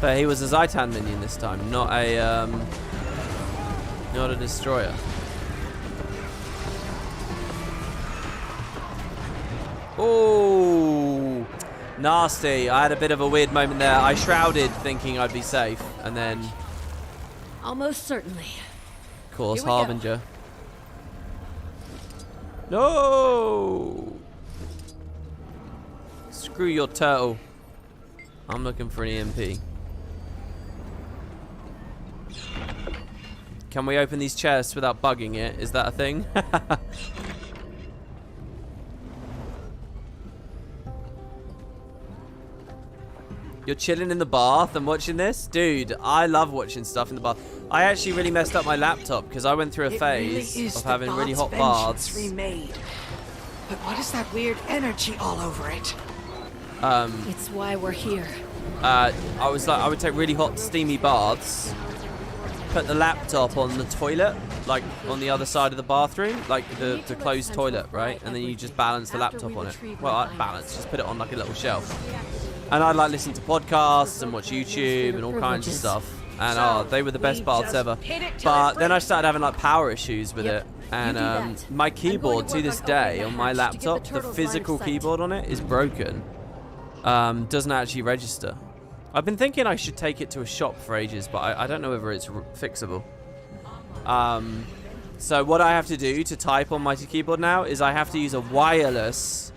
Speaker 1: But he was a Zaitan minion this time, not a destroyer. Oh, nasty. I had a bit of a weird moment there. I shrouded thinking I'd be safe, and then...
Speaker 9: Almost certainly.
Speaker 1: Of course,
Speaker 9: Here we
Speaker 1: Harbinger. No! Screw your turtle. I'm looking for an EMP. Can we open these chests without bugging it? Is that a thing? You're chilling in the bath and watching this? Dude, I love watching stuff in the bath. I actually really messed up my laptop because I went through a phase of having really hot baths.
Speaker 18: Remade. But what is that weird energy all over it?
Speaker 9: It's why we're here.
Speaker 1: I would take really hot, steamy baths, put the laptop on the toilet, like on the other side of the bathroom, like the closed toilet, right? And then you just balance the laptop on it. Well, just put it on like a little shelf. And I'd like listen to podcasts and watch YouTube and all kinds of stuff. And they were the best baths ever. But then I started having like power issues with it. And my keyboard to this day on my laptop, the physical keyboard on it is broken. Doesn't actually register. I've been thinking I should take it to a shop for ages, but I don't know whether it's fixable. So what I have to do to type on my keyboard now is I have to use a wireless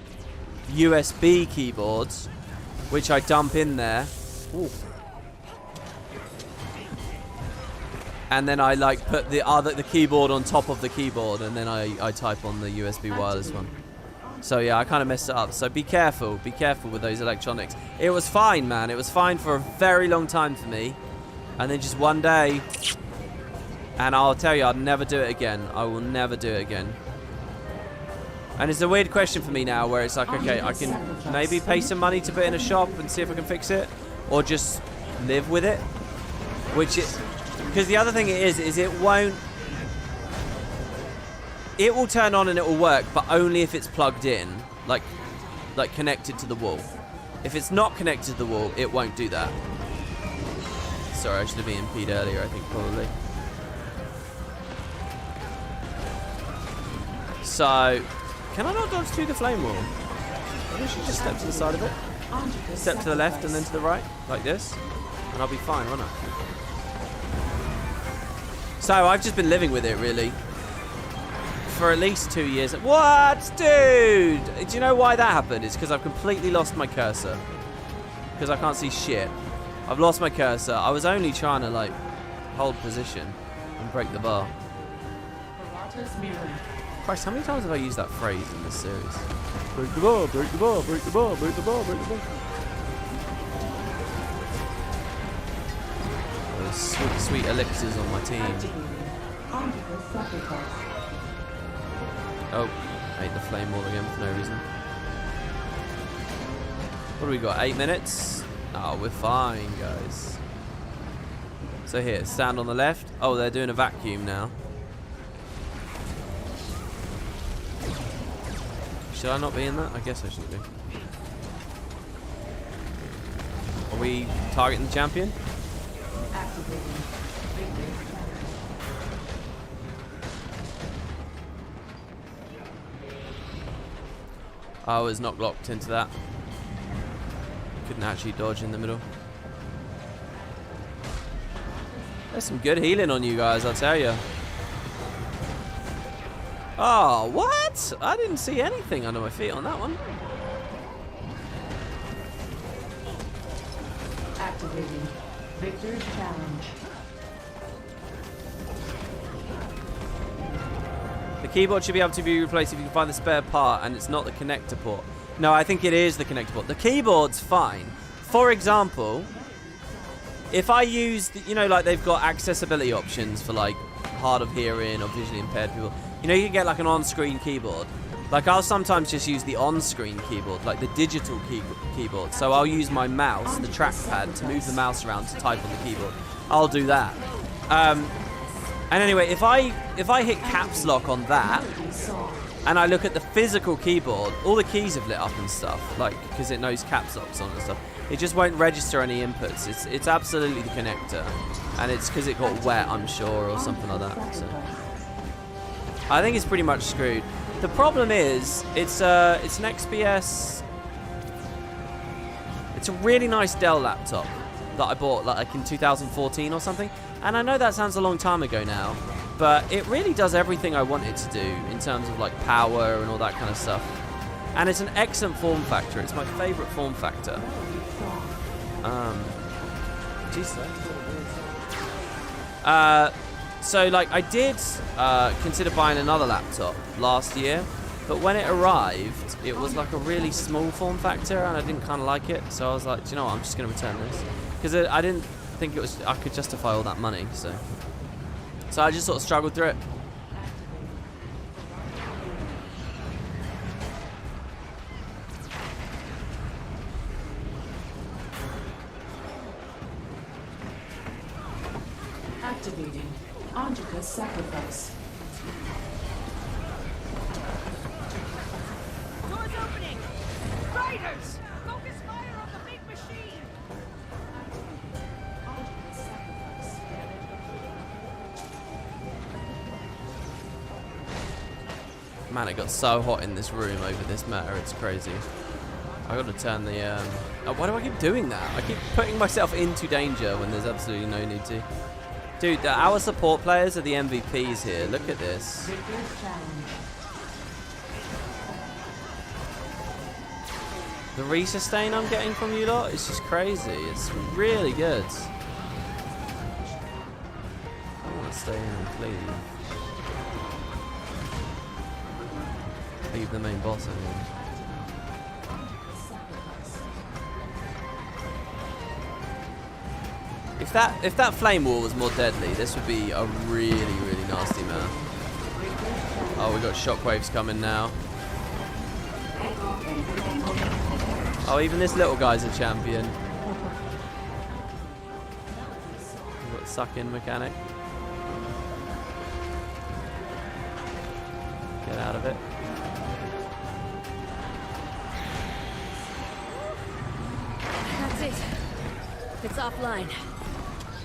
Speaker 1: USB keyboard, which I dump in there. Ooh. And then I like put the keyboard on top of the keyboard, and then I type on the USB wireless one. So yeah, I kind of messed it up. So be careful with those electronics. It was fine, man. It was fine for a very long time for me. And then just one day, and I'll tell you, I'll never do it again. I will never do it again. And it's a weird question for me now where it's like, okay, I can maybe pay some money to put in a shop and see if I can fix it, or just live with it. Because the other thing it is it will turn on and it will work, but only if it's plugged in, like connected to the wall. If it's not connected to the wall, it won't do that. Sorry, I should have EMP'd earlier, I think, probably. So, can I not dodge through the flame wall? Maybe I should just step to the side of it. Step to the left and then to the right, like this. And I'll be fine, won't I? So, I've just been living with it, really. For at least 2 years. What? Dude! Do you know why that happened? It's because I've completely lost my cursor. Because I can't see shit. I've lost my cursor. I was only trying to, like, hold position and break the bar. Christ, how many times have I used that phrase in this series? Break the bar, break the bar, break the bar, break the bar, break the bar. Those sweet, sweet elixirs on my team. Oh, I ate the flame wall again for no reason. What do we got? 8 minutes? Oh, we're fine, guys. So here, stand on the left. Oh, they're doing a vacuum now. Should I not be in that? I guess I shouldn't be. Are we targeting the champion? I was not locked into that. Couldn't actually dodge in the middle. There's some good healing on you guys, I'll tell you. Oh, what? I didn't see anything under my feet on that one.
Speaker 10: Activating Victor's challenge.
Speaker 1: The keyboard should be able to be replaced if you can find the spare part and it's not the connector port. No, I think it is the connector port. The keyboard's fine. For example, if I use, you know, like they've got accessibility options for like hard of hearing or visually impaired people. You know, you can get like an on-screen keyboard. Like I'll sometimes just use the on-screen keyboard, like the digital keyboard. So I'll use my mouse, the trackpad, to move the mouse around to type on the keyboard. I'll do that. And anyway, if I hit caps lock on that, and I look at the physical keyboard, all the keys have lit up and stuff, like because it knows caps locks on and stuff. It just won't register any inputs. It's absolutely the connector, and it's because it got wet, I'm sure, or something like that. So I think it's pretty much screwed. The problem is, it's an XPS. It's a really nice Dell laptop that I bought like in 2014 or something. And I know that sounds a long time ago now, but it really does everything I want it to do in terms of like power and all that kind of stuff. And it's an excellent form factor. It's my favorite form factor. So like I did consider buying another laptop last year, But when it arrived, it was like a really small form factor, and I didn't kind of like it. So I was like, do you know what? I'm just going to return this. Because I didn't think I could justify all that money. So I just sort of struggled through it.
Speaker 10: Activating Anjika's sacrifice.
Speaker 18: Doors opening! Raiders! Focus fire on the big machine!
Speaker 1: Man, it got so hot in this room over this matter. It's crazy. I got to turn the... Oh, why do I keep doing that? I keep putting myself into danger when there's absolutely no need to. Dude, our support players are the MVPs here. Look at this. The resustain I'm getting from you lot is just crazy. It's really good. I want to stay in and leave. Leave the main boss, I mean. If that flame wall was more deadly, this would be a really, really nasty map. Oh, we got shockwaves coming now. Oh, even this little guy's a champion. We've got suck-in mechanic. Get out of it.
Speaker 9: That's it. It's offline.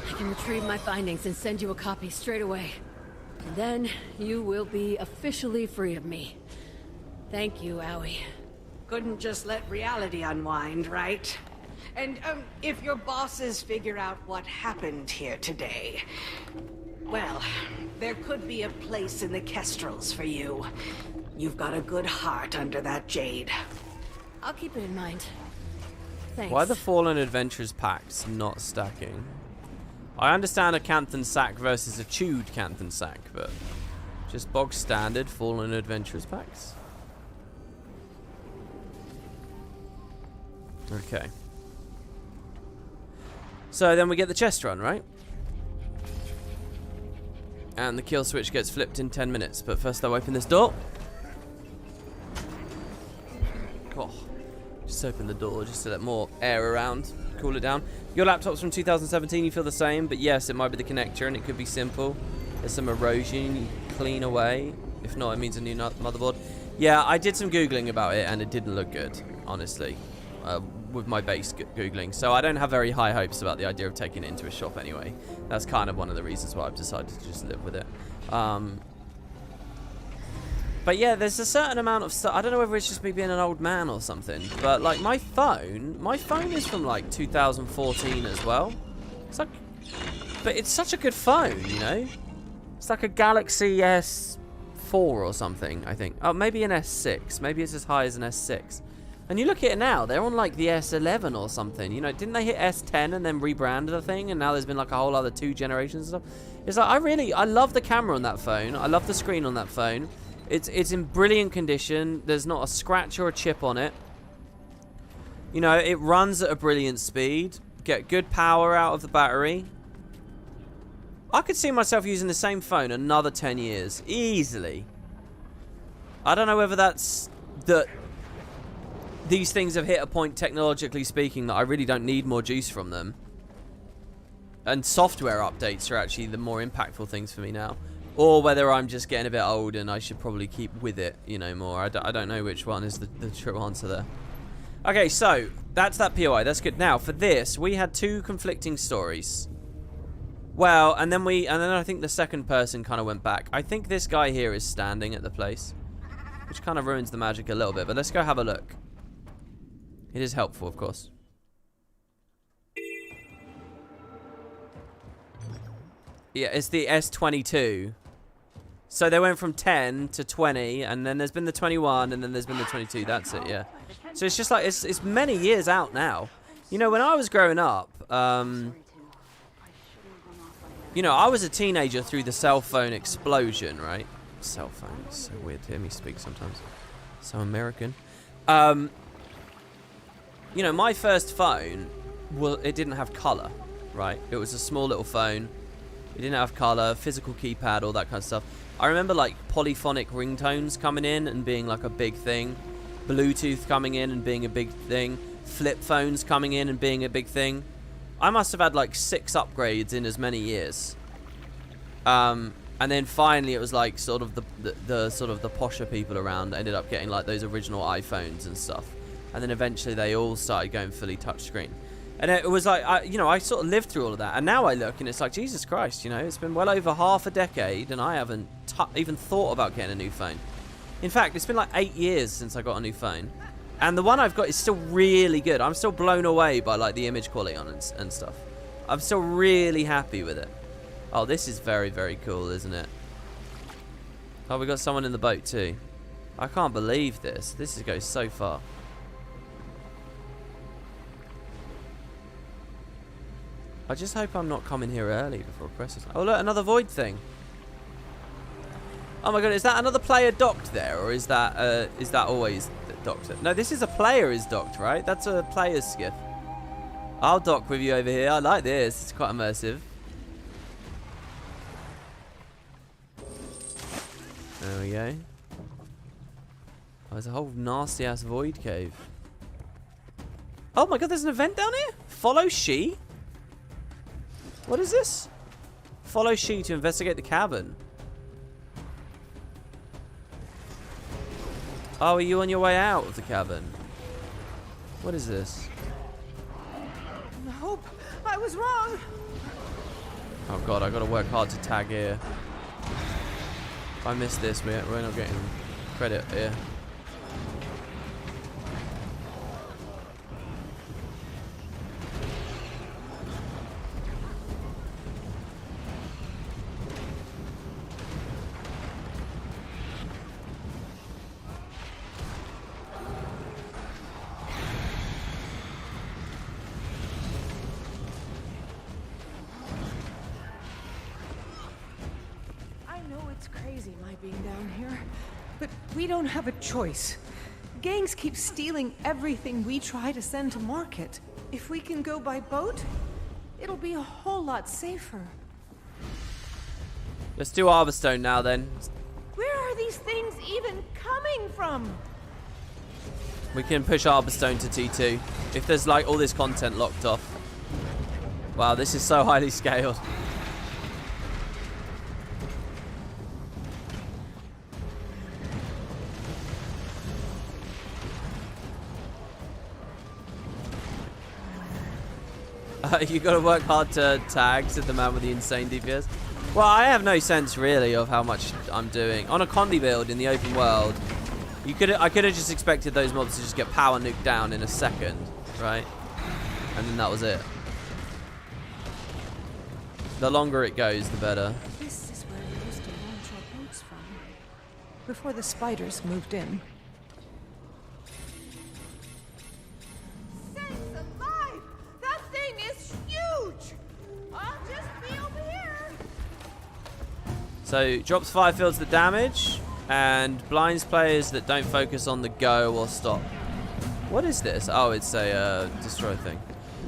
Speaker 9: I can retrieve my findings and send you a copy straight away. And then you will be officially free of me. Thank you, Owie.
Speaker 18: Couldn't just let reality unwind, right? And, if your bosses figure out what happened here today, well, there could be a place in the Kestrels for you. You've got a good heart under that jade.
Speaker 9: I'll keep it in mind. Thanks.
Speaker 1: Why are the Fallen Adventurers packs not stacking? I understand a Canthan sack versus a chewed Canthan sack, but just bog standard Fallen Adventurers packs. Okay. So then we get the chest run, right? And the kill switch gets flipped in 10 minutes. But first I'll open this door. Oh, just open the door just to let more air around, cool it down. Your laptop's from 2017, you feel the same, but yes, it might be the connector and it could be simple. There's some erosion you clean away. If not, it means a new motherboard. Yeah, I did some Googling about it and it didn't look good, honestly, with my base Googling. So I don't have very high hopes about the idea of taking it into a shop anyway. That's kind of one of the reasons why I've decided to just live with it. But yeah, there's a certain amount of stuff. I don't know whether it's just me being an old man or something, but like my phone is from like 2014 as well. It's like, but it's such a good phone, you know? It's like a Galaxy S4 or something, I think. Oh, maybe an S6. Maybe it's as high as an S6. And you look at it now, they're on like the S11 or something. You know, didn't they hit S10 and then rebranded a thing? And now there's been like a whole other 2 generations and stuff. It's like, I love the camera on that phone. I love the screen on that phone. It's in brilliant condition. There's not a scratch or a chip on it. You know, it runs at a brilliant speed. Get good power out of the battery. I could see myself using the same phone another 10 years. Easily. I don't know whether that's that these things have hit a point, technologically speaking, that I really don't need more juice from them. And software updates are actually the more impactful things for me now. Or whether I'm just getting a bit old and I should probably keep with it, you know, more. I don't know which one is the true answer there. Okay, so that's that POI. That's good. Now, for this, we had 2 conflicting stories. Well, and then I think the second person kind of went back. I think this guy here is standing at the place, which kind of ruins the magic a little bit. But let's go have a look. It is helpful, of course. Yeah, it's the S22. So they went from 10 to 20, and then there's been the 21, and then there's been the 22. That's it, yeah. So it's just like, it's many years out now. You know, when I was growing up, you know, I was a teenager through the cell phone explosion, right? Cell phone, it's so weird to hear me speak sometimes. So American. You know, my first phone, well, it didn't have color, right? It was a small little phone. It didn't have color, physical keypad, all that kind of stuff. I remember like polyphonic ringtones coming in and being like a big thing. Bluetooth coming in and being a big thing. Flip phones coming in and being a big thing. I must have had like 6 upgrades in as many years. And then finally it was like sort of the sort of the posher people around ended up getting like those original iPhones and stuff. And then eventually they all started going fully touchscreen. And it was like, I sort of lived through all of that. And now I look and it's like, Jesus Christ, you know, it's been well over half a decade and I haven't even thought about getting a new phone. In fact, it's been like 8 years since I got a new phone. And the one I've got is still really good. I'm still blown away by like the image quality on it and stuff. I'm still really happy with it. Oh, this is very, very cool, isn't it? Oh, we got someone in the boat too. I can't believe this. This goes so far. I just hope I'm not coming here early before Christmas. Oh, look, another void thing. Oh my god, is that another player docked there, or is that always docked? No, this is a player is docked, right? That's a player's skiff. I'll dock with you over here. I like this. It's quite immersive. There we go. Oh, there's a whole nasty ass void cave. Oh my god, there's an event down here? Follow she? What is this? Follow she to investigate the cabin. Oh, are you on your way out of the cabin? What is this?
Speaker 18: I hope I was wrong.
Speaker 1: Oh god, I gotta work hard to tag here. If I miss this, we're not getting credit here.
Speaker 18: Crazy my being down here, but we don't have a choice. Gangs keep stealing everything we try to send to market. If we can go by boat, it'll be a whole lot safer.
Speaker 1: Let's do Arborstone now then.
Speaker 18: Where are these things even coming from?
Speaker 1: We can push Arborstone to T2 if there's like all this content locked off. Wow, this is so highly scaled. You gotta work hard to tag, said the man with the insane DPS. Well, I have no sense really of how much I'm doing. On a Condi build in the open world, I could have just expected those mobs to just get power nuked down in a second, right? And then that was it. The longer it goes, the better.
Speaker 18: This is where we used to launch our boats from. Before the spiders moved in.
Speaker 1: So, drops 5 fields the damage, and blinds players that don't focus on the go or stop. What is this? Oh, it's a destroy thing.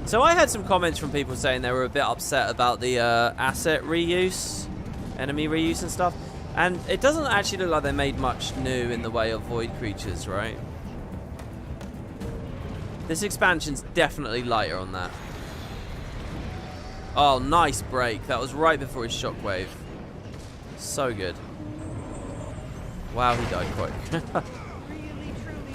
Speaker 1: So I had some comments from people saying they were a bit upset about the asset reuse, enemy reuse and stuff. And it doesn't actually look like they made much new in the way of void creatures, right? This expansion's definitely lighter on that. Oh, nice break. That was right before his shockwave. So good. Wow, he died quick.
Speaker 18: Really, truly,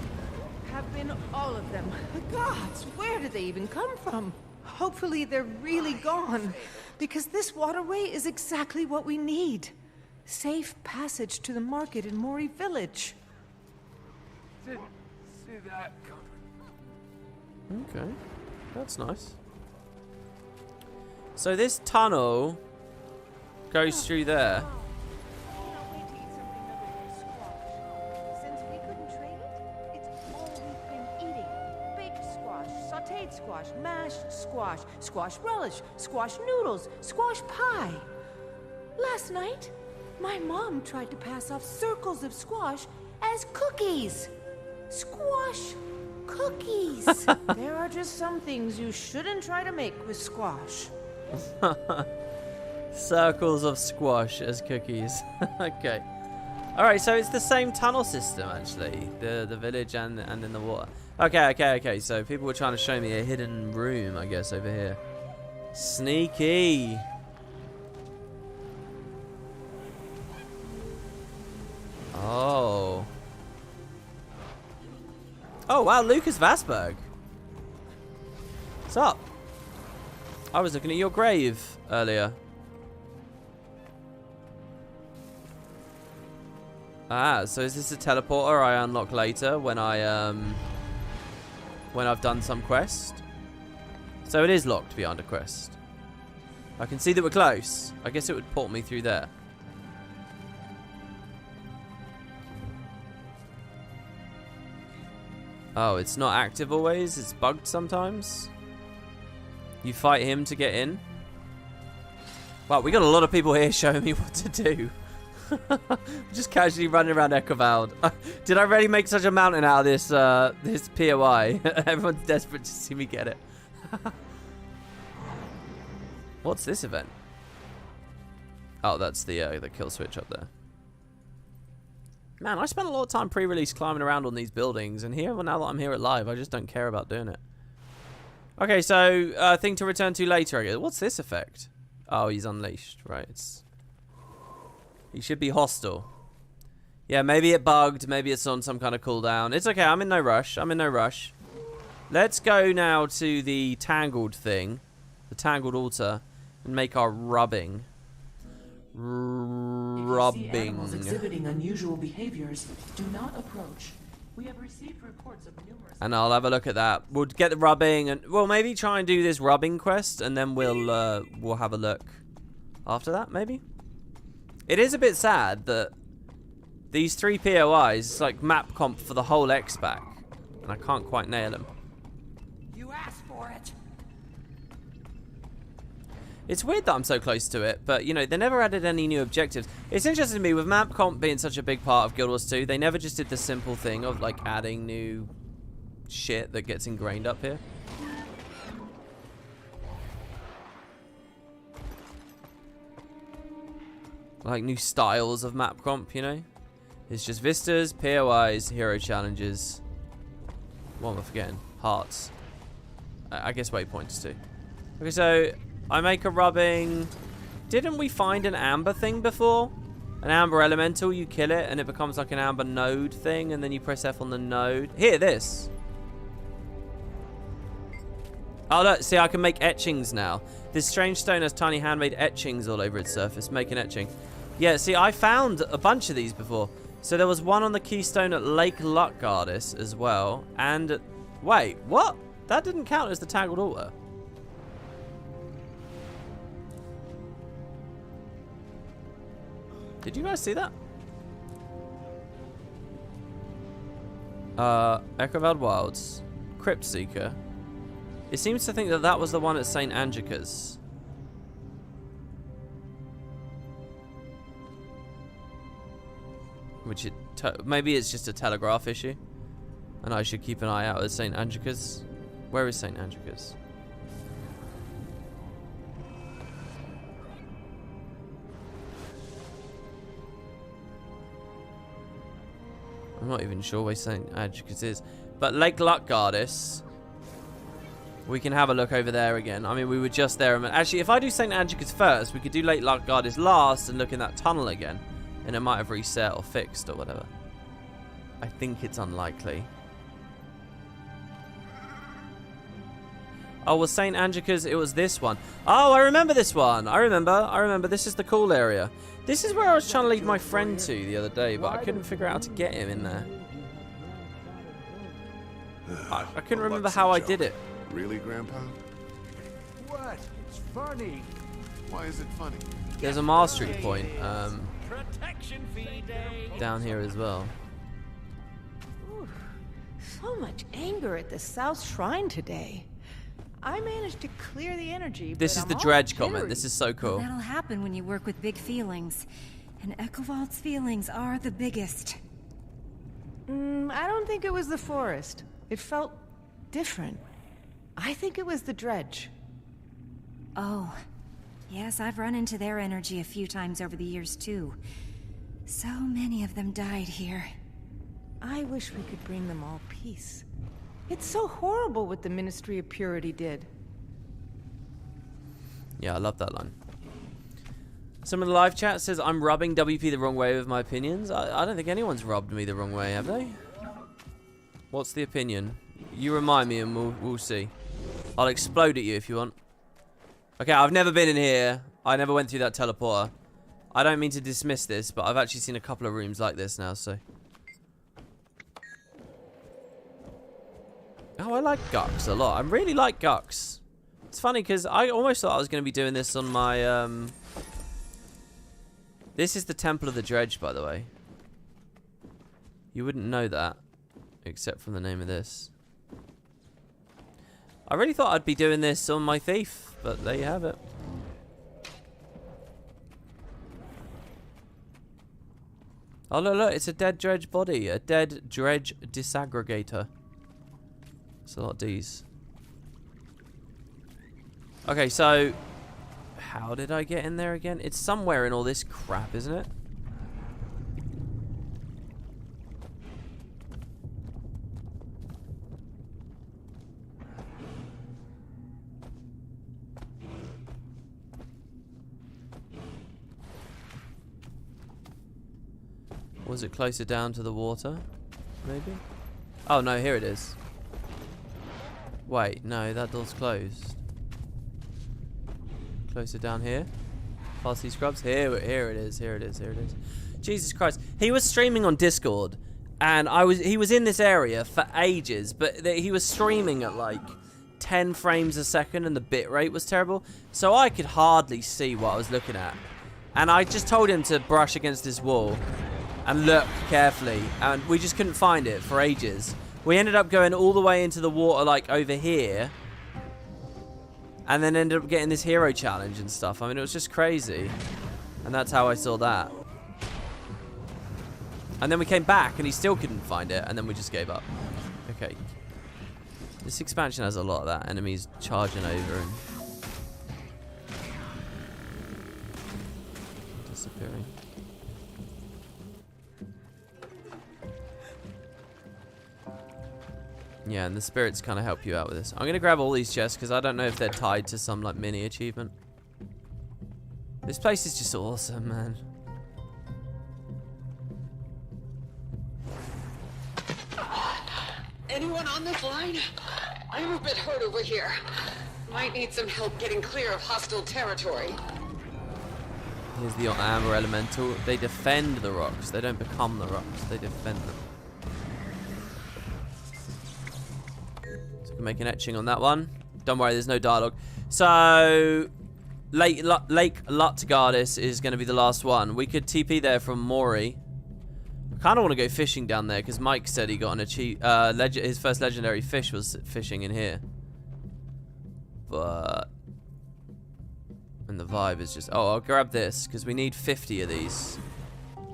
Speaker 18: have been all of them. The gods, where did they even come from? Hopefully they're really gone, because this waterway is exactly what we need. Safe passage to the market in Mori Village.
Speaker 15: Didn't see that coming.
Speaker 1: Okay, that's nice. So this tunnel goes through there.
Speaker 18: Squash, mashed squash, squash relish, squash noodles, squash pie. Last night, my mom tried to pass off circles of squash as cookies.
Speaker 12: Squash cookies. There are just some things you shouldn't try to make with squash.
Speaker 1: Circles of squash as cookies. Okay. Alright, so it's the same tunnel system, actually. The village and in the water. Okay. So people were trying to show me a hidden room, I guess, over here. Sneaky. Oh. Oh, wow, Lucas Vasberg. What's up? I was looking at your grave earlier. Ah, so is this a teleporter I unlock later when I've done some quest? So it is locked beyond a quest. I can see that we're close. I guess it would port me through there. Oh, it's not active always? It's bugged sometimes? You fight him to get in? Wow, we got a lot of people here showing me what to do. Just casually running around Echovald. Did I really make such a mountain out of this this POI? Everyone's desperate to see me get it. What's this event? Oh, that's the kill switch up there. Man, I spent a lot of time pre-release climbing around on these buildings, and here, well, now that I'm here at live, I just don't care about doing it. Okay, so thing to return to later, I guess. What's this effect? Oh, he's unleashed, right? He should be hostile. Yeah, maybe it bugged. Maybe it's on some kind of cooldown. It's okay. I'm in no rush. Let's go now to the tangled thing. The tangled altar. And make our rubbing.
Speaker 16: If you see animals exhibiting unusual behaviors, do not approach. We have received reports of numerous...
Speaker 1: And I'll have a look at that. We'll get the rubbing. And well, maybe try and do this rubbing quest. And then we'll have a look after that, maybe? It is a bit sad that these 3 POIs, it's like map comp for the whole X-Pack, and I can't quite nail them.
Speaker 12: You asked for it.
Speaker 1: It's weird that I'm so close to it, but, you know, they never added any new objectives. It's interesting to me, with map comp being such a big part of Guild Wars 2, they never just did the simple thing of, like, adding new shit that gets ingrained up here. Like new styles of map comp, you know? It's just vistas, POIs, hero challenges. What am I forgetting? Hearts. I guess waypoints too. Okay, so I make a rubbing. Didn't we find an amber thing before? An amber elemental, you kill it and it becomes like an amber node thing, and then you press F on the node. Here, this. Oh look, see, I can make etchings now. This strange stone has tiny handmade etchings all over its surface. Make an etching. Yeah, see, I found a bunch of these before. So there was one on the keystone at Lake Luckgardis as well. And, wait, what? That didn't count as the tangled altar. Did you guys see that? Echovald Wilds. Crypt Seeker. It seems to think that that was the one at St. Angelica's. Which maybe it's just a telegraph issue, and I should keep an eye out at St. Angelica's. Where is St. Angelica's? I'm not even sure where St. Angelica's is, but Lake Luckgardis. We can have a look over there again. I mean, we were just there a minute. Actually, if I do St. Angelica's first, we could do Lake Luckgardis last and look in that tunnel again. And it might have reset or fixed or whatever. I think it's unlikely. Oh, was St. Angelica's? It was this one. Oh, I remember this one. I remember. This is the cool area. This is where I was trying to lead my friend to the other day, but I couldn't figure out how to get him in there. I couldn't remember how I did it.
Speaker 22: Really, Grandpa?
Speaker 6: What? It's funny.
Speaker 22: Why is it funny?
Speaker 1: There's a mastery point down here as well.
Speaker 12: Ooh, so much anger at the South Shrine today. I managed to clear the energy.
Speaker 1: This is the Dredge comment. This is so cool.
Speaker 14: Well, that'll happen when you work with big feelings. And Echovald's feelings are the biggest.
Speaker 12: I don't think it was the forest. It felt different. I think it was the dredge.
Speaker 21: Oh. Yes, I've run into their energy a few times over the years, too. So many of them died here.
Speaker 12: I wish we could bring them all peace. It's so horrible what the Ministry of Purity did.
Speaker 1: Yeah, I love that line. Someone in the live chat says, I'm rubbing WP the wrong way with my opinions. I don't think anyone's rubbed me the wrong way, have they? What's the opinion? You remind me and we'll see. I'll explode at you if you want. Okay, I've never been in here. I never went through that teleporter. I don't mean to dismiss this, but I've actually seen a couple of rooms like this now, so. Oh, I like Gux a lot. I really like Gux. It's funny because I almost thought I was going to be doing this on my, This is the Temple of the Dredge, by the way. You wouldn't know that, except from the name of this. I really thought I'd be doing this on my Thief, but there you have it. Oh, look, it's a dead dredge body. A dead dredge disaggregator. It's a lot of D's. Okay, so how did I get in there again? It's somewhere in all this crap, isn't it? Was it closer down to the water? Maybe? Oh, no, here it is. Wait, no, that door's closed. Closer down here. Past these scrubs. Here it is, here it is, here it is. Jesus Christ. He was streaming on Discord, and he was in this area for ages, but he was streaming at like 10 frames a second, and the bitrate was terrible, so I could hardly see what I was looking at. And I just told him to brush against this wall and look carefully, and we just couldn't find it for ages. We ended up going all the way into the water, like over here, and then ended up getting this hero challenge and stuff. I mean, it was just crazy, and that's how I saw that. And then we came back, and he still couldn't find it, and then we just gave up. Okay. This expansion has a lot of that. Enemies charging over and disappearing. Yeah, and the spirits kind of help you out with this. I'm going to grab all these chests because I don't know if they're tied to some like mini achievement. This place is just awesome, man.
Speaker 11: Anyone on this line? I'm a bit hurt over here. Might need some help getting clear of hostile territory.
Speaker 1: Here's the Amber Elemental. They defend the rocks. They don't become the rocks. They defend them. Make an etching on that one. Don't worry, there's no dialogue. So, Lake Lutgardis is going to be the last one. We could TP there from Mori. I kind of want to go fishing down there because Mike said he got an his first legendary fish was fishing in here. But and the vibe is just. Oh, I'll grab this because we need 50 of these.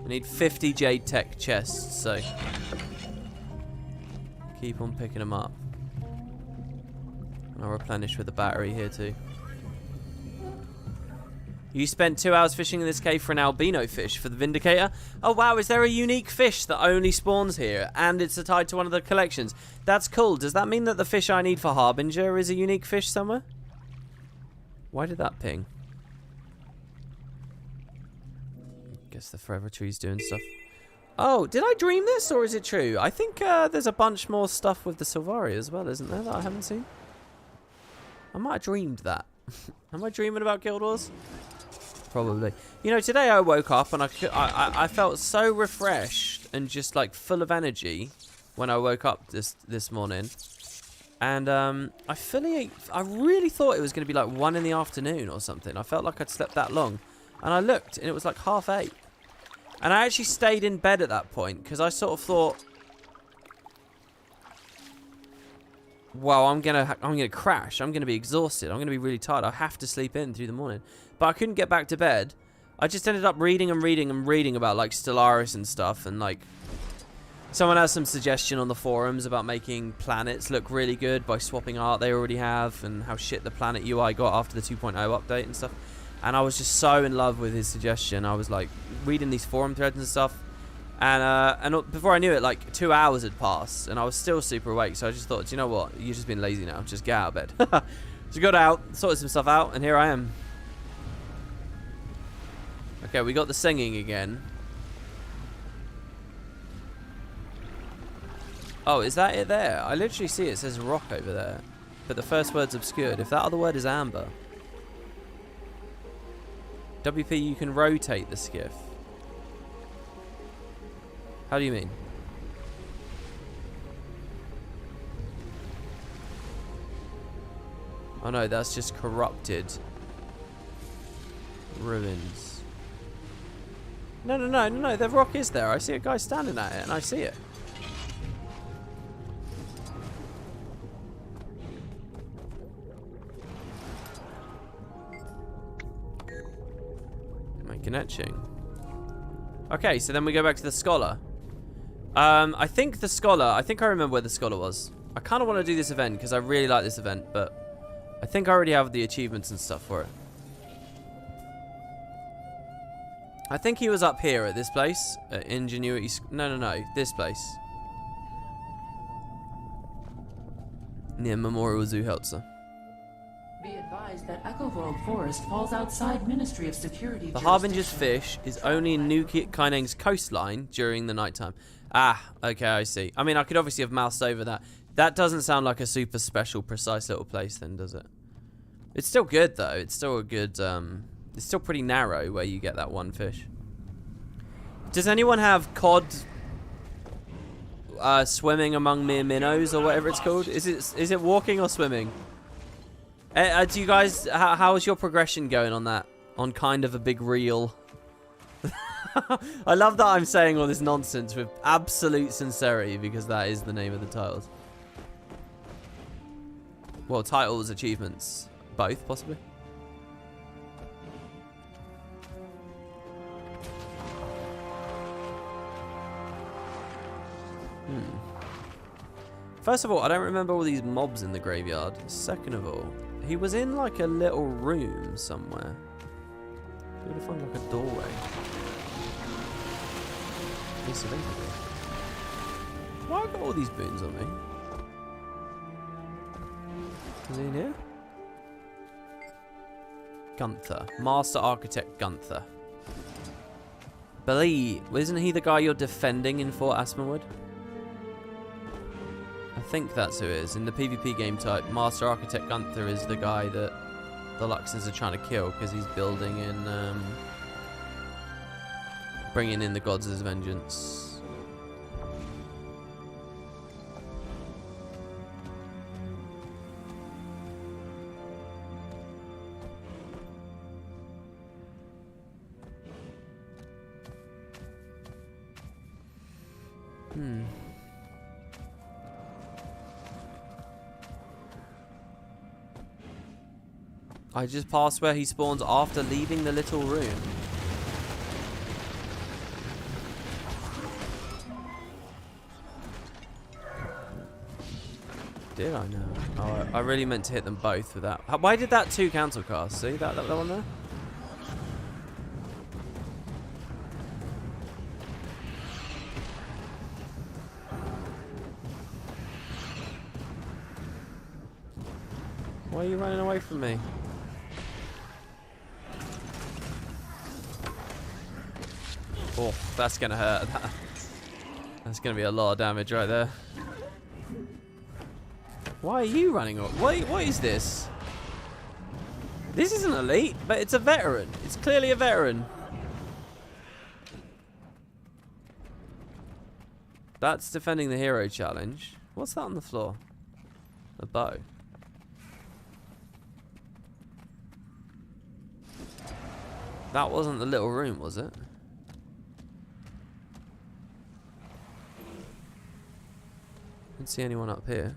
Speaker 1: We need 50 Jade Tech chests. So keep on picking them up. And I'll replenish with a battery here too. You spent 2 hours fishing in this cave for an albino fish for the Vindicator. Oh wow, is there a unique fish that only spawns here and it's tied to one of the collections? That's cool. Does that mean that the fish I need for Harbinger is a unique fish somewhere? Why did that ping? Guess the Forever Tree's doing stuff. Oh, did I dream this or is it true? I think there's a bunch more stuff with the Sylvari as well, isn't there, that I haven't seen? I might have dreamed that. Am I dreaming about Guild Wars? Probably. You know, today I woke up and I felt so refreshed and just like full of energy when I woke up this morning. And I really thought it was going to be like 1 in the afternoon or something. I felt like I'd slept that long. And I looked and it was like 8:30. And I actually stayed in bed at that point because I sort of thought, well, I'm gonna crash. I'm gonna be exhausted. I'm gonna be really tired. I have to sleep in through the morning. But I couldn't get back to bed. I just ended up reading about like Stellaris and stuff, and like Someone has some suggestion on the forums about making planets look really good by swapping art they already have, and how shit the planet UI got after the 2.0 update and stuff. And I was just so in love with his suggestion. I was like reading these forum threads and stuff, and before I knew it, like 2 hours had passed, and I was still super awake. So I just thought, you know what? You're just being lazy now. Just get out of bed. So got out, sorted some stuff out, and here I am. Okay, we got the singing again. Oh, is that it there? I literally see it says rock over there, but the first word's obscured. If that other word is amber. WP, you can rotate the skiff. How do you mean? Oh no, that's just corrupted ruins. No, the rock is there. I see a guy standing at it, and I see it. Etching. Okay, so then we go back to the scholar. I think I remember where the scholar was. I kind of want to do this event because I really like this event, but I think I already have the achievements and stuff for it. I think he was up here at this place. Ingenuity. No. This place. Near Memorial Zoo Heltzer.
Speaker 16: Be advised that Echo World Forest falls outside Ministry of Security.
Speaker 1: The Harbinger's fish is only in New Kaineng's coastline during the nighttime. Ah, okay, I see. I mean, I could obviously have moused over that. That doesn't sound like a super special, precise little place then, does it? It's still good, though. It's still a good, it's still pretty narrow where you get that one fish. Does anyone have cod swimming among mere minnows or whatever it's called? Is it walking or swimming? Do you guys, how is your progression going on that? On kind of a big reel? I love that I'm saying all this nonsense with absolute sincerity because that is the name of the titles. Well, titles, achievements, both possibly. First of all, I don't remember all these mobs in the graveyard. Second of all, he was in like a little room somewhere. Do we find like a doorway? Piece of inventory. Why have I got all these boons on me? Is he in here? Gunther. Master Architect Gunther. Billy, isn't he the guy you're defending in Fort Aspenwood? I think that's who it is. In the PvP game type, Master Architect Gunther is the guy that the Luxons are trying to kill because he's building in, bringing in the gods as vengeance. I just passed where he spawns after leaving the little room. Did I know? Oh, I really meant to hit them both with that. Why did that 2 cancel cast? See that one there? Why are you running away from me? Oh, that's gonna hurt. That's gonna be a lot of damage right there. Why are you running off? What is this? This isn't elite, but it's a veteran. It's clearly a veteran. That's defending the hero challenge. What's that on the floor? A bow. That wasn't the little room, was it? Didn't see anyone up here.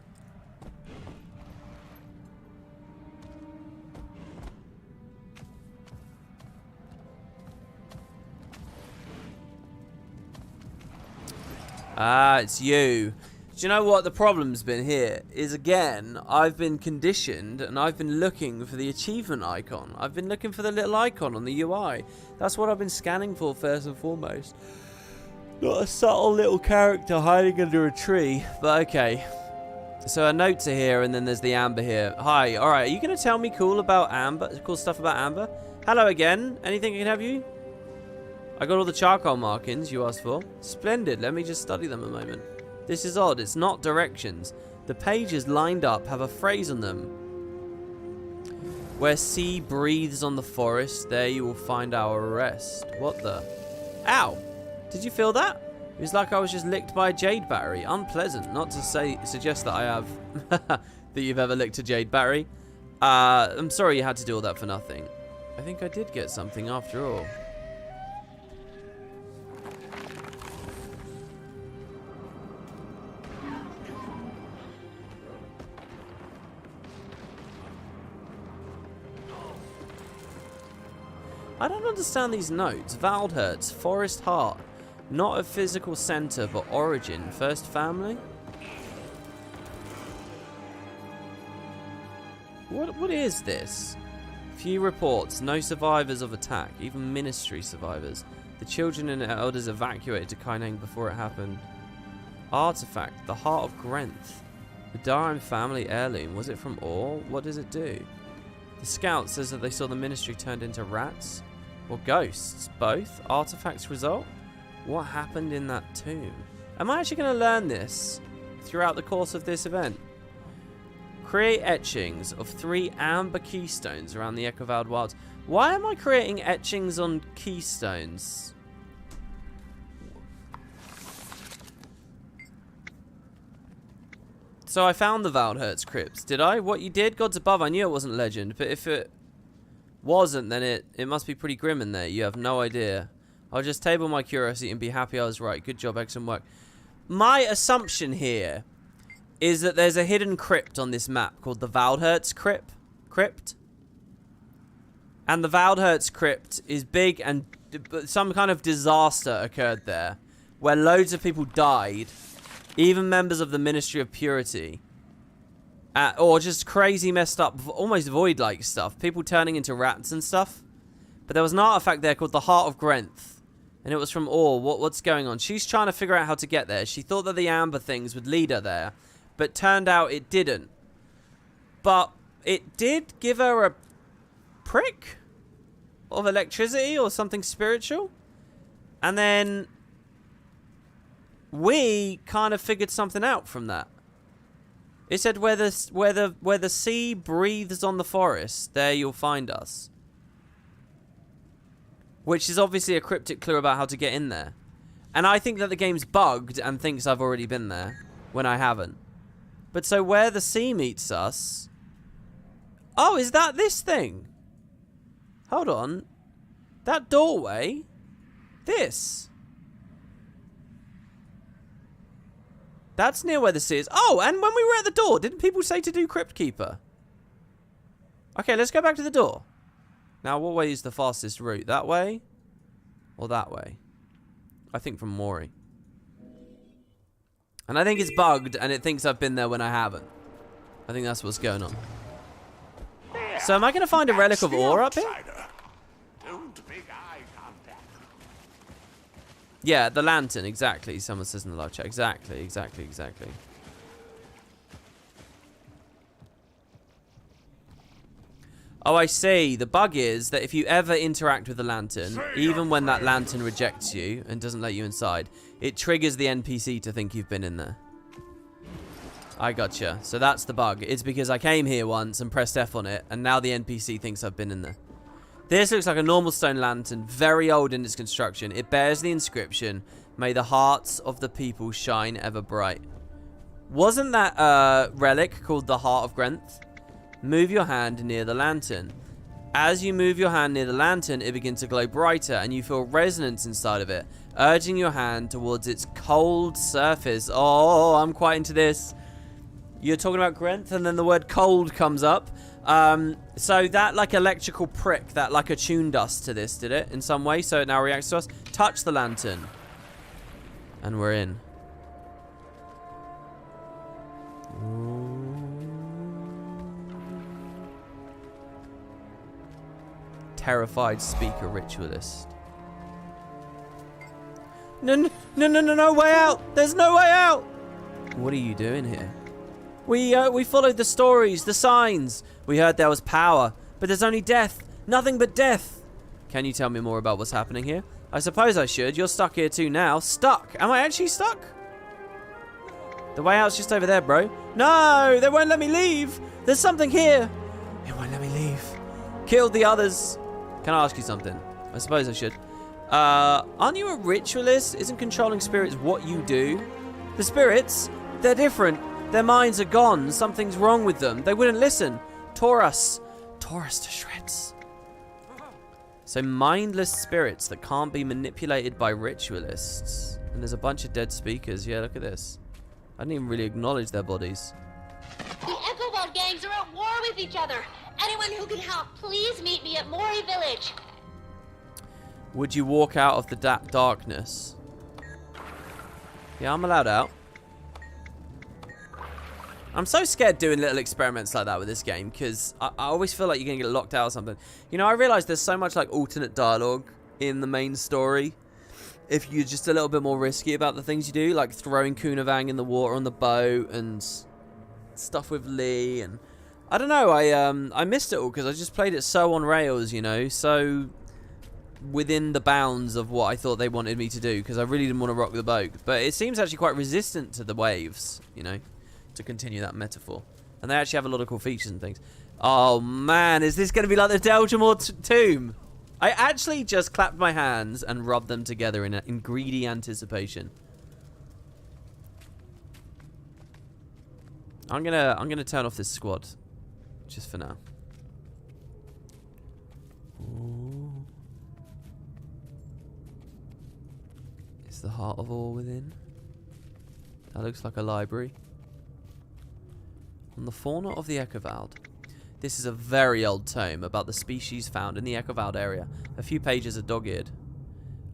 Speaker 1: Ah, it's you. Do you know what the problem's been here? Is again, I've been conditioned and I've been looking for the achievement icon. I've been looking for the little icon on the UI. That's what I've been scanning for first and foremost. Not a subtle little character hiding under a tree, but okay. So a note to here, and then there's the Amber here. Hi, alright, are you going to tell me cool stuff about Amber? Hello again, anything I can have you? I got all the charcoal markings you asked for. Splendid, let me just study them a moment. This is odd, it's not directions. The pages lined up have a phrase on them. Where sea breathes on the forest, there you will find our rest. What the? Ow! Did you feel that? It was like I was just licked by a jade battery. Unpleasant, not to suggest that I have that you've ever licked a jade battery. I'm sorry you had to do all that for nothing. I think I did get something after all. I don't understand these notes. Valdhertz, Forest Heart. Not a physical center, but origin. First family? What is this? Few reports. No survivors of attack. Even ministry survivors. The children and elders evacuated to Kaineng before it happened. Artifact. The Heart of Grenth. The Darim family heirloom. Was it from Or? What does it do? The scout says that they saw the ministry turned into rats. Or ghosts. Both. Artifacts result? What happened in that tomb? Am I actually going to learn this throughout the course of this event? Create etchings of 3 amber keystones around the Echovald Wilds. Why am I creating etchings on keystones? So I found the Valdhertz crypts, did I? What you did? Gods above, I knew it wasn't legend, but if it wasn't, then it must be pretty grim in there. You have no idea. I'll just table my curiosity and be happy I was right. Good job, excellent work. My assumption here is that there's a hidden crypt on this map called the Valdhertz crypt. And the Valdhertz crypt is big, and some kind of disaster occurred there where loads of people died, even members of the Ministry of Purity. Or just crazy messed up, almost void-like stuff. People turning into rats and stuff. But there was an artifact there called the Heart of Grenth. And it was from Or. What's going on? She's trying to figure out how to get there. She thought that the amber things would lead her there. But turned out it didn't. But it did give her a prick of electricity or something spiritual. And then we kind of figured something out from that. It said where the sea breathes on the forest, there you'll find us. Which is obviously a cryptic clue about how to get in there. And I think that the game's bugged and thinks I've already been there when I haven't. But so where the sea meets us... Oh, is that this thing? Hold on. That doorway? This? That's near where the sea is. Oh, and when we were at the door, didn't people say to do Crypt Keeper? Okay, let's go back to the door. Now, what way is the fastest route? That way? Or that way? I think from Mori. And I think it's bugged, and it thinks I've been there when I haven't. I think that's what's going on. So, am I going to find a Relic of Ore up here? Yeah, the lantern, exactly. Someone says in the live chat. Exactly. Oh, I see. The bug is that if you ever interact with the lantern, even when that lantern rejects you and doesn't let you inside, it triggers the NPC to think you've been in there. I gotcha. So that's the bug. It's because I came here once and pressed F on it, and now the NPC thinks I've been in there. This looks like a normal stone lantern, very old in its construction. It bears the inscription, "May the hearts of the people shine ever bright." Wasn't that a relic called the Heart of Grenth? Move your hand near the lantern. As you move your hand near the lantern, it begins to glow brighter, and you feel resonance inside of it, urging your hand towards its cold surface. Oh, I'm quite into this. You're talking about Grenth, and then the word cold comes up. So that like electrical prick, that like attuned us to this, did it? In some way, so it now reacts to us. Touch the lantern. And we're in. Terrified speaker ritualist. No way out! There's no way out! What are you doing here? We followed the stories, the signs. We heard there was power, but there's only death. Nothing but death. Can you tell me more about what's happening here? I suppose I should. You're stuck here too now. Stuck? Am I actually stuck? The way out's just over there, bro. No! They won't let me leave! There's something here! It won't let me leave. Killed the others. Can I ask you something? I suppose I should. Aren't you a ritualist? Isn't controlling spirits what you do? The spirits, they're different. Their minds are gone. Something's wrong with them. They wouldn't listen. Tore us to shreds. So mindless spirits that can't be manipulated by ritualists. And there's a bunch of dead speakers. Yeah, look at this. I didn't even really acknowledge their bodies.
Speaker 13: The Echo Vault gangs are at war with each other. Anyone who can help, please meet me at Mori Village.
Speaker 1: Would you walk out of the darkness? Yeah, I'm allowed out. I'm so scared doing little experiments like that with this game because I always feel like you're going to get locked out or something. You know, I realise there's so much like alternate dialogue in the main story. If you're just a little bit more risky about the things you do, like throwing Kunavang in the water on the boat and stuff with Lee, and I don't know, I missed it all because I just played it so on rails, you know, so within the bounds of what I thought they wanted me to do because I really didn't want to rock the boat. But it seems actually quite resistant to the waves, you know, to continue that metaphor. And they actually have a lot of cool features and things. Oh man, is this going to be like the Deljamor tomb? I actually just clapped my hands and rubbed them together in greedy anticipation. I'm gonna turn off this squad, just for now. Ooh. Is the heart of all within? That looks like a library. On the fauna of the Echovald. This is a very old tome about the species found in the Echovald area. A few pages are dog-eared.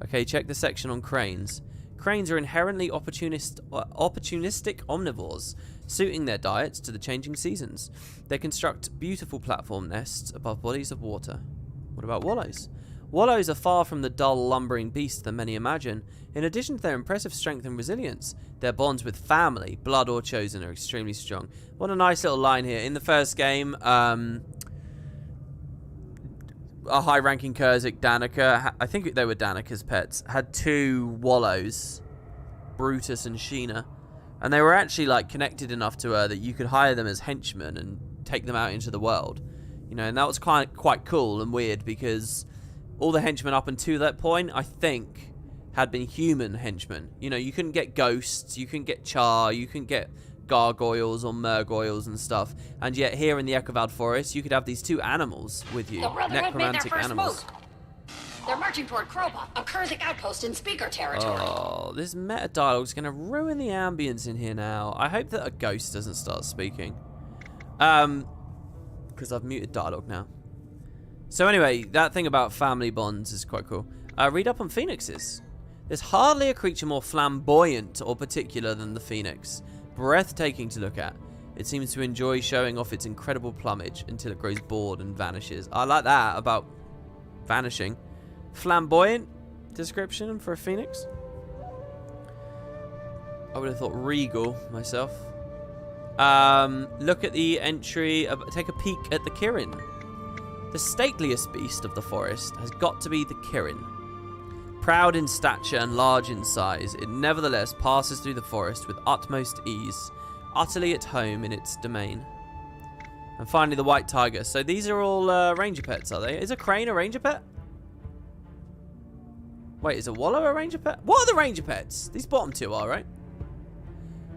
Speaker 1: Okay, check the section on cranes. Cranes are inherently opportunistic omnivores, suiting their diets to the changing seasons. They construct beautiful platform nests above bodies of water. What about wallows? Wallows are far from the dull, lumbering beasts that many imagine. In addition to their impressive strength and resilience, their bonds with family, blood or chosen, are extremely strong. What a nice little line here. In the first game, a high-ranking Kurzik, Danica, I think they were Danica's pets, had two wallows, Brutus and Sheena, and they were actually like connected enough to her that you could hire them as henchmen and take them out into the world. You know, and that was quite cool and weird because all the henchmen up until that point, I think, had been human henchmen. You know, you couldn't get ghosts, you couldn't get char, you couldn't get gargoyles or murgoyles and stuff. And yet here in the Echovald Forest, you could have these two animals with you.
Speaker 13: The Brotherhood
Speaker 1: Necromantic
Speaker 13: made their first
Speaker 1: animals.
Speaker 13: move. They're marching toward Kropa, a Kurzik outpost in speaker territory.
Speaker 1: Oh, this meta dialogue is going to ruin the ambience in here now. I hope that a ghost doesn't start speaking. Because I've muted dialogue now. So anyway, that thing about family bonds is quite cool. Read up on phoenixes. There's hardly a creature more flamboyant or particular than the phoenix. Breathtaking to look at. It seems to enjoy showing off its incredible plumage until it grows bored and vanishes. I like that about vanishing. Flamboyant description for a phoenix. I would have thought regal myself. Look at the entry. Take a peek at the Kirin. The stateliest beast of the forest has got to be the Kirin. Proud in stature and large in size, it nevertheless passes through the forest with utmost ease, utterly at home in its domain. And finally, the white tiger. So these are all ranger pets, are they? Is a crane a ranger pet? Wait, is a wallow a ranger pet? What are the ranger pets? These bottom two are, right?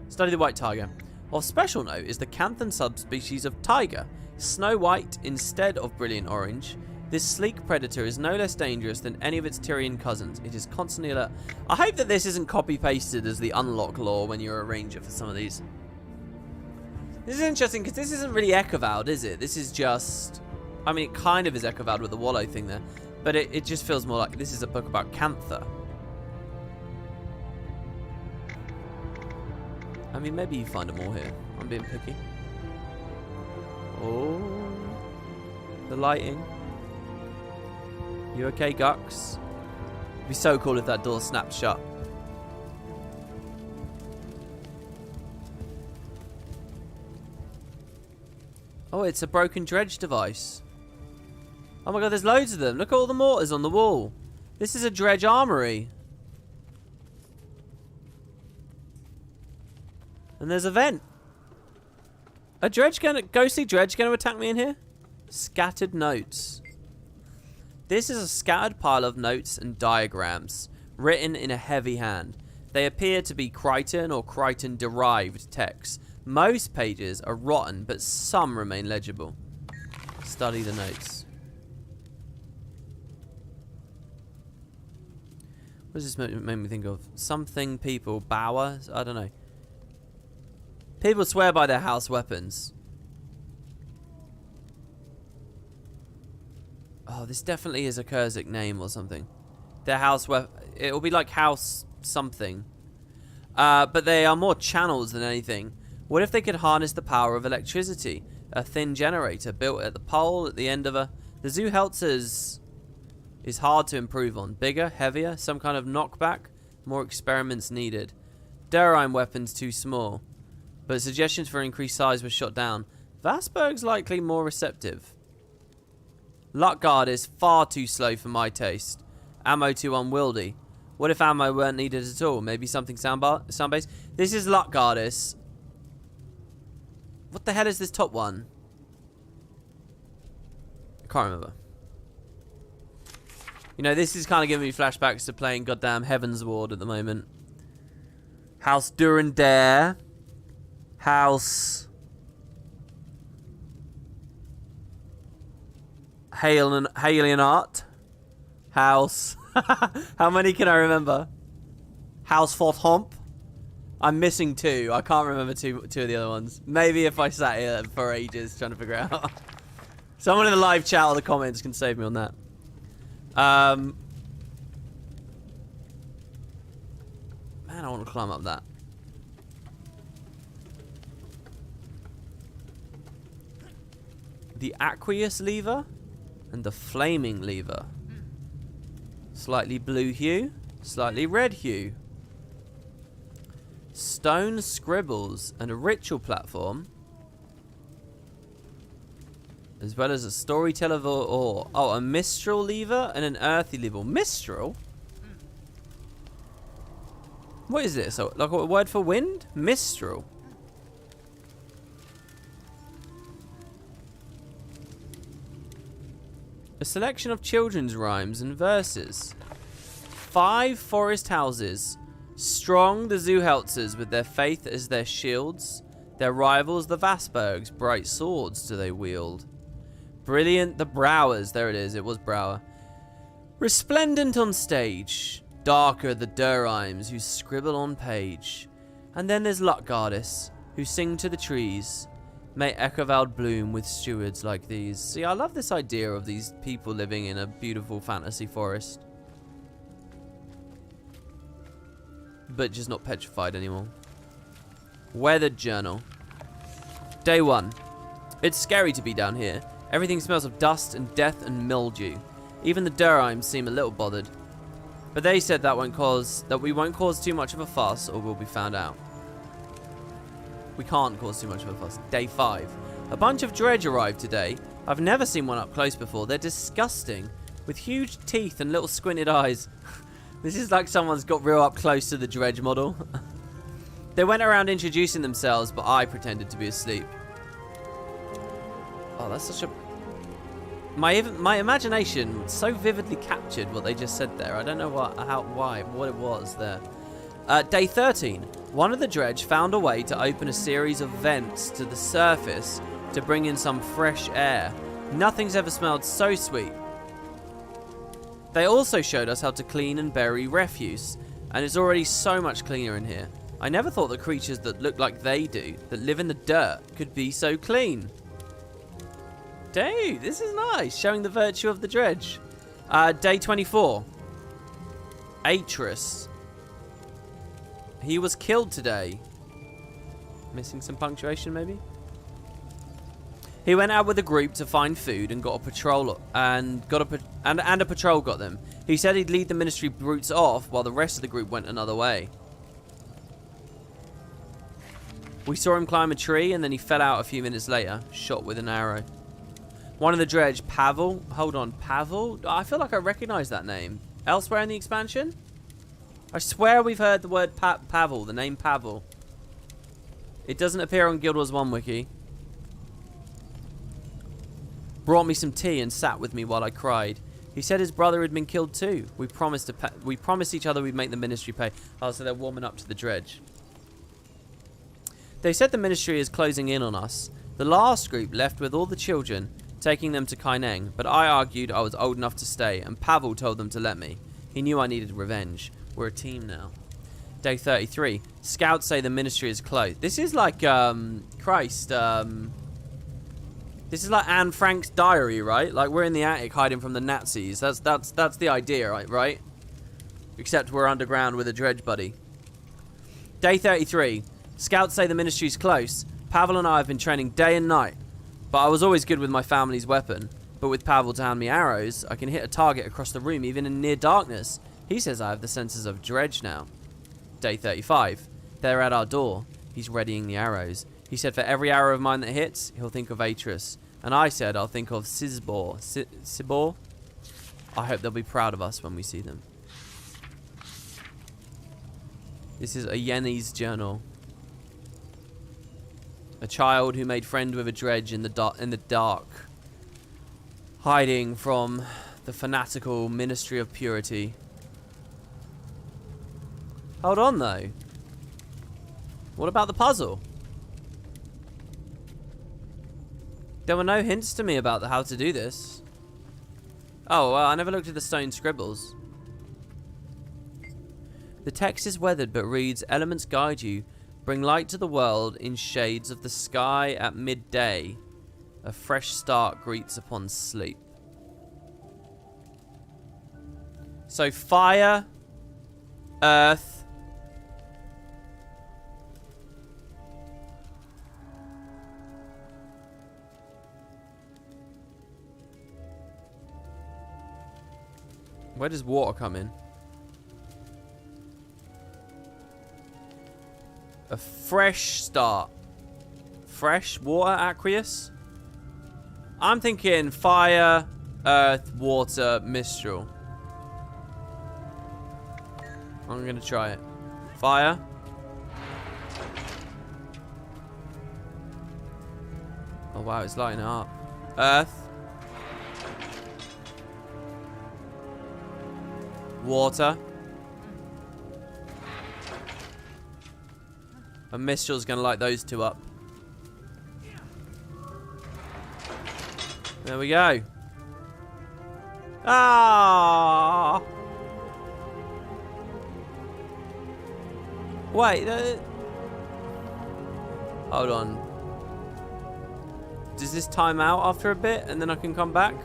Speaker 1: Study the white tiger. Of special note is the Canthan subspecies of tiger, snow white instead of brilliant orange. This sleek predator is no less dangerous than any of its Tyrian cousins. It is constantly alert. I hope that this isn't copy-pasted as the unlock lore when you're a ranger for some of these. This is interesting because this isn't really Echovald, is it? This is just... I mean, it kind of is Echovald with the wallow thing there. But it just feels more like this is a book about Cantha. I mean, maybe you find them all here. I'm being picky. Oh, the lighting. You okay, Gux? It'd be so cool if that door snapped shut. Oh, it's a broken dredge device. Oh my god, there's loads of them. Look at all the mortars on the wall. This is a dredge armory. And there's a vent. A ghostly dredge gonna attack me in here? Scattered notes. This is a scattered pile of notes and diagrams written in a heavy hand. They appear to be Crichton or Crichton derived text. Most pages are rotten, but some remain legible. Study the notes. What does this make me think of? Something people, Bauer? I don't know. People swear by their house weapons. Oh, this definitely is a Kurzik name or something. Their house weapon. It'll be like house something. But they are more channels than anything. What if they could harness the power of electricity? A thin generator built at the pole at the end of a... The Zuheltzers is hard to improve on. Bigger, heavier, some kind of knockback. More experiments needed. Durheim weapons too small. But suggestions for increased size were shot down. Vasberg's likely more receptive. Luckguard is far too slow for my taste. Ammo too unwieldy. What if ammo weren't needed at all? Maybe something sound-based? This is Luckguardis. What the hell is this top one? I can't remember. You know, this is kind of giving me flashbacks to playing goddamn Heaven's Ward at the moment. House Durandare. House Halienart. House. How many can I remember? House Fort Hump. I'm missing two. I can't remember two of the other ones. Maybe if I sat here for ages trying to figure out. Someone in the live chat or the comments can save me on that. Man, I want to climb up that. The aqueous lever and the flaming lever. Slightly blue hue, slightly red hue. Stone scribbles and a ritual platform. As well as a storyteller or a mistral lever and an earthy lever. Mistral? What is this? So, like a word for wind? Mistral. A selection of children's rhymes and verses. 5 forest houses. Strong the Zuheltzers with their faith as their shields. Their rivals the Vasbergs, bright swords do they wield. Brilliant the Browers, there it is, it was Brower. Resplendent on stage. Darker the Durheims who scribble on page. And then there's Luckguardis, who sing to the trees. May Eckervald bloom with stewards like these. See, I love this idea of these people living in a beautiful fantasy forest. But just not petrified anymore. Weather journal. Day 1. It's scary to be down here. Everything smells of dust and death and mildew. Even the Durheims seem a little bothered. But they said that we won't cause too much of a fuss or we'll be found out. We can't cause too much of a fuss. Day 5. A bunch of dredge arrived today. I've never seen one up close before. They're disgusting. With huge teeth and little squinted eyes. This is like someone's got real up close to the dredge model. They went around introducing themselves, but I pretended to be asleep. Oh, that's such a... My imagination so vividly captured what they just said there. I don't know what it was there. Day 13. One of the dredge found a way to open a series of vents to the surface to bring in some fresh air. Nothing's ever smelled so sweet. They also showed us how to clean and bury refuse, and it's already so much cleaner in here. I never thought that creatures that look like they do, that live in the dirt, could be so clean. Dude, this is nice, showing the virtue of the dredge. Day 24. Atris. He was killed today. Missing some punctuation, maybe? He went out with a group to find food and got a patrol and a patrol got them. He said he'd lead the ministry brutes off while the rest of the group went another way. We saw him climb a tree and then he fell out a few minutes later, shot with an arrow. One of the dredge, Pavel. Hold on, Pavel? I feel like I recognize that name. Elsewhere in the expansion? I swear we've heard the word Pavel, the name Pavel. It doesn't appear on Guild Wars 1 wiki. Brought me some tea and sat with me while I cried. He said his brother had been killed too. We promised each other we'd make the ministry pay. Oh, so they're warming up to the dredge. They said the ministry is closing in on us. The last group left with all the children, taking them to Kaineng, but I argued I was old enough to stay, and Pavel told them to let me. He knew I needed revenge. We're a team now. Day 33. Scouts say the ministry is closed. This is like, Christ, this is like Anne Frank's diary, right? Like, we're in the attic hiding from the Nazis. That's the idea, right? Except we're underground with a dredge buddy. Day 33. Scouts say the ministry's close. Pavel and I have been training day and night. But I was always good with my family's weapon. But with Pavel to hand me arrows, I can hit a target across the room even in near darkness. He says I have the senses of dredge now. Day 35. They're at our door. He's readying the arrows. He said for every arrow of mine that hits, he'll think of Atris. And I said I'll think of Sibor. Sibor? I hope they'll be proud of us when we see them. This is a Yenny's journal. A child who made friend with a dredge in the dark. Hiding from the fanatical Ministry of Purity. Hold on though. What about the puzzle? There were no hints to me about how to do this. Oh, well, I never looked at the stone scribbles. The text is weathered but reads, elements guide you. Bring light to the world in shades of the sky at midday. A fresh start greets upon sleep. So fire, earth, where does water come in? A fresh start. Fresh water, aqueous? I'm thinking fire, earth, water, mistral. I'm gonna try it. Fire. Oh wow, it's lighting it up. Earth. Water. And Mistral's gonna light those two up. There we go. Ah! Wait. Hold on. Does this time out after a bit and then I can come back?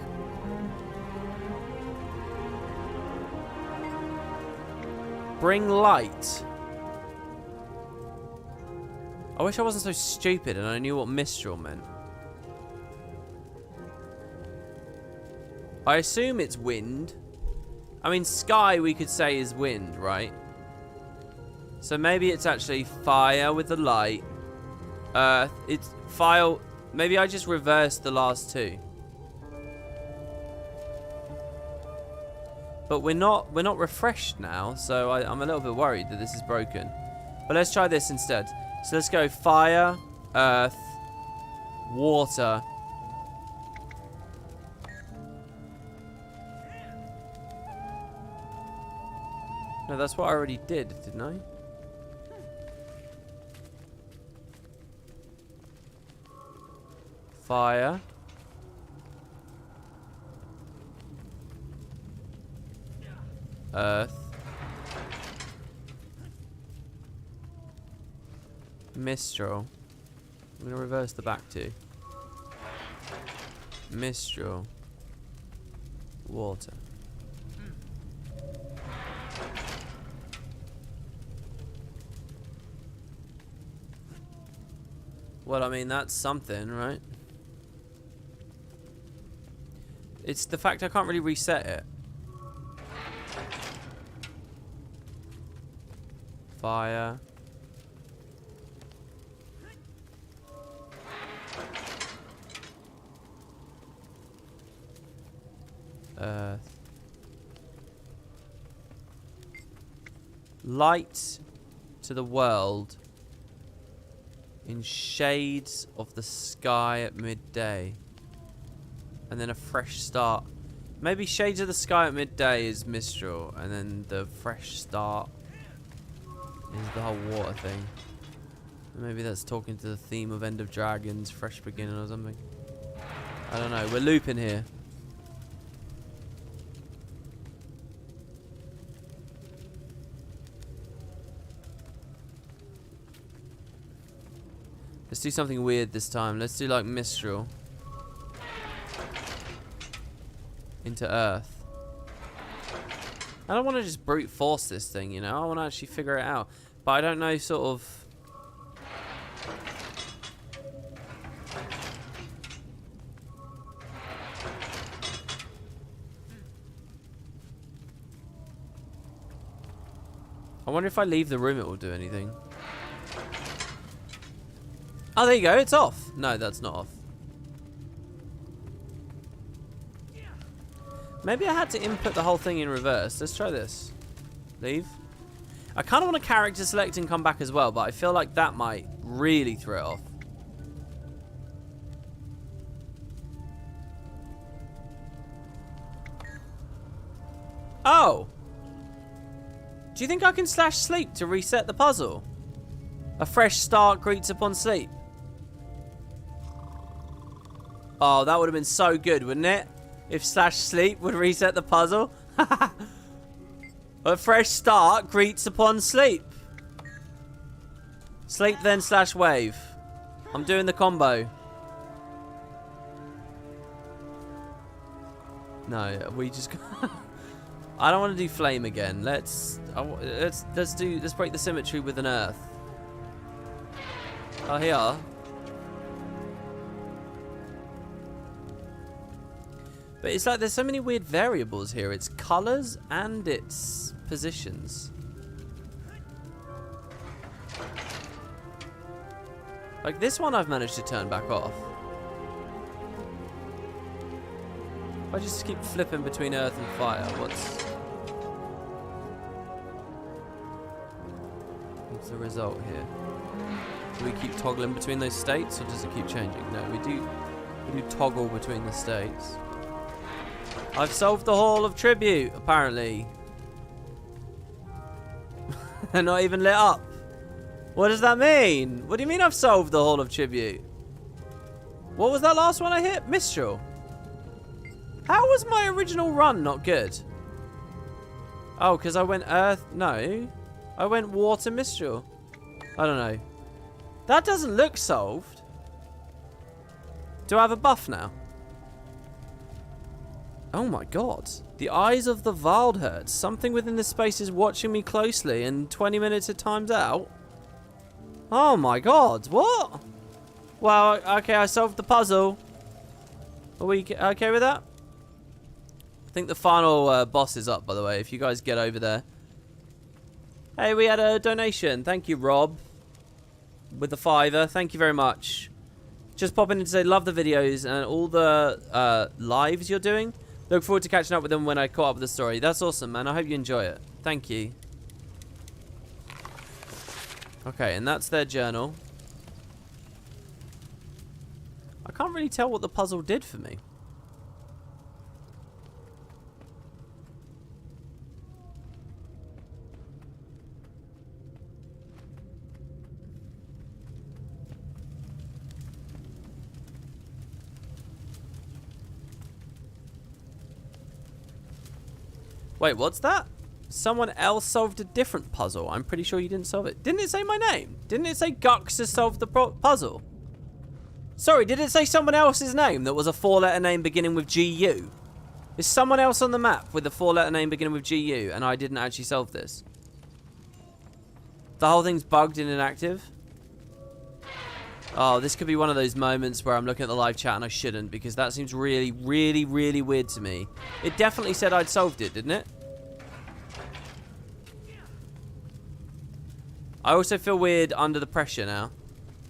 Speaker 1: Bring light. I wish I wasn't so stupid and I knew what Mistral meant. I assume it's wind. I mean, sky we could say is wind, right? So maybe it's actually fire with the light. It's fire. Maybe I just reversed the last two. But we're not refreshed now, so I'm a little bit worried that this is broken. But let's try this instead. So let's go fire, earth, water. No, that's what I already did, didn't I? Fire. Earth. Mistral. I'm going to reverse the back two. Mistral. Water. Well, I mean, that's something, right? It's the fact I can't really reset it. Fire. Earth. Light to the world in shades of the sky at midday. And then a fresh start. Maybe shades of the sky at midday is Mistral, and then the fresh start is the whole water thing. Maybe that's talking to the theme of End of Dragons, Fresh Beginning or something. I don't know. We're looping here. Let's do something weird this time. Let's do like Mistral into Earth. I don't want to just brute force this thing, you know. I want to actually figure it out. But I don't know sort of... I wonder if I leave the room it will do anything. Oh, there you go. It's off. No, that's not off. Maybe I had to input the whole thing in reverse. Let's try this. Leave. I kind of want to character select and come back as well, but I feel like that might really throw it off. Oh! Do you think I can slash sleep to reset the puzzle? A fresh start greets upon sleep. Oh, that would have been so good, wouldn't it? If slash sleep would reset the puzzle. A fresh start greets upon sleep. Sleep then slash wave. I'm doing the combo. No, we just... I don't want to do flame again. Let's break the symmetry with an earth. Oh, here. But it's like there's so many weird variables here. It's colors and its positions. Like this one I've managed to turn back off. I just keep flipping between earth and fire. What's the result here? Do we keep toggling between those states, or does it keep changing? No, we do toggle between the states. I've solved the Hall of Tribute, apparently. They're not even lit up. What does that mean? What do you mean I've solved the Hall of Tribute? What was that last one I hit? Mistral. How was my original run not good? Oh, because I went Earth... No. I went Water Mistral. I don't know. That doesn't look solved. Do I have a buff now? Oh my god. The eyes of the Wildherd. Something within this space is watching me closely, and 20 minutes at times out. Oh my god. What? Well, okay, I solved the puzzle. Are we okay with that? I think the final boss is up, by the way, if you guys get over there. Hey, we had a donation. Thank you, Rob. With the $5. Thank you very much. Just popping in to say, love the videos and all the lives you're doing. Look forward to catching up with them when I caught up with the story. That's awesome, man. I hope you enjoy it. Thank you. Okay, and that's their journal. I can't really tell what the puzzle did for me. Wait, what's that? Someone else solved a different puzzle. I'm pretty sure you didn't solve it. Didn't it say my name? Didn't it say Gux has solved the puzzle? Sorry, did it say someone else's name that was a 4-letter name beginning with GU? Is someone else on the map with a 4-letter name beginning with GU and I didn't actually solve this? The whole thing's bugged and inactive? Oh, this could be one of those moments where I'm looking at the live chat and I shouldn't, because that seems really, really, really weird to me. It definitely said I'd solved it, didn't it? I also feel weird under the pressure now.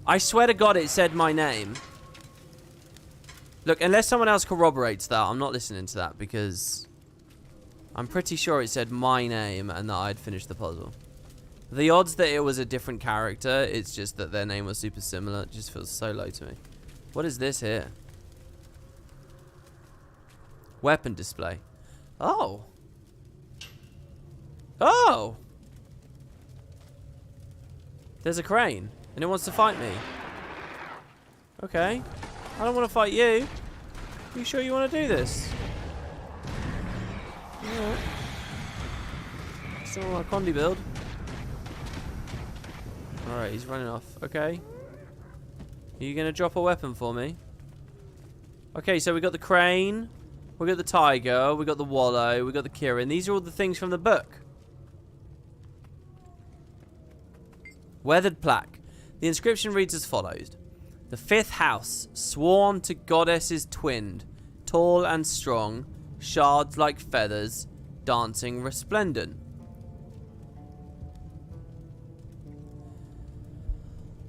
Speaker 1: I swear to God it said my name. Look, unless someone else corroborates that, I'm not listening to that, because I'm pretty sure it said my name and that I'd finished the puzzle. The odds that it was a different character, it's just that their name was super similar. It just feels so low to me. What is this here? Weapon display. Oh. Oh. There's a crane, and it wants to fight me. Okay. I don't want to fight you. Are you sure you want to do this? Alright. Still on my Condi build. Alright, he's running off. Okay. Are you going to drop a weapon for me? Okay, so we got the crane. We got the tiger. We got the wallow. We got the Kirin. These are all the things from the book. Weathered plaque. The inscription reads as follows. The fifth house, sworn to goddesses twinned, tall and strong, shards like feathers, dancing resplendent.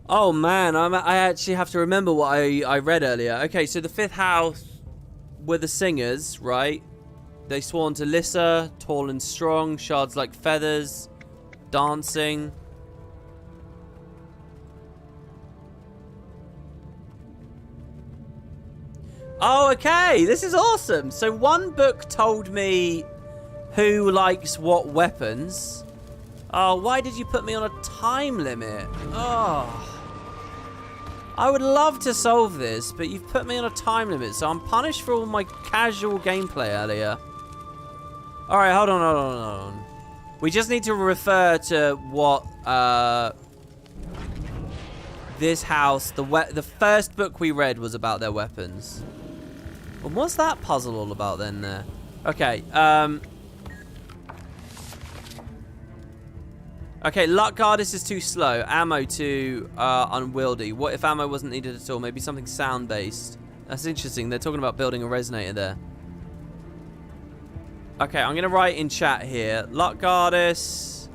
Speaker 1: Oh man, I actually have to remember what I read earlier. Okay, so the fifth house were the singers, right? They sworn to Lissa, tall and strong, shards like feathers, dancing. Oh, okay, this is awesome. So one book told me who likes what weapons. Oh, why did you put me on a time limit? Oh. I would love to solve this, but you've put me on a time limit, so I'm punished for all my casual gameplay earlier. Alright, hold on. We just need to refer to what, this house, the first book we read was about their weapons. Well, what's that puzzle all about then there? Okay, okay, luck goddess is too slow. Ammo too unwieldy. What if ammo wasn't needed at all? Maybe something sound-based. That's interesting. They're talking about building a resonator there. Okay, I'm going to write in chat here. Luck goddess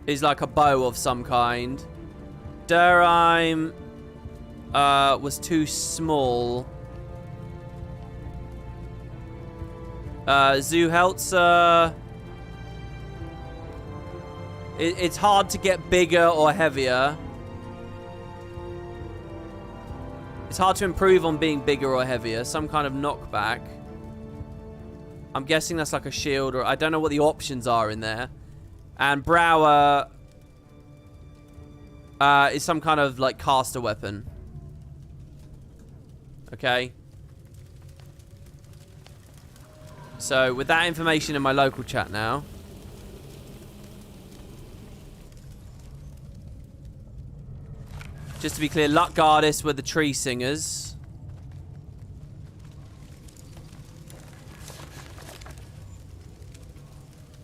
Speaker 1: is like a bow of some kind. Durheim was too small. Zuhelzer... It's hard to get bigger or heavier. It's hard to improve on being bigger or heavier. Some kind of knockback. I'm guessing that's like a shield, or I don't know what the options are in there. And Brower is some kind of like caster weapon. Okay. So with that information in my local chat now. Just to be clear, Luck Goddess were the tree singers.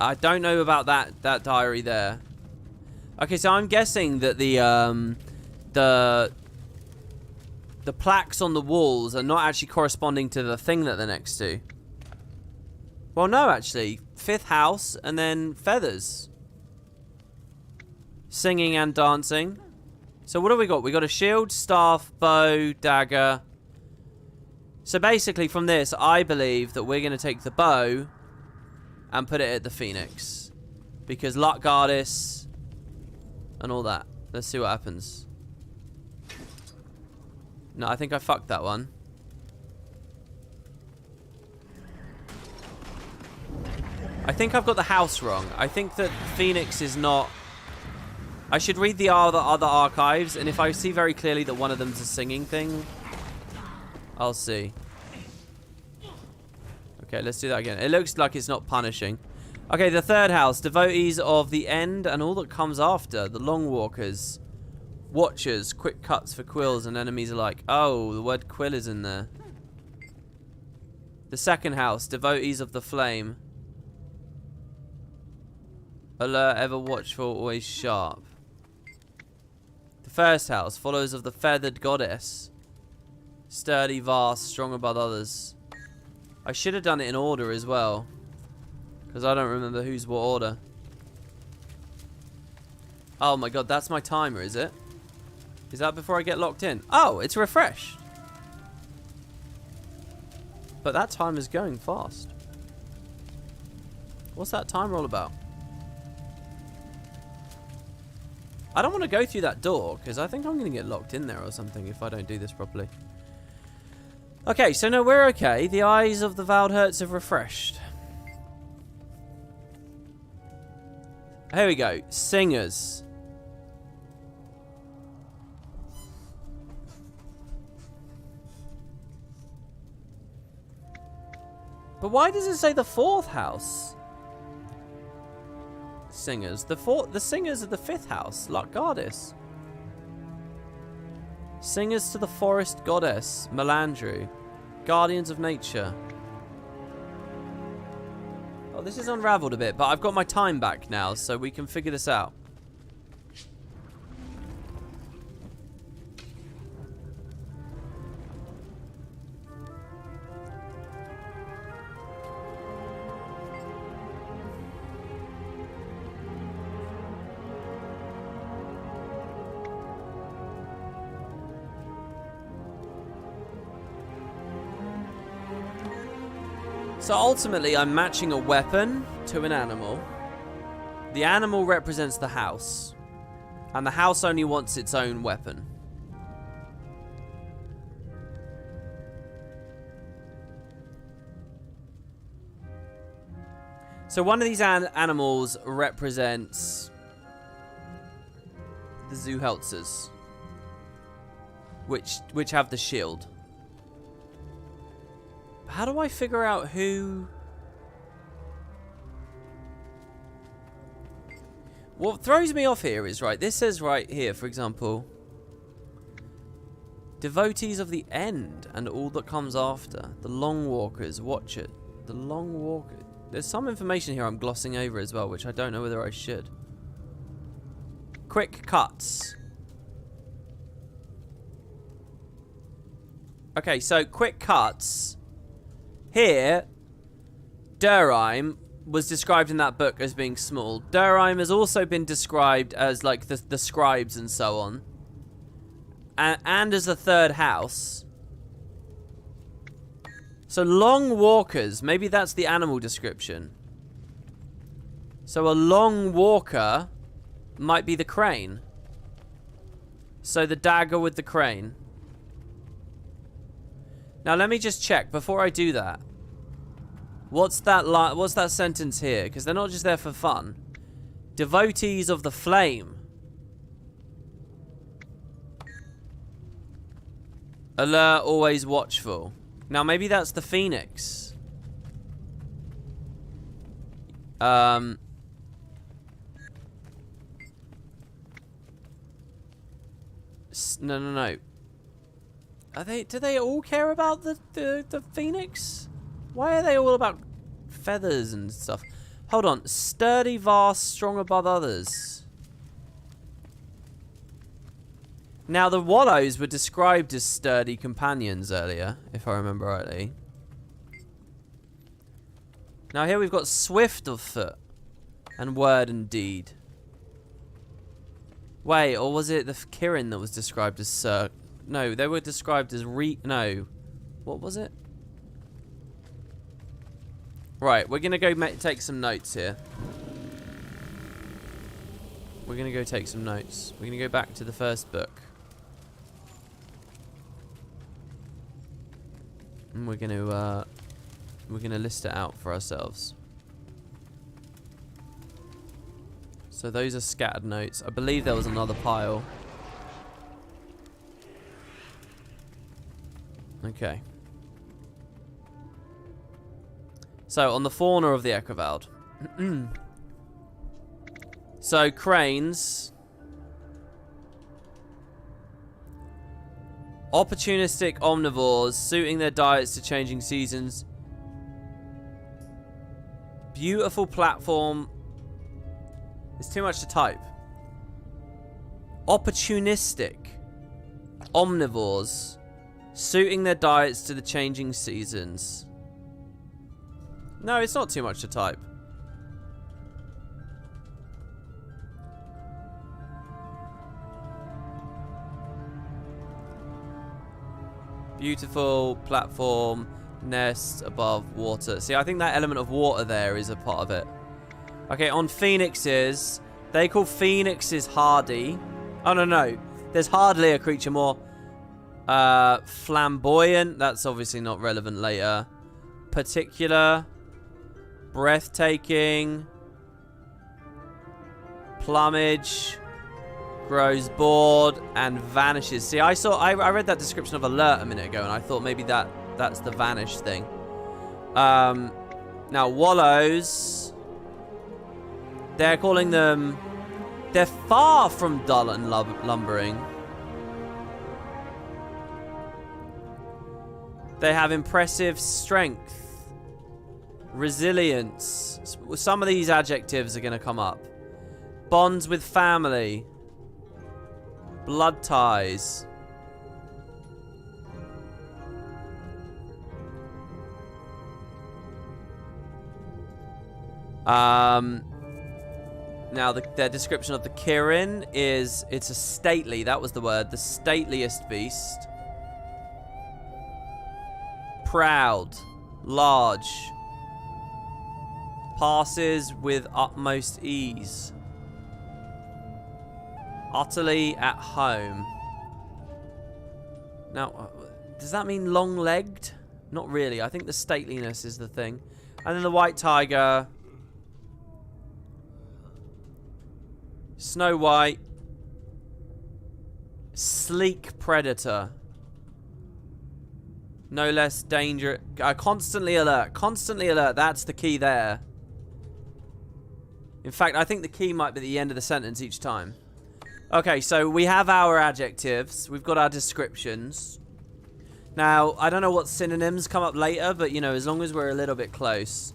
Speaker 1: I don't know about that diary there. Okay, so I'm guessing that the plaques on the walls are not actually corresponding to the thing that they're next to. Well, no, actually. Fifth house and then feathers. Singing and dancing. So what have we got? We got a shield, staff, bow, dagger. So basically from this, I believe that we're going to take the bow and put it at the Phoenix. Because Luck Goddess and all that. Let's see what happens. No, I think I fucked that one. I think I've got the house wrong. I think that Phoenix is not... I should read the other archives, and if I see very clearly that one of them's a singing thing, I'll see. Okay, let's do that again. It looks like it's not punishing. Okay, the third house. Devotees of the end and all that comes after. The long walkers. Watchers. Quick cuts for quills and enemies alike. Oh, the word quill is in there. The second house. Devotees of the flame. Alert, ever watchful, always sharp. The First house, followers of the feathered goddess. Sturdy, vast, strong above others. I should have done it in order as well, because I don't remember who's what order. Oh my god, that's my timer, is it? Is that before I get locked in? Oh, it's refreshed. But that timer's going fast. What's that timer all about? I don't want to go through that door, because I think I'm going to get locked in there or something if I don't do this properly. Okay, so no, we're okay. The eyes of the Valdherts have refreshed. Here we go. Singers. But why does it say the fourth house? Singers. The singers of the fifth house. Luck Goddess. Singers to the forest goddess. Melandru. Guardians of nature. Oh, this is unraveled a bit, but I've got my time back now, so we can figure this out. So ultimately, I'm matching a weapon to an animal. The animal represents the house. And the house only wants its own weapon. So one of these animals represents the Zuheltzers, which have the shield. How do I figure out who... What throws me off here is, right, this says right here, for example, devotees of the end and all that comes after. The long walkers, watch it. The long walker. There's some information here I'm glossing over as well, which I don't know whether I should. Quick cuts. Okay, so quick cuts. Here, Durheim was described in that book as being small. Durheim has also been described as like the scribes and so on. And as the third house. So long walkers, maybe that's the animal description. So a long walker might be the crane. So the dagger with the crane. Now let me just check before I do that. What's that sentence here? Because they're not just there for fun. Devotees of the flame. Alert, always watchful. Now maybe that's the phoenix. No. Do they all care about the phoenix? Why are they all about feathers and stuff? Hold on. Sturdy, vast, strong above others. Now, the Wallows were described as sturdy companions earlier, if I remember rightly. Now, here we've got swift of foot and word and deed. Wait, or was it the Kirin that was described as No, they were described as no. What was it? Right, we're gonna go take some notes here. We're gonna go take some notes. We're gonna go back to the first book. And we're gonna list it out for ourselves. So those are scattered notes. I believe there was another pile. Okay. So, on the fauna of the Echovald. So, cranes. Opportunistic omnivores, suiting their diets to changing seasons. Beautiful platform. It's too much to type. Opportunistic. Omnivores. Suiting their diets to the changing seasons. No, it's not too much to type. Beautiful platform, nest above water. See, I think that element of water there is a part of it. Okay, on phoenixes, they call phoenixes hardy. Oh, no. There's hardly a creature more flamboyant. That's obviously not relevant later. Particular. Breathtaking. Plumage. Grows bored and vanishes. See, I read that description of alert a minute ago, and I thought maybe that's the vanish thing. Now wallows, they're calling them. They're far from dull and lumbering. They have impressive strength, resilience. Some of these adjectives are going to come up. Bonds with family. Blood ties. Now their description of the Kirin is it's a stately, that was the word, the stateliest beast. Proud, large. Passes with utmost ease. Utterly at home. Now, does that mean long-legged? Not really. I think the stateliness is the thing. And then the white tiger. Snow White. Sleek predator. No less danger. Constantly alert. Constantly alert. That's the key there. In fact, I think the key might be at the end of the sentence each time. Okay, so we have our adjectives. We've got our descriptions. Now, I don't know what synonyms come up later, but, you know, as long as we're a little bit close.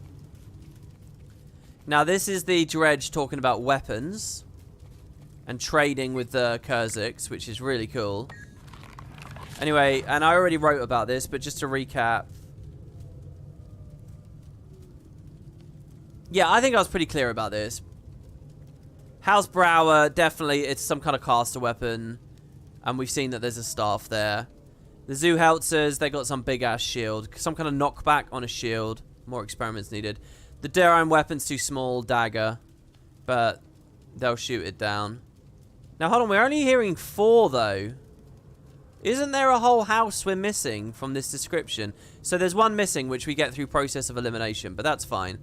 Speaker 1: Now, this is the Dredge talking about weapons and trading with the Kurziks, which is really cool. Anyway, and I already wrote about this, but just to recap. Yeah, I think I was pretty clear about this. House Brower, definitely, it's some kind of caster weapon. And we've seen that there's a staff there. The Zuheltzers, they got some big-ass shield. Some kind of knockback on a shield. More experiments needed. The Durine weapon's too small, dagger. But they'll shoot it down. Now, hold on, we're only hearing 4, though. Isn't there a whole house we're missing from this description? So there's one missing, which we get through process of elimination, but that's fine.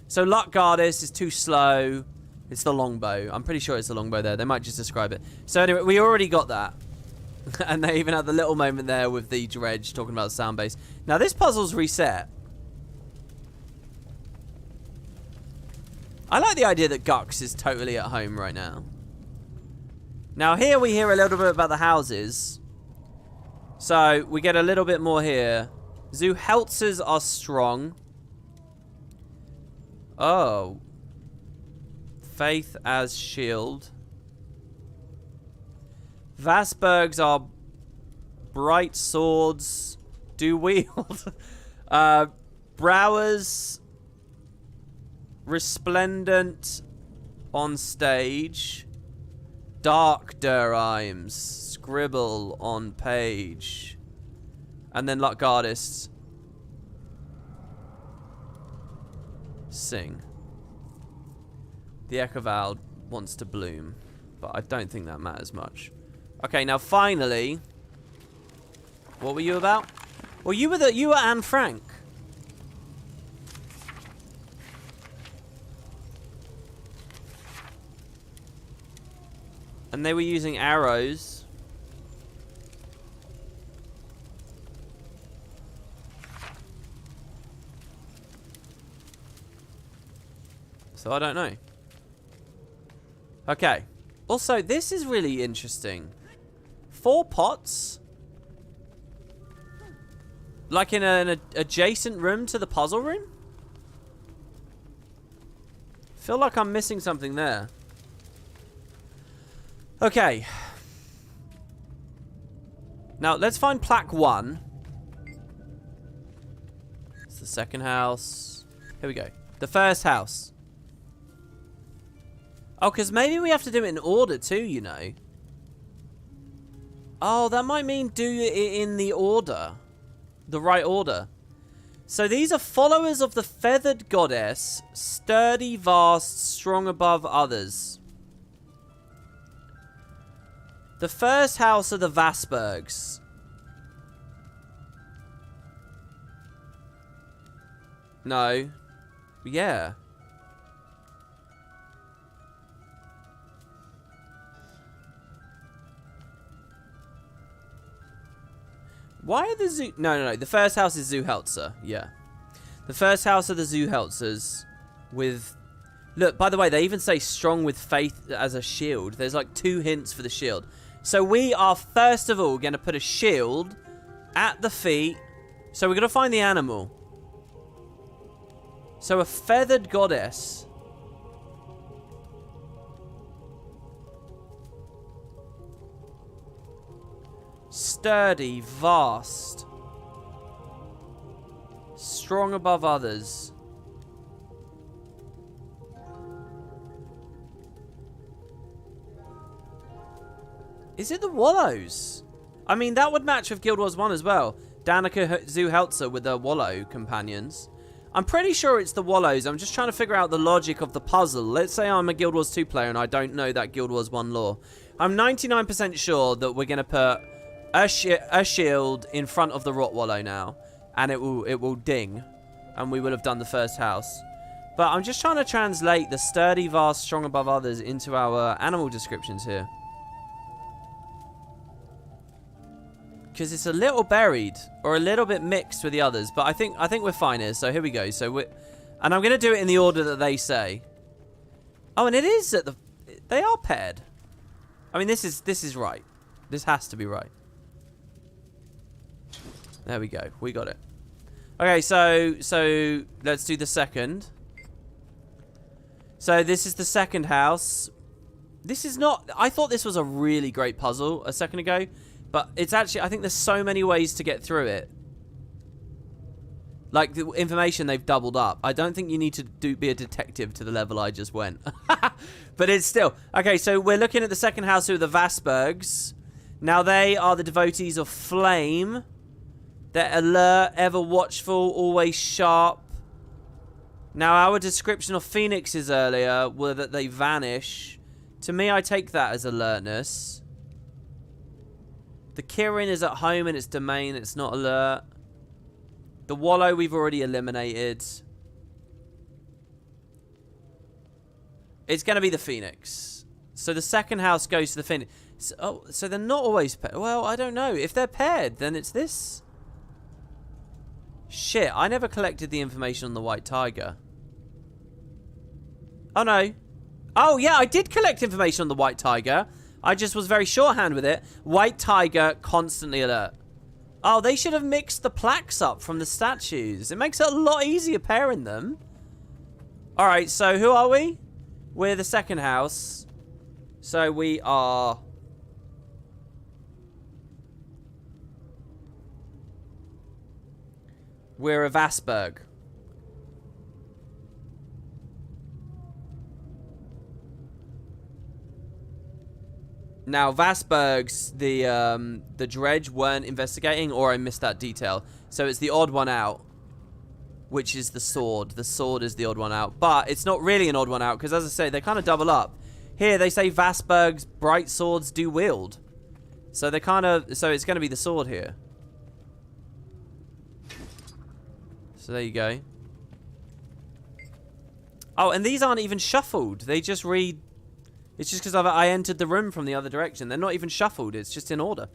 Speaker 1: So Luck Goddess is too slow. It's the longbow. I'm pretty sure it's the longbow there. They might just describe it. So anyway, we already got that. And they even had the little moment there with the Dredge talking about sound base. Now this puzzle's reset. I like the idea that Gux is totally at home right now. Now here we hear a little bit about the houses. So we get a little bit more here. Zuheltzers are strong. Oh. Faith as shield. Vasbergs are bright swords. Do wield. Browers. Resplendent on stage. Dark Durimes. Scribble on page. And then Luck Goddess. Sing. The Echovald wants to bloom, but I don't think that matters much. Okay, now finally, what were you about? Well, you were Anne Frank. And they were using arrows. So I don't know. Okay. Also, this is really interesting. 4 pots? Like in an adjacent room to the puzzle room? Feel like I'm missing something there. Okay. Now, let's find plaque 1. It's the second house. Here we go. The first house. Oh, because maybe we have to do it in order too, you know. Oh, that might mean do it in the order. The right order. So these are followers of the feathered goddess, sturdy, vast, strong above others. The first house are the Vasbergs. No. Yeah. Why are the Zoo... No. The first house is Zuhelzer. Yeah. The first house are the Zuhelzers with... Look, by the way, they even say strong with faith as a shield. There's like 2 hints for the shield. So we are, first of all, going to put a shield at the feet. So we're going to find the animal. So a feathered goddess. Sturdy, vast. Strong above others. Is it the Wallows? I mean, that would match with Guild Wars 1 as well. Danica Zuhelzer with the Wallow companions. I'm pretty sure it's the Wallows. I'm just trying to figure out the logic of the puzzle. Let's say I'm a Guild Wars 2 player and I don't know that Guild Wars 1 lore. I'm 99% sure that we're going to put a shield in front of the Rottwallow now. And it will ding. And we will have done the first house. But I'm just trying to translate the sturdy, vast, strong above others into our animal descriptions here. Because it's a little buried or a little bit mixed with the others, but I think we're fine here. So here we go. And I'm gonna do it in the order that they say. Oh, and it is that they are paired. I mean, this is right. This has to be right. There we go. We got it. Okay, so let's do the second. So this is the second house. This is not. I thought this was a really great puzzle a second ago. But it's actually, I think there's so many ways to get through it. Like, the information they've doubled up. I don't think you need to be a detective to the level I just went. But it's still... Okay, so we're looking at the second house who are the Vasbergs. Now, they are the devotees of flame. They're alert, ever watchful, always sharp. Now, our description of phoenixes earlier were that they vanish. To me, I take that as alertness. The Kirin is at home in its domain. It's not alert. The Wallow we've already eliminated. It's going to be the Phoenix. So the second house goes to the Phoenix. So they're not always paired. Well, I don't know. If they're paired, then it's this. Shit, I never collected the information on the White Tiger. Oh, no. Oh, yeah, I did collect information on the White Tiger. I just was very shorthand with it. White Tiger, constantly alert. Oh, they should have mixed the plaques up from the statues. It makes it a lot easier pairing them. Alright, so who are we? We're the second house. So we are... We're a Vasberg. Now, Vasbergs, the Dredge weren't investigating, or I missed that detail. So it's the odd one out, which is the sword. The sword is the odd one out. But it's not really an odd one out, because as I say, they kind of double up. Here, they say Vasbergs, bright swords do wield. So they kind of... So it's going to be the sword here. So there you go. Oh, and these aren't even shuffled. They just read... It's just because I entered the room from the other direction. They're not even shuffled. It's just in order.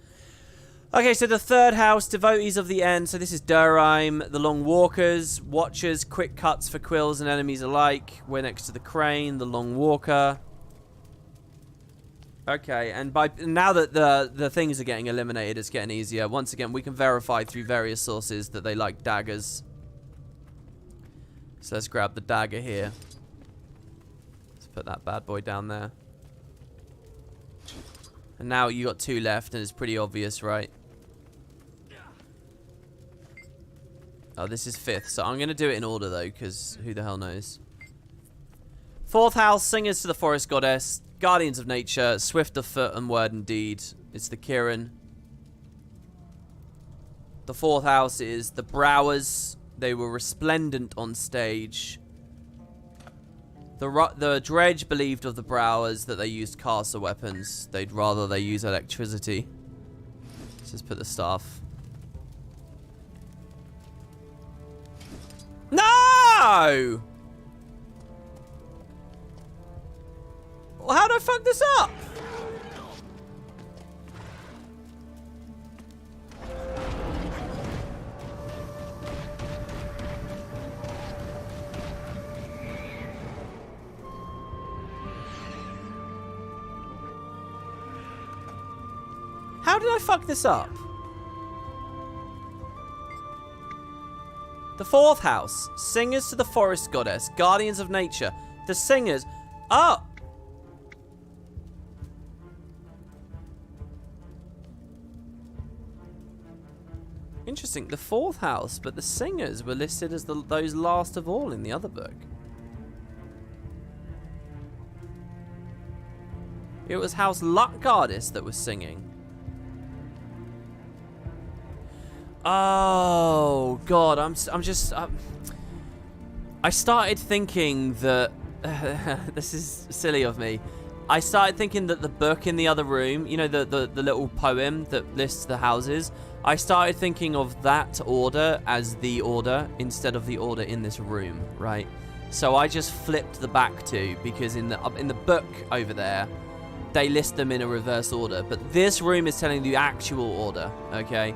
Speaker 1: Okay, so the third house, Devotees of the End. So this is Durheim, the Long Walkers, Watchers, quick cuts for quills and enemies alike. We're next to the Crane, the Long Walker. Okay, and now that the things are getting eliminated, it's getting easier. Once again, we can verify through various sources that they like daggers. So let's grab the dagger here. Let's put that bad boy down there. And now you got 2 left, and it's pretty obvious, right? Oh, this is 5th. So I'm going to do it in order, though, because who the hell knows. 4th house, singers to the forest goddess, guardians of nature, swift of foot and word and deed. It's the Kirin. The 4th house is the Browers. They were resplendent on stage. The Dredge believed of the Browers that they used caster weapons. They'd rather they use electricity. Let's just put the staff. No! Well, how did I fuck this up? How did I fuck this up? The 4th house. Singers to the forest goddess. Guardians of nature. The singers. Oh! Interesting. The 4th house, but the singers were listed as those last of all in the other book. It was House Luck Goddess that was singing. Oh God, I started thinking that this is silly of me. I started thinking that the book in the other room, you know, the little poem that lists the houses. I started thinking of that order as the order instead of the order in this room, right? So I just flipped the back two because in the book over there, they list them in a reverse order, but this room is telling the actual order. Okay.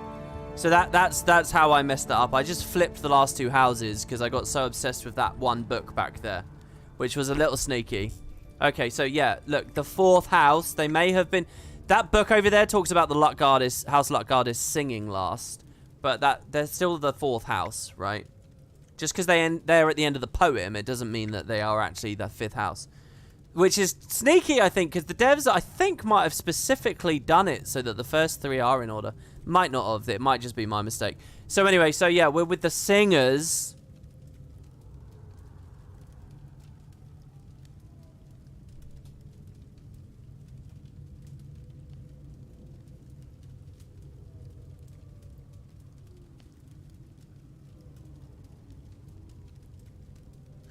Speaker 1: So that's how I messed that up. I just flipped the last 2 houses because I got so obsessed with that one book back there, which was a little sneaky. Okay, so yeah, look, the 4th house, they may have been... That book over there talks about the Luck Goddess, House Luck Goddess singing last, but they're still the 4th house, right? Just because they're at the end of the poem, it doesn't mean that they are actually the 5th house. Which is sneaky, I think, because the devs, I think, might have specifically done it so that the first 3 are in order. Might not have. It might just be my mistake. So anyway, so yeah, we're with the singers.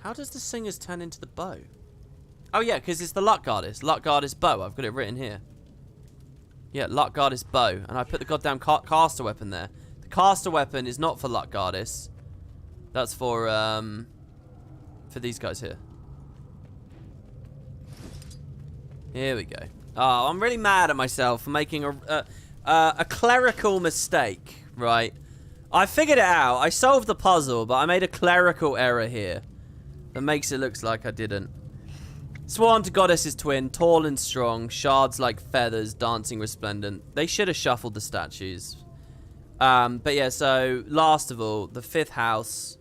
Speaker 1: How does the singers turn into the bow? Oh yeah, because it's the Luck Goddess. Luck Goddess bow. I've got it written here. Yeah, Luck Goddess bow. And I put the goddamn caster weapon there. The caster weapon is not for Luck Goddess. That's for these guys here. Here we go. Oh, I'm really mad at myself for making a clerical mistake, right? I figured it out. I solved the puzzle, but I made a clerical error here. That makes it look like I didn't. Sworn to Goddess's twin, tall and strong, shards like feathers, dancing resplendent. They should have shuffled the statues. But yeah, so last of all, the 5th house.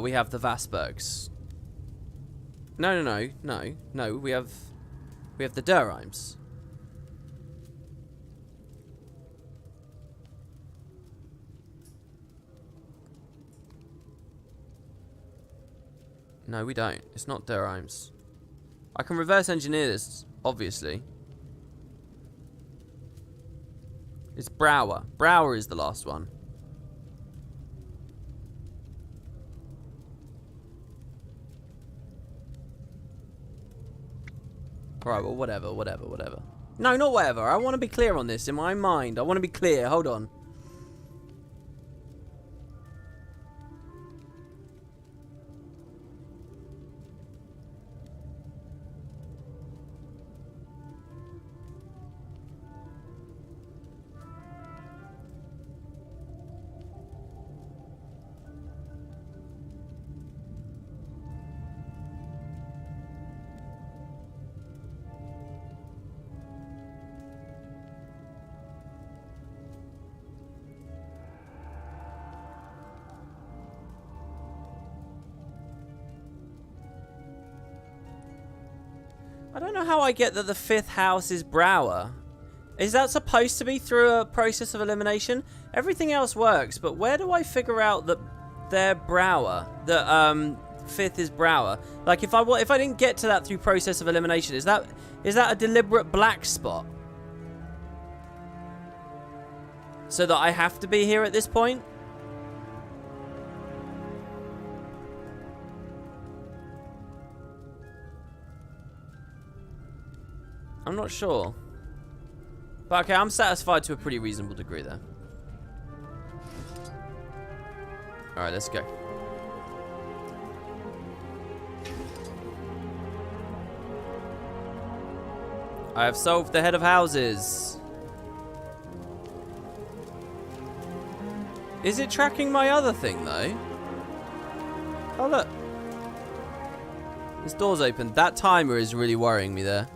Speaker 1: We have the Vasbergs. No. We have the Durheims. No, we don't. It's not Durheims. I can reverse engineer this, obviously. It's Brower. Brower is the last one. Alright, well, whatever. No, not whatever. I want to be clear on this in my mind. I want to be clear. Hold on. I don't know how I get that the 5th house is Brower. Is that supposed to be through a process of elimination? Everything else works, but where do I figure out that they're Brower? That 5th is Brower? Like if I didn't get to that through process of elimination, is that a deliberate black spot? So that I have to be here at this point? I'm not sure. But okay, I'm satisfied to a pretty reasonable degree there. Alright, let's go. I have solved the head of houses. Is it tracking my other thing, though? Oh, look. This door's open. That timer is really worrying me there.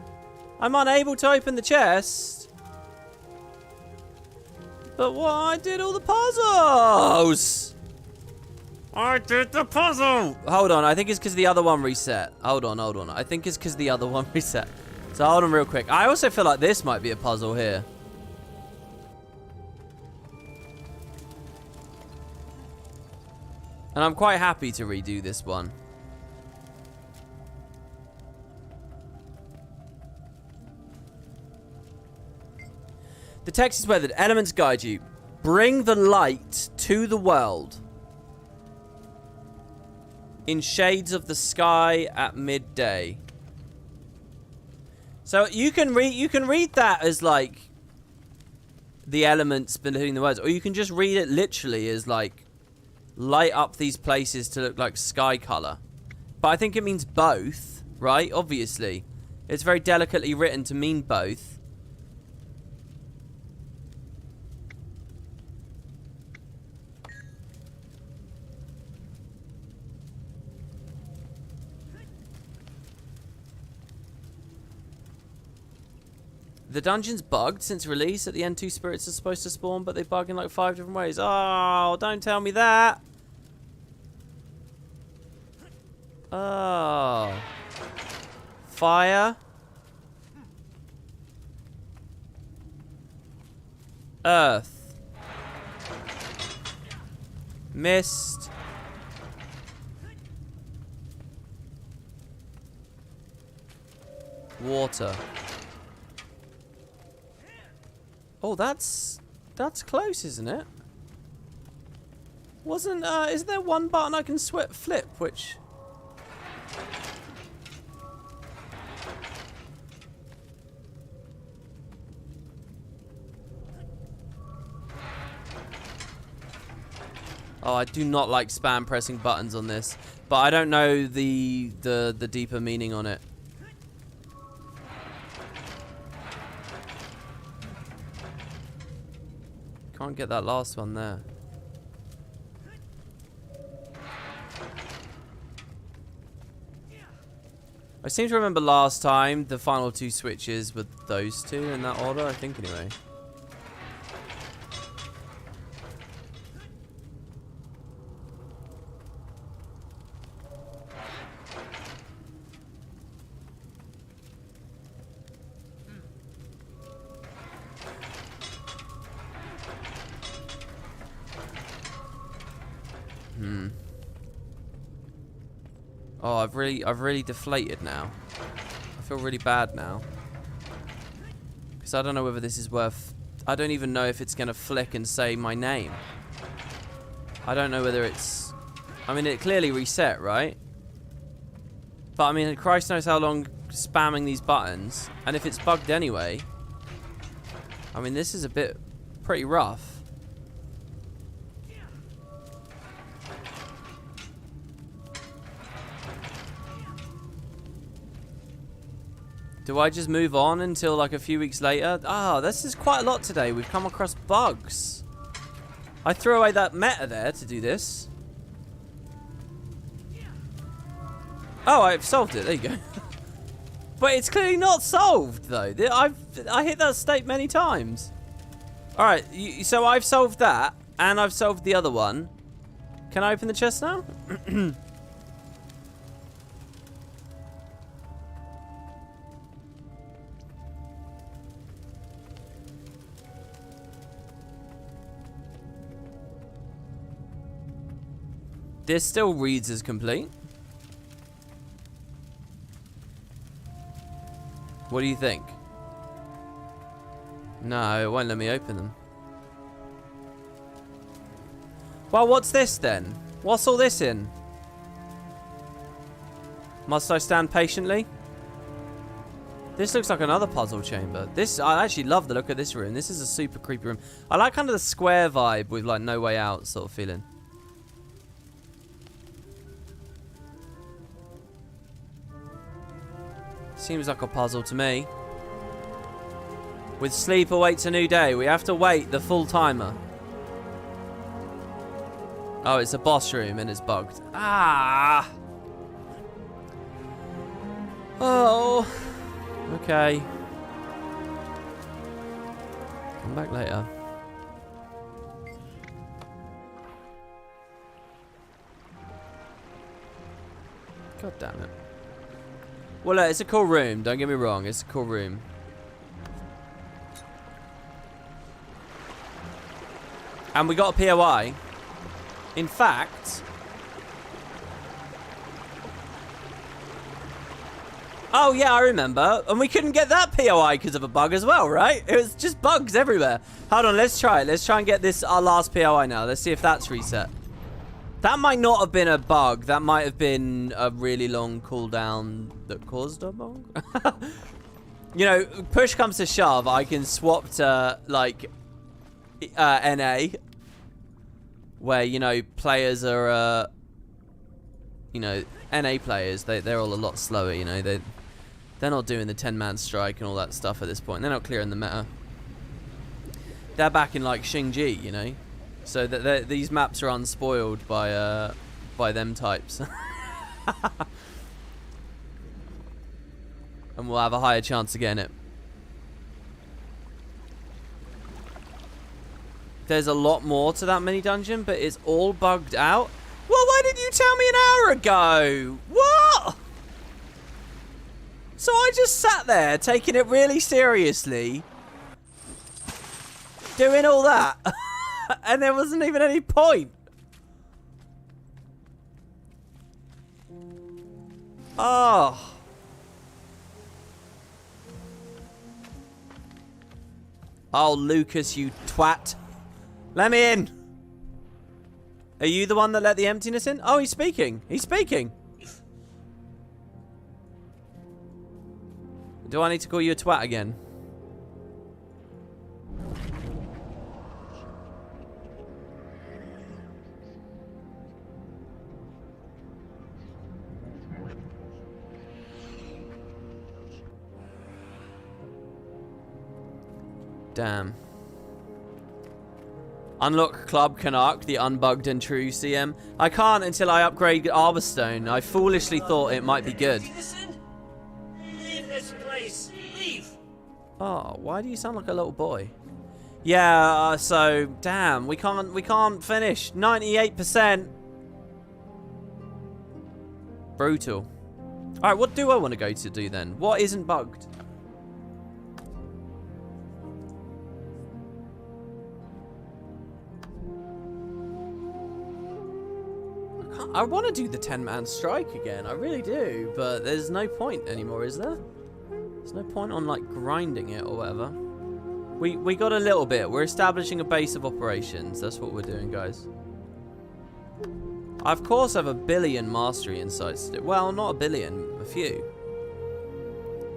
Speaker 1: I'm unable to open the chest. But what? I did all the puzzles. I did the puzzle. Hold on. I think it's because the other one reset. Hold on. I think it's because the other one reset. So hold on real quick. I also feel like this might be a puzzle here. And I'm quite happy to redo this one. The text is weathered. Elements guide you. Bring the light to the world. In shades of the sky at midday. So you can read that as like the elements between the words, or you can just read it literally as like light up these places to look like sky color. But I think it means both, right? Obviously. It's very delicately written to mean both. The dungeon's bugged since release. At the end, 2 spirits are supposed to spawn, but they bug in like 5 different ways. Oh, don't tell me that. Oh. Fire. Earth. Mist. Water. Oh, that's close, isn't it? Isn't there one button I can flip, which... Oh, I do not like spam pressing buttons on this, but I don't know the deeper meaning on it. Can't get that last one there. I seem to remember last time the final 2 switches were those 2 in that order, I think anyway. Oh, I've really deflated now. I feel really bad now. Because I don't know whether this is worth... I don't even know if it's going to flick and say my name. I don't know whether it's... I mean, it clearly reset, right? But, I mean, Christ knows how long spamming these buttons. And if it's bugged anyway... I mean, this is a bit... pretty rough. Do I just move on until like a few weeks later? Ah, this is quite a lot today. We've come across bugs. I threw away that meta there to do this. Oh, I've solved it. There you go. But it's clearly not solved though. I hit that state many times. All right, so I've solved that, and I've solved the other one. Can I open the chest now? This still reads as complete. What do you think? No, it won't let me open them. Well, what's this then? What's all this in? Must I stand patiently? This looks like another puzzle chamber. I actually love the look of this room. This is a super creepy room. I like kind of the square vibe with like No Way Out sort of feeling. Seems like a puzzle to me. With sleep awaits a new day. We have to wait the full timer. Oh, it's a boss room and it's bugged. Ah! Oh. Okay. Come back later. God damn it. Well, it's a cool room. Don't get me wrong. It's a cool room. And we got a POI. In fact... Oh, yeah, I remember. And we couldn't get that POI because of a bug as well, right? It was just bugs everywhere. Hold on, let's try it. Let's try and get this, our last POI now. Let's see if that's reset. That might not have been a bug. That might have been a really long cooldown that caused a bug. You know, push comes to shove, I can swap to, like, NA. Where, you know, players are, you know, NA players, they're all a lot slower, you know. They're not doing the 10-man strike and all that stuff at this point. They're not clearing the meta. They're back in, like, Xingji, you know. So these maps are unspoiled by them types. And we'll have a higher chance of getting it. There's a lot more to that mini dungeon, but it's all bugged out. Well, why didn't you tell me an hour ago? What? So I just sat there taking it really seriously, doing all that, and there wasn't even any point. Oh. Oh, Lucas, you twat. Let me in. Are you the one that let the emptiness in? Oh, he's speaking. He's speaking. Do I need to call you a twat again? Damn. Unlock Club Canuck, the unbugged and true CM. I can't until I upgrade Arborstone. I foolishly thought it might be good.
Speaker 5: Leave this place. Leave.
Speaker 1: Oh, why do you sound like a little boy? Yeah, so damn, we can't finish. 98%. Brutal. All right, what do I want to go to do then? What isn't bugged? I want to do the 10-man strike again. I really do, but there's no point anymore, is there? There's no point on like grinding it or whatever. We got a little bit. We're establishing a base of operations. That's what we're doing, guys. I, of course, have a billion mastery insights to do. Well, not a billion, a few.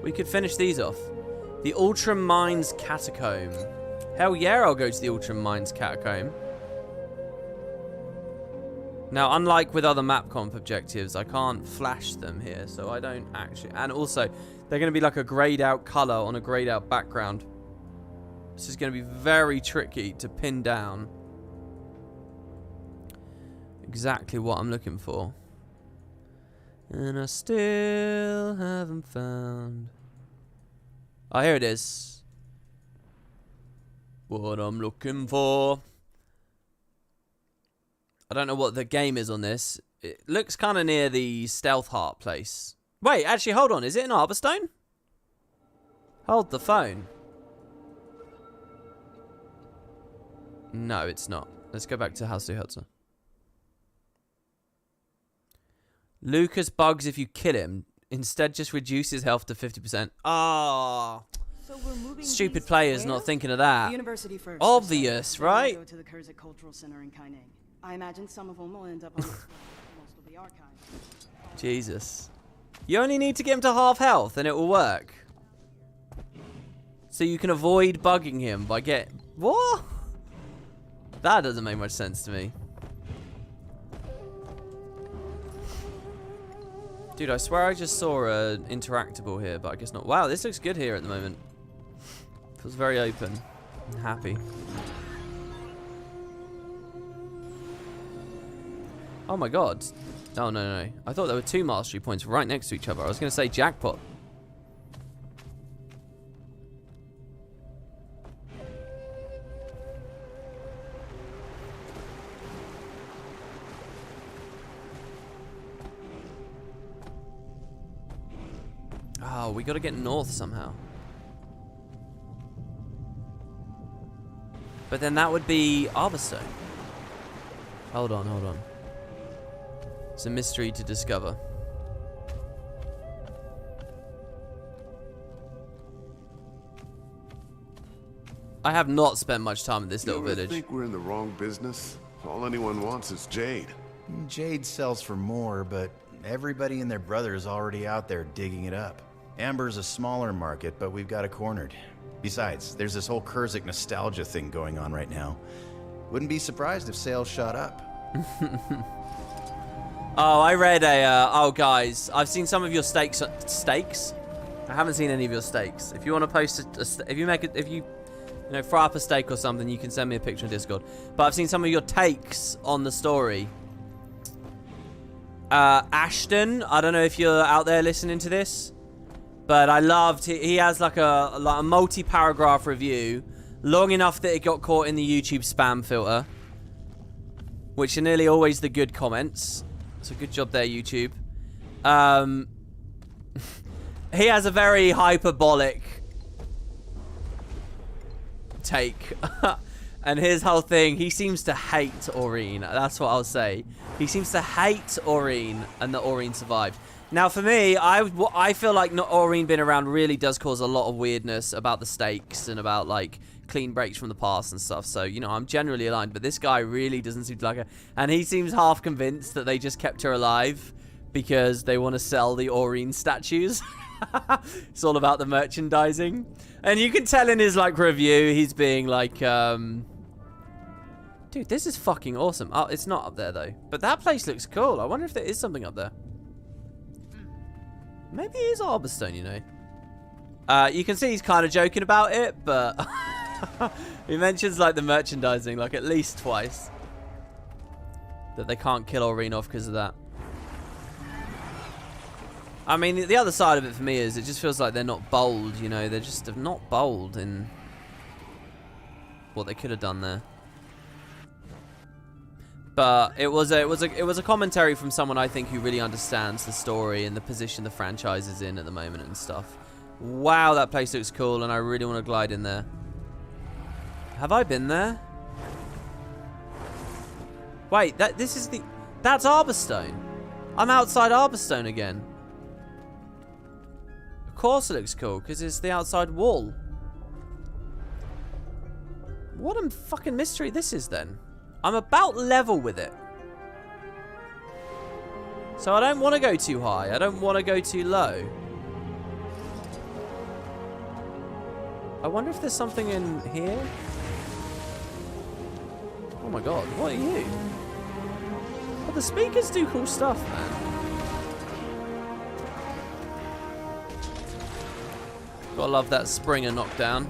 Speaker 1: We could finish these off. The Ultra Mines Catacomb. Hell yeah, I'll go to the Ultra Mines Catacomb. Now, unlike with other map comp objectives, I can't flash them here, so I don't actually... And also, they're going to be like a grayed out color on a grayed out background. This is going to be very tricky to pin down exactly what I'm looking for. And I still haven't found... Oh, here it is. What I'm looking for. I don't know what the game is on this. It looks kind of near the Stealth Heart place. Wait, actually, hold on. Is it in Arborstone? Hold the phone. No, it's not. Let's go back to House Hudson. Lucas bugs if you kill him. Instead, just reduce his health to 50%. Ah.
Speaker 8: So we're moving
Speaker 1: Stupid
Speaker 8: these
Speaker 1: players
Speaker 8: where?
Speaker 1: not thinking of that.
Speaker 8: The university first.
Speaker 1: Obvious,
Speaker 8: So we're gonna
Speaker 1: right?
Speaker 8: Go to the Kurzik Cultural Center in Kaineng. I imagine some of them will end up on most of the archives.
Speaker 1: Jesus. You only need to get him to half health and it will work. So you can avoid bugging him by what? That doesn't make much sense to me. Dude, I swear I just saw an interactable here, but I guess not. Wow, this looks good here at the moment. Feels very open and happy. Oh my god. Oh, no. I thought there were 2 mastery points right next to each other. I was going to say jackpot. Oh, we got to get north somehow. But then that would be Arborstone. Hold on. It's a mystery to discover. I have not spent much time in this little village.
Speaker 22: I think we're in the wrong business. All anyone wants is jade.
Speaker 17: Jade sells for more, but everybody and their brother is already out there digging it up. Amber's a smaller market, but we've got it cornered. Besides, there's this whole Kurzik nostalgia thing going on right now. Wouldn't be surprised if sales shot up.
Speaker 1: Oh, I read oh, guys, I've seen some of your steaks. I haven't seen any of your steaks. If you want to post if you fry up a steak or something, you can send me a picture on Discord. But I've seen some of your takes on the story. Ashton, I don't know if you're out there listening to this, but I loved he has like a multi-paragraph review, long enough that it got caught in the YouTube spam filter, which are nearly always the good comments. So good job there, YouTube. He has a very hyperbolic take. And his whole thing, he seems to hate Aurene. That's what I'll say. He seems to hate Aurene and that Aurene survived. Now, for me, I feel like not Aurene being around really does cause a lot of weirdness about the stakes and about, like, clean breaks from the past and stuff. So, you know, I'm generally aligned. But this guy really doesn't seem to like her. And he seems half convinced that they just kept her alive because they want to sell the Aurene statues. It's all about the merchandising. And you can tell in his, like, review, he's being like, dude, this is fucking awesome. Oh, it's not up there, though. But that place looks cool. I wonder if there is something up there. Maybe it is Arborstone, you know. You can see he's kind of joking about it, but he mentions, like, the merchandising, like, at least twice. That they can't kill Aurene off because of that. I mean, the other side of it for me is it just feels like they're not bold, you know. They're just not bold in what they could have done there. But it was a commentary from someone I think who really understands the story and the position the franchise is in at the moment and stuff. Wow, that place looks cool, and I really want to glide in there. Have I been there? Wait, that's Arborstone. I'm outside Arborstone again. Of course it looks cool, because it's the outside wall. What a fucking mystery this is then. I'm about level with it. So I don't want to go too high. I don't want to go too low. I wonder if there's something in here. Oh my god, what are you? Well, the speakers do cool stuff, man. Gotta love that Springer knockdown.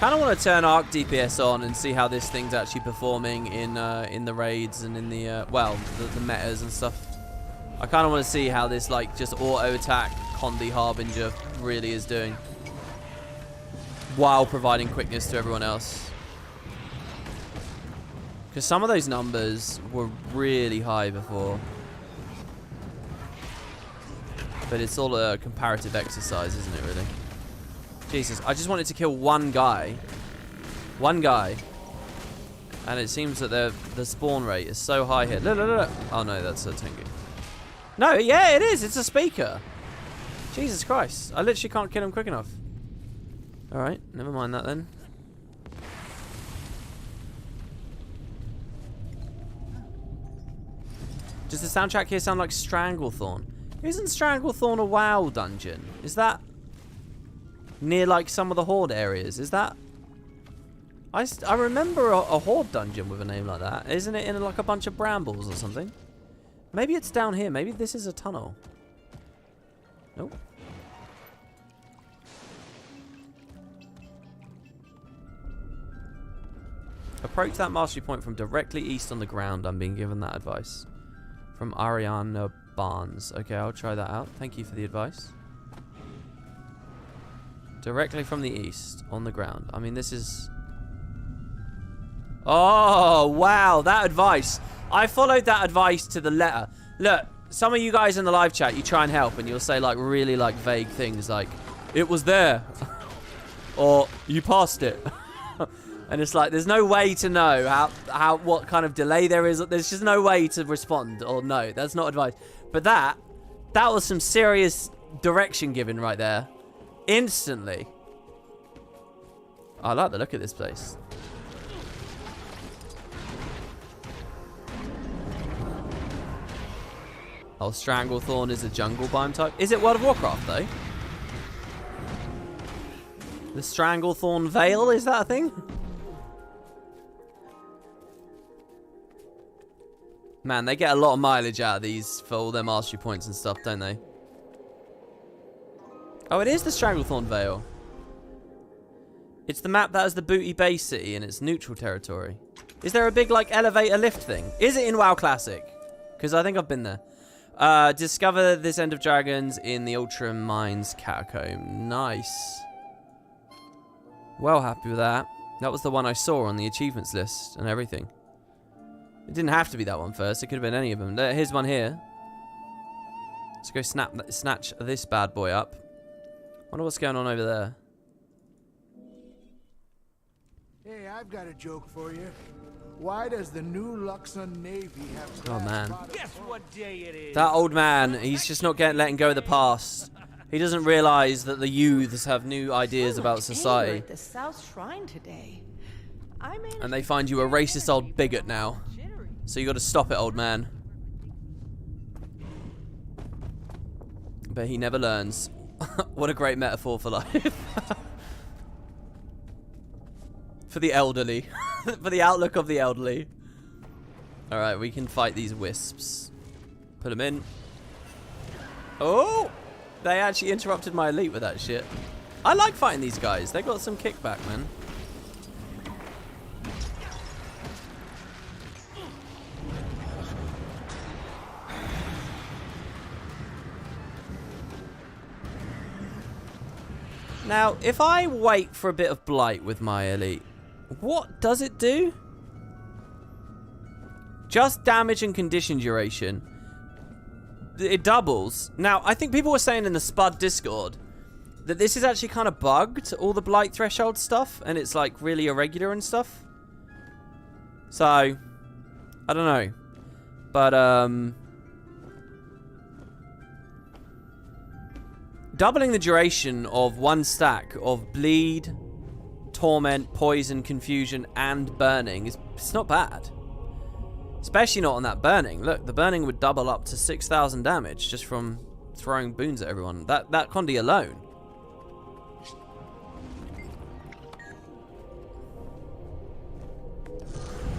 Speaker 1: Kind of want to turn Arc DPS on and see how this thing's actually performing in the raids and in the well, the metas and stuff. I kind of want to see how this, like, just auto-attack Condi Harbinger really is doing. While providing quickness to everyone else. Because some of those numbers were really high before. But it's all a comparative exercise, isn't it, really? Jesus, I just wanted to kill one guy. One guy. And it seems that the spawn rate is so high here. Look, look, look. Oh, no, that's a Tengu. No, yeah, it is. It's a speaker. Jesus Christ. I literally can't kill him quick enough. Alright, never mind that then. Does the soundtrack here sound like Stranglethorn? Isn't Stranglethorn a WoW dungeon? Is that near like some of the Horde areas? Is that... I remember a Horde dungeon with a name like that. Isn't it in like a bunch of brambles or something? Maybe it's down here. Maybe this is a tunnel. Nope. Approach that mastery point from directly east on the ground. I'm being given that advice. From Ariana Barnes. Okay, I'll try that out. Thank you for the advice. Directly from the east on the ground. I mean, this is... Oh, wow. That advice. I followed that advice to the letter. Look, some of you guys in the live chat, you try and help and you'll say like really like vague things like, it was there. Or you passed it. And it's like, there's no way to know what kind of delay there is. There's just no way to respond or no, that's not advice. But that was some serious direction given right there. Instantly. I like the look of this place. Oh, Stranglethorn is a jungle biome type. Is it World of Warcraft, though? The Stranglethorn Vale, is that a thing? Man, they get a lot of mileage out of these for all their mastery points and stuff, don't they? Oh, it is the Stranglethorn Vale. It's the map that has the Booty Bay City in its neutral territory. Is there a big, like, elevator lift thing? Is it in WoW Classic? Because I think I've been there. Discover this End of Dragons in the Ultra Mines Catacomb. Nice. Well happy with that. That was the one I saw on the achievements list and everything. It didn't have to be that one first. It could have been any of them. Here's one here. Let's go snatch this bad boy up. Wonder what's going on over there.
Speaker 6: Hey, I've got a joke for you. Why does the new Luxon Navy have...
Speaker 1: Oh, man.
Speaker 6: Guess what day it is?
Speaker 1: That old man, he's just not letting go of the past. He doesn't realize that the youths have new ideas about society.
Speaker 12: At the South Shrine today.
Speaker 1: And they find you a racist old bigot now. So you got to stop it, old man. But he never learns. What a great metaphor for life. For the elderly. For the outlook of the elderly. Alright, we can fight these wisps. Put them in. Oh! They actually interrupted my elite with that shit. I like fighting these guys. They got some kickback, man. Now, if I wait for a bit of blight with my elite, what does it do? Just damage and condition duration. It doubles. Now, I think people were saying in the Spud Discord that this is actually kind of bugged, all the blight threshold stuff, and it's like really irregular and stuff. So, I don't know. But, doubling the duration of one stack of bleed, torment, poison, confusion, and burning it's not bad. Especially not on that burning. Look, the burning would double up to 6,000 damage just from throwing boons at everyone. That Condi alone.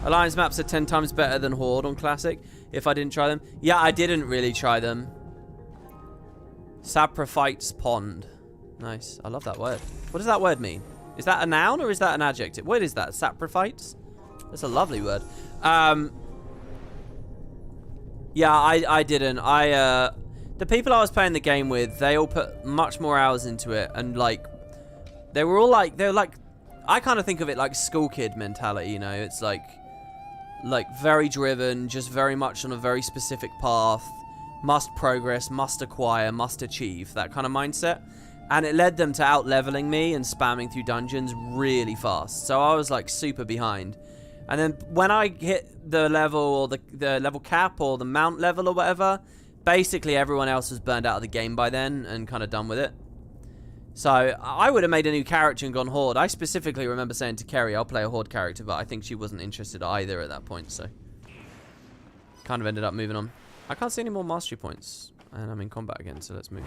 Speaker 1: Alliance maps are 10 times better than Horde on Classic if I didn't try them. Yeah, I didn't really try them. Saprophytes Pond. Nice. I love that word. What does that word mean? Is that a noun or is that an adjective? What is that? Saprophytes? That's a lovely word. Yeah, I didn't. The people I was playing the game with, they all put much more hours into it, and like, they were like, I kind of think of it like school kid mentality, you know? It's like very driven, just very much on a very specific path, must progress, must acquire, must achieve, that kind of mindset. And it led them to out-leveling me and spamming through dungeons really fast. So I was like super behind. And then when I hit the level or the level cap or the mount level or whatever, basically everyone else was burned out of the game by then and kind of done with it. So I would have made a new character and gone Horde. I specifically remember saying to Kerry, I'll play a Horde character, but I think she wasn't interested either at that point, so kind of ended up moving on. I can't see any more mastery points, and I'm in combat again, so let's move.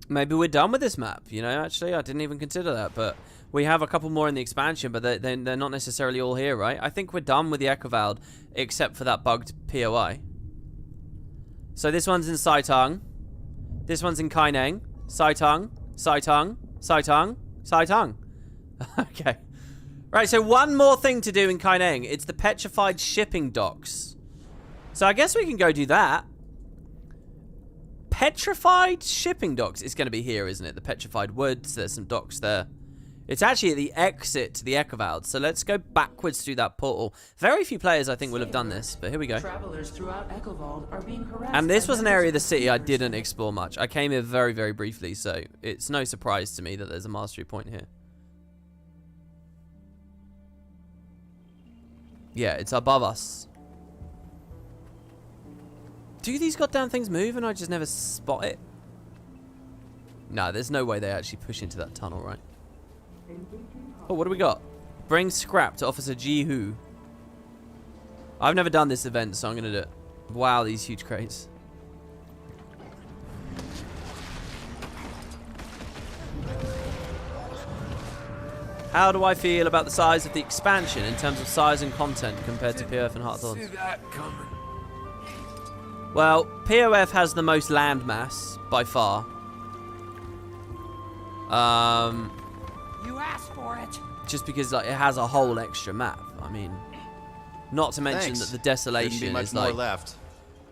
Speaker 1: Maybe we're done with this map, you know, actually. I didn't even consider that, but we have a couple more in the expansion, but they're not necessarily all here, right? I think we're done with the Echo Vald, except for that bugged POI. So this one's in Saitang. This one's in Kaineng. Saitang, Saitang, Saitang, Saitang. Okay. Right, so one more thing to do in Kaineng. It's the petrified shipping docks. So I guess we can go do that. Petrified shipping docks. It's going to be here, isn't it? The petrified woods. There's some docks there. It's actually at the exit to the Echo Vald. So let's go backwards through that portal. Very few players, I think, will have done this, but here we go.
Speaker 16: Travelers throughout Echo Vald are being harassed.
Speaker 1: And this was an area of the city I didn't explore much. I came here very, very briefly, so it's no surprise to me that there's a mastery point here. Yeah, it's above us. Do these goddamn things move and I just never spot it? No, there's no way they actually push into that tunnel, right? Oh, what do we got? Bring scrap to Officer Jihu. I've never done this event, so I'm going to do it. Wow, these huge crates. How do I feel about the size of the expansion in terms of size and content compared to POF and Heart of Thorns?
Speaker 15: See that coming.
Speaker 1: Well, POF has the most land mass by far.
Speaker 18: You asked for it.
Speaker 1: Just because like, it has a whole extra map. I mean, not to mention
Speaker 17: Thanks.
Speaker 1: that the Desolation
Speaker 17: much
Speaker 1: is
Speaker 17: more
Speaker 1: like
Speaker 17: left.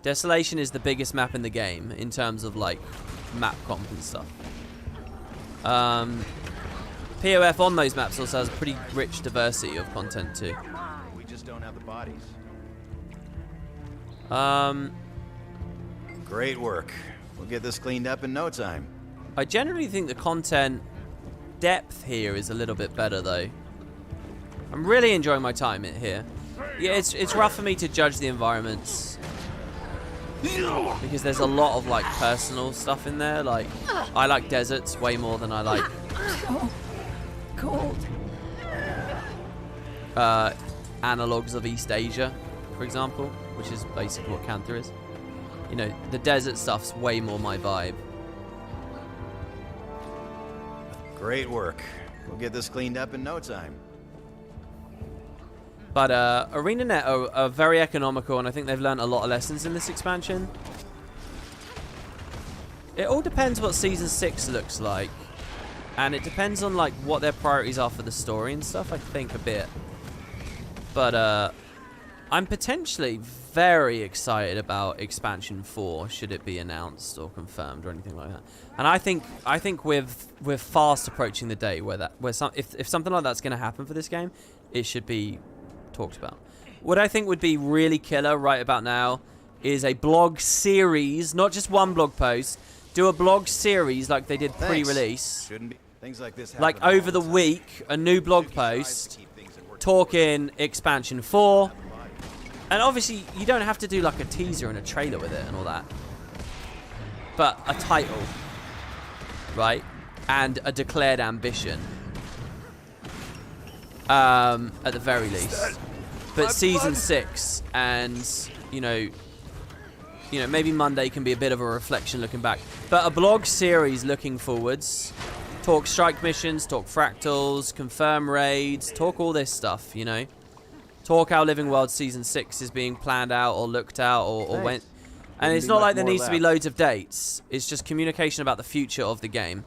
Speaker 1: Desolation is the biggest map in the game in terms of like map comp and stuff. POF on those maps also has a pretty rich diversity of content too.
Speaker 17: We just don't have the bodies. Great work. We'll get this cleaned up in no time.
Speaker 1: I generally think the content depth here is a little bit better though. I'm really enjoying my time here. Yeah, it's rough for me to judge the environments because there's a lot of like personal stuff in there. Like I like deserts way more than I like
Speaker 18: Cold.
Speaker 1: analogues of East Asia, for example, which is basically what Cantha is. You know, the desert stuff's way more my vibe.
Speaker 17: Great work. We'll get this cleaned up in no time.
Speaker 1: But ArenaNet are very economical, and I think they've learned a lot of lessons in this expansion. It all depends what Season 6 looks like. And it depends on like what their priorities are for the story and stuff, I think, a bit. But I'm potentially very excited about Expansion 4, should it be announced or confirmed or anything like that. And I think we're fast approaching the day where if something like that's going to happen for this game, it should be talked about. What I think would be really killer right about now is a blog series, not just one blog post. Do a blog series like they did pre-release.
Speaker 17: Shouldn't be. Things like this happen
Speaker 1: like over the week, a new blog post talking Expansion 4. And obviously, you don't have to do like a teaser and a trailer with it and all that. But a title, right? And a declared ambition. At the very least. But Season 6 and, you know, you know, maybe Monday can be a bit of a reflection looking back. But a blog series looking forwards. Talk strike missions, talk fractals, confirm raids, talk all this stuff, you know. Talk how Living World Season 6 is being planned out or looked out or went. And it's not like there needs to be loads of dates. It's just communication about the future of the game.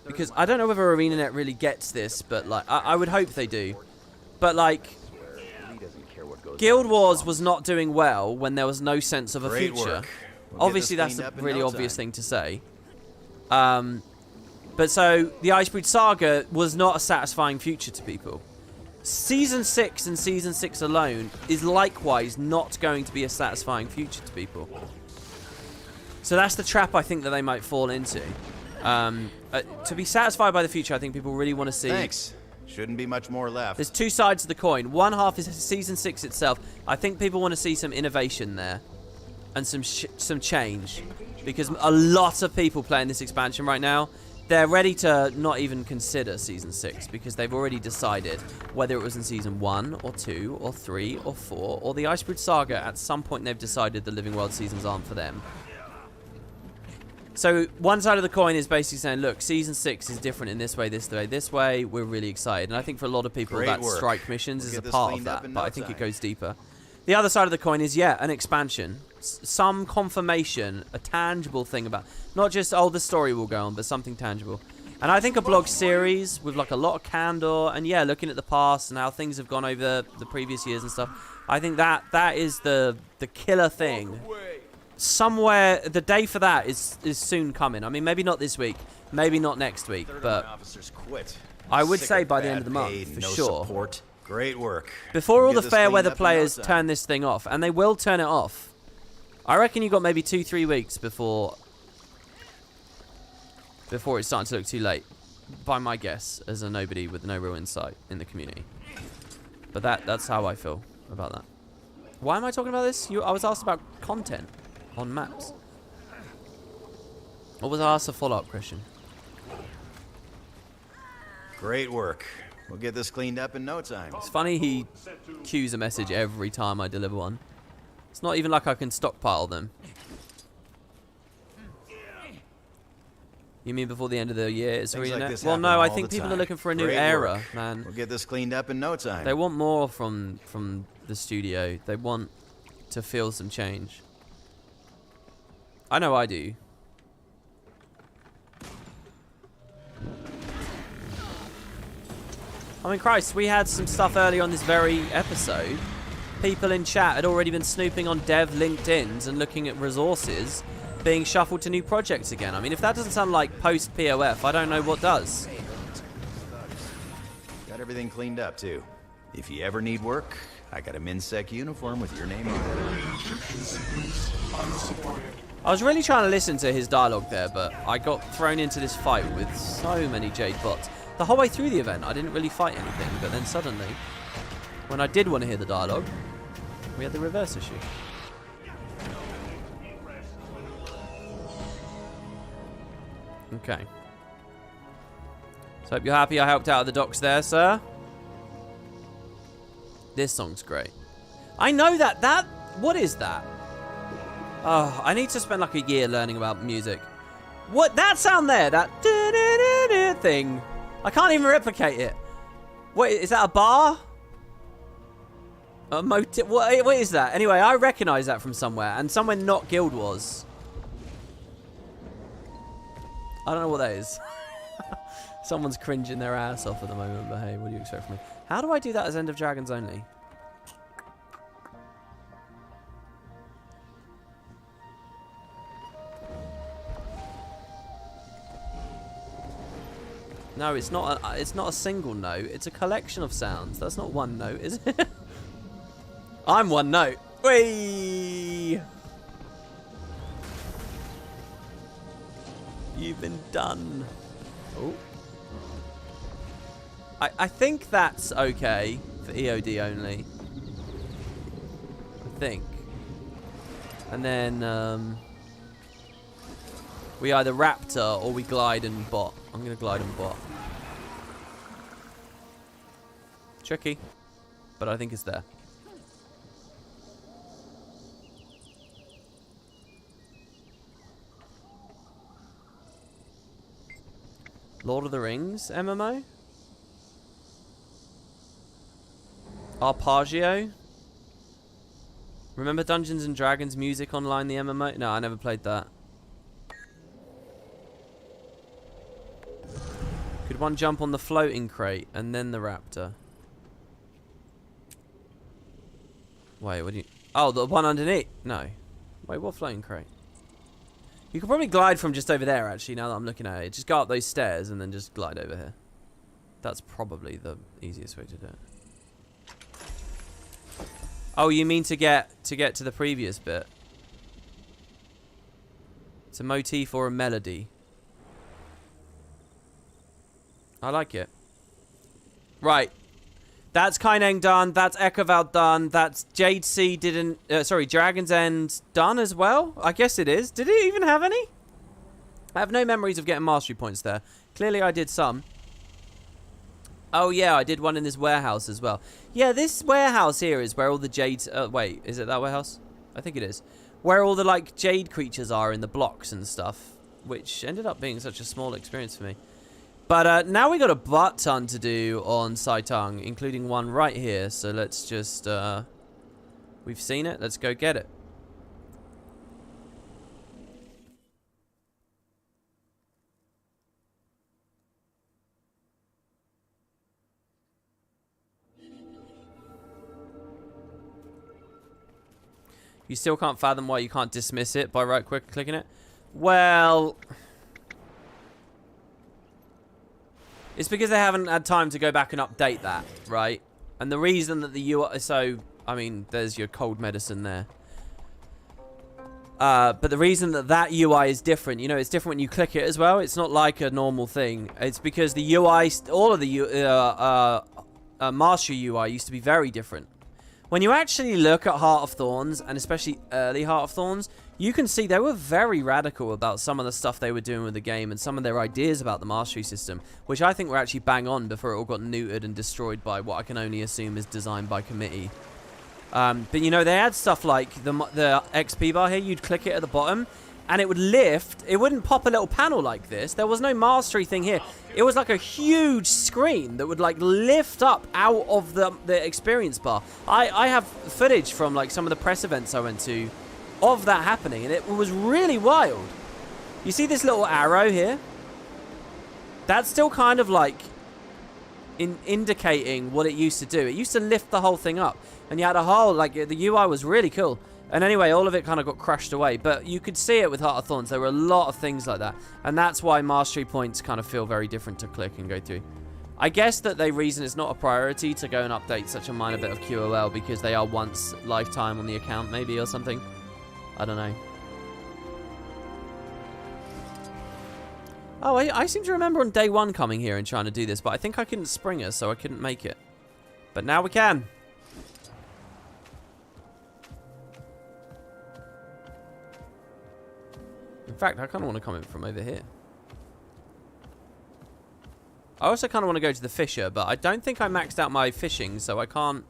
Speaker 1: Because I don't know whether ArenaNet really gets this, but like I would hope they do. But like, Guild Wars was not doing well when there was no sense of a future. Obviously, that's a really obvious thing to say. But so the Icebreed Saga was not a satisfying future to people. Season 6 and Season 6 alone is likewise not going to be a satisfying future to people. So that's the trap I think that they might fall into. To be satisfied by the future, I think people really want to see...
Speaker 17: Thanks. Shouldn't be much more left.
Speaker 1: There's two sides of the coin. One half is Season 6 itself. I think people want to see some innovation there. And some change. Because a lot of people playing this expansion right now, they're ready to not even consider Season 6 because they've already decided whether it was in Season 1 or 2 or 3 or 4 or the Icebreed Saga, at some point they've decided the Living World seasons aren't for them. So one side of the coin is basically saying, look, Season 6 is different in this way, this way, this way. We're really excited. And I think for a lot of people that strike missions is a part of that, but I think it goes deeper. The other side of the coin is, yeah, an expansion. Some confirmation, a tangible thing about... Not just, oh, the story will go on, but something tangible. And I think a blog series with, like, a lot of candor and, yeah, looking at the past and how things have gone over the previous years and stuff. I think that is the killer thing. Somewhere, the day for that is soon coming. I mean, maybe not this week, maybe not next week, but I would say by the end of the month, for sure.
Speaker 17: Support. Great work.
Speaker 1: Before all the fair weather players turn this thing off, and they will turn it off. I reckon you got maybe 2-3 weeks before it's starting to look too late, by my guess, as a nobody with no real insight in the community. But that's how I feel about that. Why am I talking about this? I was asked about content on maps. What was I asked a follow-up question?
Speaker 17: Great work. We'll get this cleaned up in no time.
Speaker 1: It's funny he queues a message every time I deliver one. It's not even like I can stockpile them. You mean before the end of the year? It's like well, no, I think people are looking for a new era, man.
Speaker 17: We'll get this cleaned up in no time.
Speaker 1: They want more from the studio. They want to feel some change. I know I do. I mean, Christ, we had some stuff early on this very episode. People in chat had already been snooping on dev LinkedIns and looking at resources being shuffled to new projects again. I mean, if that doesn't sound like post-POF, I don't know what does.
Speaker 17: Got everything cleaned up, too. If you ever need work, I got a MinSec uniform with your name on it.
Speaker 1: I was really trying to listen to his dialogue there, but I got thrown into this fight with so many Jade bots. The whole way through the event, I didn't really fight anything, but then suddenly, when I did want to hear the dialogue, we had the reverse issue. Okay. So hope you're happy I helped out at the docks there, sir. This song's great. I know that. What is that? Oh, I need to spend like a year learning about music. What? That sound there, that thing. I can't even replicate it. Wait, is that a bar? A motive? What is that? Anyway, I recognize that from somewhere, and somewhere not Guild Wars. I don't know what that is. Someone's cringing their ass off at the moment, but hey, what do you expect from me? How do I do that as End of Dragons only? No, it's not a single note. It's a collection of sounds. That's not one note, is it? I'm one note. Whee! You've been done. Oh. I think that's okay for EOD only. I think. And then we either raptor or we glide and bot. I'm gonna glide and bot. Tricky, but I think it's there. Lord of the Rings MMO? Arpeggio? Remember Dungeons and Dragons Music Online, the MMO? No, I never played that. Could one jump on the floating crate and then the raptor? Wait, what do you... Oh, the one underneath? No. Wait, what floating crate? You could probably glide from just over there, actually, now that I'm looking at it. Just go up those stairs and then just glide over here. That's probably the easiest way to do it. Oh, you mean to get to the previous bit? It's a motif or a melody. I like it. Right. That's Kaineng done. That's Ekaval done. That's Jade Sea didn't... sorry, Dragon's End done as well? I guess it is. Did it even have any? I have no memories of getting mastery points there. Clearly I did some. Oh, yeah, I did one in this warehouse as well. Yeah, this warehouse here is where all the jades... wait, is it that warehouse? I think it is. Where all the, like, jade creatures are in the blocks and stuff. Which ended up being such a small experience for me. But now we got a butt ton to do on Saitang, including one right here. So let's just... we've seen it. Let's go get it. You still can't fathom why you can't dismiss it by right-clicking it? Well... It's because they haven't had time to go back and update that, right? And the reason that the UI... So, I mean, there's your cold medicine there. But the reason that that UI is different, you know, it's different when you click it as well. It's not like a normal thing. It's because the UI... All of the Mastery UI used to be very different. When you actually look at Heart of Thorns, and especially early Heart of Thorns, you can see they were very radical about some of the stuff they were doing with the game and some of their ideas about the mastery system, which I think were actually bang on before it all got neutered and destroyed by what I can only assume is designed by committee. But, you know, they had stuff like the XP bar here. You'd click it at the bottom, and it would lift. It wouldn't pop a little panel like this. There was no mastery thing here. It was like a huge screen that would, like, lift up out of the experience bar. I have footage from, like, some of the press events I went to of that happening, and it was really wild. You see this little arrow here? That's still kind of, like, indicating what it used to do. It used to lift the whole thing up, and you had a whole, like, the UI was really cool. And anyway, all of it kind of got crushed away. But you could see it with Heart of Thorns. There were a lot of things like that. And that's why mastery points kind of feel very different to click and go through. I guess that they reason it's not a priority to go and update such a minor bit of QOL because they are once lifetime on the account, maybe, or something. I don't know. Oh, I seem to remember on day one coming here and trying to do this, but I think I couldn't spring her, so I couldn't make it. But now we can. In fact, I kind of want to come in from over here. I also kind of want to go to the fisher, but I don't think I maxed out my fishing, so I can't...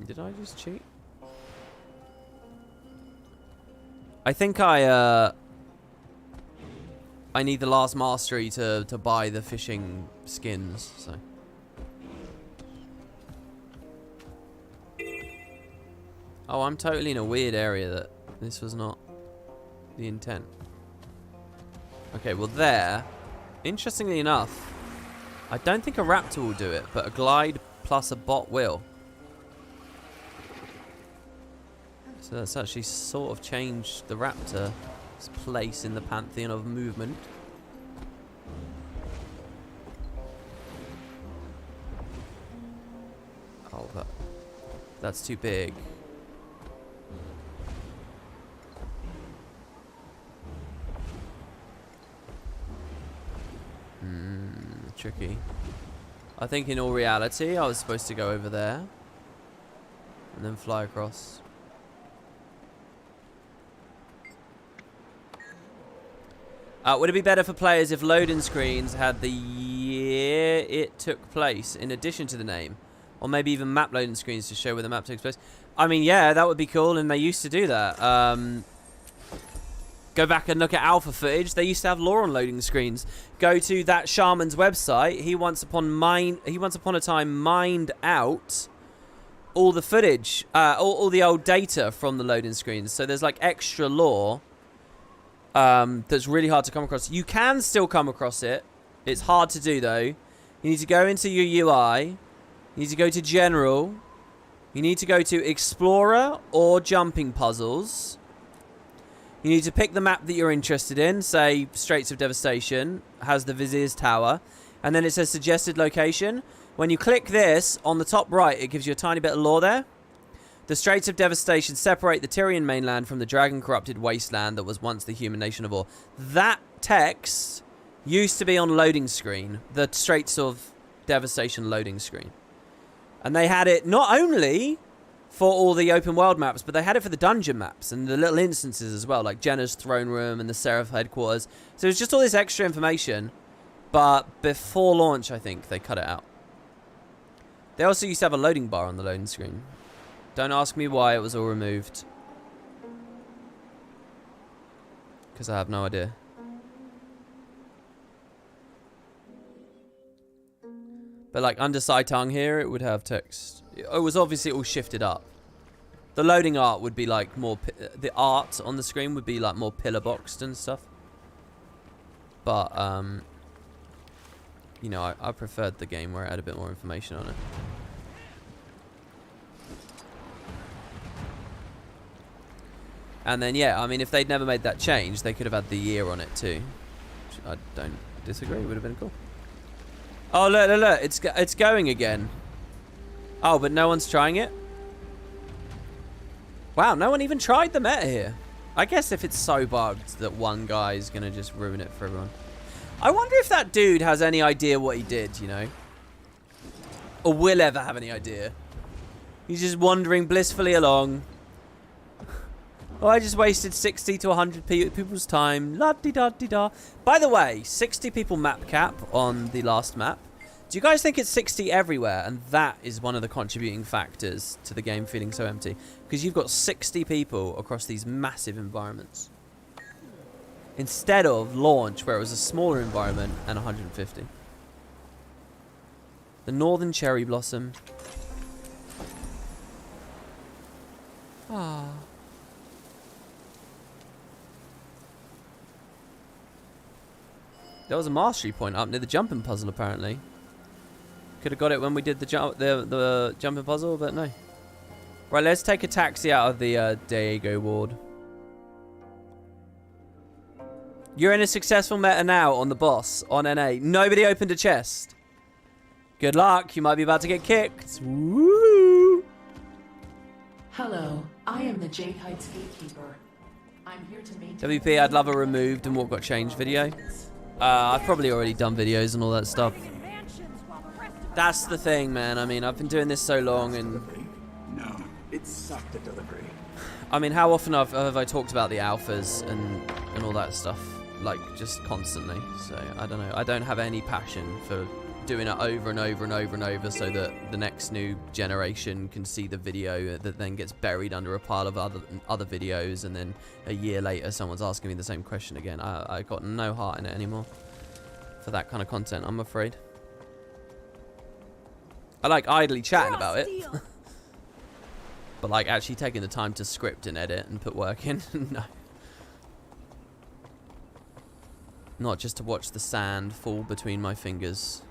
Speaker 1: did I just cheat? I think I need the last mastery to buy the fishing skins, so... Oh, I'm totally in a weird area that this was not the intent. Okay, well there, interestingly enough, I don't think a raptor will do it, but a glide plus a bot will. So that's actually sort of changed the raptor's place in the pantheon of movement. Oh, that's too big. Tricky. I think in all reality, I was supposed to go over there and then fly across. Would it be better for players if loading screens had the year it took place in addition to the name? Or maybe even map loading screens to show where the map takes place? I mean, yeah, that would be cool, and they used to do that. Go back and look at alpha footage. They used to have lore on loading screens. Go to that shaman's website. He once upon a time mined out all the footage, all the old data from the loading screens. So there's like extra lore that's really hard to come across. You can still come across it. It's hard to do though. You need to go into your UI. You need to go to General. You need to go to Explorer or Jumping Puzzles. You need to pick the map that you're interested in. Say, Straits of Devastation has the Vizier's Tower. And then it says suggested location. When you click this, on the top right, it gives you a tiny bit of lore there. The Straits of Devastation separate the Tyrian mainland from the dragon-corrupted wasteland that was once the human nation of Or. That text used to be on loading screen. The Straits of Devastation loading screen. And they had it not only for all the open world maps, but they had it for the dungeon maps and the little instances as well, like Jenna's throne room and the Seraph headquarters. So it's just all this extra information, but before launch, I think they cut it out. They also used to have a loading bar on the loading screen. Don't ask me why it was all removed, because I have no idea. But like under Saitang here, it would have text. It was obviously all shifted up. The loading art would be like more... The art on the screen would be like more pillar boxed and stuff. But, you know, I preferred the game where it had a bit more information on it. And then, yeah, I mean, if they'd never made that change, they could have had the year on it too. Which I don't disagree. It would have been cool. Oh, look, look, look. It's going again. Oh, but no one's trying it? Wow, no one even tried the meta here. I guess if it's so bugged that one guy's going to just ruin it for everyone. I wonder if that dude has any idea what he did, you know? Or will ever have any idea. He's just wandering blissfully along. Oh, I just wasted 60 to 100 people's time. La-di-da-di-da. By the way, 60 people map cap on the last map. Do you guys think it's 60 everywhere? And that is one of the contributing factors to the game feeling so empty. Because you've got 60 people across these massive environments. Instead of launch, where it was a smaller environment and 150. The Northern Cherry Blossom. Ah. There was a mastery point up near the jumping puzzle, apparently. Could have got it when we did the jumping puzzle, but no. Right, let's take a taxi out of the Diego ward. You're in a successful meta now on the boss, on NA. Nobody opened a chest. Good luck, you might be about to get kicked. Woo!
Speaker 16: Hello, I am the Jade Heights Gatekeeper. I'm here to maintain...
Speaker 1: WP, I'd love a removed and what got changed video. I've probably already done videos and all that stuff. That's the thing, man. I mean, I've been doing this so long and...
Speaker 4: No, it sucked at delivery.
Speaker 1: I mean, how often have I talked about the alphas and all that stuff? Like, just constantly. So, I don't know. I don't have any passion for doing it over and over and over and over so that the next new generation can see the video that then gets buried under a pile of other videos, and then a year later someone's asking me the same question again. I got no heart in it anymore for that kind of content, I'm afraid. I like idly chatting about it. But like actually taking the time to script and edit and put work in, no. Not just to watch the sand fall between my fingers.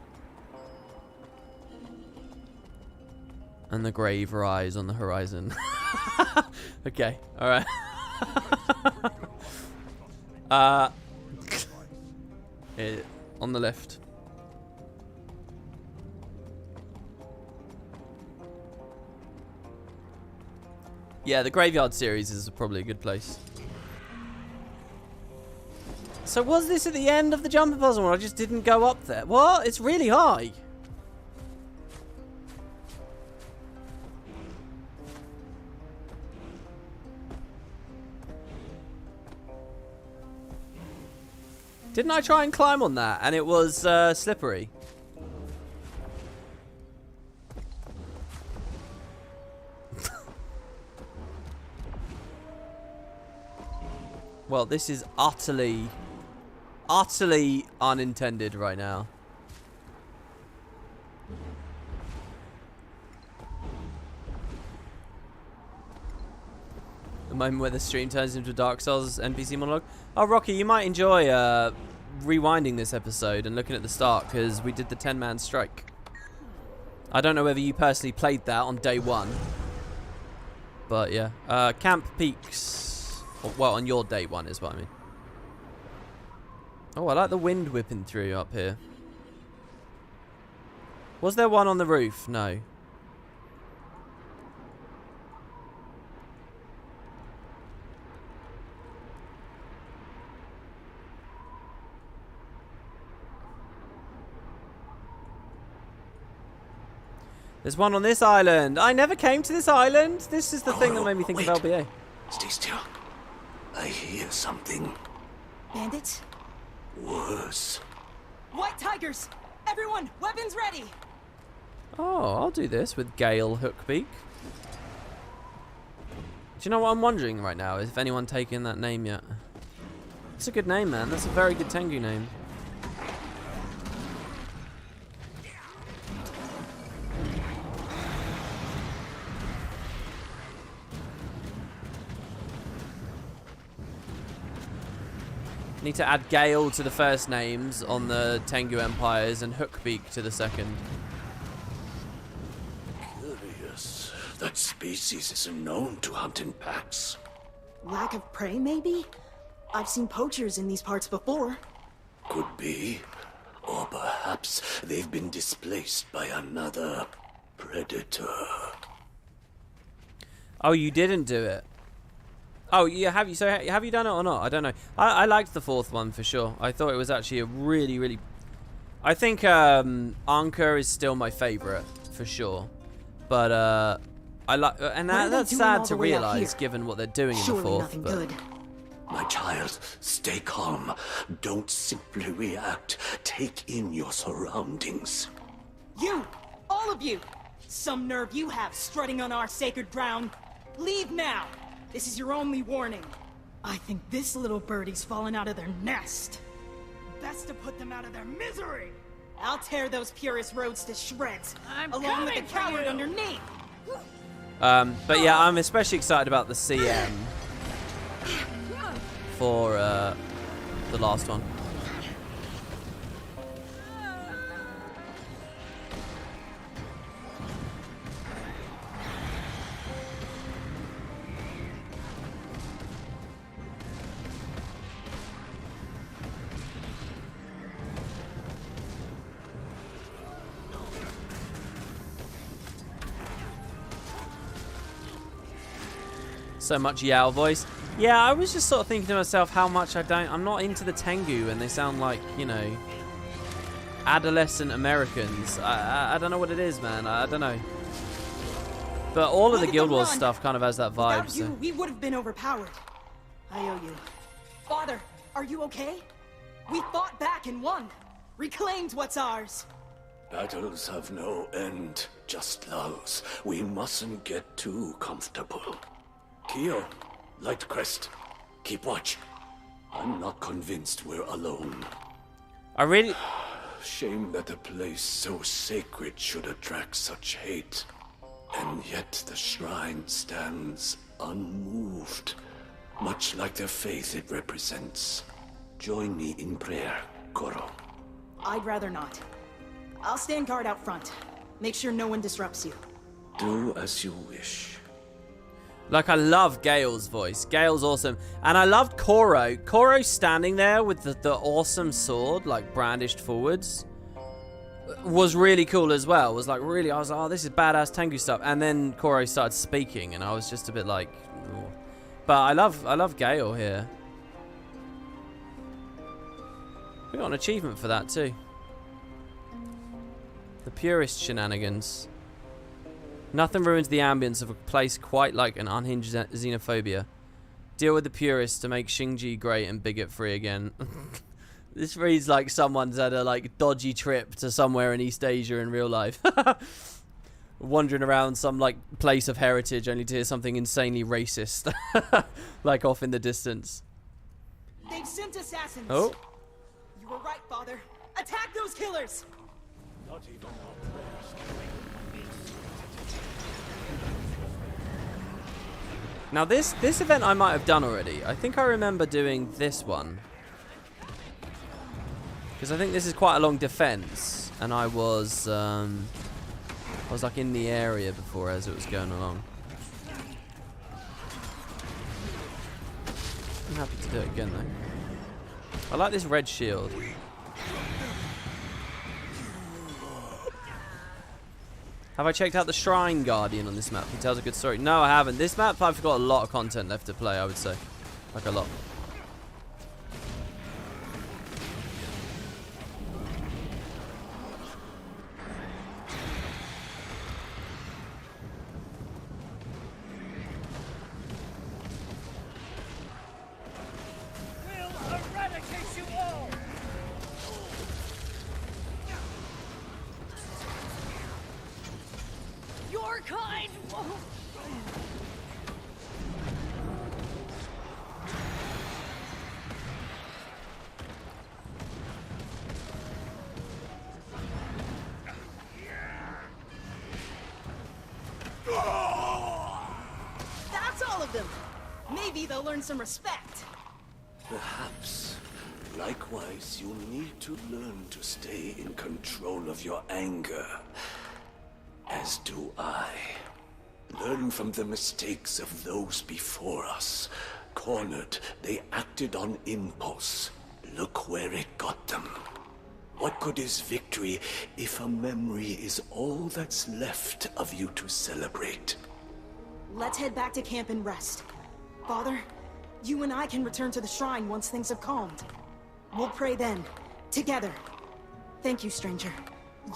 Speaker 1: And the grave rise on the horizon. Okay, alright. On the left. Yeah, the Graveyard series is probably a good place. So was this at the end of the jumper puzzle where I just didn't go up there? What? It's really high. Didn't I try and climb on that? And it was slippery. Well, this is utterly unintended right now. The moment where the stream turns into a Dark Souls NPC monologue. Oh, Rocky, you might enjoy rewinding this episode and looking at the start, because we did the 10-man strike. I don't know whether you personally played that on day 1. But yeah. Camp Peaks. Well, on your day 1 is what I mean. Oh, I like the wind whipping through up here. Was there one on the roof? No. There's one on this island. I never came to this island. This is the thing that made me think of LBA.
Speaker 4: Stay still. I hear something.
Speaker 8: Bandits?
Speaker 4: Worse.
Speaker 8: White tigers! Everyone, weapons ready!
Speaker 1: Oh, I'll do this with Gale Hookbeak. Do you know what I'm wondering right now? Is if anyone taken that name yet? It's a good name, man. That's a very good Tengu name. Need to add Gale to the first names on the Tengu empires and Hookbeak to the second.
Speaker 4: Curious. That species is known to hunt in packs.
Speaker 8: Lack of prey, maybe? I've seen poachers in these parts before.
Speaker 4: Could be. Or perhaps they've been displaced by another predator.
Speaker 1: Oh, you didn't do it. Oh, yeah, have you? So have you done it or not? I don't know. I liked the 4th one for sure. I thought it was actually a really, really... I think Anka is still my favorite for sure. But I like... And that's sad to realize given what they're doing in the 4th. But...
Speaker 8: Good.
Speaker 4: My child, stay calm. Don't simply react. Take in your surroundings.
Speaker 8: You! All of you! Some nerve you have strutting on our sacred ground. Leave now! This is your only warning. I think this little birdie's fallen out of their nest. Best to put them out of their misery. I'll tear those purist roads to shreds, along with the coward underneath.
Speaker 1: But yeah, I'm especially excited about the CM for the last one. So much Yao voice. Yeah, I was just sort of thinking to myself how much I'm not into the Tengu, and they sound like, you know, adolescent Americans. I don't know what it is, man. I don't know. But all of the Guild Wars stuff kind of has that vibe.
Speaker 8: Without you, we would have been overpowered. I owe you. Father, are you okay? We fought back and won. Reclaimed what's ours.
Speaker 4: Battles have no end, just lulls. We mustn't get too comfortable. Kyo, Lightcrest, keep watch. I'm not convinced we're alone.
Speaker 1: I really...
Speaker 4: Shame that a place so sacred should attract such hate. And yet the shrine stands unmoved, much like the faith it represents. Join me in prayer, Koro.
Speaker 8: I'd rather not. I'll stand guard out front. Make sure no one disrupts you.
Speaker 4: Do as you wish.
Speaker 1: Like, I love Gale's voice. Gale's awesome. And I loved Koro. Koro standing there with the awesome sword, like, brandished forwards, was really cool as well. Was like, really, I was like, oh, this is badass Tengu stuff. And then Koro started speaking, and I was just a bit like... Ooh. But I love Gale here. We got an achievement for that, too. The purist shenanigans. Nothing ruins the ambience of a place quite like an unhinged xenophobia. Deal with the purists to make Shinji great and bigot free again. This reads like someone's had a like dodgy trip to somewhere in East Asia in real life. Wandering around some like place of heritage only to hear something insanely racist. Like off in the distance.
Speaker 8: They've sent assassins.
Speaker 1: Oh.
Speaker 8: You were right, Father. Attack those killers!
Speaker 5: Not even our prayers can
Speaker 1: Now this event I might have done already. I think I remember doing this one. Because I think this is quite a long defense. And I was like in the area before as it was going along. I'm happy to do it again though. I like this red shield. Have I checked out the Shrine Guardian on this map? He tells a good story. No, I haven't. This map, I've got a lot of content left to play, I would say. Like a lot.
Speaker 5: We'll eradicate you all!
Speaker 9: Your kind won't.
Speaker 8: That's all of them. Maybe they'll learn some respect.
Speaker 4: Perhaps. Likewise, you need to learn to stay in control of your anger. As do I. Learn from the mistakes of those before us. Cornered, they acted on impulse. Look where it got them. What good is victory if a memory is all that's left of you to celebrate?
Speaker 8: Let's head back to camp and rest. Father, you and I can return to the shrine once things have calmed. We'll pray then, together. Thank you, stranger.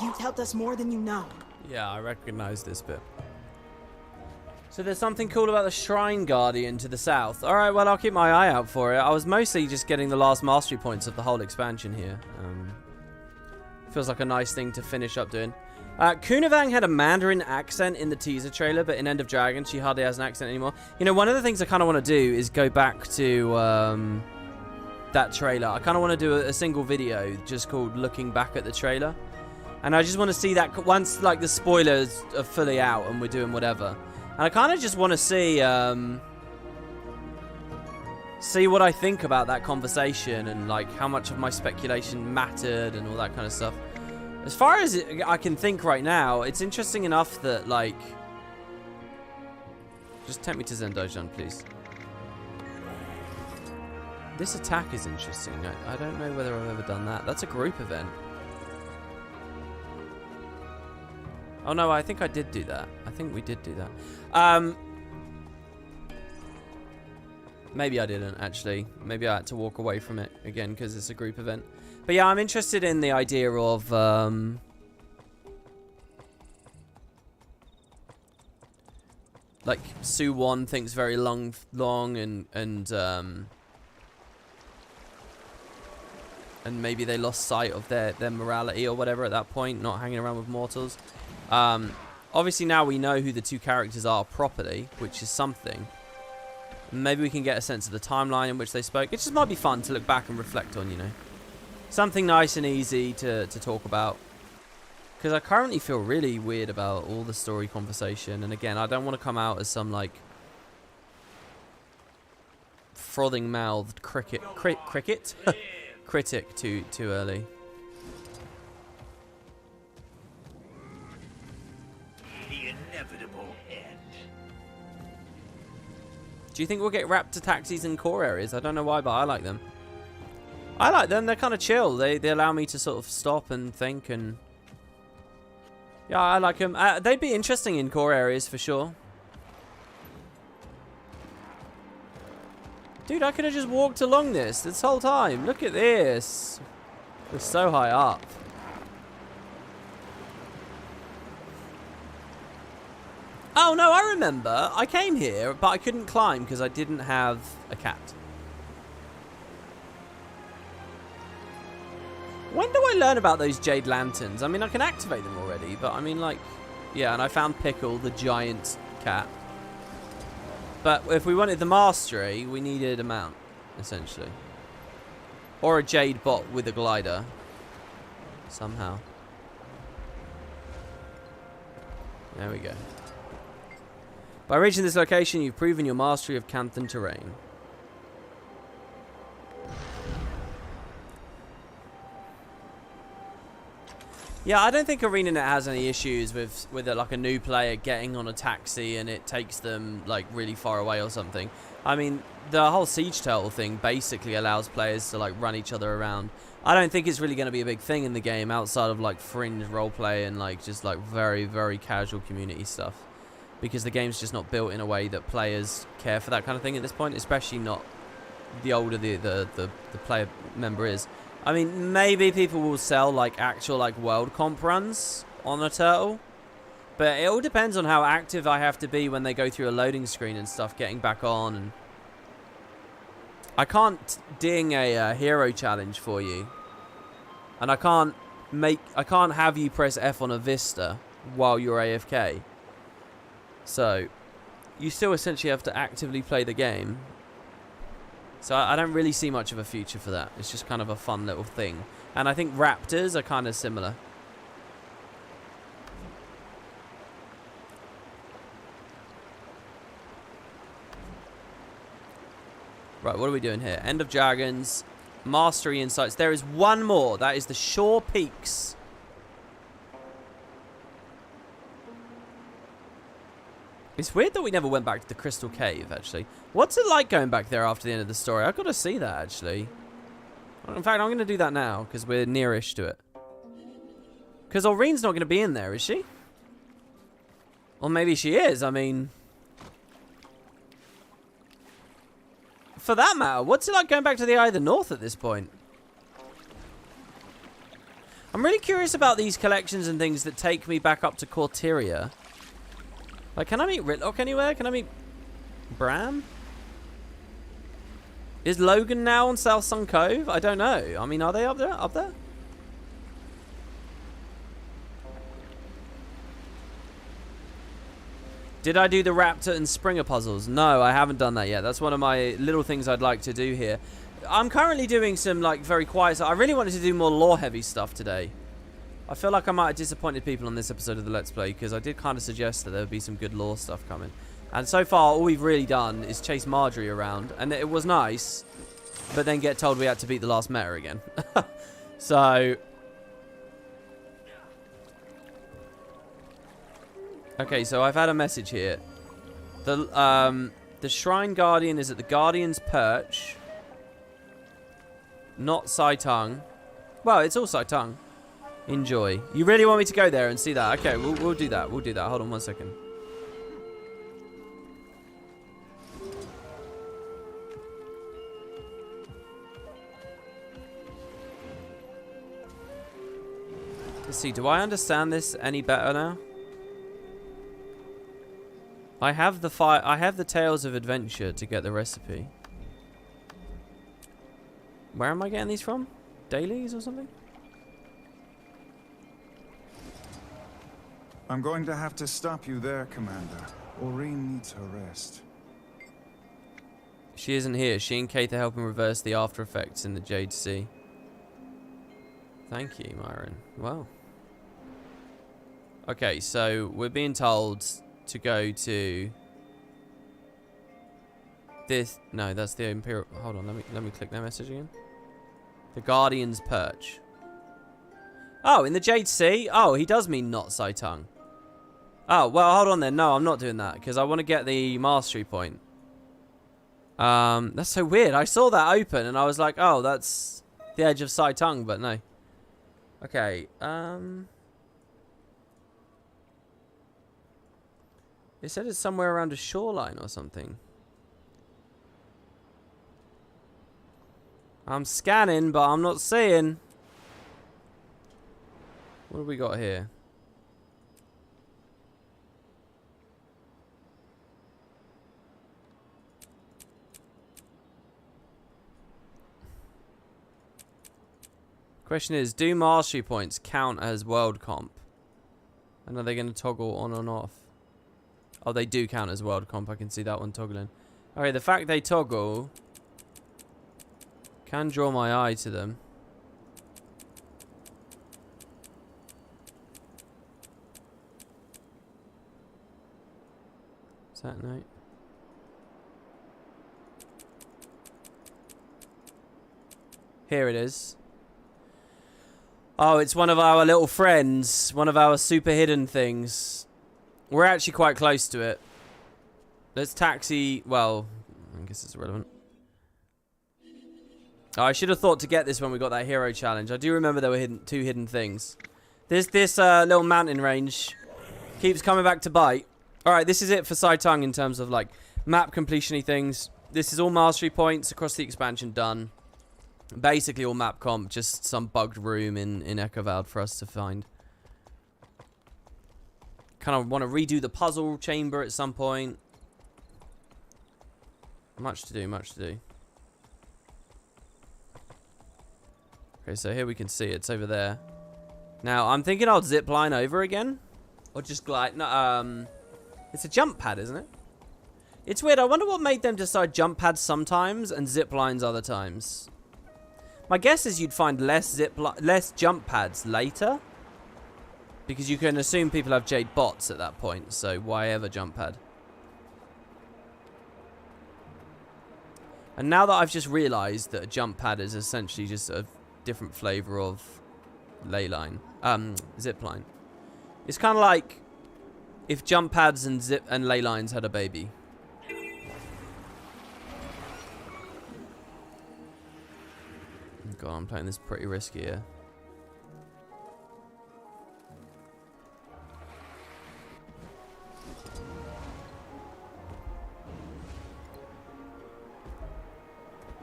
Speaker 8: You've helped us more than you know.
Speaker 1: Yeah, I recognize this bit. So there's something cool about the Shrine Guardian to the south. Alright, well, I'll keep my eye out for it. I was mostly just getting the last mastery points of the whole expansion here. Feels like a nice thing to finish up doing. Kunavang had a Mandarin accent in the teaser trailer, but in End of Dragon, she hardly has an accent anymore. You know, one of the things I kind of want to do is go back to that trailer. I kind of want to do a single video just called Looking Back at the Trailer. And I just want to see that once, like, the spoilers are fully out and we're doing whatever. And I kind of just want to see what I think about that conversation and, like, how much of my speculation mattered and all that kind of stuff. As far as I can think right now, it's interesting enough that, like... Just take me to Zendojan, please. This attack is interesting. I don't know whether I've ever done that. That's a group event. Oh no, I think I did do that. I think we did do that. Maybe I didn't, actually. Maybe I had to walk away from it again because it's a group event. But yeah, I'm interested in the idea of... like, Su-Won thinks very long and maybe they lost sight of their morality or whatever at that point, not hanging around with mortals. Obviously now we know who the two characters are properly, which is something. Maybe we can get a sense of the timeline in which they spoke. It just might be fun to look back and reflect on, you know. Something nice and easy to talk about. Because I currently feel really weird about all the story conversation. And again, I don't want to come out as some, like, frothing-mouthed cricket critic too early.
Speaker 5: The inevitable end.
Speaker 1: Do you think we'll get raptor taxis in core areas? I don't know why, but I like them. I like them. They're kind of chill. They allow me to sort of stop and think and... Yeah, I like them. They'd be interesting in core areas for sure. Dude, I could have just walked along this whole time. Look at this. We're so high up. Oh, no, I remember. I came here, but I couldn't climb because I didn't have a cat. When do I learn about those jade lanterns? I mean, I can activate them already, but I mean, like... Yeah, and I found Pickle, the giant cat. But if we wanted the mastery, we needed a mount, essentially. Or a Jade bot with a glider. Somehow. There we go. By reaching this location, you've proven your mastery of Canthan terrain. Yeah, I don't think ArenaNet has any issues with like a new player getting on a taxi and it takes them like really far away or something. I mean, the whole Siege Turtle thing basically allows players to like run each other around. I don't think it's really going to be a big thing in the game outside of like fringe roleplay and like just like very, very casual community stuff. Because the game's just not built in a way that players care for that kind of thing at this point, especially not the older the player member is. I mean, maybe people will sell like actual like world comp runs on a turtle, but it all depends on how active I have to be when they go through a loading screen and stuff, getting back on. And I can't ding a hero challenge for you, and I can't have you press F on a Vista while you're AFK. So you still essentially have to actively play the game. So I don't really see much of a future for that. It's just kind of a fun little thing. And I think raptors are kind of similar. Right, what are we doing here? End of Dragons. Mastery Insights. There is one more. That is the Shore Peaks. It's weird that we never went back to the Crystal Cave, actually. What's it like going back there after the end of the story? I've got to see that, actually. In fact, I'm going to do that now, because we're nearish to it. Because Aureen's not going to be in there, is she? Or maybe she is, I mean... For that matter, what's it like going back to the Eye of the North at this point? I'm really curious about these collections and things that take me back up to Corteria. Like, can I meet Ritlock anywhere? Can I meet Bram? Is Logan now on South Sun Cove? I don't know. I mean, are they up there? Up there? Did I do the Raptor and Springer puzzles? No, I haven't done that yet. That's one of my little things I'd like to do here. I'm currently doing some, like, very quiet stuff. I really wanted to do more lore-heavy stuff today. I feel like I might have disappointed people on this episode of the Let's Play, because I did kind of suggest that there would be some good lore stuff coming. And so far, all we've really done is chase Marjorie around, and it was nice, but then get told we had to beat the last meta again. So... Okay, so I've had a message here. The Shrine Guardian is at the Guardian's Perch. Not Saitung. Well, it's all Saitung. Enjoy. You really want me to go there and see that? Okay, we'll do that. We'll do that. Hold on 1 second. Let's see. Do I understand this any better now? I have the Tales of Adventure to get the recipe. Where am I getting these from? Dailies or something?
Speaker 19: I'm going to have to stop you there, Commander. Aureen needs her rest.
Speaker 1: She isn't here. She and Kate are helping reverse the after effects in the Jade Sea. Thank you, Myron. Wow. Okay, so we're being told to go to this. No, that's the Imperial. Hold on, let me click that message again. The Guardian's Perch. Oh, in the Jade Sea? Oh, he does mean not Saitung. Oh, well, hold on then. No, I'm not doing that, because I want to get the mastery point. That's so weird. I saw that open, and I was like, oh, that's the edge of Saitung, but no. Okay, it said it's somewhere around a shoreline or something. I'm scanning, but I'm not seeing. What have we got here? Question is, do mastery points count as world comp? And are they going to toggle on and off? Oh, they do count as world comp. I can see that one toggling. Okay, the fact they toggle can draw my eye to them. Is that note? Here it is. Oh, it's one of our little friends. One of our super hidden things. We're actually quite close to it. Let's taxi... Well, I guess it's irrelevant. Oh, I should have thought to get this when we got that hero challenge. I do remember there were two hidden things. This little mountain range keeps coming back to bite. Alright, this is it for Saitang in terms of, like, map completion-y things. This is all mastery points across the expansion done. Basically all map comp, just some bugged room in Echo Vald for us to find. Kind of want to redo the puzzle chamber at some point. Much to do, much to do. Okay, so here we can see it's over there. Now, I'm thinking I'll zip line over again. Or just glide. No, it's a jump pad, isn't it? It's weird. I wonder what made them decide jump pads sometimes and zip lines other times. My guess is you'd find less jump pads later. Because you can assume people have Jade bots at that point. So why ever jump pad? And now that I've just realised that a jump pad is essentially just a different flavour of ley line. Zip line. It's kind of like if jump pads and ley lines had a baby. God, I'm playing this pretty risky here.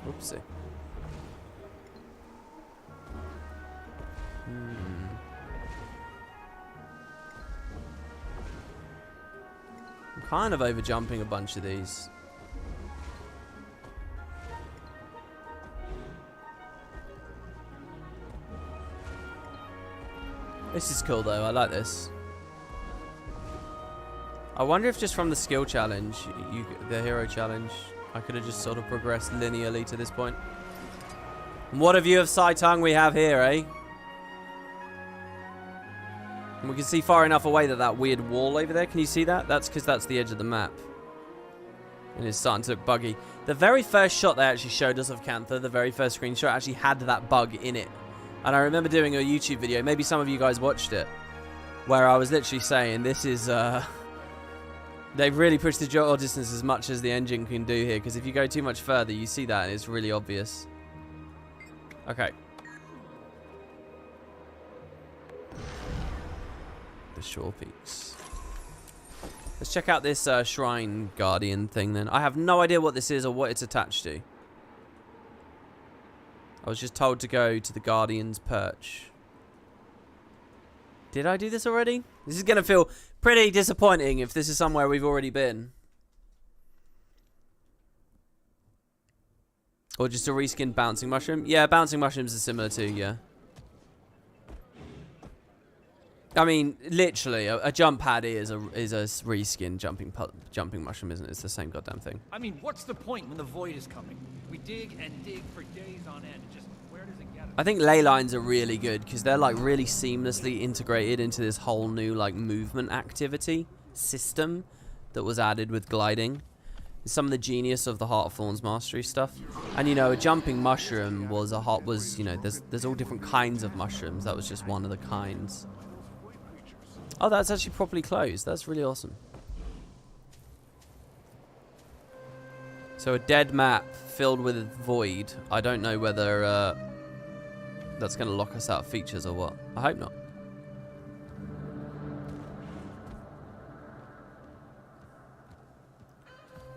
Speaker 1: Oopsie. I'm kind of over jumping a bunch of these. This is cool though, I like this. I wonder if just from the skill challenge, the hero challenge, I could have just sort of progressed linearly to this point. And what a view of Saitang we have here, eh? And we can see far enough away that weird wall over there. Can you see that? That's because that's the edge of the map. And it's starting to look buggy. The very first shot they actually showed us of Cantha, the very first screenshot, actually had that bug in it. And I remember doing a YouTube video, maybe some of you guys watched it, where I was literally saying, this is, they've really pushed the draw distance as much as the engine can do here, because if you go too much further, you see that, and it's really obvious. Okay. The Shore Peaks. Let's check out this Shrine Guardian thing then. I have no idea what this is or what it's attached to. I was just told to go to the Guardian's Perch. Did I do this already? This is going to feel pretty disappointing if this is somewhere we've already been. Or just a reskinned Bouncing Mushroom. Yeah, Bouncing Mushrooms are similar too, yeah. I mean, literally, a jump pad is a reskinned jumping mushroom, isn't it? It's the same goddamn thing.
Speaker 5: I mean, what's the point when the void is coming? We dig and dig for days on end. Just where does it get us?
Speaker 1: I think ley lines are really good because they're like really seamlessly integrated into this whole new like movement activity system that was added with gliding. Some of the genius of the Heart of Thorns mastery stuff. And you know, a jumping mushroom was you know, there's all different kinds of mushrooms. That was just one of the kinds. Oh, that's actually properly closed. That's really awesome. So a dead map filled with void. I don't know whether that's going to lock us out of features or what. I hope not.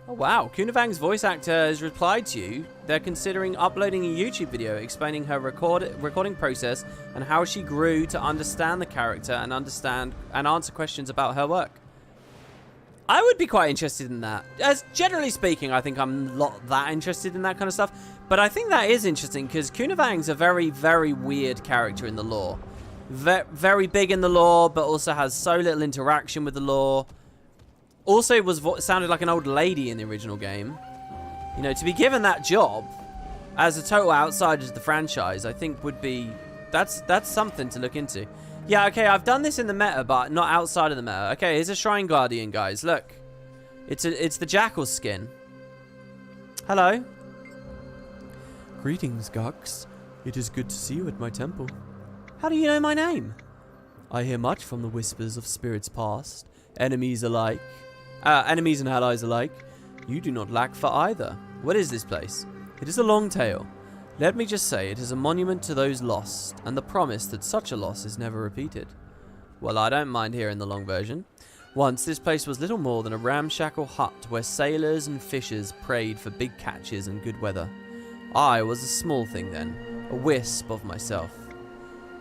Speaker 1: Oh wow, Kunavang's voice actor has replied to you. They're considering uploading a YouTube video explaining her recording process and how she grew to understand the character and answer questions about her work. I would be quite interested in that. As generally speaking, I think I'm not that interested in that kind of stuff. But I think that is interesting because Kunavang's a very, very weird character in the lore. Very big in the lore, but also has so little interaction with the lore. Also sounded like an old lady in the original game. You know, to be given that job as a total outsider to the franchise, I think would be... That's something to look into. Yeah, okay, I've done this in the meta, but not outside of the meta. Okay, here's a Shrine Guardian, guys. Look. It's the Jackal skin. Hello. Greetings, Gux. It is good to see you at my temple. How do you know my name? I hear much from the whispers of spirits past, enemies alike, enemies and allies alike. You do not lack for either. What is this place? It is a long tale. Let me just say it is a monument to those lost, and the promise that such a loss is never repeated. Well, I don't mind hearing the long version. Once, this place was little more than a ramshackle hut where sailors and fishers prayed for big catches and good weather. I was a small thing then, a wisp of myself.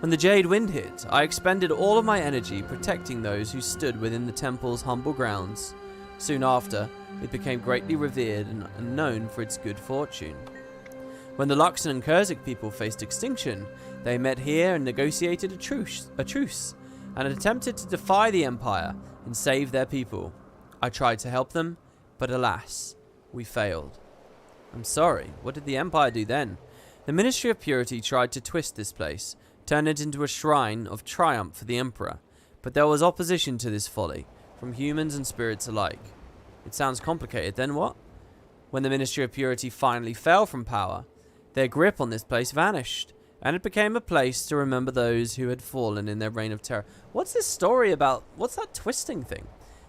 Speaker 1: When the Jade Wind hit, I expended all of my energy protecting those who stood within the temple's humble grounds. Soon after, it became greatly revered and known for its good fortune. When the Luxon and Kurzik people faced extinction, they met here and negotiated a truce and attempted to defy the Empire and save their people. I tried to help them, but alas, we failed. I'm sorry, what did the Empire do then? The Ministry of Purity tried to twist this place, turn it into a shrine of triumph for the Emperor, but there was opposition to this folly, from humans and spirits alike. It sounds complicated, then what? When the Ministry of Purity finally fell from power, their grip on this place vanished, and it became a place to remember those who had fallen in their reign of terror. What's this story about? What's that twisting thing?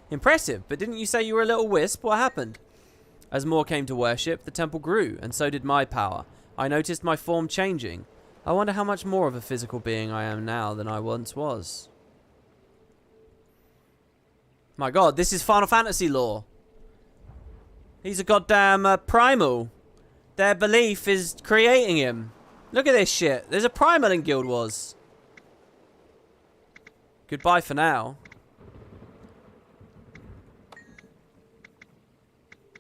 Speaker 1: Impressive, but didn't you say you were a little wisp? What happened? As more came to worship, the temple grew, and so did my power. I noticed my form changing. I wonder how much more of a physical being I am now than I once was. My god, this is Final Fantasy lore. He's a goddamn primal. Their belief is creating him. Look at this shit. There's a primal in Guild Wars. Goodbye for now.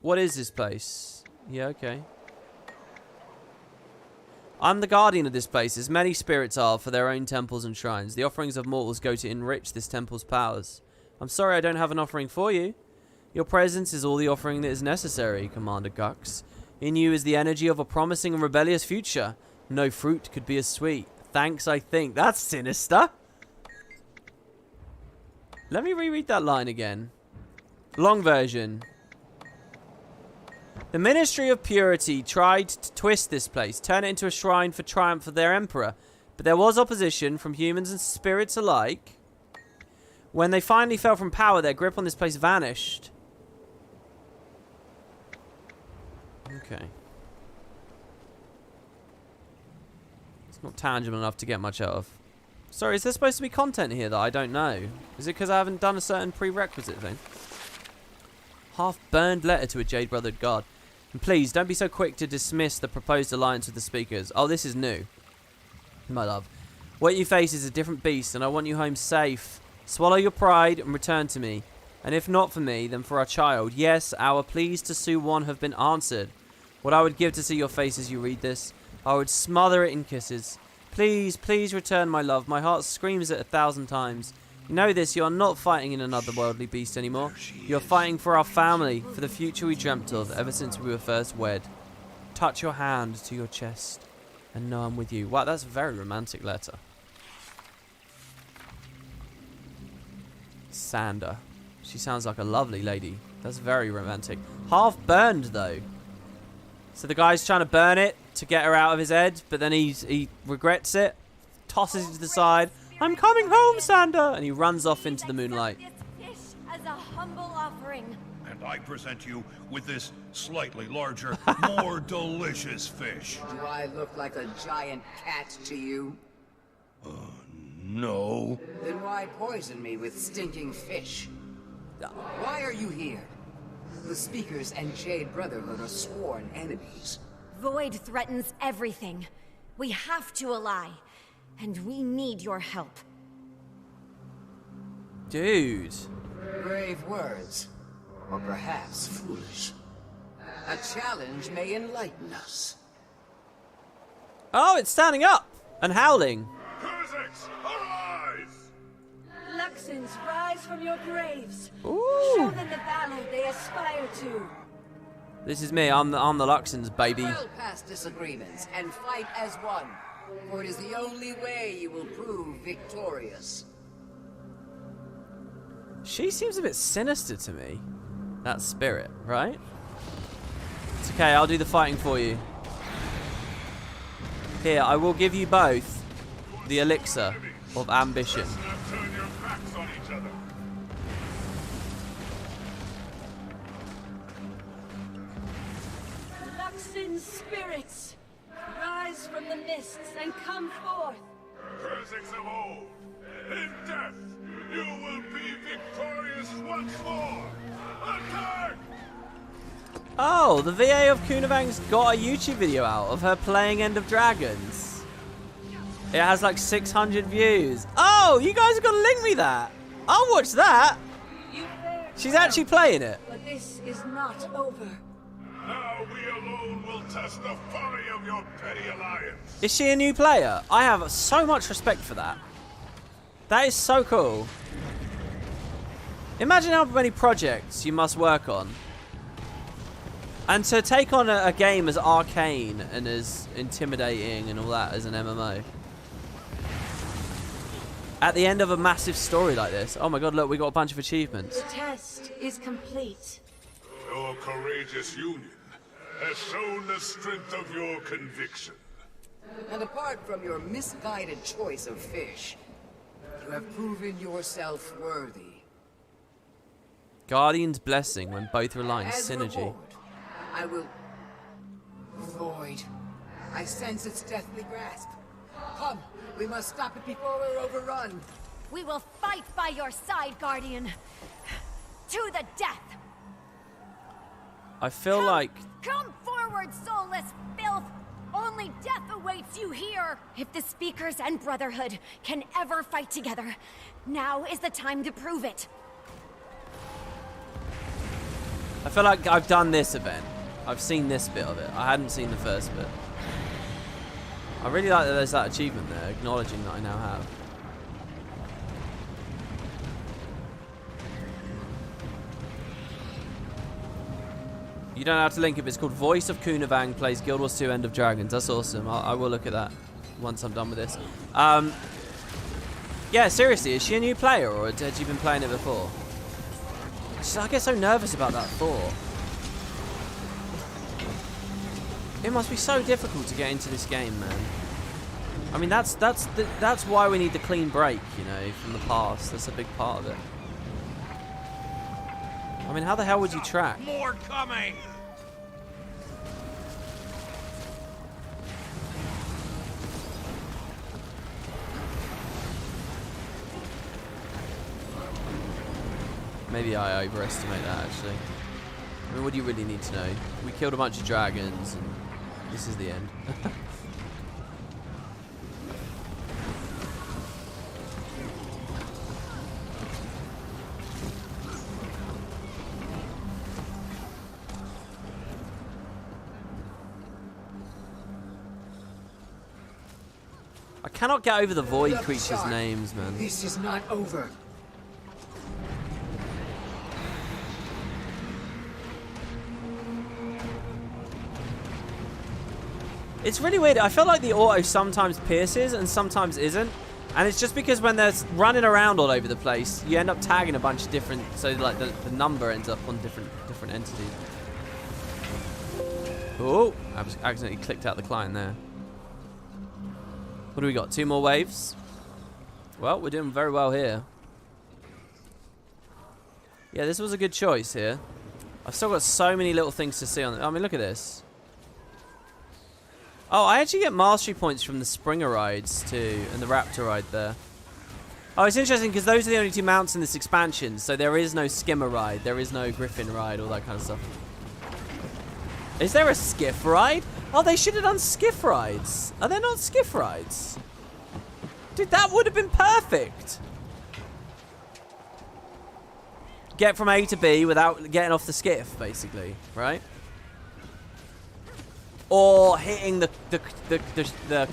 Speaker 1: What is this place? Yeah, okay. I'm the guardian of this place, as many spirits are for their own temples and shrines. The offerings of mortals go to enrich this temple's powers. I'm sorry I don't have an offering for you. Your presence is all the offering that is necessary, Commander Gux. In you is the energy of a promising and rebellious future. No fruit could be as sweet. Thanks, I think. That's sinister. Let me reread that line again. Long version. The Ministry of Purity tried to twist this place, turn it into a shrine for triumph for their emperor, but there was opposition from humans and spirits alike. When they finally fell from power, their grip on this place vanished. Okay. It's not tangible enough to get much out of. Sorry, is there supposed to be content here that I don't know? Is it because I haven't done a certain prerequisite thing? Half-burned letter to a Jade Brothered God. And please, don't be so quick to dismiss the proposed alliance with the speakers. Oh, this is new. My love. What you face is a different beast, and I want you home safe. Swallow your pride and return to me. And if not for me, then for our child. Yes, our pleas to Su-Won have been answered. What I would give to see your face as you read this. I would smother it in kisses. Please, please return, my love. My heart screams it 1,000 times. You know this, you are not fighting in another worldly beast anymore. You are fighting for our family, for the future we dreamt of ever since we were first wed. Touch your hand to your chest and know I'm with you. Wow, that's a very romantic letter. Sander. She sounds like a lovely lady. That's very romantic. Half burned, though. So the guy's trying to burn it to get her out of his head, but then he regrets it, tosses it to the side. I'm coming home, Sander! And he runs off into the moonlight.
Speaker 14: This fish as a humble offering.
Speaker 3: And I present you with this slightly larger, more delicious fish.
Speaker 10: Do I look like a giant cat to you?
Speaker 3: No.
Speaker 10: Then why poison me with stinking fish? Why are you here? The Speakers and Jade Brotherhood are sworn enemies.
Speaker 14: Void threatens everything. We have to ally. And we need your help.
Speaker 1: Dude.
Speaker 10: Brave words. Or perhaps foolish. A challenge may enlighten us.
Speaker 1: Oh, it's standing up and howling.
Speaker 3: Kurziks, arise!
Speaker 12: Luxons, rise from your graves.
Speaker 1: Ooh.
Speaker 12: Show them the valor they aspire to.
Speaker 1: This is me. I'm the Luxons, baby.
Speaker 7: Well past disagreements and fight as one, for it is the only way you will prove victorious.
Speaker 1: She seems a bit sinister to me. That spirit, right? It's okay. I'll do the fighting for you. Here, I will give you both the elixir of ambition.
Speaker 9: Luxon spirits, rise from the mists and come forth.
Speaker 3: Cursings of old, in death, you will be victorious once more. Attack!
Speaker 1: Oh, the VA of Kunavang's got a YouTube video out of her playing End of Dragons. It has like 600 views. Oh, you guys are gonna link me that. I'll watch that. She's actually playing it.
Speaker 9: But this is not over.
Speaker 3: Now we alone will test the folly of your petty alliance.
Speaker 1: Is she a new player? I have so much respect for that. That is so cool. Imagine how many projects you must work on. And to take on a game as arcane and as intimidating and all that as an MMO. At the end of a massive story like this. Oh my god, look, we got a bunch of achievements.
Speaker 9: The test is complete.
Speaker 3: Your courageous union has shown the strength of your conviction.
Speaker 7: And apart from your misguided choice of fish, you have proven yourself worthy.
Speaker 1: Guardian's blessing when both rely on
Speaker 7: As
Speaker 1: synergy.
Speaker 7: reward, I will... Void. I sense its deathly grasp. Come, we must stop it before we're overrun.
Speaker 20: We will fight by your side, Guardian. To the death.
Speaker 1: I feel like...
Speaker 20: Come forward, soulless filth. Only death awaits you here. If the Speakers and Brotherhood can ever fight together, now is the time to prove it.
Speaker 1: I feel like I've done this event. I've seen this bit of it. I hadn't seen the first bit. I really like that there's that achievement there, acknowledging that I now have. You don't have to link it. It's called Voice of Kunavang plays Guild Wars 2 End of Dragons. That's awesome. I will look at that once I'm done with this. Yeah, seriously, is she a new player or had you been playing it before? I get so nervous about that thought. It must be so difficult to get into this game, man. I mean, that's why we need the clean break, you know, from the past. That's a big part of it. I mean, how the hell would you track?
Speaker 3: More coming!
Speaker 1: Maybe I overestimate that, actually. I mean, what do you really need to know? We killed a bunch of dragons, and this is the end. I cannot get over the void creatures' names, man.
Speaker 7: This is not over.
Speaker 1: It's really weird. I feel like the auto sometimes pierces and sometimes isn't. And it's just because when they're running around all over the place, you end up tagging a bunch of different... So, like, the number ends up on different entities. Oh, I accidentally clicked out the client there. What do we got? 2 more waves? Well, we're doing very well here. Yeah, this was a good choice here. I've still got so many little things to see on it. I mean, look at this. Oh, I actually get mastery points from the Springer rides too, and the Raptor ride there. Oh, it's interesting because those are the only 2 mounts in this expansion, so there is no Skimmer ride, there is no Griffin ride, all that kind of stuff. Is there a Skiff ride? Oh, they should have done Skiff rides. Are there not Skiff rides? Dude, that would have been perfect. Get from A to B without getting off the skiff, basically, right? Or hitting the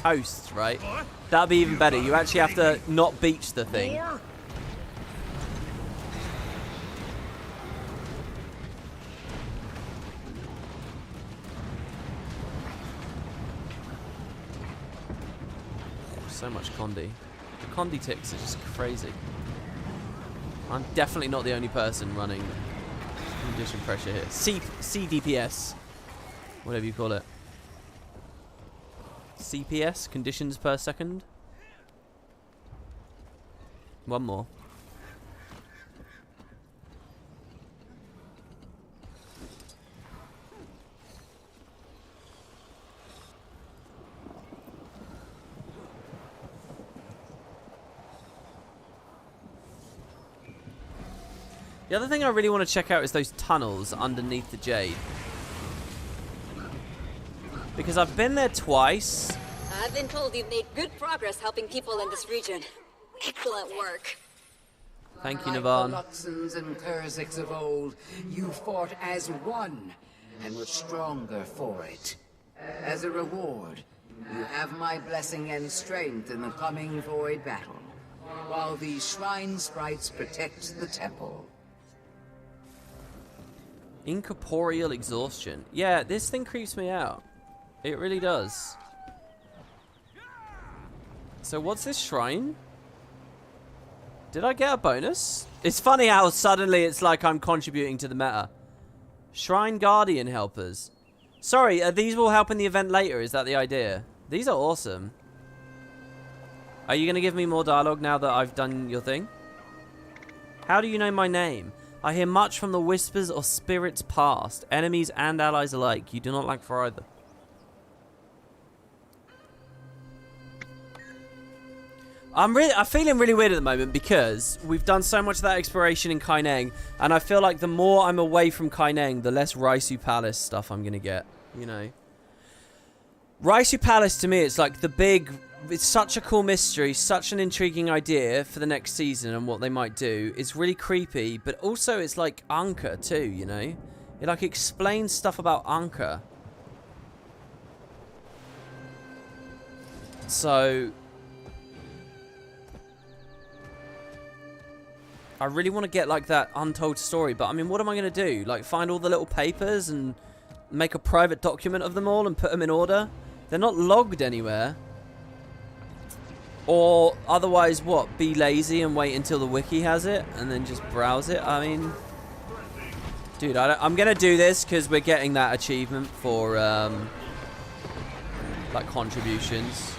Speaker 1: coast, right? That'd be even better. You actually have to not beach the thing. So much Condi. The Condi ticks are just crazy. I'm definitely not the only person running condition pressure here. CDPS. Whatever you call it. CPS, conditions per second. One more. The other thing I really want to check out is those tunnels underneath the Jade. Because I've been there twice.
Speaker 2: I've been told you've made good progress helping people in this region. Excellent work.
Speaker 1: Thank you,
Speaker 7: Like
Speaker 1: Navan.
Speaker 7: the Luxons and Kurziks of old, you fought as one, and were stronger for it. As a reward, you have my blessing and strength in the coming Void battle, while these shrine sprites protect the temple.
Speaker 1: Incorporeal exhaustion. Yeah, this thing creeps me out. It really does. So what's this shrine? Did I get a bonus? It's funny how suddenly it's like I'm contributing to the meta. Shrine Guardian helpers. Sorry, these will help in the event later. Is that the idea? These are awesome. Are you going to give me more dialogue now that I've done your thing? How do you know my name? I hear much from the whispers of spirits past, enemies and allies alike. You do not lack for either. I'm feeling really weird at the moment because we've done so much of that exploration in Kaineng, and I feel like the more I'm away from Kaineng, the less Raisu Palace stuff I'm gonna get. You know, Raisu Palace to me, it's like the big. It's such a cool mystery, such an intriguing idea for the next season and what they might do. It's really creepy, but also it's like Anka too, you know? It like explains stuff about Anka. So I really want to get like that untold story, but I mean, what am I going to do? Like find all the little papers and make a private document of them all and put them in order? They're not logged anywhere. Or otherwise, what? Be lazy and wait until the wiki has it and then just browse it? I mean, dude, I'm going to do this because we're getting that achievement for, like, contributions.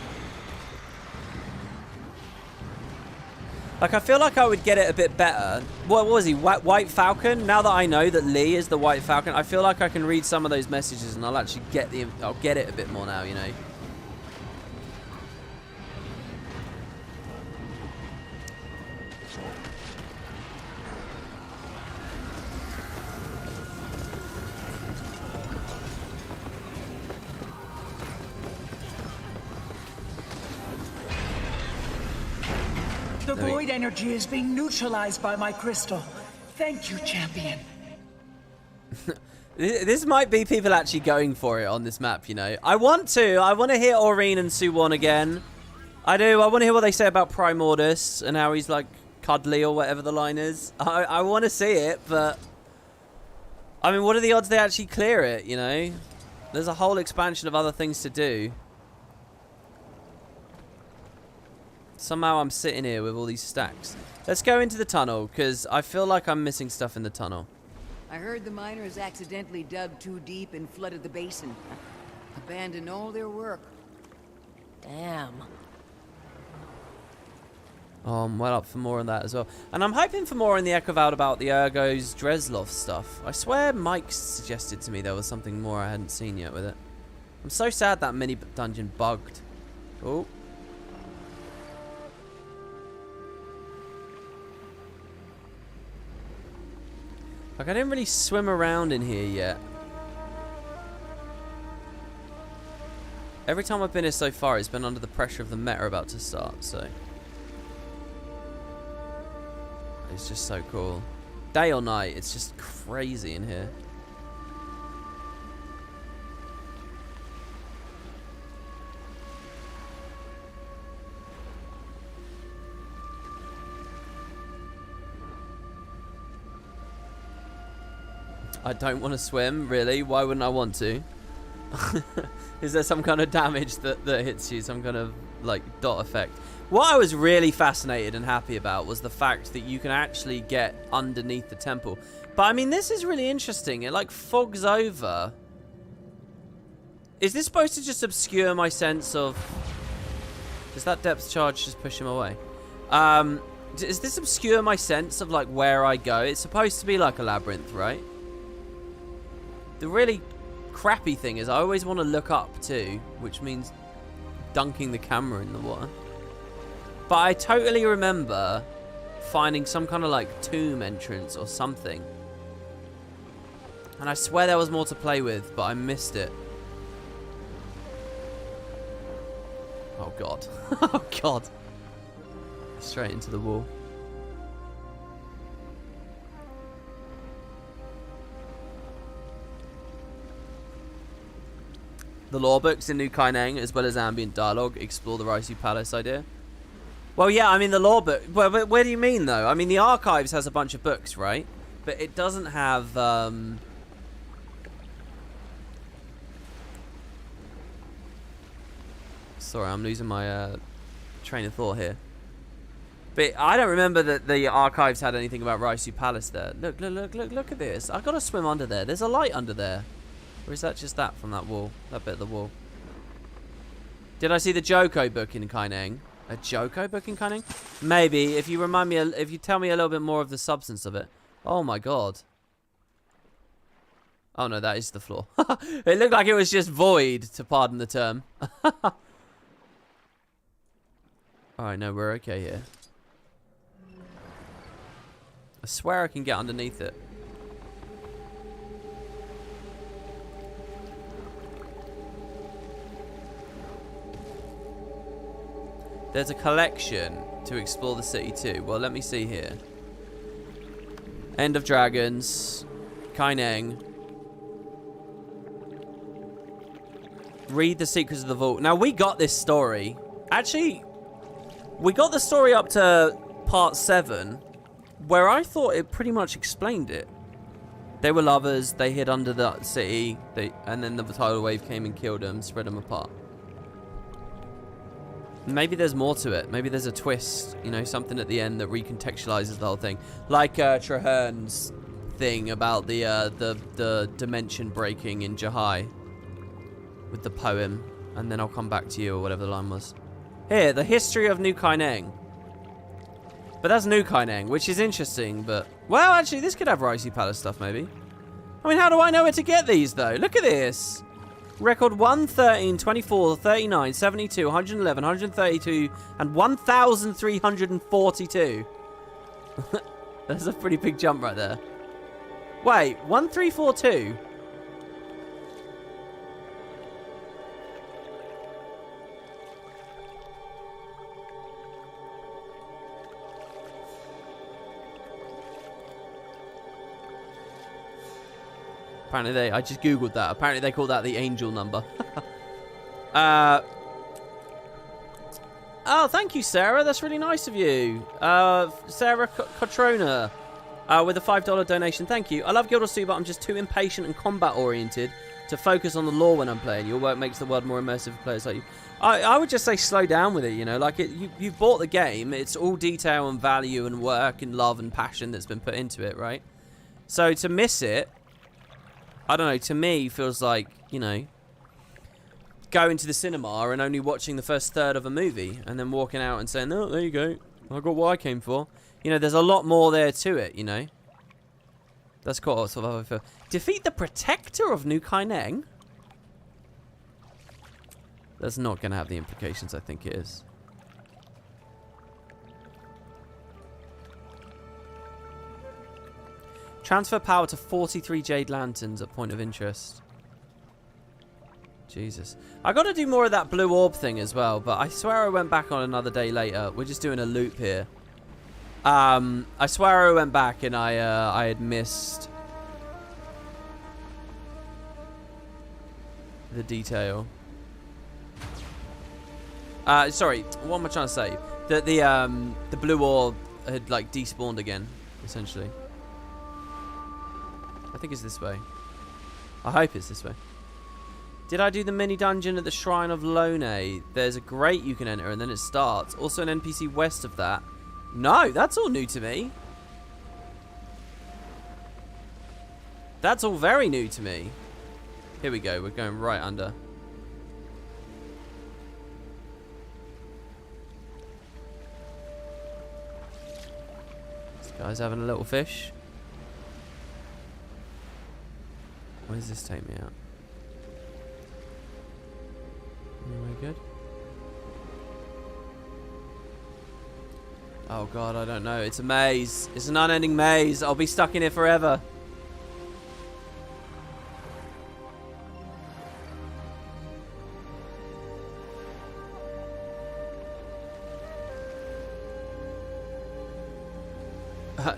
Speaker 1: Like, I feel like I would get it a bit better. What was he? White Falcon? Now that I know that Lee is the White Falcon, I feel like I can read some of those messages and I'll actually get I'll get it a bit more now, you know?
Speaker 21: The void energy is being neutralized by my crystal. Thank you, champion.
Speaker 1: This might be people actually going for it on this map, you know. I want to hear Aurene and Suwon again. I do. I want to hear what they say about Primordus and how he's like cuddly or whatever the line is. I want to see it, but I mean, what are the odds they actually clear it, you know? There's a whole expansion of other things to do. Somehow I'm sitting here with all these stacks. Let's go into the tunnel, because I feel like I'm missing stuff in the tunnel.
Speaker 7: I heard the miners accidentally dug too deep and flooded the basin. Abandoned all their work.
Speaker 14: Damn.
Speaker 1: Oh, I'm well up for more on that as well. And I'm hoping for more in the Echo Vault about the Ergos Dreslov stuff. I swear Mike suggested to me there was something more I hadn't seen yet with it. I'm so sad that mini dungeon bugged. Oh. Like, I didn't really swim around in here yet. Every time I've been here so far, it's been under the pressure of the meta about to start, so. It's just so cool. Day or night, it's just crazy in here. I don't want to swim, really. Why wouldn't I want to? Is there some kind of damage that hits you? Some kind of like dot effect. What I was really fascinated and happy about was the fact that you can actually get underneath the temple. But I mean, this is really interesting. It like fogs over. Is this supposed to just obscure my sense of... Does that depth charge just push him away? Does this obscure my sense of like where I go? It's supposed to be like a labyrinth, right? The really crappy thing is I always want to look up too, which means dunking the camera in the water. But I totally remember finding some kind of like tomb entrance or something. And I swear there was more to play with, but I missed it. Oh god. Oh god. Straight into the wall. The lore books in New Kaineng, as well as ambient dialogue, explore the Raisu Palace idea. Well, yeah, I mean, the lore book... Well, where do you mean, though? I mean, the archives has a bunch of books, right? But it doesn't have... Sorry, I'm losing my train of thought here. But I don't remember that the archives had anything about Raisu Palace there. Look at this. I've got to swim under there. There's a light under there. Or is that just that from that wall? That bit of the wall. Did I see the Joko book in Kaineng? A Joko book in Kaineng? Maybe. If you remind me, if you tell me a little bit more of the substance of it. Oh my god. Oh no, that is the floor. It looked like it was just void, to pardon the term. Alright, no, we're okay here. I swear I can get underneath it. There's a collection to explore the city too. Well, let me see here. End of Dragons. Kaineng. Read the Secrets of the Vault. Now, we got this story. Actually, we got the story up to part 7, where I thought it pretty much explained it. They were lovers. They hid under the city. And then the tidal wave came and killed them, spread them apart. Maybe there's more to it. Maybe there's a twist, you know, something at the end that recontextualizes the whole thing. Like Traherne's thing about the dimension breaking in Jahai with the poem. And then I'll come back to you, or whatever the line was. Here, the history of New Kaineng. But that's New Kaineng, which is interesting, but... Well, actually, this could have Raisu Palace stuff, maybe. I mean, how do I know where to get these, though? Look at this. Record 113, 24, 39, 72, 111, 132, and 1,342. That's a pretty big jump right there. Wait, 1342? Apparently I just googled that. Apparently they call that the angel number. Oh, thank you, Sarah. That's really nice of you. Sarah Cotrona with a $5 donation. Thank you. I love Guild Wars 2, but I'm just too impatient and combat-oriented to focus on the lore when I'm playing. Your work makes the world more immersive for players like you. I would just say slow down with it, you know. Like, you've bought the game. It's all detail and value and work and love and passion that's been put into it, right? So to miss it... I don't know, to me, feels like, you know, going to the cinema and only watching the first third of a movie and then walking out and saying, oh, there you go, I got what I came for. You know, there's a lot more there to it, you know. That's quite sort of how I feel. Defeat the Protector of New Kaineng? That's not going to have the implications I think it is. Transfer power to 43 Jade Lanterns at point of interest. Jesus. I got to do more of that blue orb thing as well, but I swear I went back on another day later. We're just doing a loop here. I swear I went back and I had missed the detail. Sorry, what am I trying to say? That the blue orb had like despawned again, essentially. I think it's this way. I hope it's this way. Did I do the mini dungeon at the Shrine of Lone? There's a grate you can enter and then it starts. Also an NPC west of that. No, that's all new to me. That's all very new to me. Here we go. We're going right under. This guy's having a little fish. Where does this take me out? Anyway, good. Oh god, I don't know. It's a maze. It's an unending maze. I'll be stuck in it forever.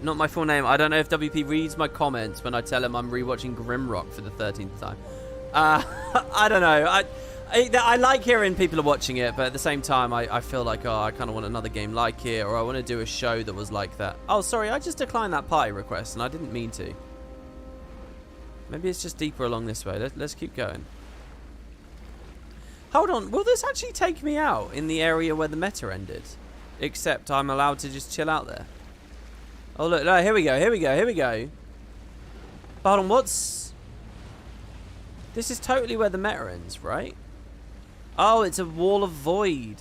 Speaker 1: Not my full name. I don't know if WP reads my comments when I tell him I'm rewatching Grimrock for the 13th time. I don't know. I like hearing people are watching it, but at the same time, I feel like, oh, I kind of want another game like it, or I want to do a show that was like that. Oh, sorry, I just declined that party request, and I didn't mean to. Maybe it's just deeper along this way. Let's keep going. Hold on, will this actually take me out in the area where the meta ended? Except I'm allowed to just chill out there. Oh, look, no, here we go, here we go, here we go. But hold on, what's... This is totally where the meta ends, right? Oh, it's a wall of void.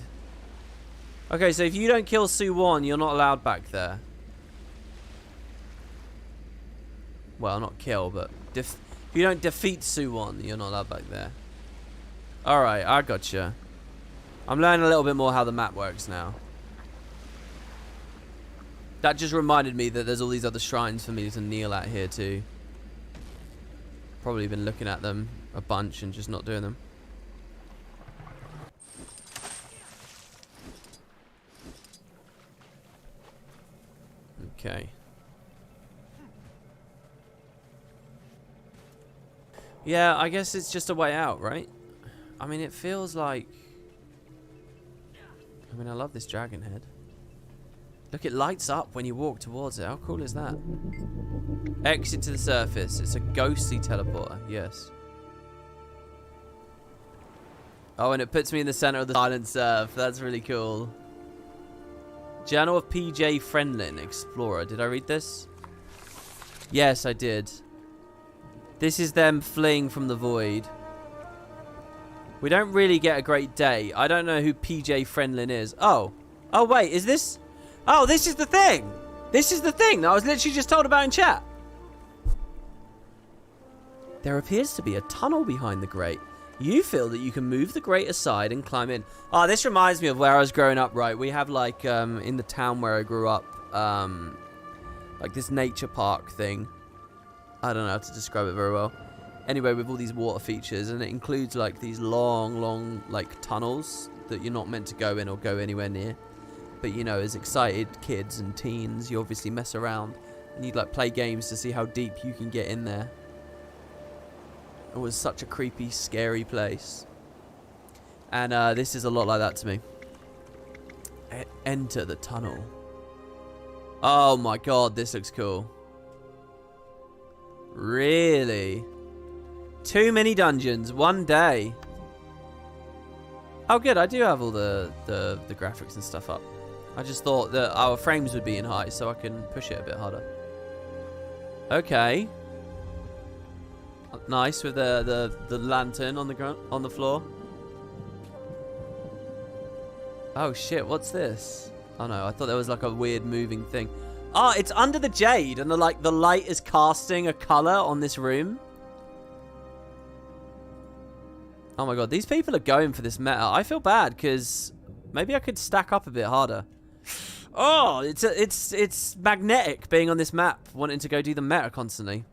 Speaker 1: Okay, so if you don't kill Suwon, you're not allowed back there. Well, not kill, but if you don't defeat Suwon, you're not allowed back there. Alright, I gotcha. I'm learning a little bit more how the map works now. That just reminded me that there's all these other shrines for me to kneel at here too. Probably been looking at them a bunch and just not doing them. Okay. Yeah, I guess it's just a way out, right? I mean, it feels like... I mean, I love this dragon head. Look, it lights up when you walk towards it. How cool is that? Exit to the surface. It's a ghostly teleporter. Yes. Oh, and it puts me in the center of the silent surf. That's really cool. Journal of PJ Friendlin, Explorer. Did I read this? Yes, I did. This is them fleeing from the void. We don't really get a great day. I don't know who PJ Friendlin is. Oh. Oh, wait. Is this... Oh, this is the thing. This is the thing that I was literally just told about in chat. There appears to be a tunnel behind the grate. You feel that you can move the grate aside and climb in. Oh, this reminds me of where I was growing up, right? We have, like, in the town where I grew up, like this nature park thing. I don't know how to describe it very well. Anyway, with all these water features, and it includes, like, these long, like, tunnels that you're not meant to go in or go anywhere near. But, you know, as excited kids and teens, you obviously mess around. And you'd, like, play games to see how deep you can get in there. It was such a creepy, scary place. And this is a lot like that to me. Enter the tunnel. Oh my god, this looks cool. Really? 2 mini dungeons, 1 day. Oh good, I do have all the graphics and stuff up. I just thought that our frames would be in high, so I can push it a bit harder. Okay. Nice with the lantern on the ground, on the floor. Oh shit, what's this? Oh no, I thought there was like a weird moving thing. Oh, it's under the jade, and the light is casting a color on this room. Oh my god, these people are going for this meta. I feel bad because maybe I could stack up a bit harder. Oh, it's magnetic being on this map, wanting to go do the meta constantly.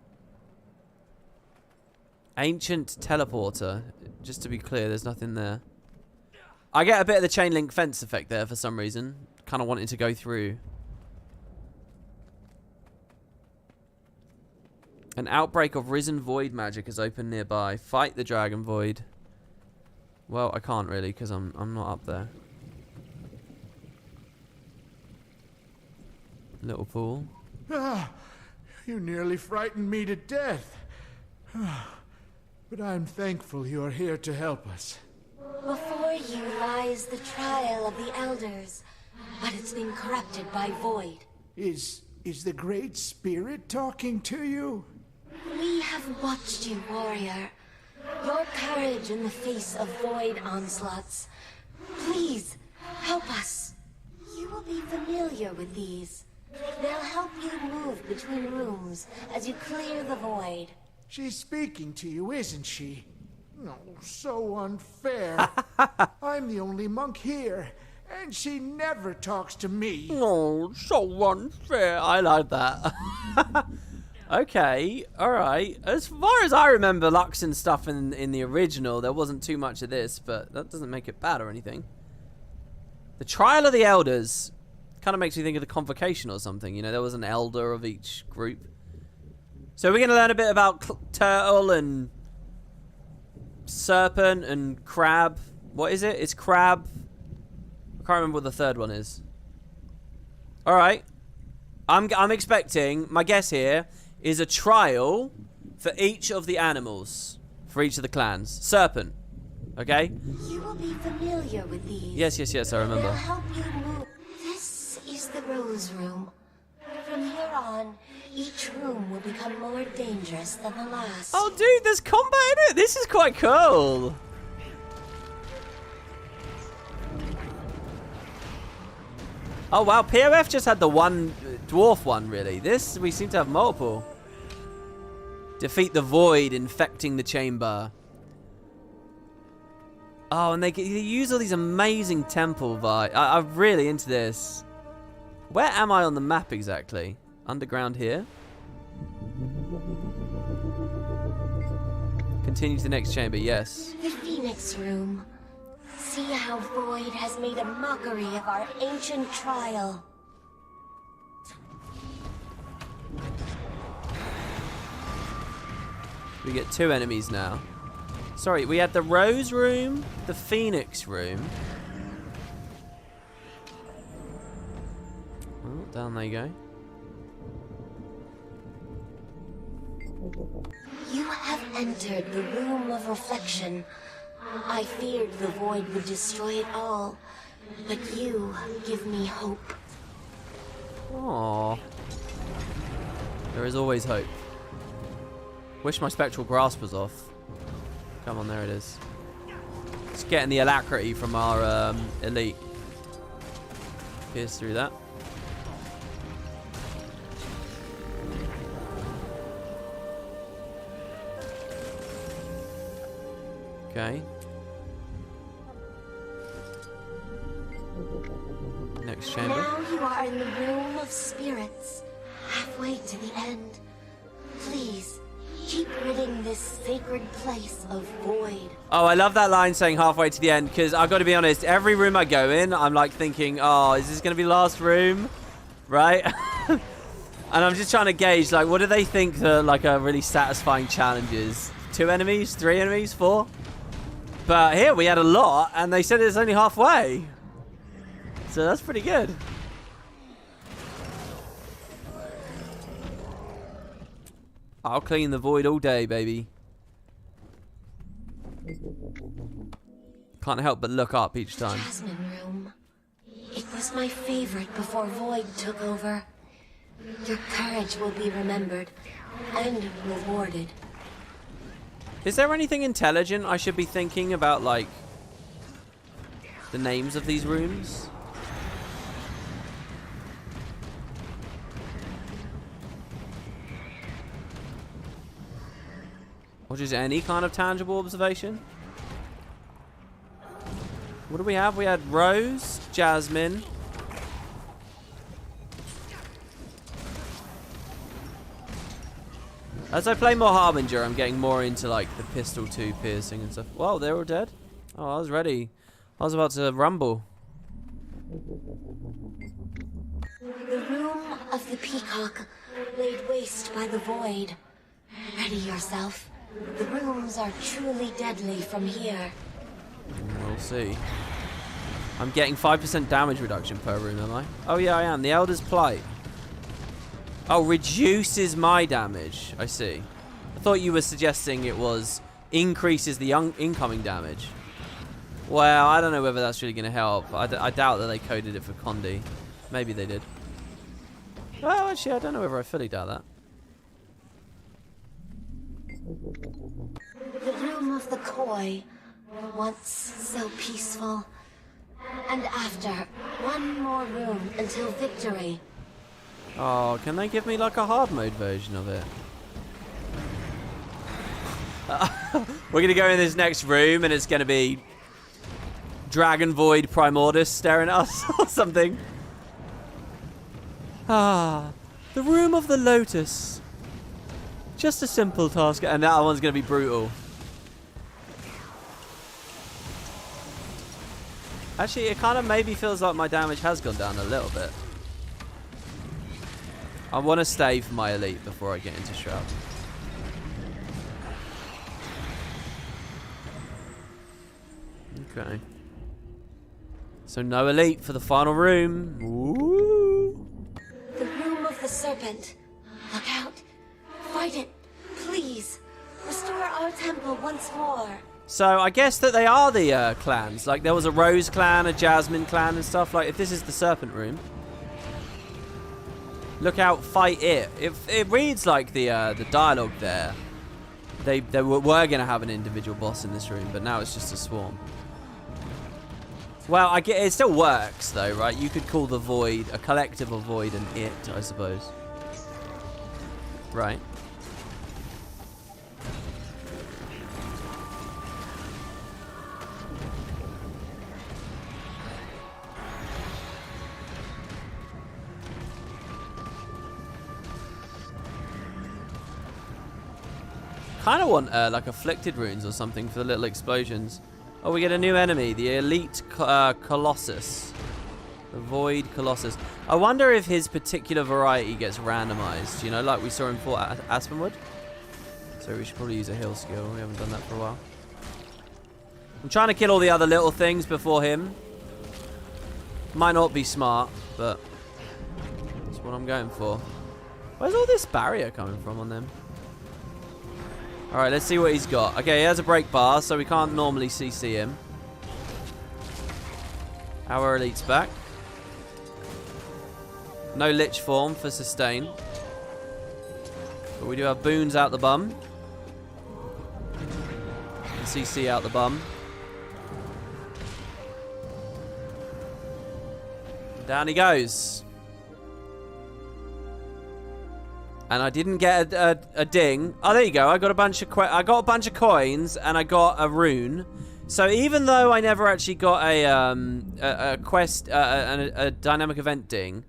Speaker 1: Ancient teleporter. Just to be clear, there's nothing there. I get a bit of the chain link fence effect there for some reason. Kind of wanting to go through. An outbreak of risen void magic is open nearby. Fight the dragon void. Well, I can't really because I'm not up there. Little pool.
Speaker 6: Ah, you nearly frightened me to death. but I'm thankful you're here to help us.
Speaker 20: Before you lies the trial of the elders, but it's been corrupted by Void.
Speaker 6: Is the Great Spirit talking to you?
Speaker 20: We have watched you, warrior. Your courage in the face of Void onslaughts. Please, help us. You will be familiar with these. They'll help you move between rooms as you clear the Void.
Speaker 6: She's speaking to you, isn't she? No, so unfair. I'm the only monk here, and she never talks to me.
Speaker 1: Oh, so unfair. I like that. Okay, alright. As far as I remember Lux and stuff in the original, there wasn't too much of this, but that doesn't make it bad or anything. The Trial of the Elders kind of makes me think of the Convocation or something. You know, there was an elder of each group. So we're going to learn a bit about Turtle and Serpent and Crab. What is it? It's Crab. I can't remember what the third one is. Alright. I'm expecting, my guess here, is a trial for each of the animals. For each of the clans. Serpent. Okay?
Speaker 20: You will be familiar with these.
Speaker 1: Yes, I remember.
Speaker 20: They'll help you move. This is the Rose Room. From here on, each room will become more dangerous than the last.
Speaker 1: Oh, dude, there's combat in it. This is quite cool. Oh, wow. POF just had the one dwarf one, really. This, we seem to have multiple. Defeat the Void, infecting the chamber. Oh, and they use all these amazing temple vibes. I'm really into this. Where am I on the map exactly? Underground here. Continue to the next chamber, yes.
Speaker 20: The Phoenix Room. See how Void has made a mockery of our ancient trial.
Speaker 1: We get 2 enemies now. Sorry, we had the Rose Room, the Phoenix Room. Oh, down there you go.
Speaker 20: You have entered the Room of Reflection. I feared the Void would destroy it all, but you give me hope.
Speaker 1: Aww. There is always hope. Wish my spectral grasp was off. Come on, there it is. Just getting the alacrity from our elite. Pierce through that. Okay. Next chamber.
Speaker 20: Now you are in the Room of Spirits, halfway to the end. Please, keep ridding this sacred place of Void.
Speaker 1: Oh, I love that line saying halfway to the end, because I've got to be honest, every room I go in, I'm like thinking, oh, is this going to be the last room? Right? And I'm just trying to gauge, like, what do they think the, like, a really satisfying challenge is? 2 enemies? 3 enemies? 4? But here we had a lot, and they said it's only halfway. So that's pretty good. I'll clean the Void all day, baby. Can't help but look up each time.
Speaker 20: Jasmine Room. It was my favorite before Void took over. Your courage will be remembered and rewarded.
Speaker 1: Is there anything intelligent I should be thinking about, like, the names of these rooms? Or just any kind of tangible observation? What do we have? We had Rose, Jasmine. As I play more Harbinger, I'm getting more into, like, the pistol 2 piercing and stuff. Whoa, they're all dead? Oh, I was ready. I was about to rumble.
Speaker 20: The Room of the Peacock, laid waste by the Void. Ready yourself. The rooms are truly deadly from here.
Speaker 1: We'll see. I'm getting 5% damage reduction per room, am I? Oh, yeah, I am. The Elder's Plight. Oh, reduces my damage. I see. I thought you were suggesting it was increases the incoming damage. Well, I don't know whether that's really going to help. I doubt that they coded it for Condi. Maybe they did. Well, actually, I don't know whether I fully doubt that.
Speaker 20: The room of the koi, once so peaceful. And after, one more room until victory.
Speaker 1: Oh, can they give me like a hard mode version of it? We're going to go in this next room and it's going to be Dragon Void Primordus staring at us or something. Ah, the room of the lotus. Just a simple task, and that one's going to be brutal. Actually, it kind of maybe feels like my damage has gone down a little bit. I want to stay for my elite before I get into Shroud. Okay. So no elite for the final room. Ooh.
Speaker 20: The room of the serpent. Look out. Fight it. Please. Restore our temple once more.
Speaker 1: So I guess that they are the clans. Like there was a Rose clan, a Jasmine clan and stuff. Like if this is the serpent room. Look out, fight it. It reads like the dialogue there. They were going to have an individual boss in this room, but now it's just a swarm. Well, I get it still works though, right? You could call the void a collective of void and it, I suppose. Right. Kind of want like afflicted runes or something for the little explosions. Oh, we get a new enemy, the Elite Colossus. The Void Colossus. I wonder if his particular variety gets randomized, you know, like we saw in Fort Aspenwood. So we should probably use a heal skill. We haven't done that for a while. I'm trying to kill all the other little things before him. Might not be smart, but that's what I'm going for. Where's all this barrier coming from on them? Alright, let's see what he's got. Okay, he has a break bar, so we can't normally CC him. Our elite's back. No Lich form for sustain. But we do have boons out the bum. And CC out the bum. Down he goes. And I didn't get a ding. Oh, there you go. I got a bunch of coins and I got a rune. So even though I never actually got a quest, a dynamic event ding,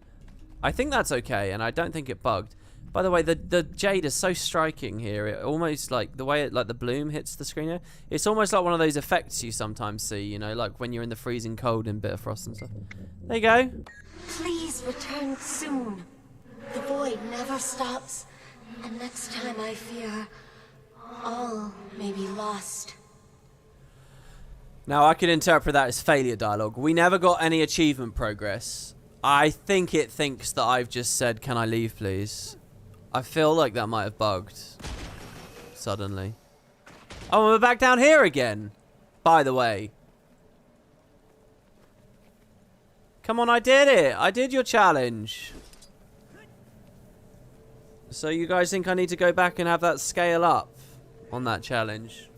Speaker 1: I think that's okay, and I don't think it bugged. By the way, the jade is so striking here. It almost like the way the bloom hits the screen here. It's almost like one of those effects you sometimes see. You know, like when you're in the freezing cold in Bitter Frost and stuff. There you go.
Speaker 20: Please return soon. The void never stops, and next time I fear all may be lost.
Speaker 1: Now I could interpret that as failure dialogue. We never got any achievement progress. I think it thinks that I've just said, "Can I leave, please?" I feel like that might have bugged suddenly. Oh, we're back down here again. By the way. Come on, I did it. I did your challenge. So you guys think I need to go back and have that scale up on that challenge?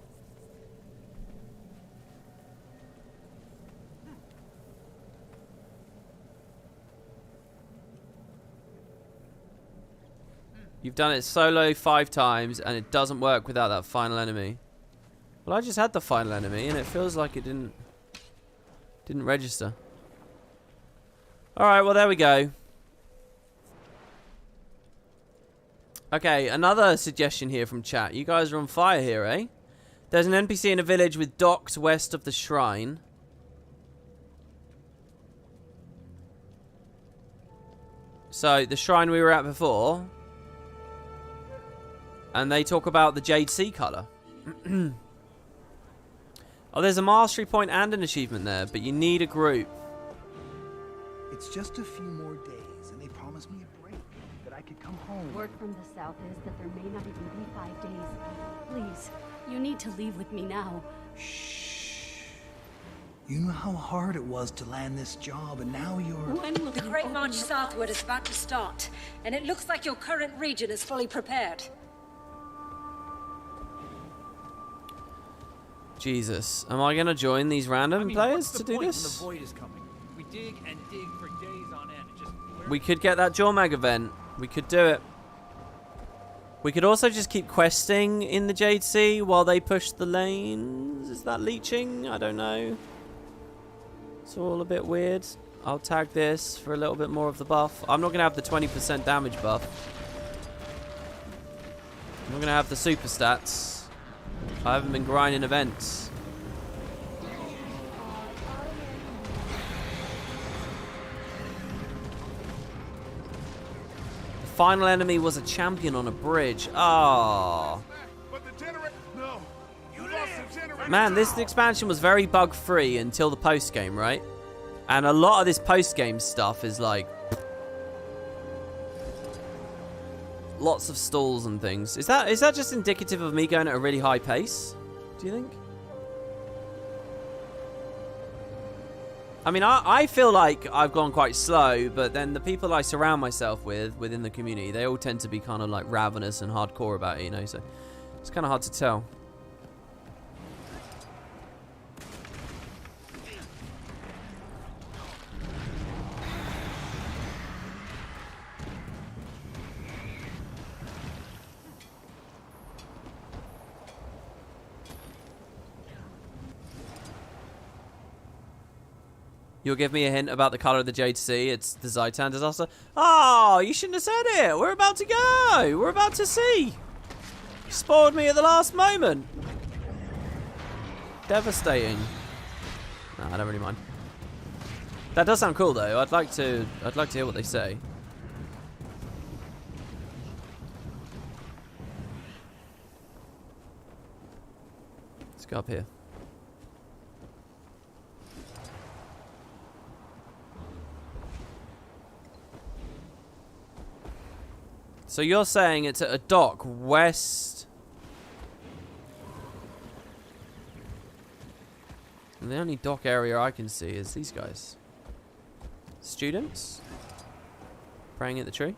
Speaker 1: You've done it solo 5 times and it doesn't work without that final enemy. Well, I just had the final enemy and it feels like it didn't register. Alright, well there we go. Okay, another suggestion here from chat. You guys are on fire here, eh? There's an NPC in a village with docks west of the shrine. So, the shrine we were at before. And they talk about the Jade Sea color. Oh, there's a mastery point and an achievement there, but you need a group.
Speaker 11: It's just a few more days, and they promised me a break, that I could come home.
Speaker 9: Word from the south is that there may not even be 5 days. Please, You need to leave with me now.
Speaker 11: You know how hard it was to land this job, and now you're...
Speaker 2: The Great March southward is about to start, and it looks like your current region is fully prepared.
Speaker 1: Jesus, am I going to join these random players to do this?
Speaker 5: The void is coming. We dig and dig for days on end.
Speaker 1: We could get that Jormag event. We could do it. We could also just keep questing in the Jade Sea while they push the lanes. Is that leeching? I don't know. It's all a bit weird. I'll tag this for a little bit more of the buff. I'm not going to have the 20% damage buff. I'm not going to have the super stats. I haven't been grinding events. The final enemy was a champion on a bridge. Ah. Man, this expansion was very bug-free until the post-game, right? And a lot of this post-game stuff is like... lots of stalls and things. Is that just indicative of me going at a really high pace? Do you think? I mean, I feel like I've gone quite slow, but then the people I surround myself with within the community, they all tend to be kind of like ravenous and hardcore about it, you know, so it's kind of hard to tell. You'll give me a hint about the color of the Jade Sea. It's the Zaitan disaster. Oh, you shouldn't have said it. We're about to go. We're about to see. You spoiled me at the last moment. Devastating. No, I don't really mind. That does sound cool though. I'd like to hear what they say. Let's go up here. So you're saying it's at a dock west. And the only dock area I can see is these guys. Students. Praying at the tree.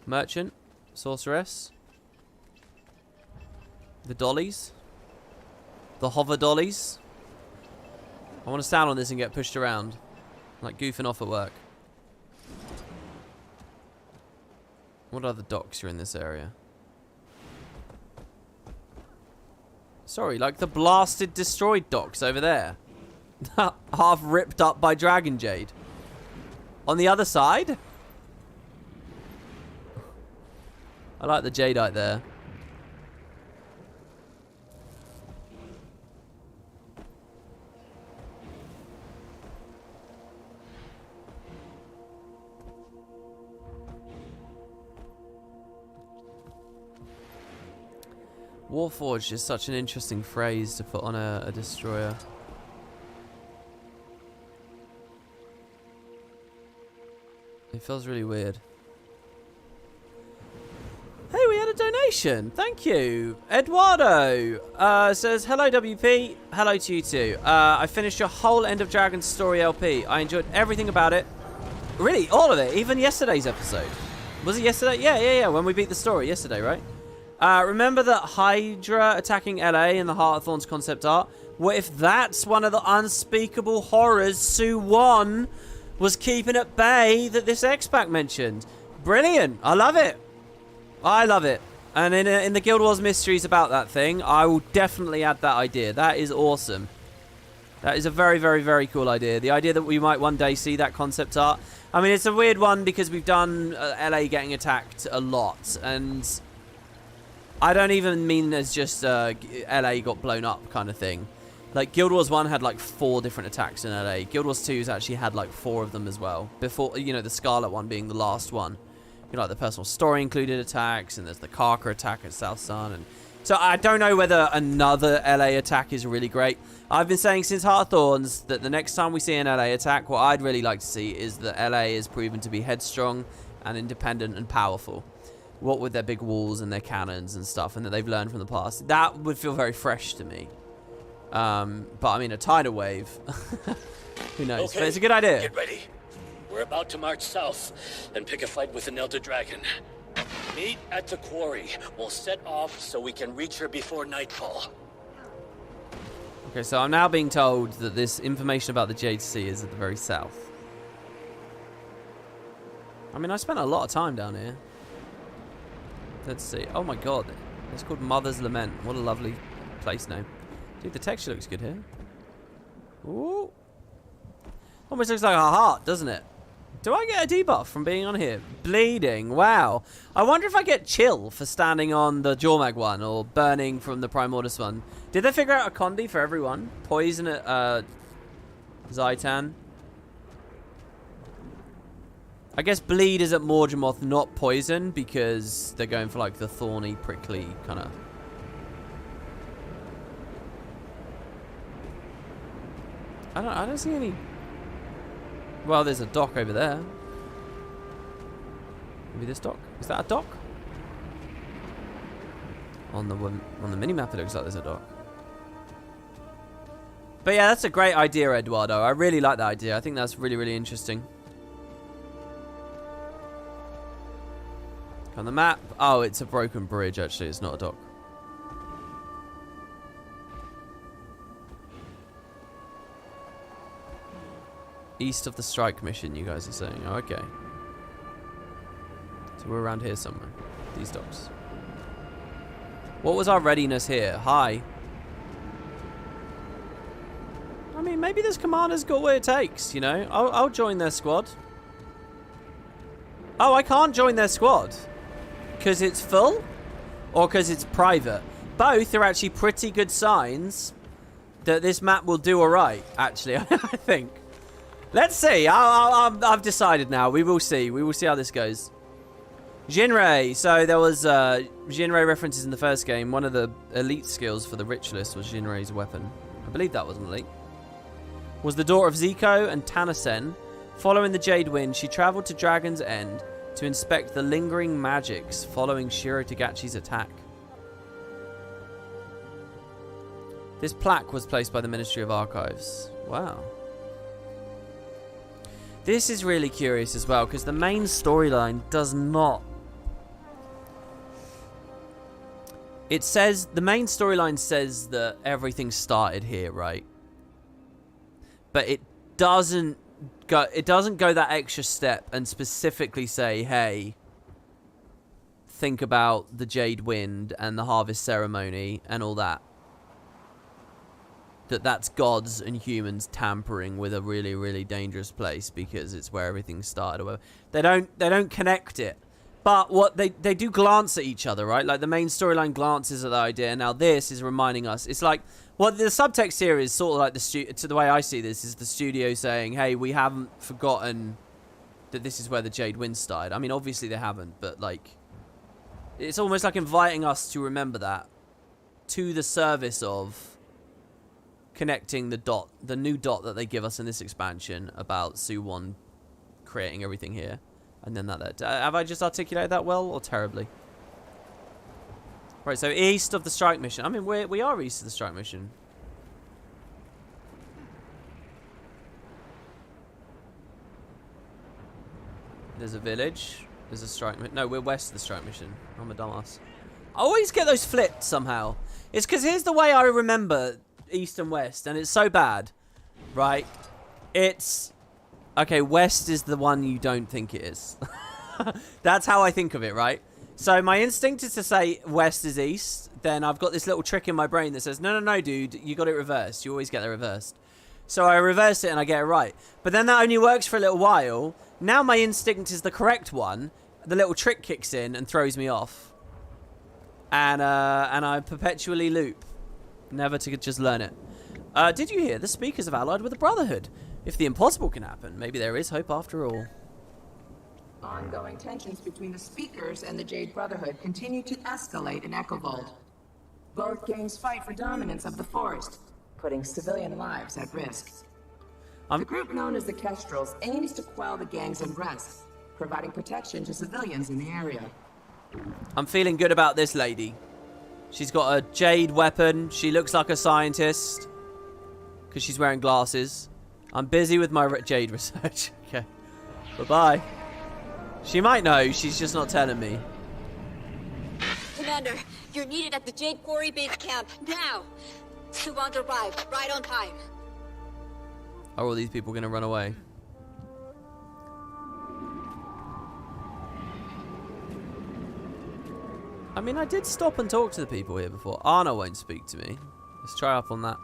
Speaker 1: Merchant. Sorceress. The dollies. The hover dollies. I want to stand on this and get pushed around. Like goofing off at work. What other docks are in this area? Sorry, like the blasted, destroyed docks over there. Half ripped up by Dragon Jade. On the other side? I like the Jadeite there. Warforged is such an interesting phrase to put on a destroyer. It feels really weird. Hey, we had a donation. Thank you. Eduardo says, hello WP. Hello to you too. I finished your whole End of Dragon story LP. I enjoyed everything about it. Really, all of it. Even yesterday's episode. Was it yesterday? Yeah. When we beat the story yesterday, right? Remember that Hydra attacking LA in the Heart of Thorns concept art? What if that's one of the unspeakable horrors Sue 1 was keeping at bay that this X-Pack mentioned? Brilliant. I love it. I love it. And in the Guild Wars mysteries about that thing, I will definitely add that idea. That is awesome. That is a very, very, very cool idea. The idea that we might one day see that concept art. I mean, it's a weird one because we've done LA getting attacked a lot. And I don't even mean as just LA got blown up kind of thing. Like, Guild Wars 1 had like 4 different attacks in LA. Guild Wars 2's actually had like 4 of them as well. Before, you know, the Scarlet one being the last one. You know, like the personal story included attacks, and there's the Karka attack at South Sun. And so I don't know whether another LA attack is really great. I've been saying since Heart of Thorns that the next time we see an LA attack, what I'd really like to see is that LA is proven to be headstrong and independent and powerful. what with their big walls and their cannons and stuff, and that they've learned from the past. That would feel very fresh to me. But I mean, a tidal wave. Who knows?
Speaker 13: Okay,
Speaker 1: but it's a good idea.
Speaker 13: Get ready. We're about to march south and pick a fight with an Elder Dragon. Meet at the quarry. We'll set off so we can reach her before nightfall.
Speaker 1: Okay, so I'm now being told that this information about the Jade Sea is at the very south. I mean, I spent a lot of time down here. Let's see. Oh my god. It's called Mother's Lament. What a lovely place name. Dude, the texture looks good here. Ooh. Almost looks like a heart, doesn't it? Do I get a debuff from being on here? Bleeding. Wow. I wonder if I get chill for standing on the Jormag one or burning from the Primordus one. Did they figure out a condi for everyone? Poison at Zaitan. I guess bleed is at Morgemoth, not poison, because they're going for like the thorny, prickly kind of. I don't see any. Well, there's a dock over there. Maybe this dock? Is that a dock? On the minimap, it looks like there's a dock. But yeah, that's a great idea, Eduardo. I really like that idea. I think that's really, really interesting. On the map. Oh, it's a broken bridge, actually. It's not a dock. East of the strike mission, you guys are saying. Oh, okay. So we're around here somewhere. These docks. What was our readiness here? Hi. I mean, maybe this commander's got what it takes, you know? I'll join their squad. Oh, I can't join their squad. Because it's full? Or because it's private? Both are actually pretty good signs that this map will do alright, actually, I think. Let's see. I've decided now. We will see. We will see how this goes. Jinrei. So there was Jinrei references in the first game. One of the elite skills for the Ritualist was Jinrei's weapon. I believe that was an elite. Was the daughter of Zico and Tanasen. Following the Jade Wind, she traveled to Dragon's End to inspect the lingering magics following Shiro Tagachi's attack. This plaque was placed by the Ministry of Archives. Wow. This is really curious as well, because the main storyline does not... It says... The main storyline says that everything started here, right? But it doesn't go that extra step and specifically say, hey, think about the Jade Wind and the Harvest Ceremony and all that. That's gods and humans tampering with a really, really dangerous place because it's where everything started. They don't connect it, but what they do glance at each other, right? Like the main storyline glances at the idea. Now this is reminding us. It's like what the subtext here is sort of like to the way I see this is the studio saying, "Hey, we haven't forgotten that this is where the Jade Wind started." I mean, obviously they haven't, but like it's almost like inviting us to remember that to the service of connecting the new dot that they give us in this expansion about Suwon creating everything here. And then that have I just articulated that well or terribly? Right, so east of the strike mission. I mean, we are east of the strike mission. There's a village. There's a strike mission. No, we're west of the strike mission. I'm a dumbass. I always get those flipped somehow. It's because here's the way I remember east and west, and it's so bad, right? It's okay, west is the one you don't think it is. That's how I think of it, right? So my instinct is to say west is east. Then I've got this little trick in my brain that says no dude, you got it reversed. You always get it reversed. So I reverse it and I get it right, but then that only works for a little while. Now my instinct is the correct one. The little trick kicks in and throws me off, and I perpetually loop. Never to just learn it. Did you hear? The speakers have allied with the Brotherhood. If the impossible can happen, maybe there is hope after all.
Speaker 10: Ongoing tensions between the speakers and the Jade Brotherhood continue to escalate in Echovold. Both gangs fight for dominance of the forest, putting civilian lives at risk. The group known as the Kestrels aims to quell the gang's unrest, providing protection to civilians in the area.
Speaker 1: I'm feeling good about this lady. She's got a jade weapon. She looks like a scientist because she's wearing glasses. I'm busy with my jade research. Okay. Bye-bye. She might know. She's just not telling me.
Speaker 15: Commander, you're needed at the Jade Quarry base camp now. Subon's arrived right on time.
Speaker 1: Are all these people going to run away? I mean, I did stop and talk to the people here before. Anna won't speak to me. Let's try up on that.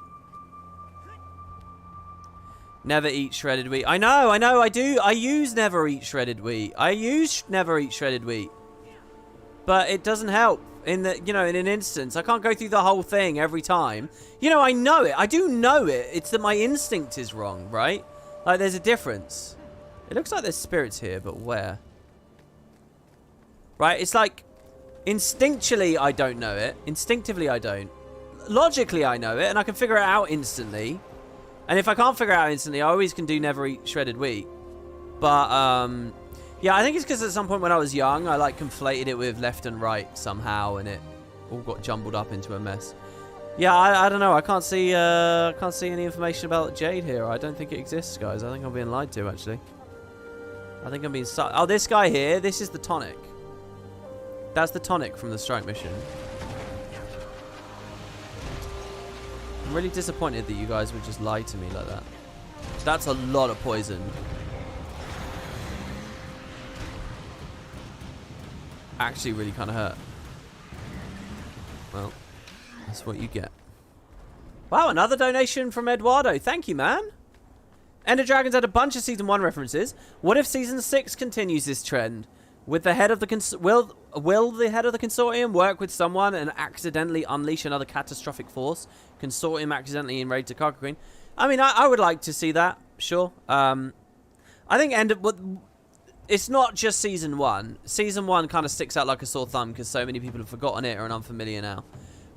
Speaker 1: Never eat shredded wheat. I know, I do. I use never eat shredded wheat. I use never eat shredded wheat. But it doesn't help in the, you know, in an instance. I can't go through the whole thing every time. You know, I know it. I do know it. It's that my instinct is wrong, right? Like, there's a difference. It looks like there's spirits here, but where? Right, it's like, instinctually, I don't know it. Instinctively, I don't. Logically, I know it, and I can figure it out instantly. And if I can't figure it out instantly, I always can do never eat shredded wheat. But, yeah, I think it's because at some point when I was young, I, like, conflated it with left and right somehow, and it all got jumbled up into a mess. Yeah, I don't know. I can't see any information about Jade here. I don't think it exists, guys. I think I'm being lied to, actually. I think I'm being... Oh, this guy here, this is the tonic. That's the tonic from the strike mission. I'm really disappointed that you guys would just lie to me like that. That's a lot of poison. Actually really kind of hurt. Well, that's what you get. Wow, another donation from Eduardo. Thank you, man. Ender Dragons had a bunch of Season 1 references. What if Season 6 continues this trend? With the head of the will the head of the consortium work with someone and accidentally unleash another catastrophic force? Consortium accidentally invade Takaka Queen. I mean, I would like to see that. Sure. I think it's not just Season 1. Season 1 kind of sticks out like a sore thumb because so many people have forgotten it or are unfamiliar now.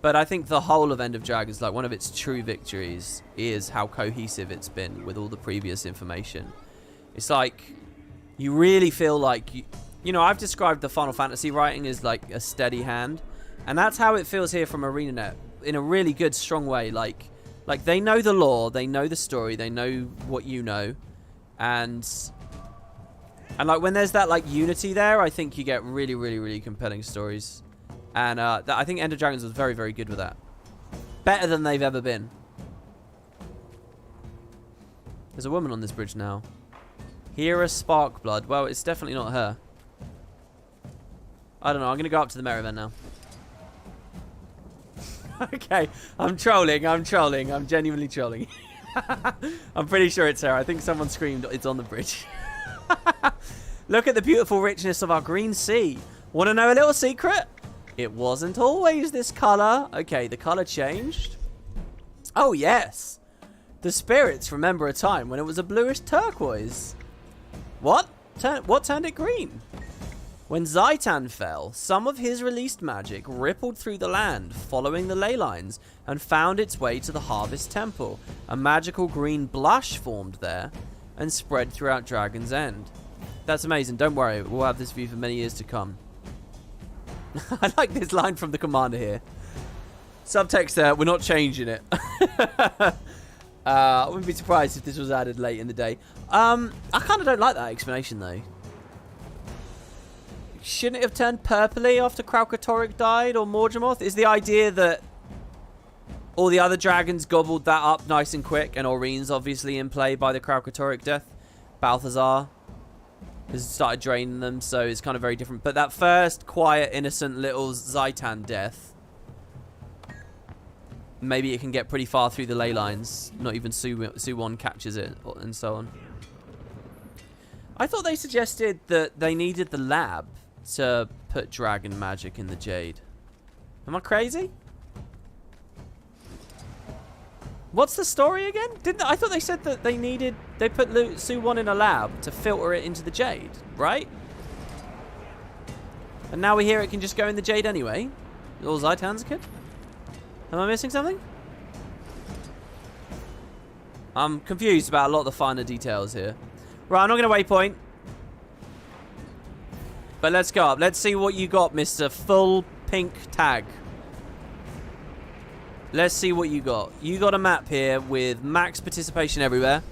Speaker 1: But I think the whole of End of Dragons, like one of its true victories, is how cohesive it's been with all the previous information. It's like you really feel like you know, I've described the Final Fantasy writing as like a steady hand, and that's how it feels here from ArenaNet in a really good, strong way. Like they know the lore, they know the story, they know what you know, and like when there's that like unity there, I think you get really, really, really compelling stories, and I think End of Dragons was very, very good with that. Better than they've ever been. There's a woman on this bridge now. Hera Sparkblood. Well, it's definitely not her. I don't know. I'm going to go up to the Merriman now. Okay. I'm trolling. I'm genuinely trolling. I'm pretty sure it's her. I think someone screamed it's on the bridge. Look at the beautiful richness of our green sea. Want to know a little secret? It wasn't always this color. Okay, the color changed. Oh, yes. The spirits remember a time when it was a bluish turquoise. What? What turned it green? When Zaitan fell, some of his released magic rippled through the land, following the ley lines, and found its way to the Harvest Temple. A magical green blush formed there and spread throughout Dragon's End. That's amazing. Don't worry, we'll have this view for many years to come. I like this line from the commander here. Subtext there, we're not changing it. I wouldn't be surprised if this was added late in the day. I kind of don't like that explanation, though. Shouldn't it have turned purpley after Kralkatorrik died, or Morgemoth? Is the idea that all the other dragons gobbled that up nice and quick, and Aureen's obviously in play by the Kralkatorrik death? Balthazar has started draining them, so it's kind of very different. But that first quiet, innocent little Zaitan death, maybe it can get pretty far through the ley lines. Not even Suwon catches it, and so on. I thought they suggested that they needed the lab to put dragon magic in the Jade. Am I crazy? What's the story again? I thought they said that they put Suwon in a lab to filter it into the Jade, right? And now we hear it can just go in the Jade anyway. All Zaitan's a kid? Am I missing something? I'm confused about a lot of the finer details here. Right, I'm not going to waypoint. But let's go up. Let's see what you got, Mr. Full Pink Tag. Let's see what you got. You got a map here with max participation everywhere.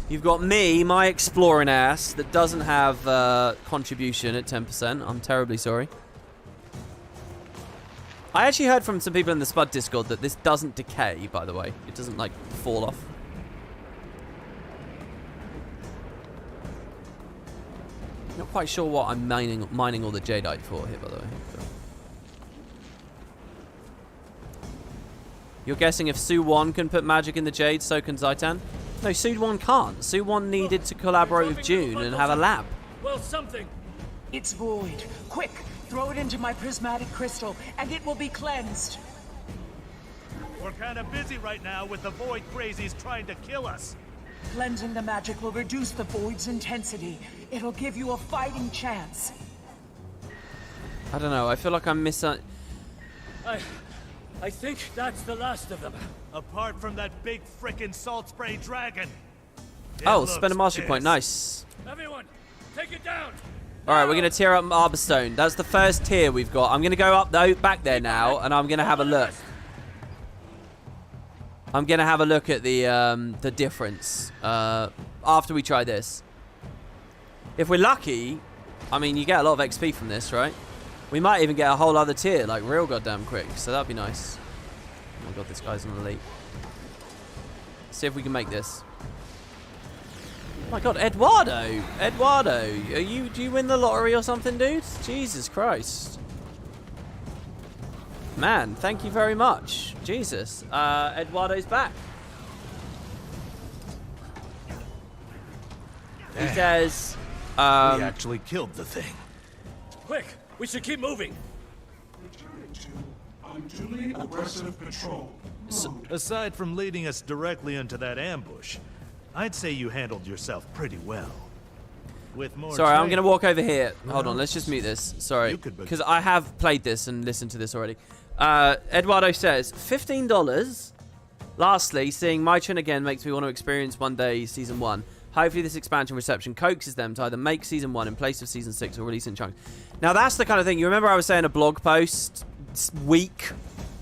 Speaker 1: You've got me, my exploring ass, that doesn't have contribution at 10%. I'm terribly sorry. I actually heard from some people in the Spud Discord that this doesn't decay, by the way. It doesn't, like, fall off. Not quite sure what I'm mining all the jadeite for here, by the way. But you're guessing if Su-1 can put magic in the jade, so can Zaitan? No, Su-1 can't. Su-1 needed to collaborate with June and have a lab.
Speaker 21: Well, something. It's void. Quick, throw it into my prismatic crystal, and it will be cleansed.
Speaker 18: We're kind of busy right now with the void crazies trying to kill us.
Speaker 21: Cleansing the magic will reduce the void's intensity. It'll give you a fighting chance.
Speaker 1: I don't know. I feel like I'm
Speaker 18: I think that's the last of them. Apart from that big frickin' salt spray dragon.
Speaker 1: Oh, spend a mastery point. Nice.
Speaker 18: Everyone, take it down.
Speaker 1: All right, we're going to tear up Arborstone. That's the first tier we've got. I'm going to go up back there now, and I'm going to have a look. I'm going to have a look at the difference after we try this. If we're lucky, I mean, you get a lot of XP from this, right? We might even get a whole other tier, like real goddamn quick. So that'd be nice. Oh my god, this guy's an elite. Let's see if we can make this. Oh my god, Eduardo! Eduardo! Do you win the lottery or something, dude? Jesus Christ. Man, thank you very much. Jesus. Eduardo's back. He says...
Speaker 18: we actually killed the thing.
Speaker 13: Quick! We should keep moving.
Speaker 3: Returning to unduly aggressive patrol.
Speaker 18: Aside from leading us directly into that ambush, I'd say you handled yourself pretty well. With more
Speaker 1: Sorry, I'm going to walk over here. Hold on, let's just mute this. Sorry, because I have played this and listened to this already. Eduardo says, $15. Lastly, seeing my chin again makes me want to experience one day Season 1. Hopefully this expansion reception coaxes them to either make Season 1 in place of Season 6 or release in chunks. Now, that's the kind of thing. You remember I was saying a blog post week?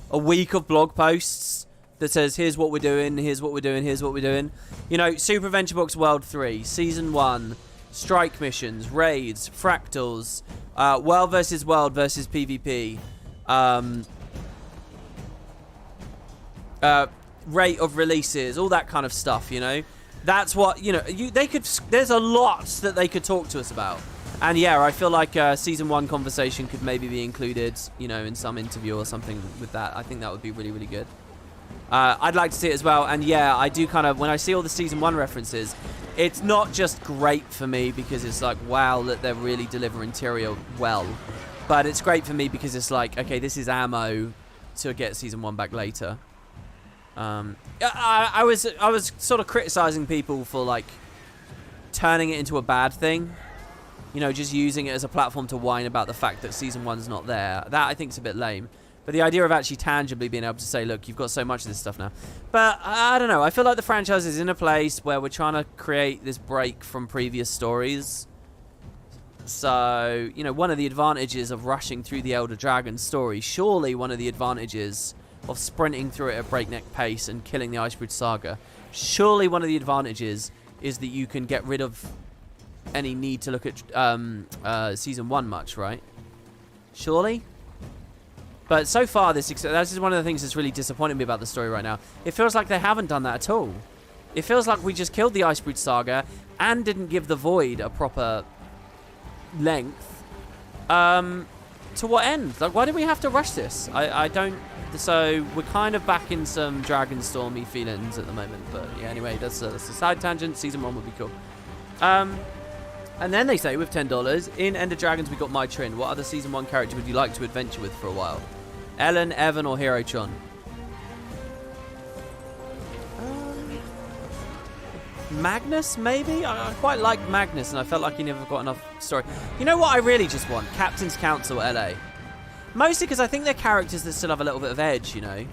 Speaker 1: A week of blog posts that says, here's what we're doing, here's what we're doing, here's what we're doing. You know, Super Adventure Books World 3, Season 1, strike missions, raids, fractals, world versus PvP, rate of releases, all that kind of stuff, you know. That's what, you know, there's a lot that they could talk to us about. And yeah, I feel like Season 1 conversation could maybe be included, you know, in some interview or something with that. I think that would be really, really good. I'd like to see it as well. And yeah, I do kind of, when I see all the Season 1 references, it's not just great for me because it's like, wow, that they're really delivering Tyria well. But it's great for me because it's like, okay, this is ammo to get Season 1 back later. I was sort of criticizing people for like turning it into a bad thing, you know, just using it as a platform to whine about the fact that Season 1's not there. That I think is a bit lame. But the idea of actually tangibly being able to say, look, you've got so much of this stuff now. But I don't know. I feel like the franchise is in a place where we're trying to create this break from previous stories. So, you know, one of the advantages of rushing through the Elder Dragon story, surely one of the advantages of sprinting through it at breakneck pace and killing the Icebridge Saga, surely one of the advantages is that you can get rid of any need to look at Season 1 much, right? Surely? But so far, this is one of the things that's really disappointing me about the story right now. It feels like they haven't done that at all. It feels like we just killed the Icebridge Saga and didn't give the Void a proper length. To what end? Like, why did we have to rush this? I don't... So, we're kind of back in some Dragonstormy feelings at the moment. But yeah, anyway, that's a side tangent. Season 1 would be cool. And then they say, with $10, in Ender Dragons we got My Trin. What other Season 1 character would you like to adventure with for a while? Ellen, Evan, or Hero Chon? Magnus, maybe? I quite like Magnus, and I felt like he never got enough story. You know what I really just want? Captain's Council LA. Mostly because I think they're characters that still have a little bit of edge, you know?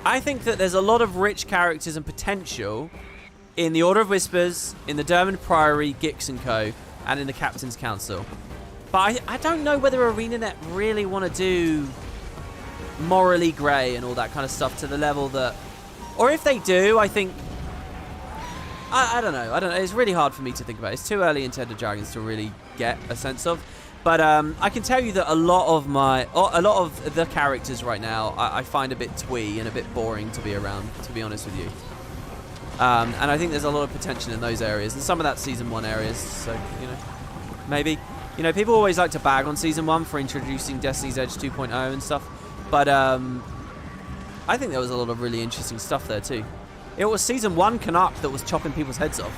Speaker 1: I think that there's a lot of rich characters and potential in the Order of Whispers, in the Dermond Priory, Gix and Co. and in the Captain's Council. But I don't know whether ArenaNet really want to do morally grey and all that kind of stuff to the level that... Or if they do, I think... I don't know. It's really hard for me to think about. It's too early in Enter Dragons to really get a sense of. But I can tell you that a lot of the characters right now I find a bit twee and a bit boring to be around, to be honest with you. And I think there's a lot of potential in those areas, and some of that Season 1 areas, so, you know, maybe. You know, people always like to bag on Season 1 for introducing Destiny's Edge 2.0 and stuff, but I think there was a lot of really interesting stuff there too. It was Season 1 Canuck that was chopping people's heads off.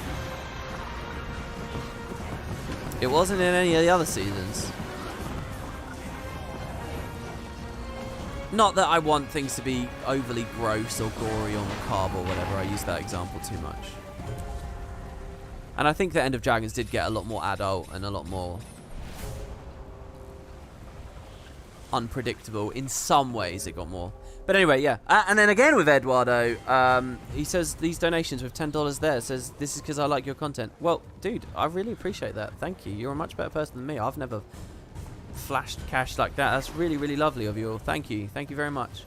Speaker 1: It wasn't in any of the other seasons. Not that I want things to be overly gross or gory or macabre or whatever. I use that example too much. And I think the End of Dragons did get a lot more adult and a lot more unpredictable. In some ways, it got more. But anyway, yeah. And then again with Eduardo, he says these donations with $10 there. Says, this is because I like your content. Well, dude, I really appreciate that. Thank you. You're a much better person than me. I've never flashed cash like that. That's really, really lovely of you all. Thank you. Thank you very much.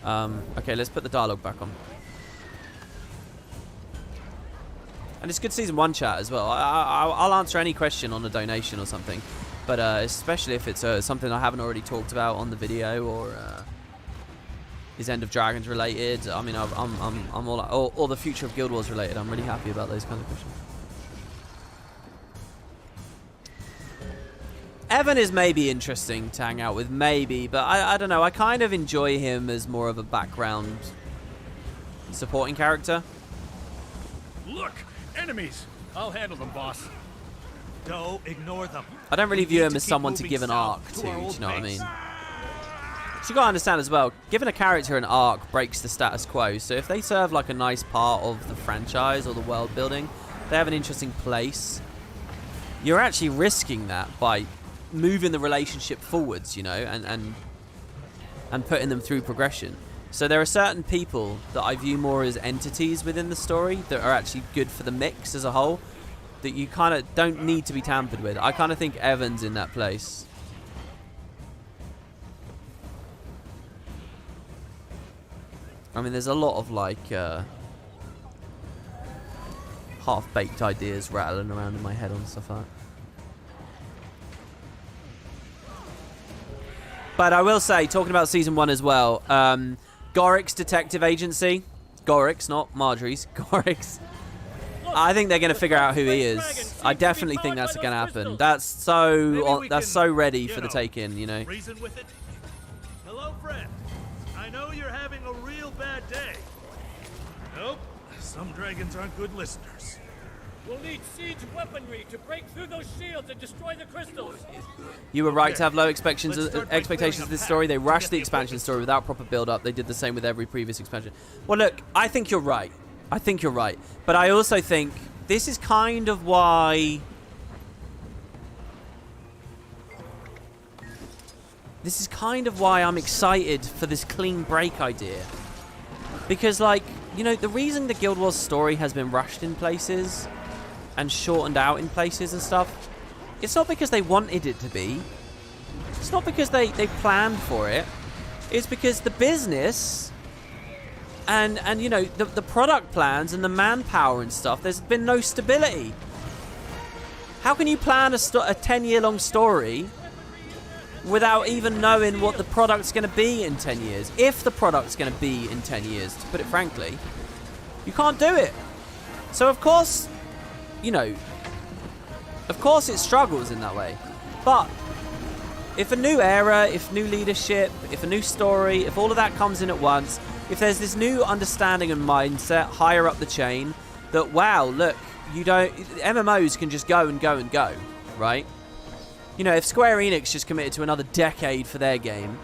Speaker 1: Okay, let's put the dialogue back on. And it's good Season 1 chat as well. I'll answer any question on a donation or something. But especially if it's something I haven't already talked about on the video or... is End of Dragons related? I mean, I'm all or the future of Guild Wars related. I'm really happy about those kinds of questions. Evan is maybe interesting to hang out with, maybe, but I don't know. I kind of enjoy him as more of a background supporting character.
Speaker 5: Look, enemies. I'll handle them, boss.
Speaker 18: Don't ignore them.
Speaker 1: I don't really view him as someone to give an arc to. Do you know what I mean? So you gotta understand as well, giving a character an arc breaks the status quo. So if they serve like a nice part of the franchise or the world building, they have an interesting place, you're actually risking that by moving the relationship forwards, you know, and putting them through progression. So there are certain people that I view more as entities within the story that are actually good for the mix as a whole, that you kind of don't need to be tampered with. I kind of think Evan's in that place. I mean, there's a lot of, like, half-baked ideas rattling around in my head on stuff like that. But I will say, talking about Season 1 as well, Gorik's Detective Agency. Gorik's, not Marjorie's. Gorik's. I think they're going to figure out who he is. I definitely think that's going to happen. That's so ready for the take-in, you know.
Speaker 18: Reason with it. Hello, friend. I know you're having a real bad day. Nope, some dragons aren't good listeners.
Speaker 13: We'll need siege weaponry to break through those shields and destroy the crystals.
Speaker 1: You were right to have low expectations of this story. They rushed the expansion story without proper build-up. They did the same with every previous expansion. Well, look, I think you're right. I think you're right. But I also think this is kind of why... This is kind of why I'm excited for this clean break idea. Because, like, you know, the reason the Guild Wars story has been rushed in places and shortened out in places and stuff, it's not because they wanted it to be. It's not because they planned for it. It's because the business and you know, the product plans and the manpower and stuff, there's been no stability. How can you plan a 10-year-long story without even knowing what the product's going to be in 10 years? If the product's going to be in 10 years, to put it frankly, you can't do it. So of course, you know, of course it struggles in that way. But if a new era, if new leadership, if a new story, if all of that comes in at once, if there's this new understanding and mindset higher up the chain that, wow, look, MMOs can just go and go and go, right? You know, if Square Enix just committed to another decade for their game,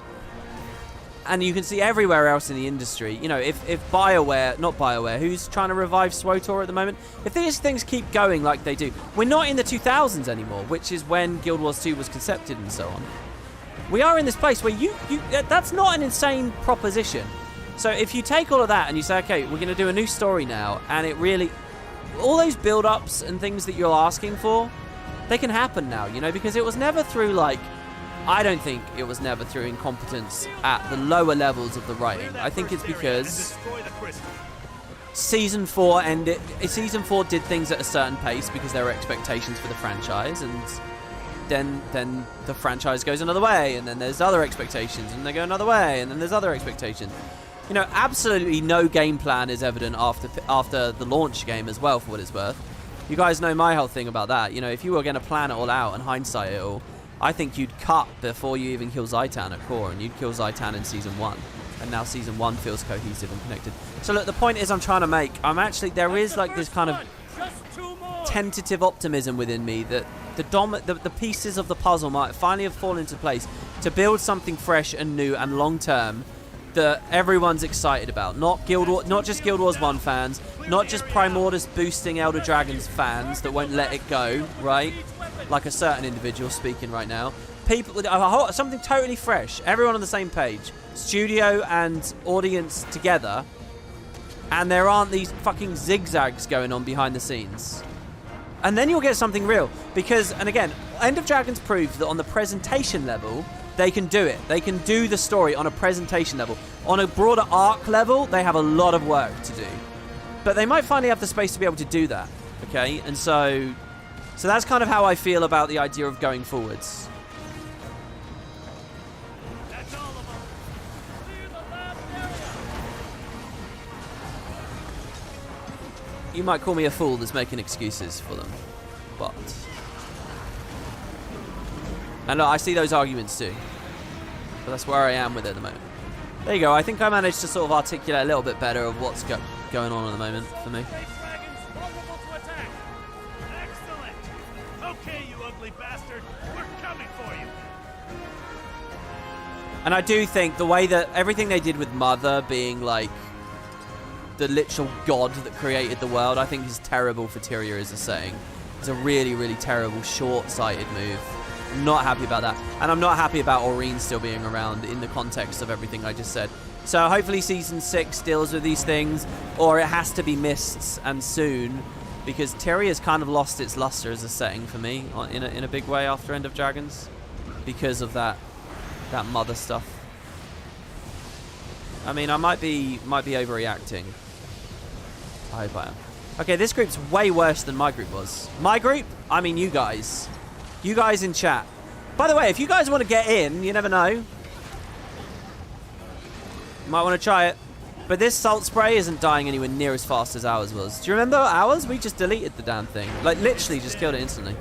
Speaker 1: and you can see everywhere else in the industry, you know, if BioWare, not BioWare, who's trying to revive SWTOR at the moment, if these things keep going like they do, we're not in the 2000s anymore, which is when Guild Wars 2 was concepted and so on. We are in this place where that's not an insane proposition. So if you take all of that and you say, okay, we're going to do a new story now, and it really, all those build-ups and things that you're asking for, they can happen now, you know, because it was never through, like, I don't think it was never through incompetence at the lower levels of the writing. I think it's because Season 4 ended. Season 4 did things at a certain pace because there were expectations for the franchise, and then the franchise goes another way, and then there's other expectations, and they go another way, and then there's other expectations. You know, absolutely no game plan is evident after the launch game as well, for what it's worth. You guys know my whole thing about that. You know, if you were going to plan it all out and hindsight it all, I think you'd cut before you even kill Zaitan at core, and you'd kill Zaitan in Season 1. And now Season 1 feels cohesive and connected. So look, the point is I'm trying to make, there is like this kind of tentative optimism within me that the pieces of the puzzle might finally have fallen into place to build something fresh and new and long-term that everyone's excited about. Not just Guild Wars 1 fans, not just Primordus boosting Elder Dragons fans that won't let it go, right? Like a certain individual speaking right now. People, something totally fresh. Everyone on the same page. Studio and audience together. And there aren't these fucking zigzags going on behind the scenes. And then you'll get something real. Because, and again, End of Dragons proved that on the presentation level, they can do it. They can do the story on a presentation level. On a broader arc level, they have a lot of work to do. But they might finally have the space to be able to do that. Okay? And so that's kind of how I feel about the idea of going forwards. You might call me a fool that's making excuses for them, but... And look, I see those arguments too. But that's where I am with it at the moment. There you go, I think I managed to sort of articulate a little bit better of what's going on at the moment for me.
Speaker 18: Okay, you ugly bastard, we're coming for you.
Speaker 1: And I do think the way that everything they did with Mother being like the literal god that created the world, I think is terrible for Tyria as a setting. It's a really, really terrible, short-sighted move. I'm not happy about that. And I'm not happy about Aurene still being around in the context of everything I just said. So hopefully Season 6 deals with these things, or it has to be Mists and soon, because Tyria's kind of lost its luster as a setting for me in a big way after End of Dragons because of that Mother stuff. I mean, I might be overreacting. I hope I am. Okay, this group's way worse than my group was. My group? I mean you guys. You guys in chat. By the way, if you guys want to get in, you never know. You might want to try it. But this salt spray isn't dying anywhere near as fast as ours was. Do you remember ours? We just deleted the damn thing. Like, literally just killed it instantly.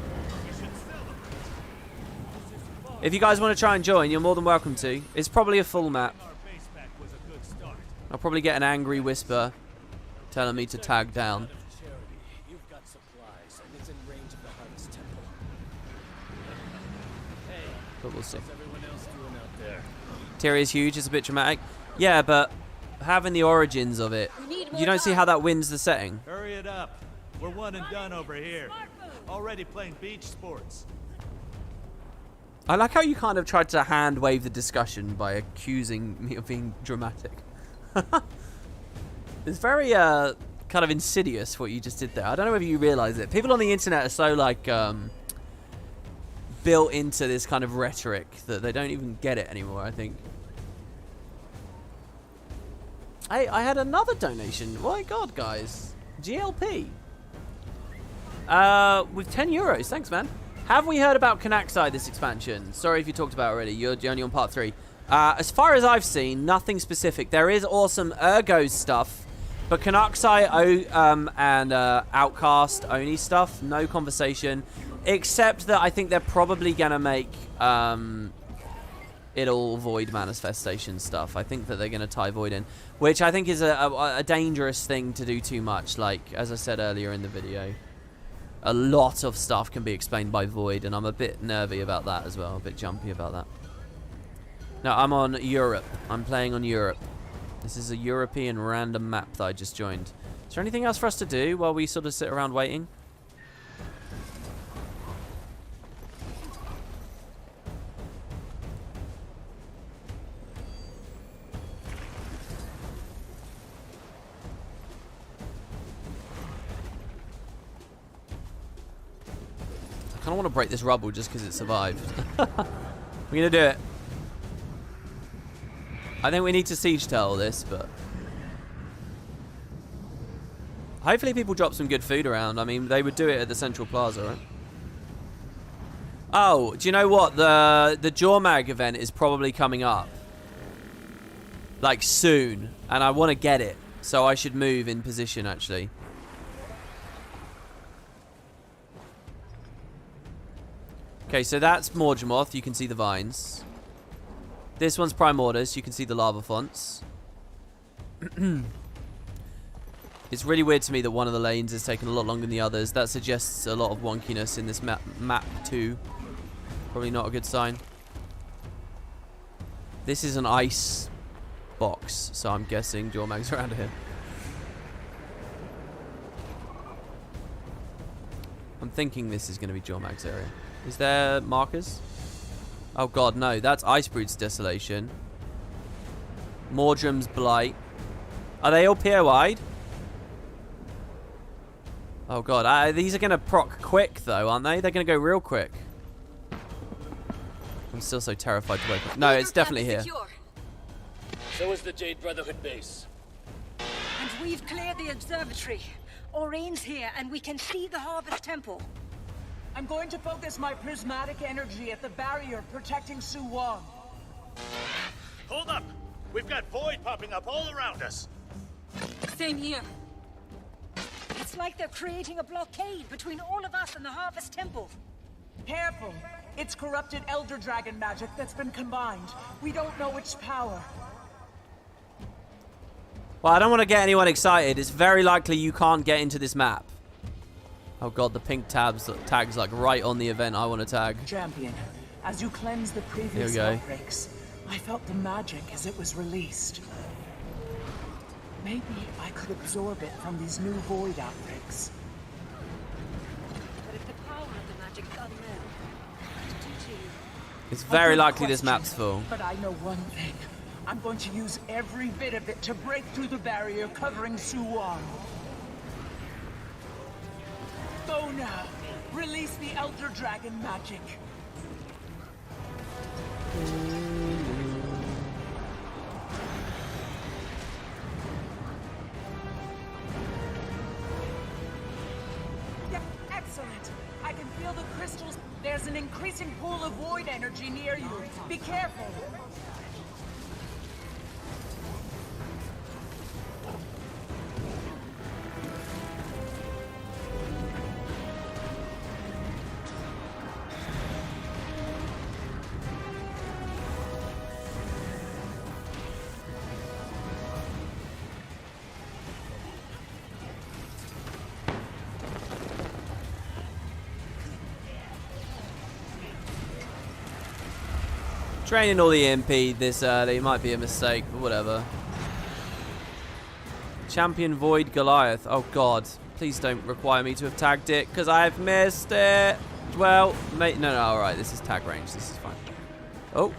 Speaker 1: If you guys want to try and join, you're more than welcome to. It's probably a full map. I'll probably get an angry whisper telling me to tag down. But we'll see. Tyria's huge. It's a bit dramatic. Yeah, but having the origins of it, you don't see how that wins the setting.
Speaker 18: Hurry it up. We're one and done over here. Already playing beach sports.
Speaker 1: I like how you kind of tried to hand wave the discussion by accusing me of being dramatic. It's very kind of insidious what you just did there. I don't know whether you realize it. People on the internet are so like built into this kind of rhetoric that they don't even get it anymore, I think. Hey, I had another donation. Oh my god, guys. GLP. With 10 euros. Thanks, man. Have we heard about Kaineng this expansion? Sorry if you talked about it already. You're only on part 3. As far as I've seen, nothing specific. There is awesome Ergo stuff, but Kaineng and Outcast Oni stuff, no conversation. Except that I think they're probably going to make it all Void manifestation stuff. I think that they're going to tie Void in, which I think is a dangerous thing to do too much. Like, as I said earlier in the video, a lot of stuff can be explained by Void, and I'm a bit nervy about that as well, a bit jumpy about that. No, I'm on Europe. I'm playing on Europe. This is a European random map that I just joined. Is there anything else for us to do while we sort of sit around waiting? I kind of want to break this rubble just because it survived. We're going to do it. I think we need to siege tell this, but... hopefully people drop some good food around. I mean, they would do it at the Central Plaza, right? Oh, do you know what? The Jormag event is probably coming up. Like, soon. And I want to get it. So I should move in position, actually. Okay, so that's Morgemoth. You can see the vines. This one's Primordus. You can see the lava fonts. It's really weird to me that one of the lanes is taking a lot longer than the others. That suggests a lot of wonkiness in this map too. Probably not a good sign. This is an ice box, so I'm guessing Jormag's around here. I'm thinking this is going to be Jormag's area. Is there markers? Oh god, no. That's Icebrood's Desolation. Mordrum's Blight. Are they all pier wide? Oh god, these are going to proc quick though, aren't they? They're going to go real quick. I'm still so terrified to wake up. No, it's definitely here.
Speaker 13: So is the Jade Brotherhood base.
Speaker 2: And we've cleared the observatory. Aurine's here, and we can see the Harvest Temple.
Speaker 21: I'm going to focus my prismatic energy at the barrier protecting Suwon.
Speaker 18: Hold up! We've got void popping up all around us.
Speaker 2: Same here. It's like they're creating a blockade between all of us and the Harvest Temple.
Speaker 21: Careful. It's corrupted Elder Dragon magic that's been combined. We don't know its power.
Speaker 1: Well, I don't want to get anyone excited. It's very likely you can't get into this map. Oh god, the pink tag's like right on the event I want to tag.
Speaker 21: Champion, as you cleanse the previous outbreaks, I felt the magic as it was released. Maybe I could absorb it from these new void outbreaks.
Speaker 2: But if the power of the magic's unknown, what to do to you?
Speaker 1: It's very likely this map's full.
Speaker 21: But I know one thing. I'm going to use every bit of it to break through the barrier covering Suwon. Go now. Release the Elder Dragon magic. Yeah, excellent. I can feel the crystals. There's an increasing pool of void energy near you. Be careful.
Speaker 1: Training all the MP this early might be a mistake, but whatever. Champion Void Goliath. Oh god, please don't require me to have tagged it because I've missed it. Well, mate, no, alright, this is tag range. This is fine. Oh.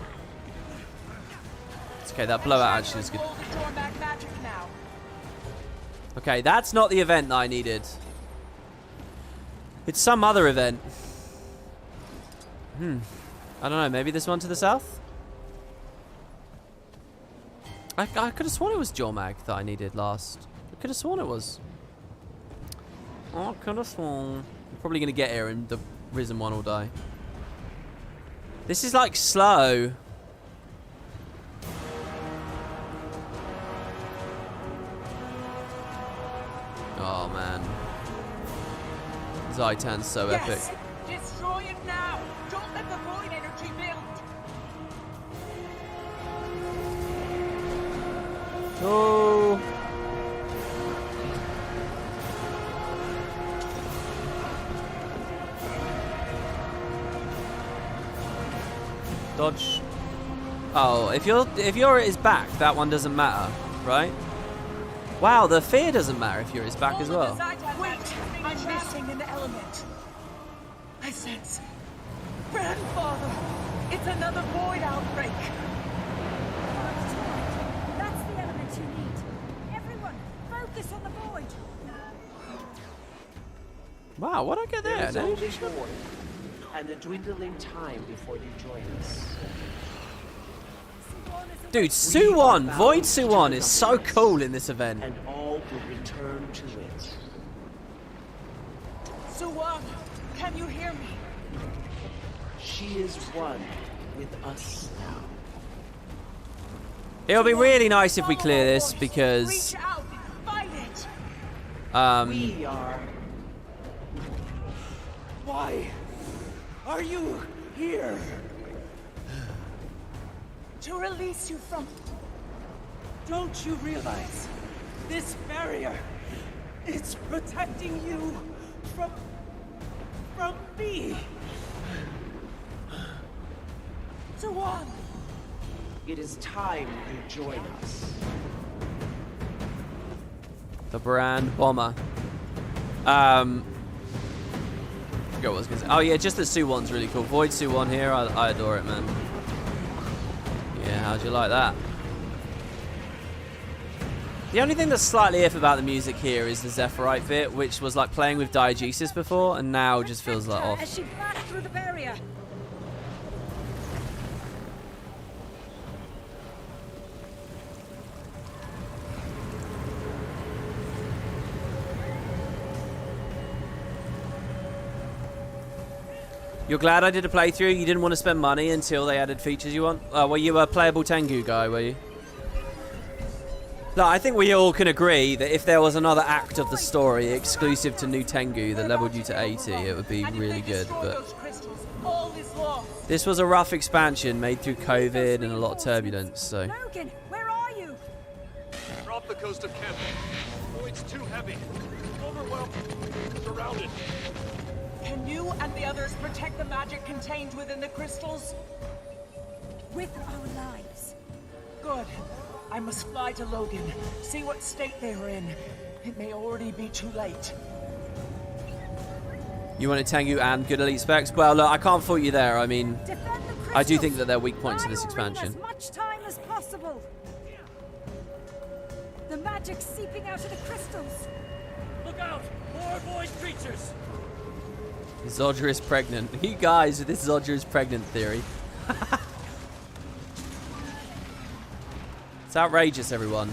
Speaker 1: It's okay, that blowout actually is good. Okay, that's not the event that I needed. It's some other event. I don't know, maybe this one to the south? I could have sworn it was Jormag that I needed last. I could have sworn it was. Oh, I could have sworn. I'm probably going to get here and the Risen one will die. This is like slow. Oh man. Zaitan's so epic.
Speaker 21: Destroy it now! Don't let the void energy build!
Speaker 1: Oh! Dodge. Oh, if you're at his back, that one doesn't matter, right? Wow, the fear doesn't matter if you're at his back as well.
Speaker 21: Wait, I'm missing an element. I sense. Grandfather! It's another void outbreak!
Speaker 2: That's the element you need. Everyone, focus on the void.
Speaker 1: Wow, what'd I get there?
Speaker 3: There is only void.
Speaker 17: and a dwindling time before you join us.
Speaker 1: Dude, Suwon, Void Suwon is so cool in this event.
Speaker 17: And all will return to it.
Speaker 21: Suwon, can you hear me?
Speaker 17: She is one with us now.
Speaker 1: It'll be really nice if we clear this because
Speaker 21: Reach out, fight it.
Speaker 17: We are.
Speaker 21: Why are you here? To release you from... Don't you realize this barrier, it's protecting you from me? Suwon!
Speaker 17: It is time you join us.
Speaker 1: the brand bomber. I forgot what I was gonna say. Oh yeah, just the Suwon's really cool. Void Suwon here, I adore it, man. Yeah, how'd you like that? The only thing that's slightly iff about the music here is the Zephyrite bit, which was like playing with diegesis before, and now just feels like off.
Speaker 2: As she blasts through the barrier.
Speaker 1: You're glad I did a playthrough? You didn't want to spend money until they added features you want? Were you a playable Tengu guy, were you? No, I think we all can agree that if there was another act of the story exclusive to new Tengu that leveled you to 80, it would be really good, but... This was a rough expansion made through COVID and a lot of turbulence, so...
Speaker 2: Logan, where are you?
Speaker 3: We're off the coast of Kent. Void's too heavy. Overwhelmed. Surrounded.
Speaker 21: Can you and the others protect the magic contained within the crystals?
Speaker 2: With our lives.
Speaker 21: Good. I must fly to Logan, see what state they are in. It may already be too late.
Speaker 1: You wanted Tengu and good elite specs? Well, look, I can't fault you there. I mean, I do think that they're weak points in this expansion.
Speaker 2: As much time as possible. The magic seeping out of the crystals.
Speaker 13: Look out! More void creatures!
Speaker 1: Zodra is pregnant. You guys with this Zodra is pregnant theory. It's outrageous, everyone.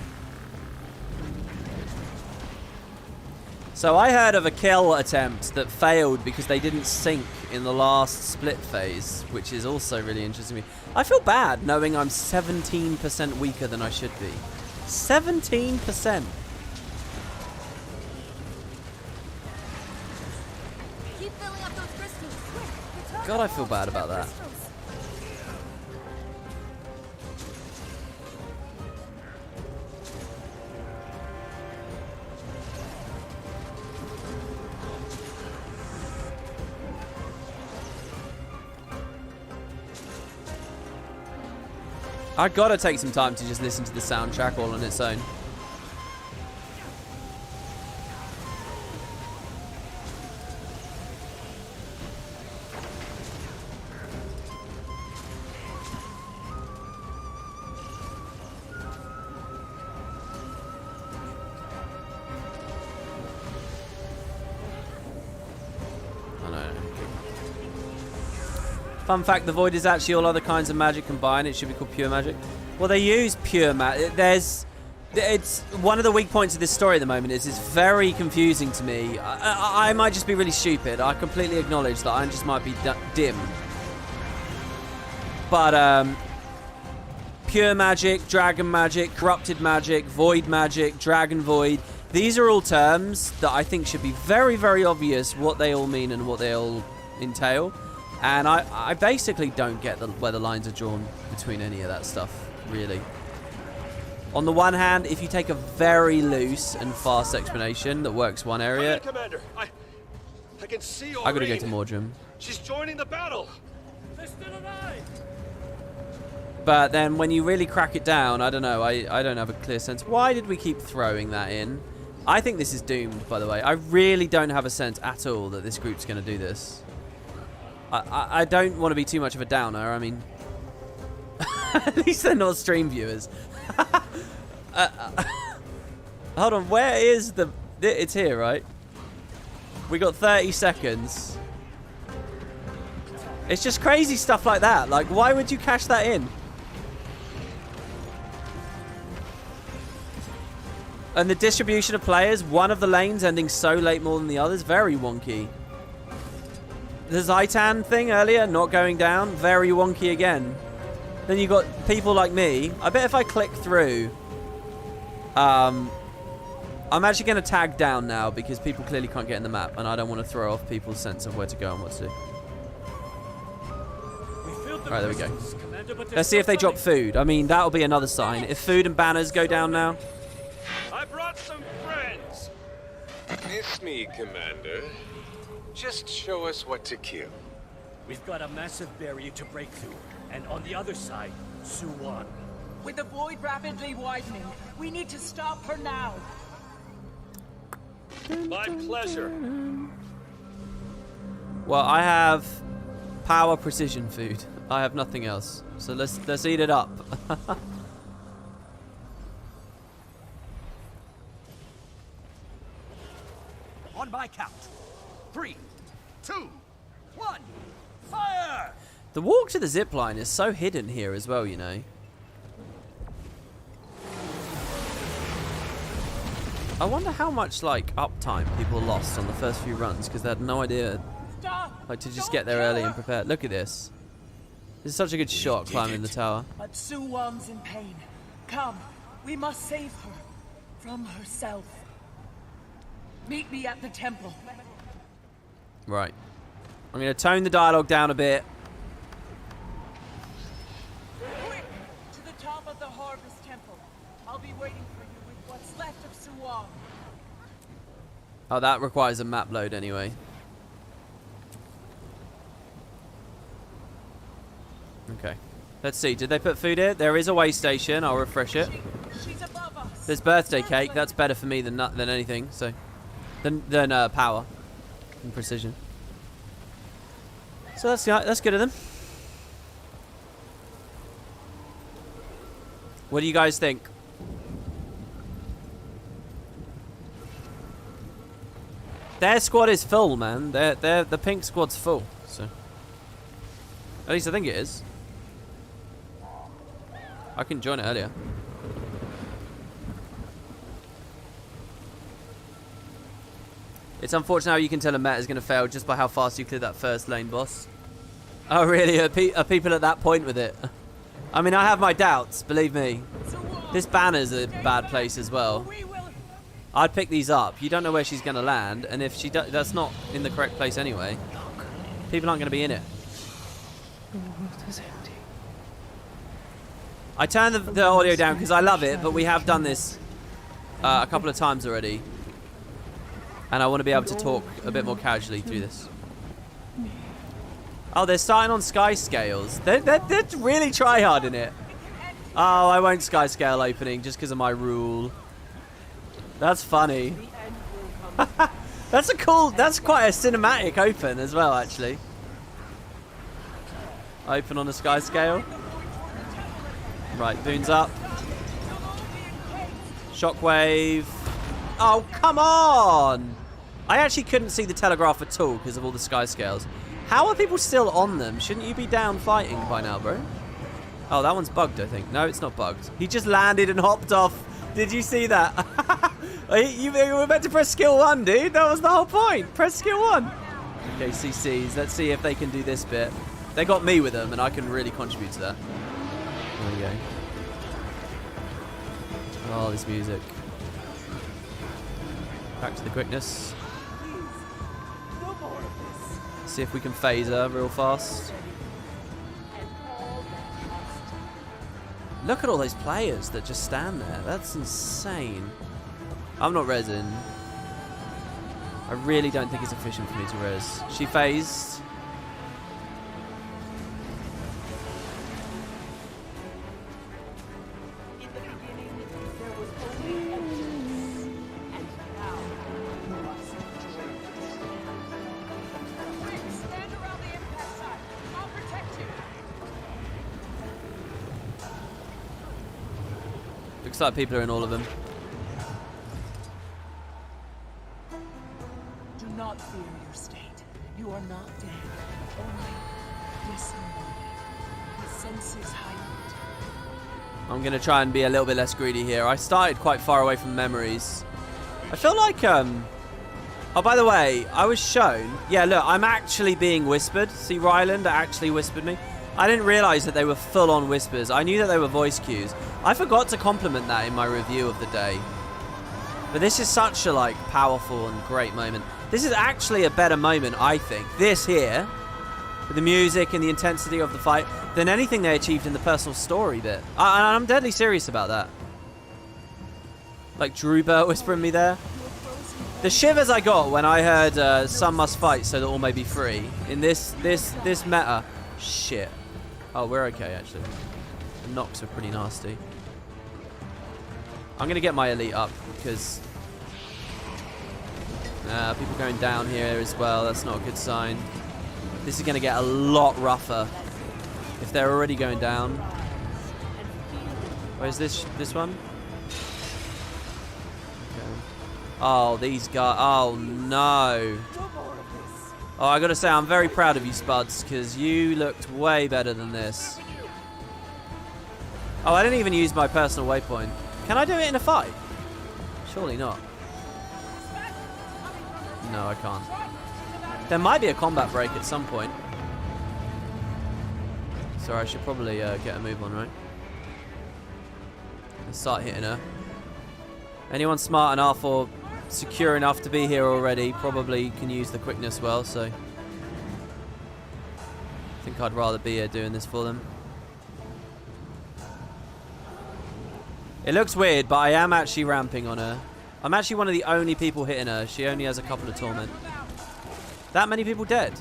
Speaker 1: So I heard of a kill attempt that failed because they didn't sync in the last split phase, which is also really interesting to me. I feel bad knowing I'm 17% weaker than I should be. 17%.
Speaker 20: Keep filling up those crystals. Quick,
Speaker 1: God, I feel bad about that. I gotta take some time to just listen to the soundtrack all on its own. Fun fact, the Void is actually all other kinds of magic combined. It should be called pure magic. Well, they use pure magic. It's one of the weak points of this story at the moment is it's very confusing to me. I might just be really stupid. I completely acknowledge that I just might be dim. But pure magic, dragon magic, corrupted magic, void magic, dragon void. These are all terms that I think should be very, very obvious what they all mean and what they all entail. And I basically don't get where the lines are drawn between any of that stuff, really. On the one hand, if you take a very loose and fast explanation that works one area...
Speaker 3: Commander, I can see
Speaker 1: I gotta go to Mordrum.
Speaker 3: She's joining the battle.
Speaker 13: They're still alive.
Speaker 1: But then when you really crack it down, I don't know, I don't have a clear sense. Why did we keep throwing that in? I think this is doomed, by the way. I really don't have a sense at all that this group's gonna do this. I don't want to be too much of a downer. I mean, at least they're not stream viewers. Hold on, where is the... It's here, right? We got 30 seconds. It's just crazy stuff like that. Like, why would you cash that in? And the distribution of players, one of the lanes ending so late more than the others, very wonky. The Zaitan thing earlier, not going down, very wonky again. Then you got people like me. I bet if I click through, I'm actually going to tag down now because people clearly can't get in the map, and I don't want to throw off people's sense of where to go and what to do. Alright, there we go. Let's see if they drop food. I mean, that'll be another sign. If food and banners go down now.
Speaker 3: I brought some friends.
Speaker 16: Miss me, Commander. Just show us what to kill.
Speaker 13: We've got a massive barrier to break through, and on the other side, Suwan.
Speaker 21: With the void rapidly widening, we need to stop her now.
Speaker 13: My pleasure.
Speaker 1: Well, I have power precision food. I have nothing else. So let's eat it up.
Speaker 5: On my count. 3, 2, 1, fire!
Speaker 1: The walk to the zip line is so hidden here as well, you know. I wonder how much like uptime people lost on the first few runs because they had no idea, like, to just get there early and prepare. Look at this. This is such a good shot climbing the tower.
Speaker 21: But Suwan's in pain. Come, we must save her from herself. Meet me at the temple.
Speaker 1: Right. I'm going to tone the dialogue down a bit.
Speaker 21: Quick, to the top of the Harvest Temple. I'll be waiting for you with what's left of Suwan.
Speaker 1: Oh, that requires a map load anyway. Okay. Let's see. Did they put food here? There is a way station. I'll refresh it.
Speaker 21: She's above us.
Speaker 1: There's birthday cake. That's better for me than anything. So, than power and precision. So that's good of them. What do you guys think? Their squad is full, man. The pink squad's full. So, at least I think it is. I couldn't join it earlier. It's unfortunate how you can tell a meta is going to fail just by how fast you clear that first lane boss. Oh, really? Are people at that point with it? I mean, I have my doubts, believe me. This banner's a bad place as well. I'd pick these up. You don't know where she's going to land, and if she that's not in the correct place anyway, people aren't going to be in it. I turned the audio down because I love it, but we have done this a couple of times already. And I want to be able to talk a bit more casually through this. Oh, they're starting on sky scales. They're really try hard in it. Oh, I won't sky scale opening just because of my rule. That's funny. That's quite a cinematic open as well, actually. Open on a sky scale. Right, Boon's up. Shockwave. Oh, come on! I actually couldn't see the telegraph at all because of all the sky scales. How are people still on them? Shouldn't you be down fighting by now, bro? Oh, that one's bugged, I think. No, it's not bugged. He just landed and hopped off. Did you see that? You were meant to press skill 1, dude. That was the whole point. Press skill 1. Okay, CCs. Let's see if they can do this bit. They got me with them, and I can really contribute to that. There we go. Oh, this music. Back to the quickness. See if we can phase her real fast. Look at all those players that just stand there. That's insane. I'm not resin. I really don't think it's efficient for me to res. She phased. Looks like people are in all of them.
Speaker 21: Do not fear your state. You are not dead. Only
Speaker 10: Listen, senses heightened.
Speaker 1: I'm going to try and be a little bit less greedy here. I started quite far away from memories. I feel like, oh, by the way, I was shown... Yeah, look, I'm actually being whispered. See, Ryland actually whispered me. I didn't realise that they were full-on whispers. I knew that they were voice cues. I forgot to compliment that in my review of the day. But this is such a, like, powerful and great moment. This is actually a better moment, I think. This here, with the music and the intensity of the fight, than anything they achieved in the personal story bit. And I'm deadly serious about that. Like Drubert whispering me there. The shivers I got when I heard some must fight so that all may be free. In this meta. Shit. Oh, we're okay, actually. The knocks are pretty nasty. I'm going to get my elite up because... people going down here as well. That's not a good sign. This is going to get a lot rougher if they're already going down. Where's this one? Okay. Oh, these guys. Oh, no. Oh, I got to say, I'm very proud of you, Spuds, because you looked way better than this. Oh, I didn't even use my personal waypoint. Can I do it in a fight? Surely not. No, I can't. There might be a combat break at some point. So I should probably get a move on, right? Let's start hitting her. Anyone smart enough or secure enough to be here already probably can use the quickness well, so... I think I'd rather be here doing this for them. It looks weird, but I am actually ramping on her. I'm actually one of the only people hitting her. She only has a couple of torment. That many people dead?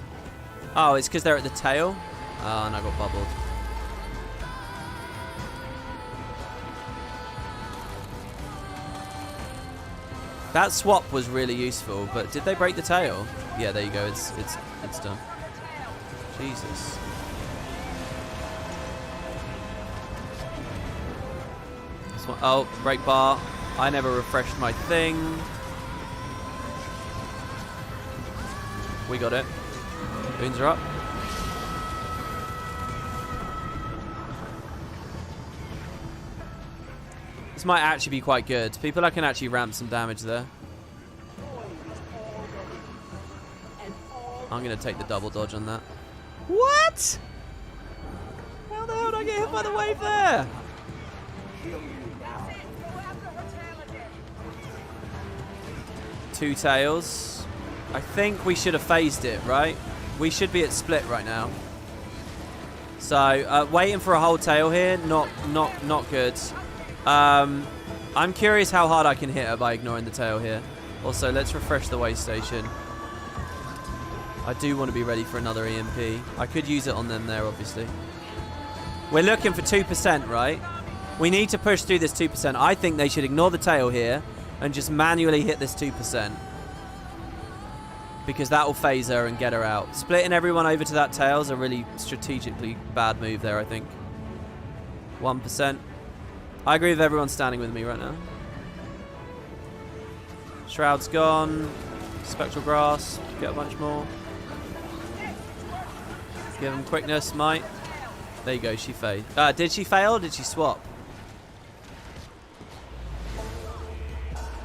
Speaker 1: Oh, it's because they're at the tail? Oh, and I got bubbled. That swap was really useful, but did they break the tail? Yeah, there you go. It's done. Jesus. This one, oh, break bar. I never refreshed my thing. We got it. Boons are up. This might actually be quite good. People I can actually ramp some damage there. I'm going to take the double dodge on that. What? How the hell did I get hit by the wave there? Two tails. I think we should have phased it, right? We should be at split right now. So, waiting for a whole tail here, not good. I'm curious how hard I can hit her by ignoring the tail here. Also, let's refresh the way station. I do want to be ready for another EMP. I could use it on them there, obviously. We're looking for 2%, right? We need to push through this 2%. I think they should ignore the tail here and just manually hit this 2%. Because that will phase her and get her out. Splitting everyone over to that tail is a really strategically bad move there, I think. 1%. I agree with everyone standing with me right now. Shroud's gone. Spectral Grass. Get a bunch more. Give him quickness, might. There you go, she failed. Did she fail or did she swap?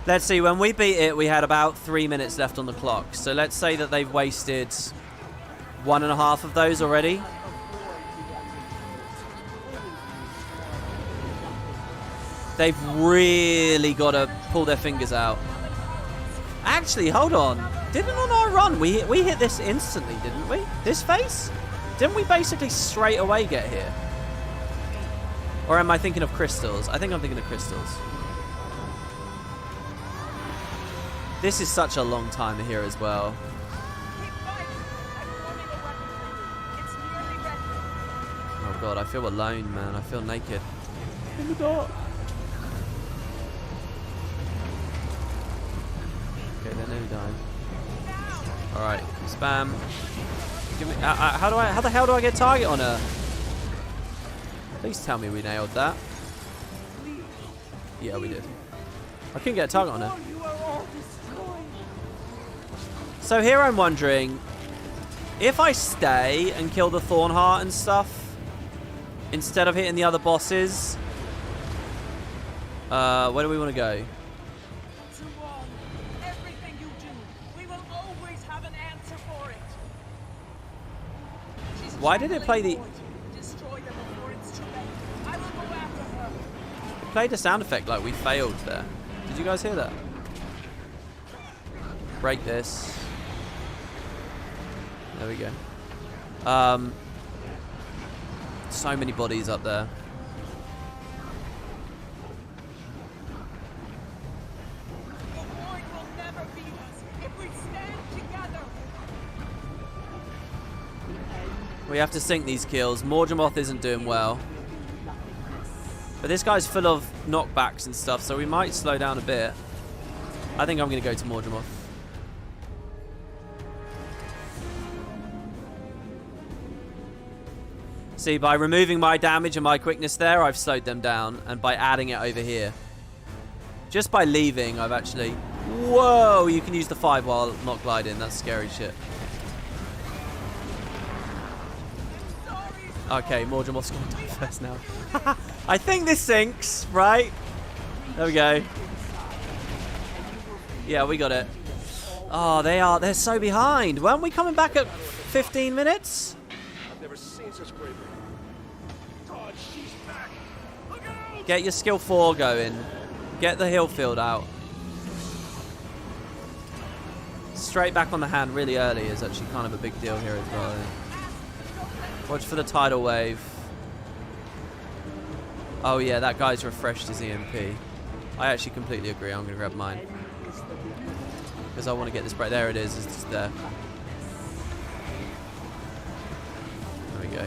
Speaker 1: Let's see, when we beat it, we had about 3 minutes left on the clock. So let's say that they've wasted 1.5 of those already. They've really got to pull their fingers out. Actually, hold on. Didn't on our run, we hit this instantly, didn't we? This face? Didn't we basically straight away get here? Or am I thinking of crystals? I think I'm thinking of crystals. This is such a long timer here as well. Oh god, I feel alone, man. I feel naked. In the dark. Okay, they're nearly dying. Alright, spam. Give me, how the hell do I get target on her? Please tell me we nailed that. Yeah, we did. I couldn't get a target on her. So here I'm wondering, If I stay and kill the Thornheart and stuff, instead of hitting the other bosses, where do we want to go?
Speaker 21: Everything you do, we will always have an answer for it.
Speaker 1: Why did it play the...
Speaker 21: Destroy them before it's too late. I will go after her.
Speaker 1: It played a sound effect like we failed there. Did you guys hear that? Break this. There we go. So many bodies up there.
Speaker 21: The void will never beat us if we stand together.
Speaker 1: We have to sink these kills. Morgemoth isn't doing well. But this guy's full of knockbacks and stuff, so we might slow down a bit. I think I'm going to go to Morgemoth. See, by removing my damage and my quickness there, I've slowed them down. And by adding it over here. Just by leaving, I've actually... Whoa! You can use the 5 while not gliding. That's scary shit. Okay, Morgemoth's going to die first now. I think this sinks, right? There we go. Yeah, we got it. Oh, they're so behind. Weren't we coming back at 15 minutes?
Speaker 3: I've never seen such bravery. God, she's back. Look out!
Speaker 1: Get your skill 4 going. Get the heal field out. Straight back on the hand really early is actually kind of a big deal here as well. Watch for the tidal wave. Oh yeah, that guy's refreshed his EMP. I actually completely agree. I'm going to grab mine. Because I want to get this break. There it is. It's just there. There we go.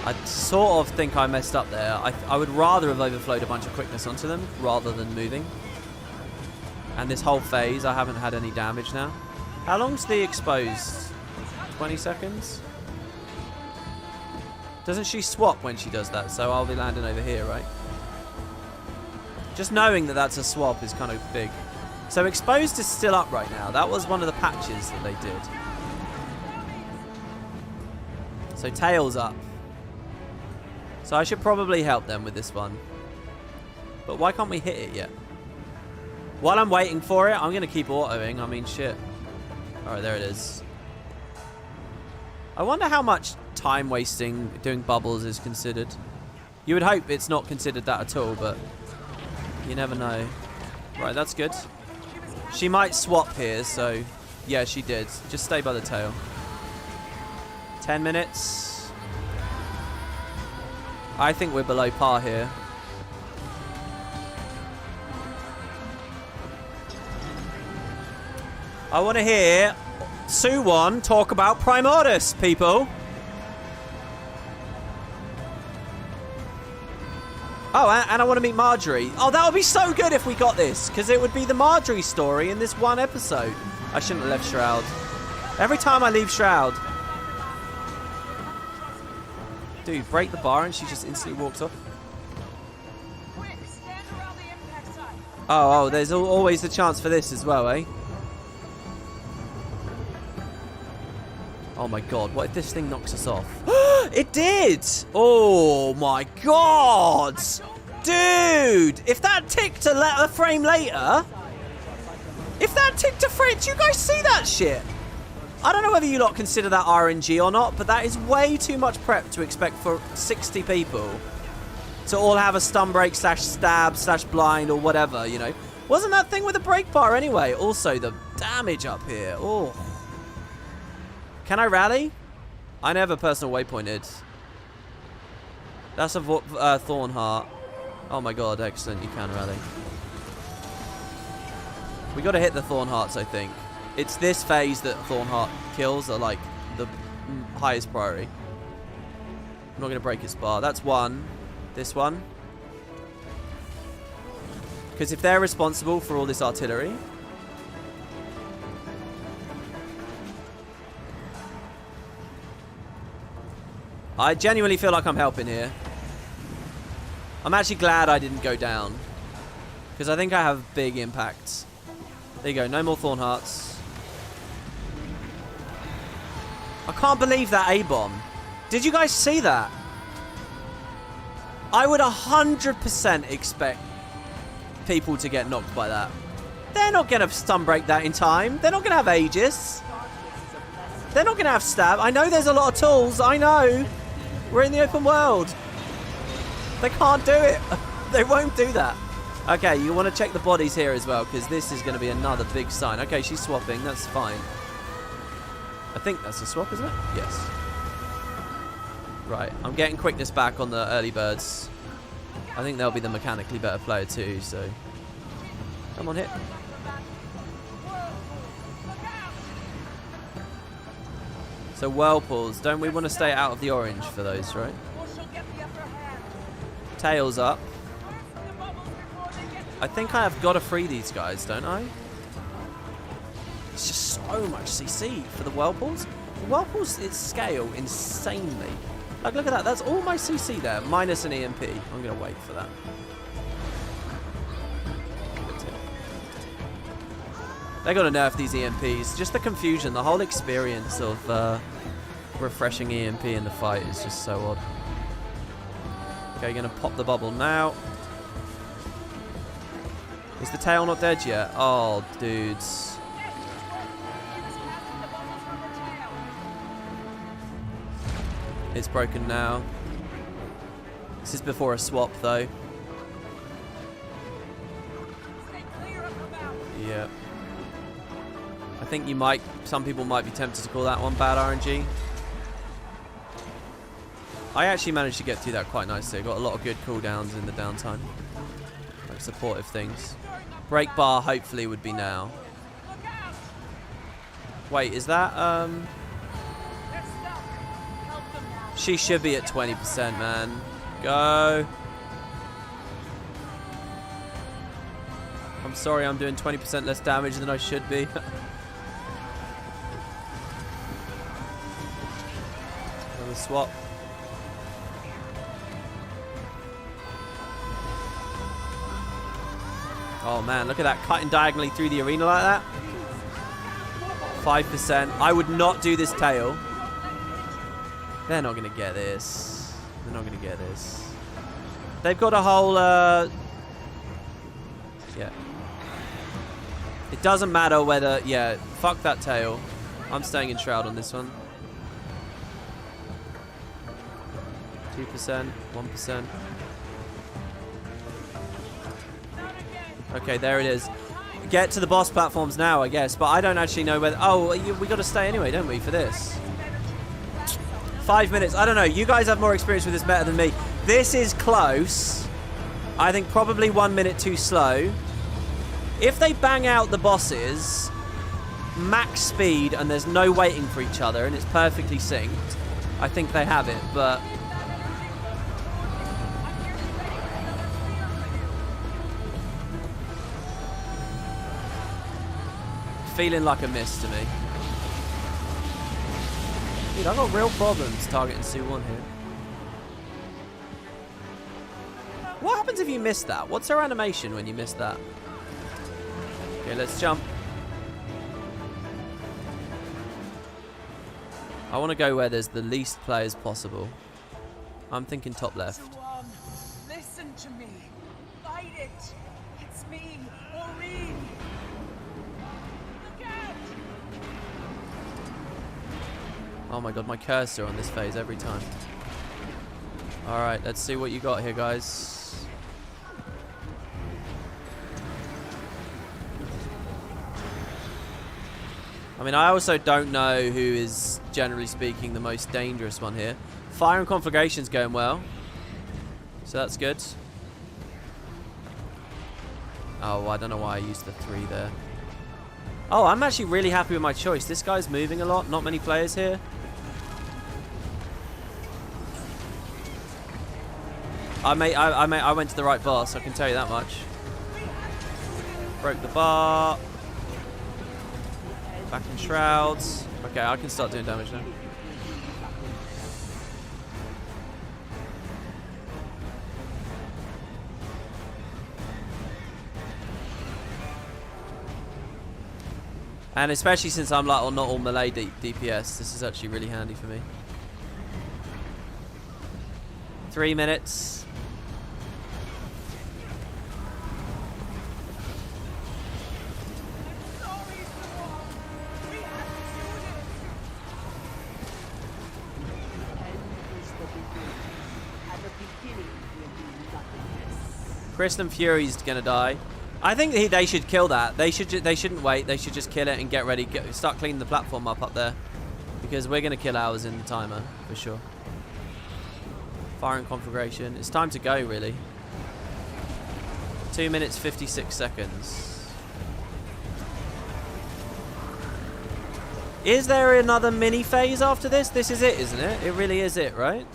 Speaker 1: I sort of think I messed up there. I would rather have overflowed a bunch of quickness onto them rather than moving. And this whole phase, I haven't had any damage now. How long's the exposed? 20 seconds? Doesn't she swap when she does that? So I'll be landing over here, right? Just knowing that that's a swap is kind of big. So exposed is still up right now. That was one of the patches that they did. So tail's up. So I should probably help them with this one. But why can't we hit it yet? While I'm waiting for it, I'm going to keep autoing. I mean, shit. Alright, there it is. I wonder how much time wasting doing bubbles is considered. You would hope it's not considered that at all, but you never know. Right, that's good. She might swap here, so yeah, she did. Just stay by the tail. 10 minutes. I think we're below par here. I want to hear Suwon talk about Primordus, people. Oh, and I want to meet Marjorie. Oh, that would be so good if we got this, because it would be the Marjorie story in this one episode. I shouldn't have left Shroud. Every time I leave Shroud... Dude, break the bar and she just instantly walks off. Oh, there's always the chance for this as well, eh? Oh my god, what if this thing knocks us off? It did! Oh my god! Dude! If that ticked a frame later... If that ticked a frame... Do you guys see that shit? I don't know whether you lot consider that RNG or not, but that is way too much prep to expect for 60 people to all have a stun break / stab / blind or whatever, you know? Wasn't that thing with a break bar anyway? Also, the damage up here. Oh. Can I rally? I never personal waypointed. That's a Thornheart. Oh my god, excellent. You can rally. We got to hit the Thornhearts, I think. It's this phase that Thornheart kills are like the highest priority. I'm not going to break his bar. That's one. This one. Because if they're responsible for all this artillery... I genuinely feel like I'm helping here. I'm actually glad I didn't go down. Because I think I have big impacts. There you go. No more Thornhearts. I can't believe that A-bomb. Did you guys see that? I would 100% expect people to get knocked by that. They're not going to stun break that in time. They're not going to have Aegis. They're not going to have stab. I know there's a lot of tools. I know. We're in the open world. They can't do it. They won't do that. Okay, you want to check the bodies here as well, because this is going to be another big sign. Okay, she's swapping. That's fine. I think that's a swap, isn't it? Yes. Right, I'm getting quickness back on the early birds. I think they'll be the mechanically better player too, so... Come on, hit. So whirlpools, don't we want to stay out of the orange for those, right? Tails up. I think I have got to free these guys, don't I? It's just so much CC for the whirlpools. The whirlpools, it's scale insanely. Like, look at that. That's all my CC there, minus an EMP. I'm going to wait for that. They're going to nerf these EMPs. Just the confusion, the whole experience of refreshing EMP in the fight is just so odd. Okay, going to pop the bubble now. Is the tail not dead yet? Oh, dudes. It's broken now. This is before a swap, though. Yeah. I think you might... Some people might be tempted to call that one bad RNG. I actually managed to get through that quite nicely. I got a lot of good cooldowns in the downtime. Like supportive things. Break bar, hopefully, would be now. Wait, is that... She should be at 20%, man. Go. I'm sorry, I'm doing 20% less damage than I should be. Another swap. Oh man, look at that, cutting diagonally through the arena like that. 5%. I would not do this tail. They're not going to get this. They're not going to get this. They've got a whole... Yeah. It doesn't matter whether... Yeah, fuck that tail. I'm staying in Shroud on this one. 2%, 1%. Okay, there it is. Get to the boss platforms now, I guess. But I don't actually know whether... Oh, we got to stay anyway, don't we, for this? 5 minutes. I don't know. You guys have more experience with this meta than me. This is close. I think probably 1 minute too slow. If they bang out the bosses, max speed, and there's no waiting for each other, and it's perfectly synced, I think they have it, but... Feeling like a miss to me. Dude, I've got real problems targeting Sue-1 here. What happens if you miss that? What's her animation when you miss that? Okay, let's jump. I want to go where there's the least players possible. I'm thinking top left.
Speaker 21: Listen to me. Fight it. It's me, Maureen. Look out!
Speaker 1: Oh my god, my cursor on this phase every time. Alright, let's see what you got here, guys. I mean, I also don't know who is, generally speaking, the most dangerous one here. Fire and Conflagration's going well. So that's good. Oh, I don't know why I used the 3 there. Oh, I'm actually really happy with my choice. This guy's moving a lot. Not many players here. I went to the right boss, I can tell you that much. Broke the bar. Back in Shrouds. Okay, I can start doing damage now. And especially since I'm like not all melee DPS, this is actually really handy for me. 3 minutes. Crystal Fury's gonna die. I think they should kill that. They shouldn't wait. They should just kill it and get ready. Start cleaning the platform up there, because we're gonna kill ours in the timer for sure. Firing configuration. It's time to go, really. 2 minutes 56 seconds. Is there another mini phase after this? This is it, isn't it? It really is it, right?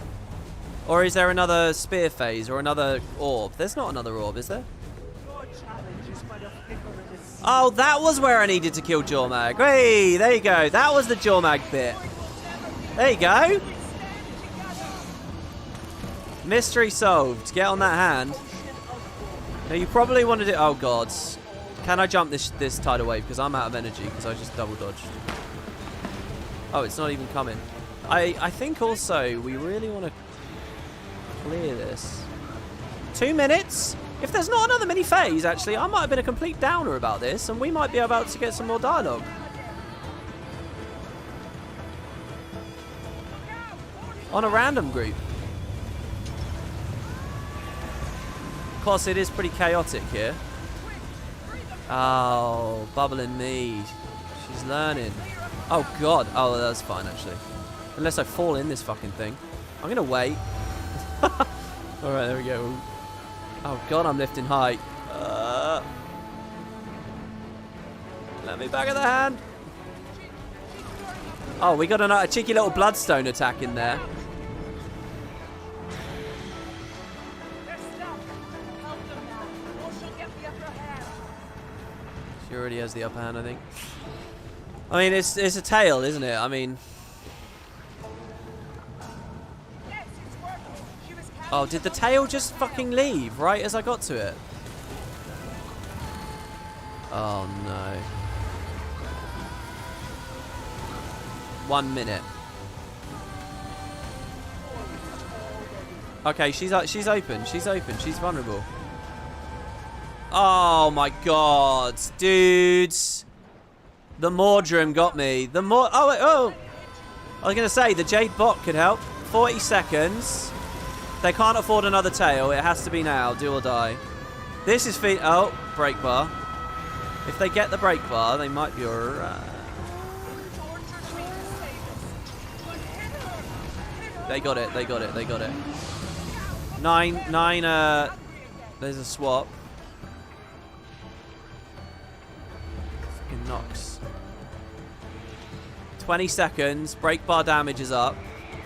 Speaker 1: Or is there another spear phase or another orb? There's not another orb, is there? Oh, that was where I needed to kill Jormag. Hey, there you go. That was the Jormag bit. There you go. Mystery solved. Get on that hand. Now you probably want to do... Oh, God. Can I jump this tidal wave? Because I'm out of energy because I just double dodged. Oh, it's not even coming. I think also we really want to clear this. 2 minutes? If there's not another mini phase, actually, I might have been a complete downer about this, and we might be about to get some more dialogue. On a random group. Of course, it is pretty chaotic here. Oh, bubbling me. She's learning. Oh, God. Oh, that's fine, actually. Unless I fall in this fucking thing. I'm going to wait. Alright, there we go. Oh, God, I'm lifting high. Let me back of the hand. Oh, we got a cheeky little bloodstone attack in there. She already has the upper hand, I think. I mean, it's a tail, isn't it? I mean... Oh, did the tail just fucking leave right as I got to it? Oh, no. 1 minute. Okay, she's open. She's open. She's vulnerable. Oh, my God. Dudes. The Mordrum got me. Oh, wait, oh. I was going to say, the Jade Bot could help. 40 seconds. They can't afford another tail. It has to be now. Do or die. This is oh, break bar. If they get the break bar, they might be alright. They got it. They got it. They got it. Nine. There's a swap. Fucking knocks. 20 seconds. Break bar damage is up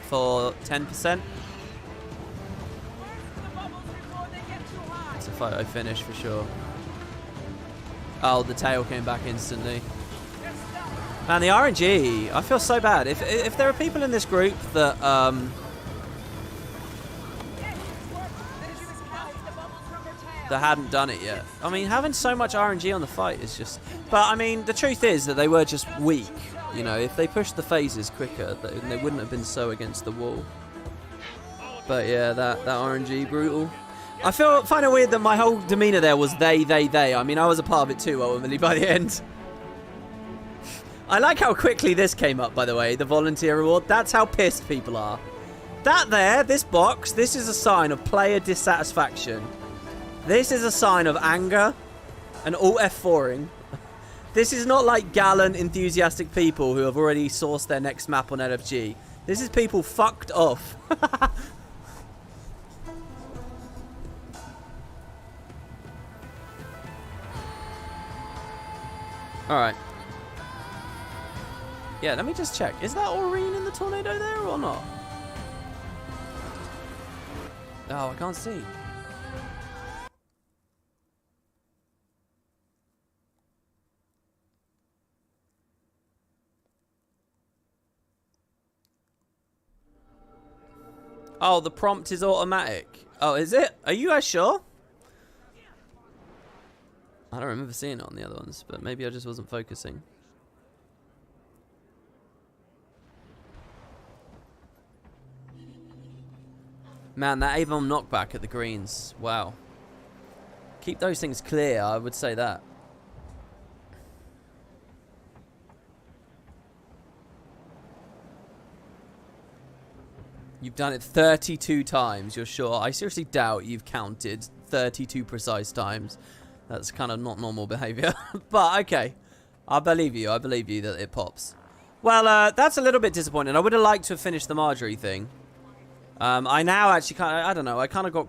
Speaker 1: for 10%. Photo finish for sure. Oh, the tail came back instantly. Man, the RNG, I feel so bad. If there are people in this group that that hadn't done it yet. I mean, having so much RNG on the fight is just... But, I mean, the truth is that they were just weak. You know, if they pushed the phases quicker, they wouldn't have been so against the wall. But, yeah, that RNG, brutal. I find it weird that my whole demeanor there was they. I mean, I was a part of it too, ultimately, by the end. I like how quickly this came up, by the way, the volunteer reward. That's how pissed people are. That there, this box, this is a sign of player dissatisfaction. This is a sign of anger and Alt F4ing. This is not like gallant, enthusiastic people who have already sourced their next map on LFG. This is people fucked off. Alright. Yeah, let me just check. Is that Aurene in the tornado there or not? Oh, I can't see. Oh, the prompt is automatic. Oh, is it? Are you guys sure? I don't remember seeing it on the other ones, but maybe I just wasn't focusing. Man, that A-bomb knockback at the greens. Wow. Keep those things clear, I would say that. You've done it 32 times, you're sure? I seriously doubt you've counted 32 precise times. That's kind of not normal behavior. But, okay. I believe you that it pops. Well, that's a little bit disappointing. I would have liked to have finished the Marjorie thing. I now actually kind of, I don't know, I kind of got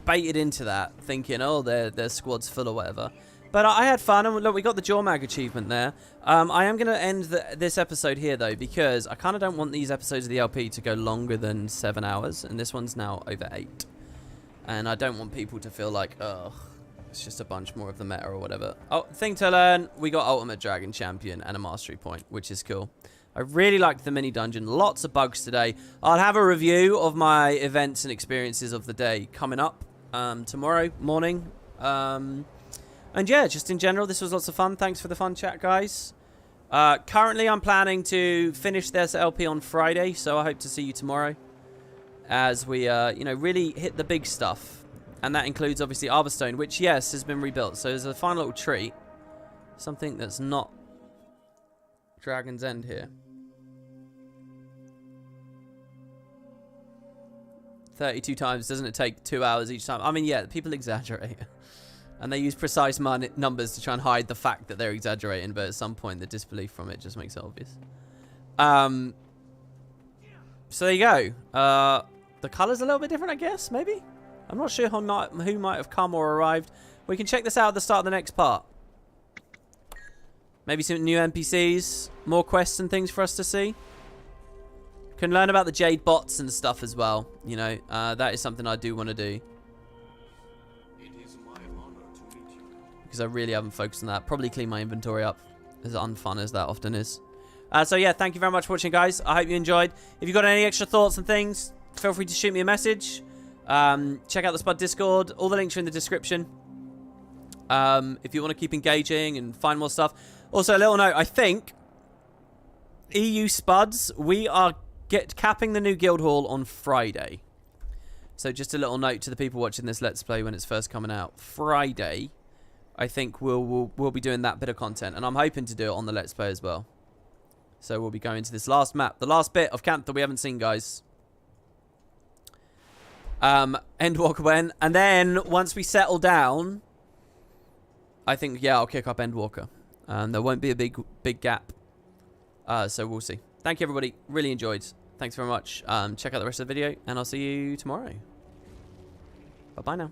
Speaker 1: baited into that, thinking, oh, their squad's full or whatever. But I had fun, and look, we got the Jaw Mag achievement there. I am going to end this episode here, though, because I kind of don't want these episodes of the LP to go longer than 7 hours, and this one's now over 8. And I don't want people to feel like, ugh, it's just a bunch more of the meta or whatever. Oh, thing to learn, we got Ultimate Dragon Champion and a Mastery Point, which is cool. I really liked the mini dungeon. Lots of bugs today. I'll have a review of my events and experiences of the day coming up tomorrow morning. And yeah, just in general, this was lots of fun. Thanks for the fun chat, guys. Currently, I'm planning to finish this LP on Friday, so I hope to see you tomorrow as we, you know, really hit the big stuff. And that includes, obviously, Arborstone, which, yes, has been rebuilt. So there's a fun little treat. Something that's not Dragon's End here. 32 times. Doesn't it take 2 hours each time? I mean, yeah, people exaggerate. And they use precise numbers to try and hide the fact that they're exaggerating, but at some point the disbelief from it just makes it obvious. So there you go. The colour's a little bit different, I guess, maybe? I'm not sure who might have come or arrived. We can check this out at the start of the next part. Maybe some new NPCs, more quests and things for us to see. Can learn about the Jade bots and stuff as well. You know, that is something I do want to do. Because I really haven't focused on that. Probably clean my inventory up, as unfun as that often is. So yeah, thank you very much for watching, guys. I hope you enjoyed. If you've got any extra thoughts and things, feel free to shoot me a message. Check out the Spud Discord. All the links are in the description. If you want to keep engaging and find more stuff. Also, a little note. I think EU Spuds, we are capping the new guild hall on Friday. So just a little note to the people watching this Let's Play when it's first coming out. Friday, I think we'll be doing that bit of content, and I'm hoping to do it on the Let's Play as well. So we'll be going to this last map, the last bit of camp that we haven't seen, guys. Endwalker went, and then once we settle down, I think, yeah, I'll kick up Endwalker, and there won't be a big gap. So we'll see. Thank you, everybody. Really enjoyed. Thanks very much. Check out the rest of the video, and I'll see you tomorrow. Bye-bye now.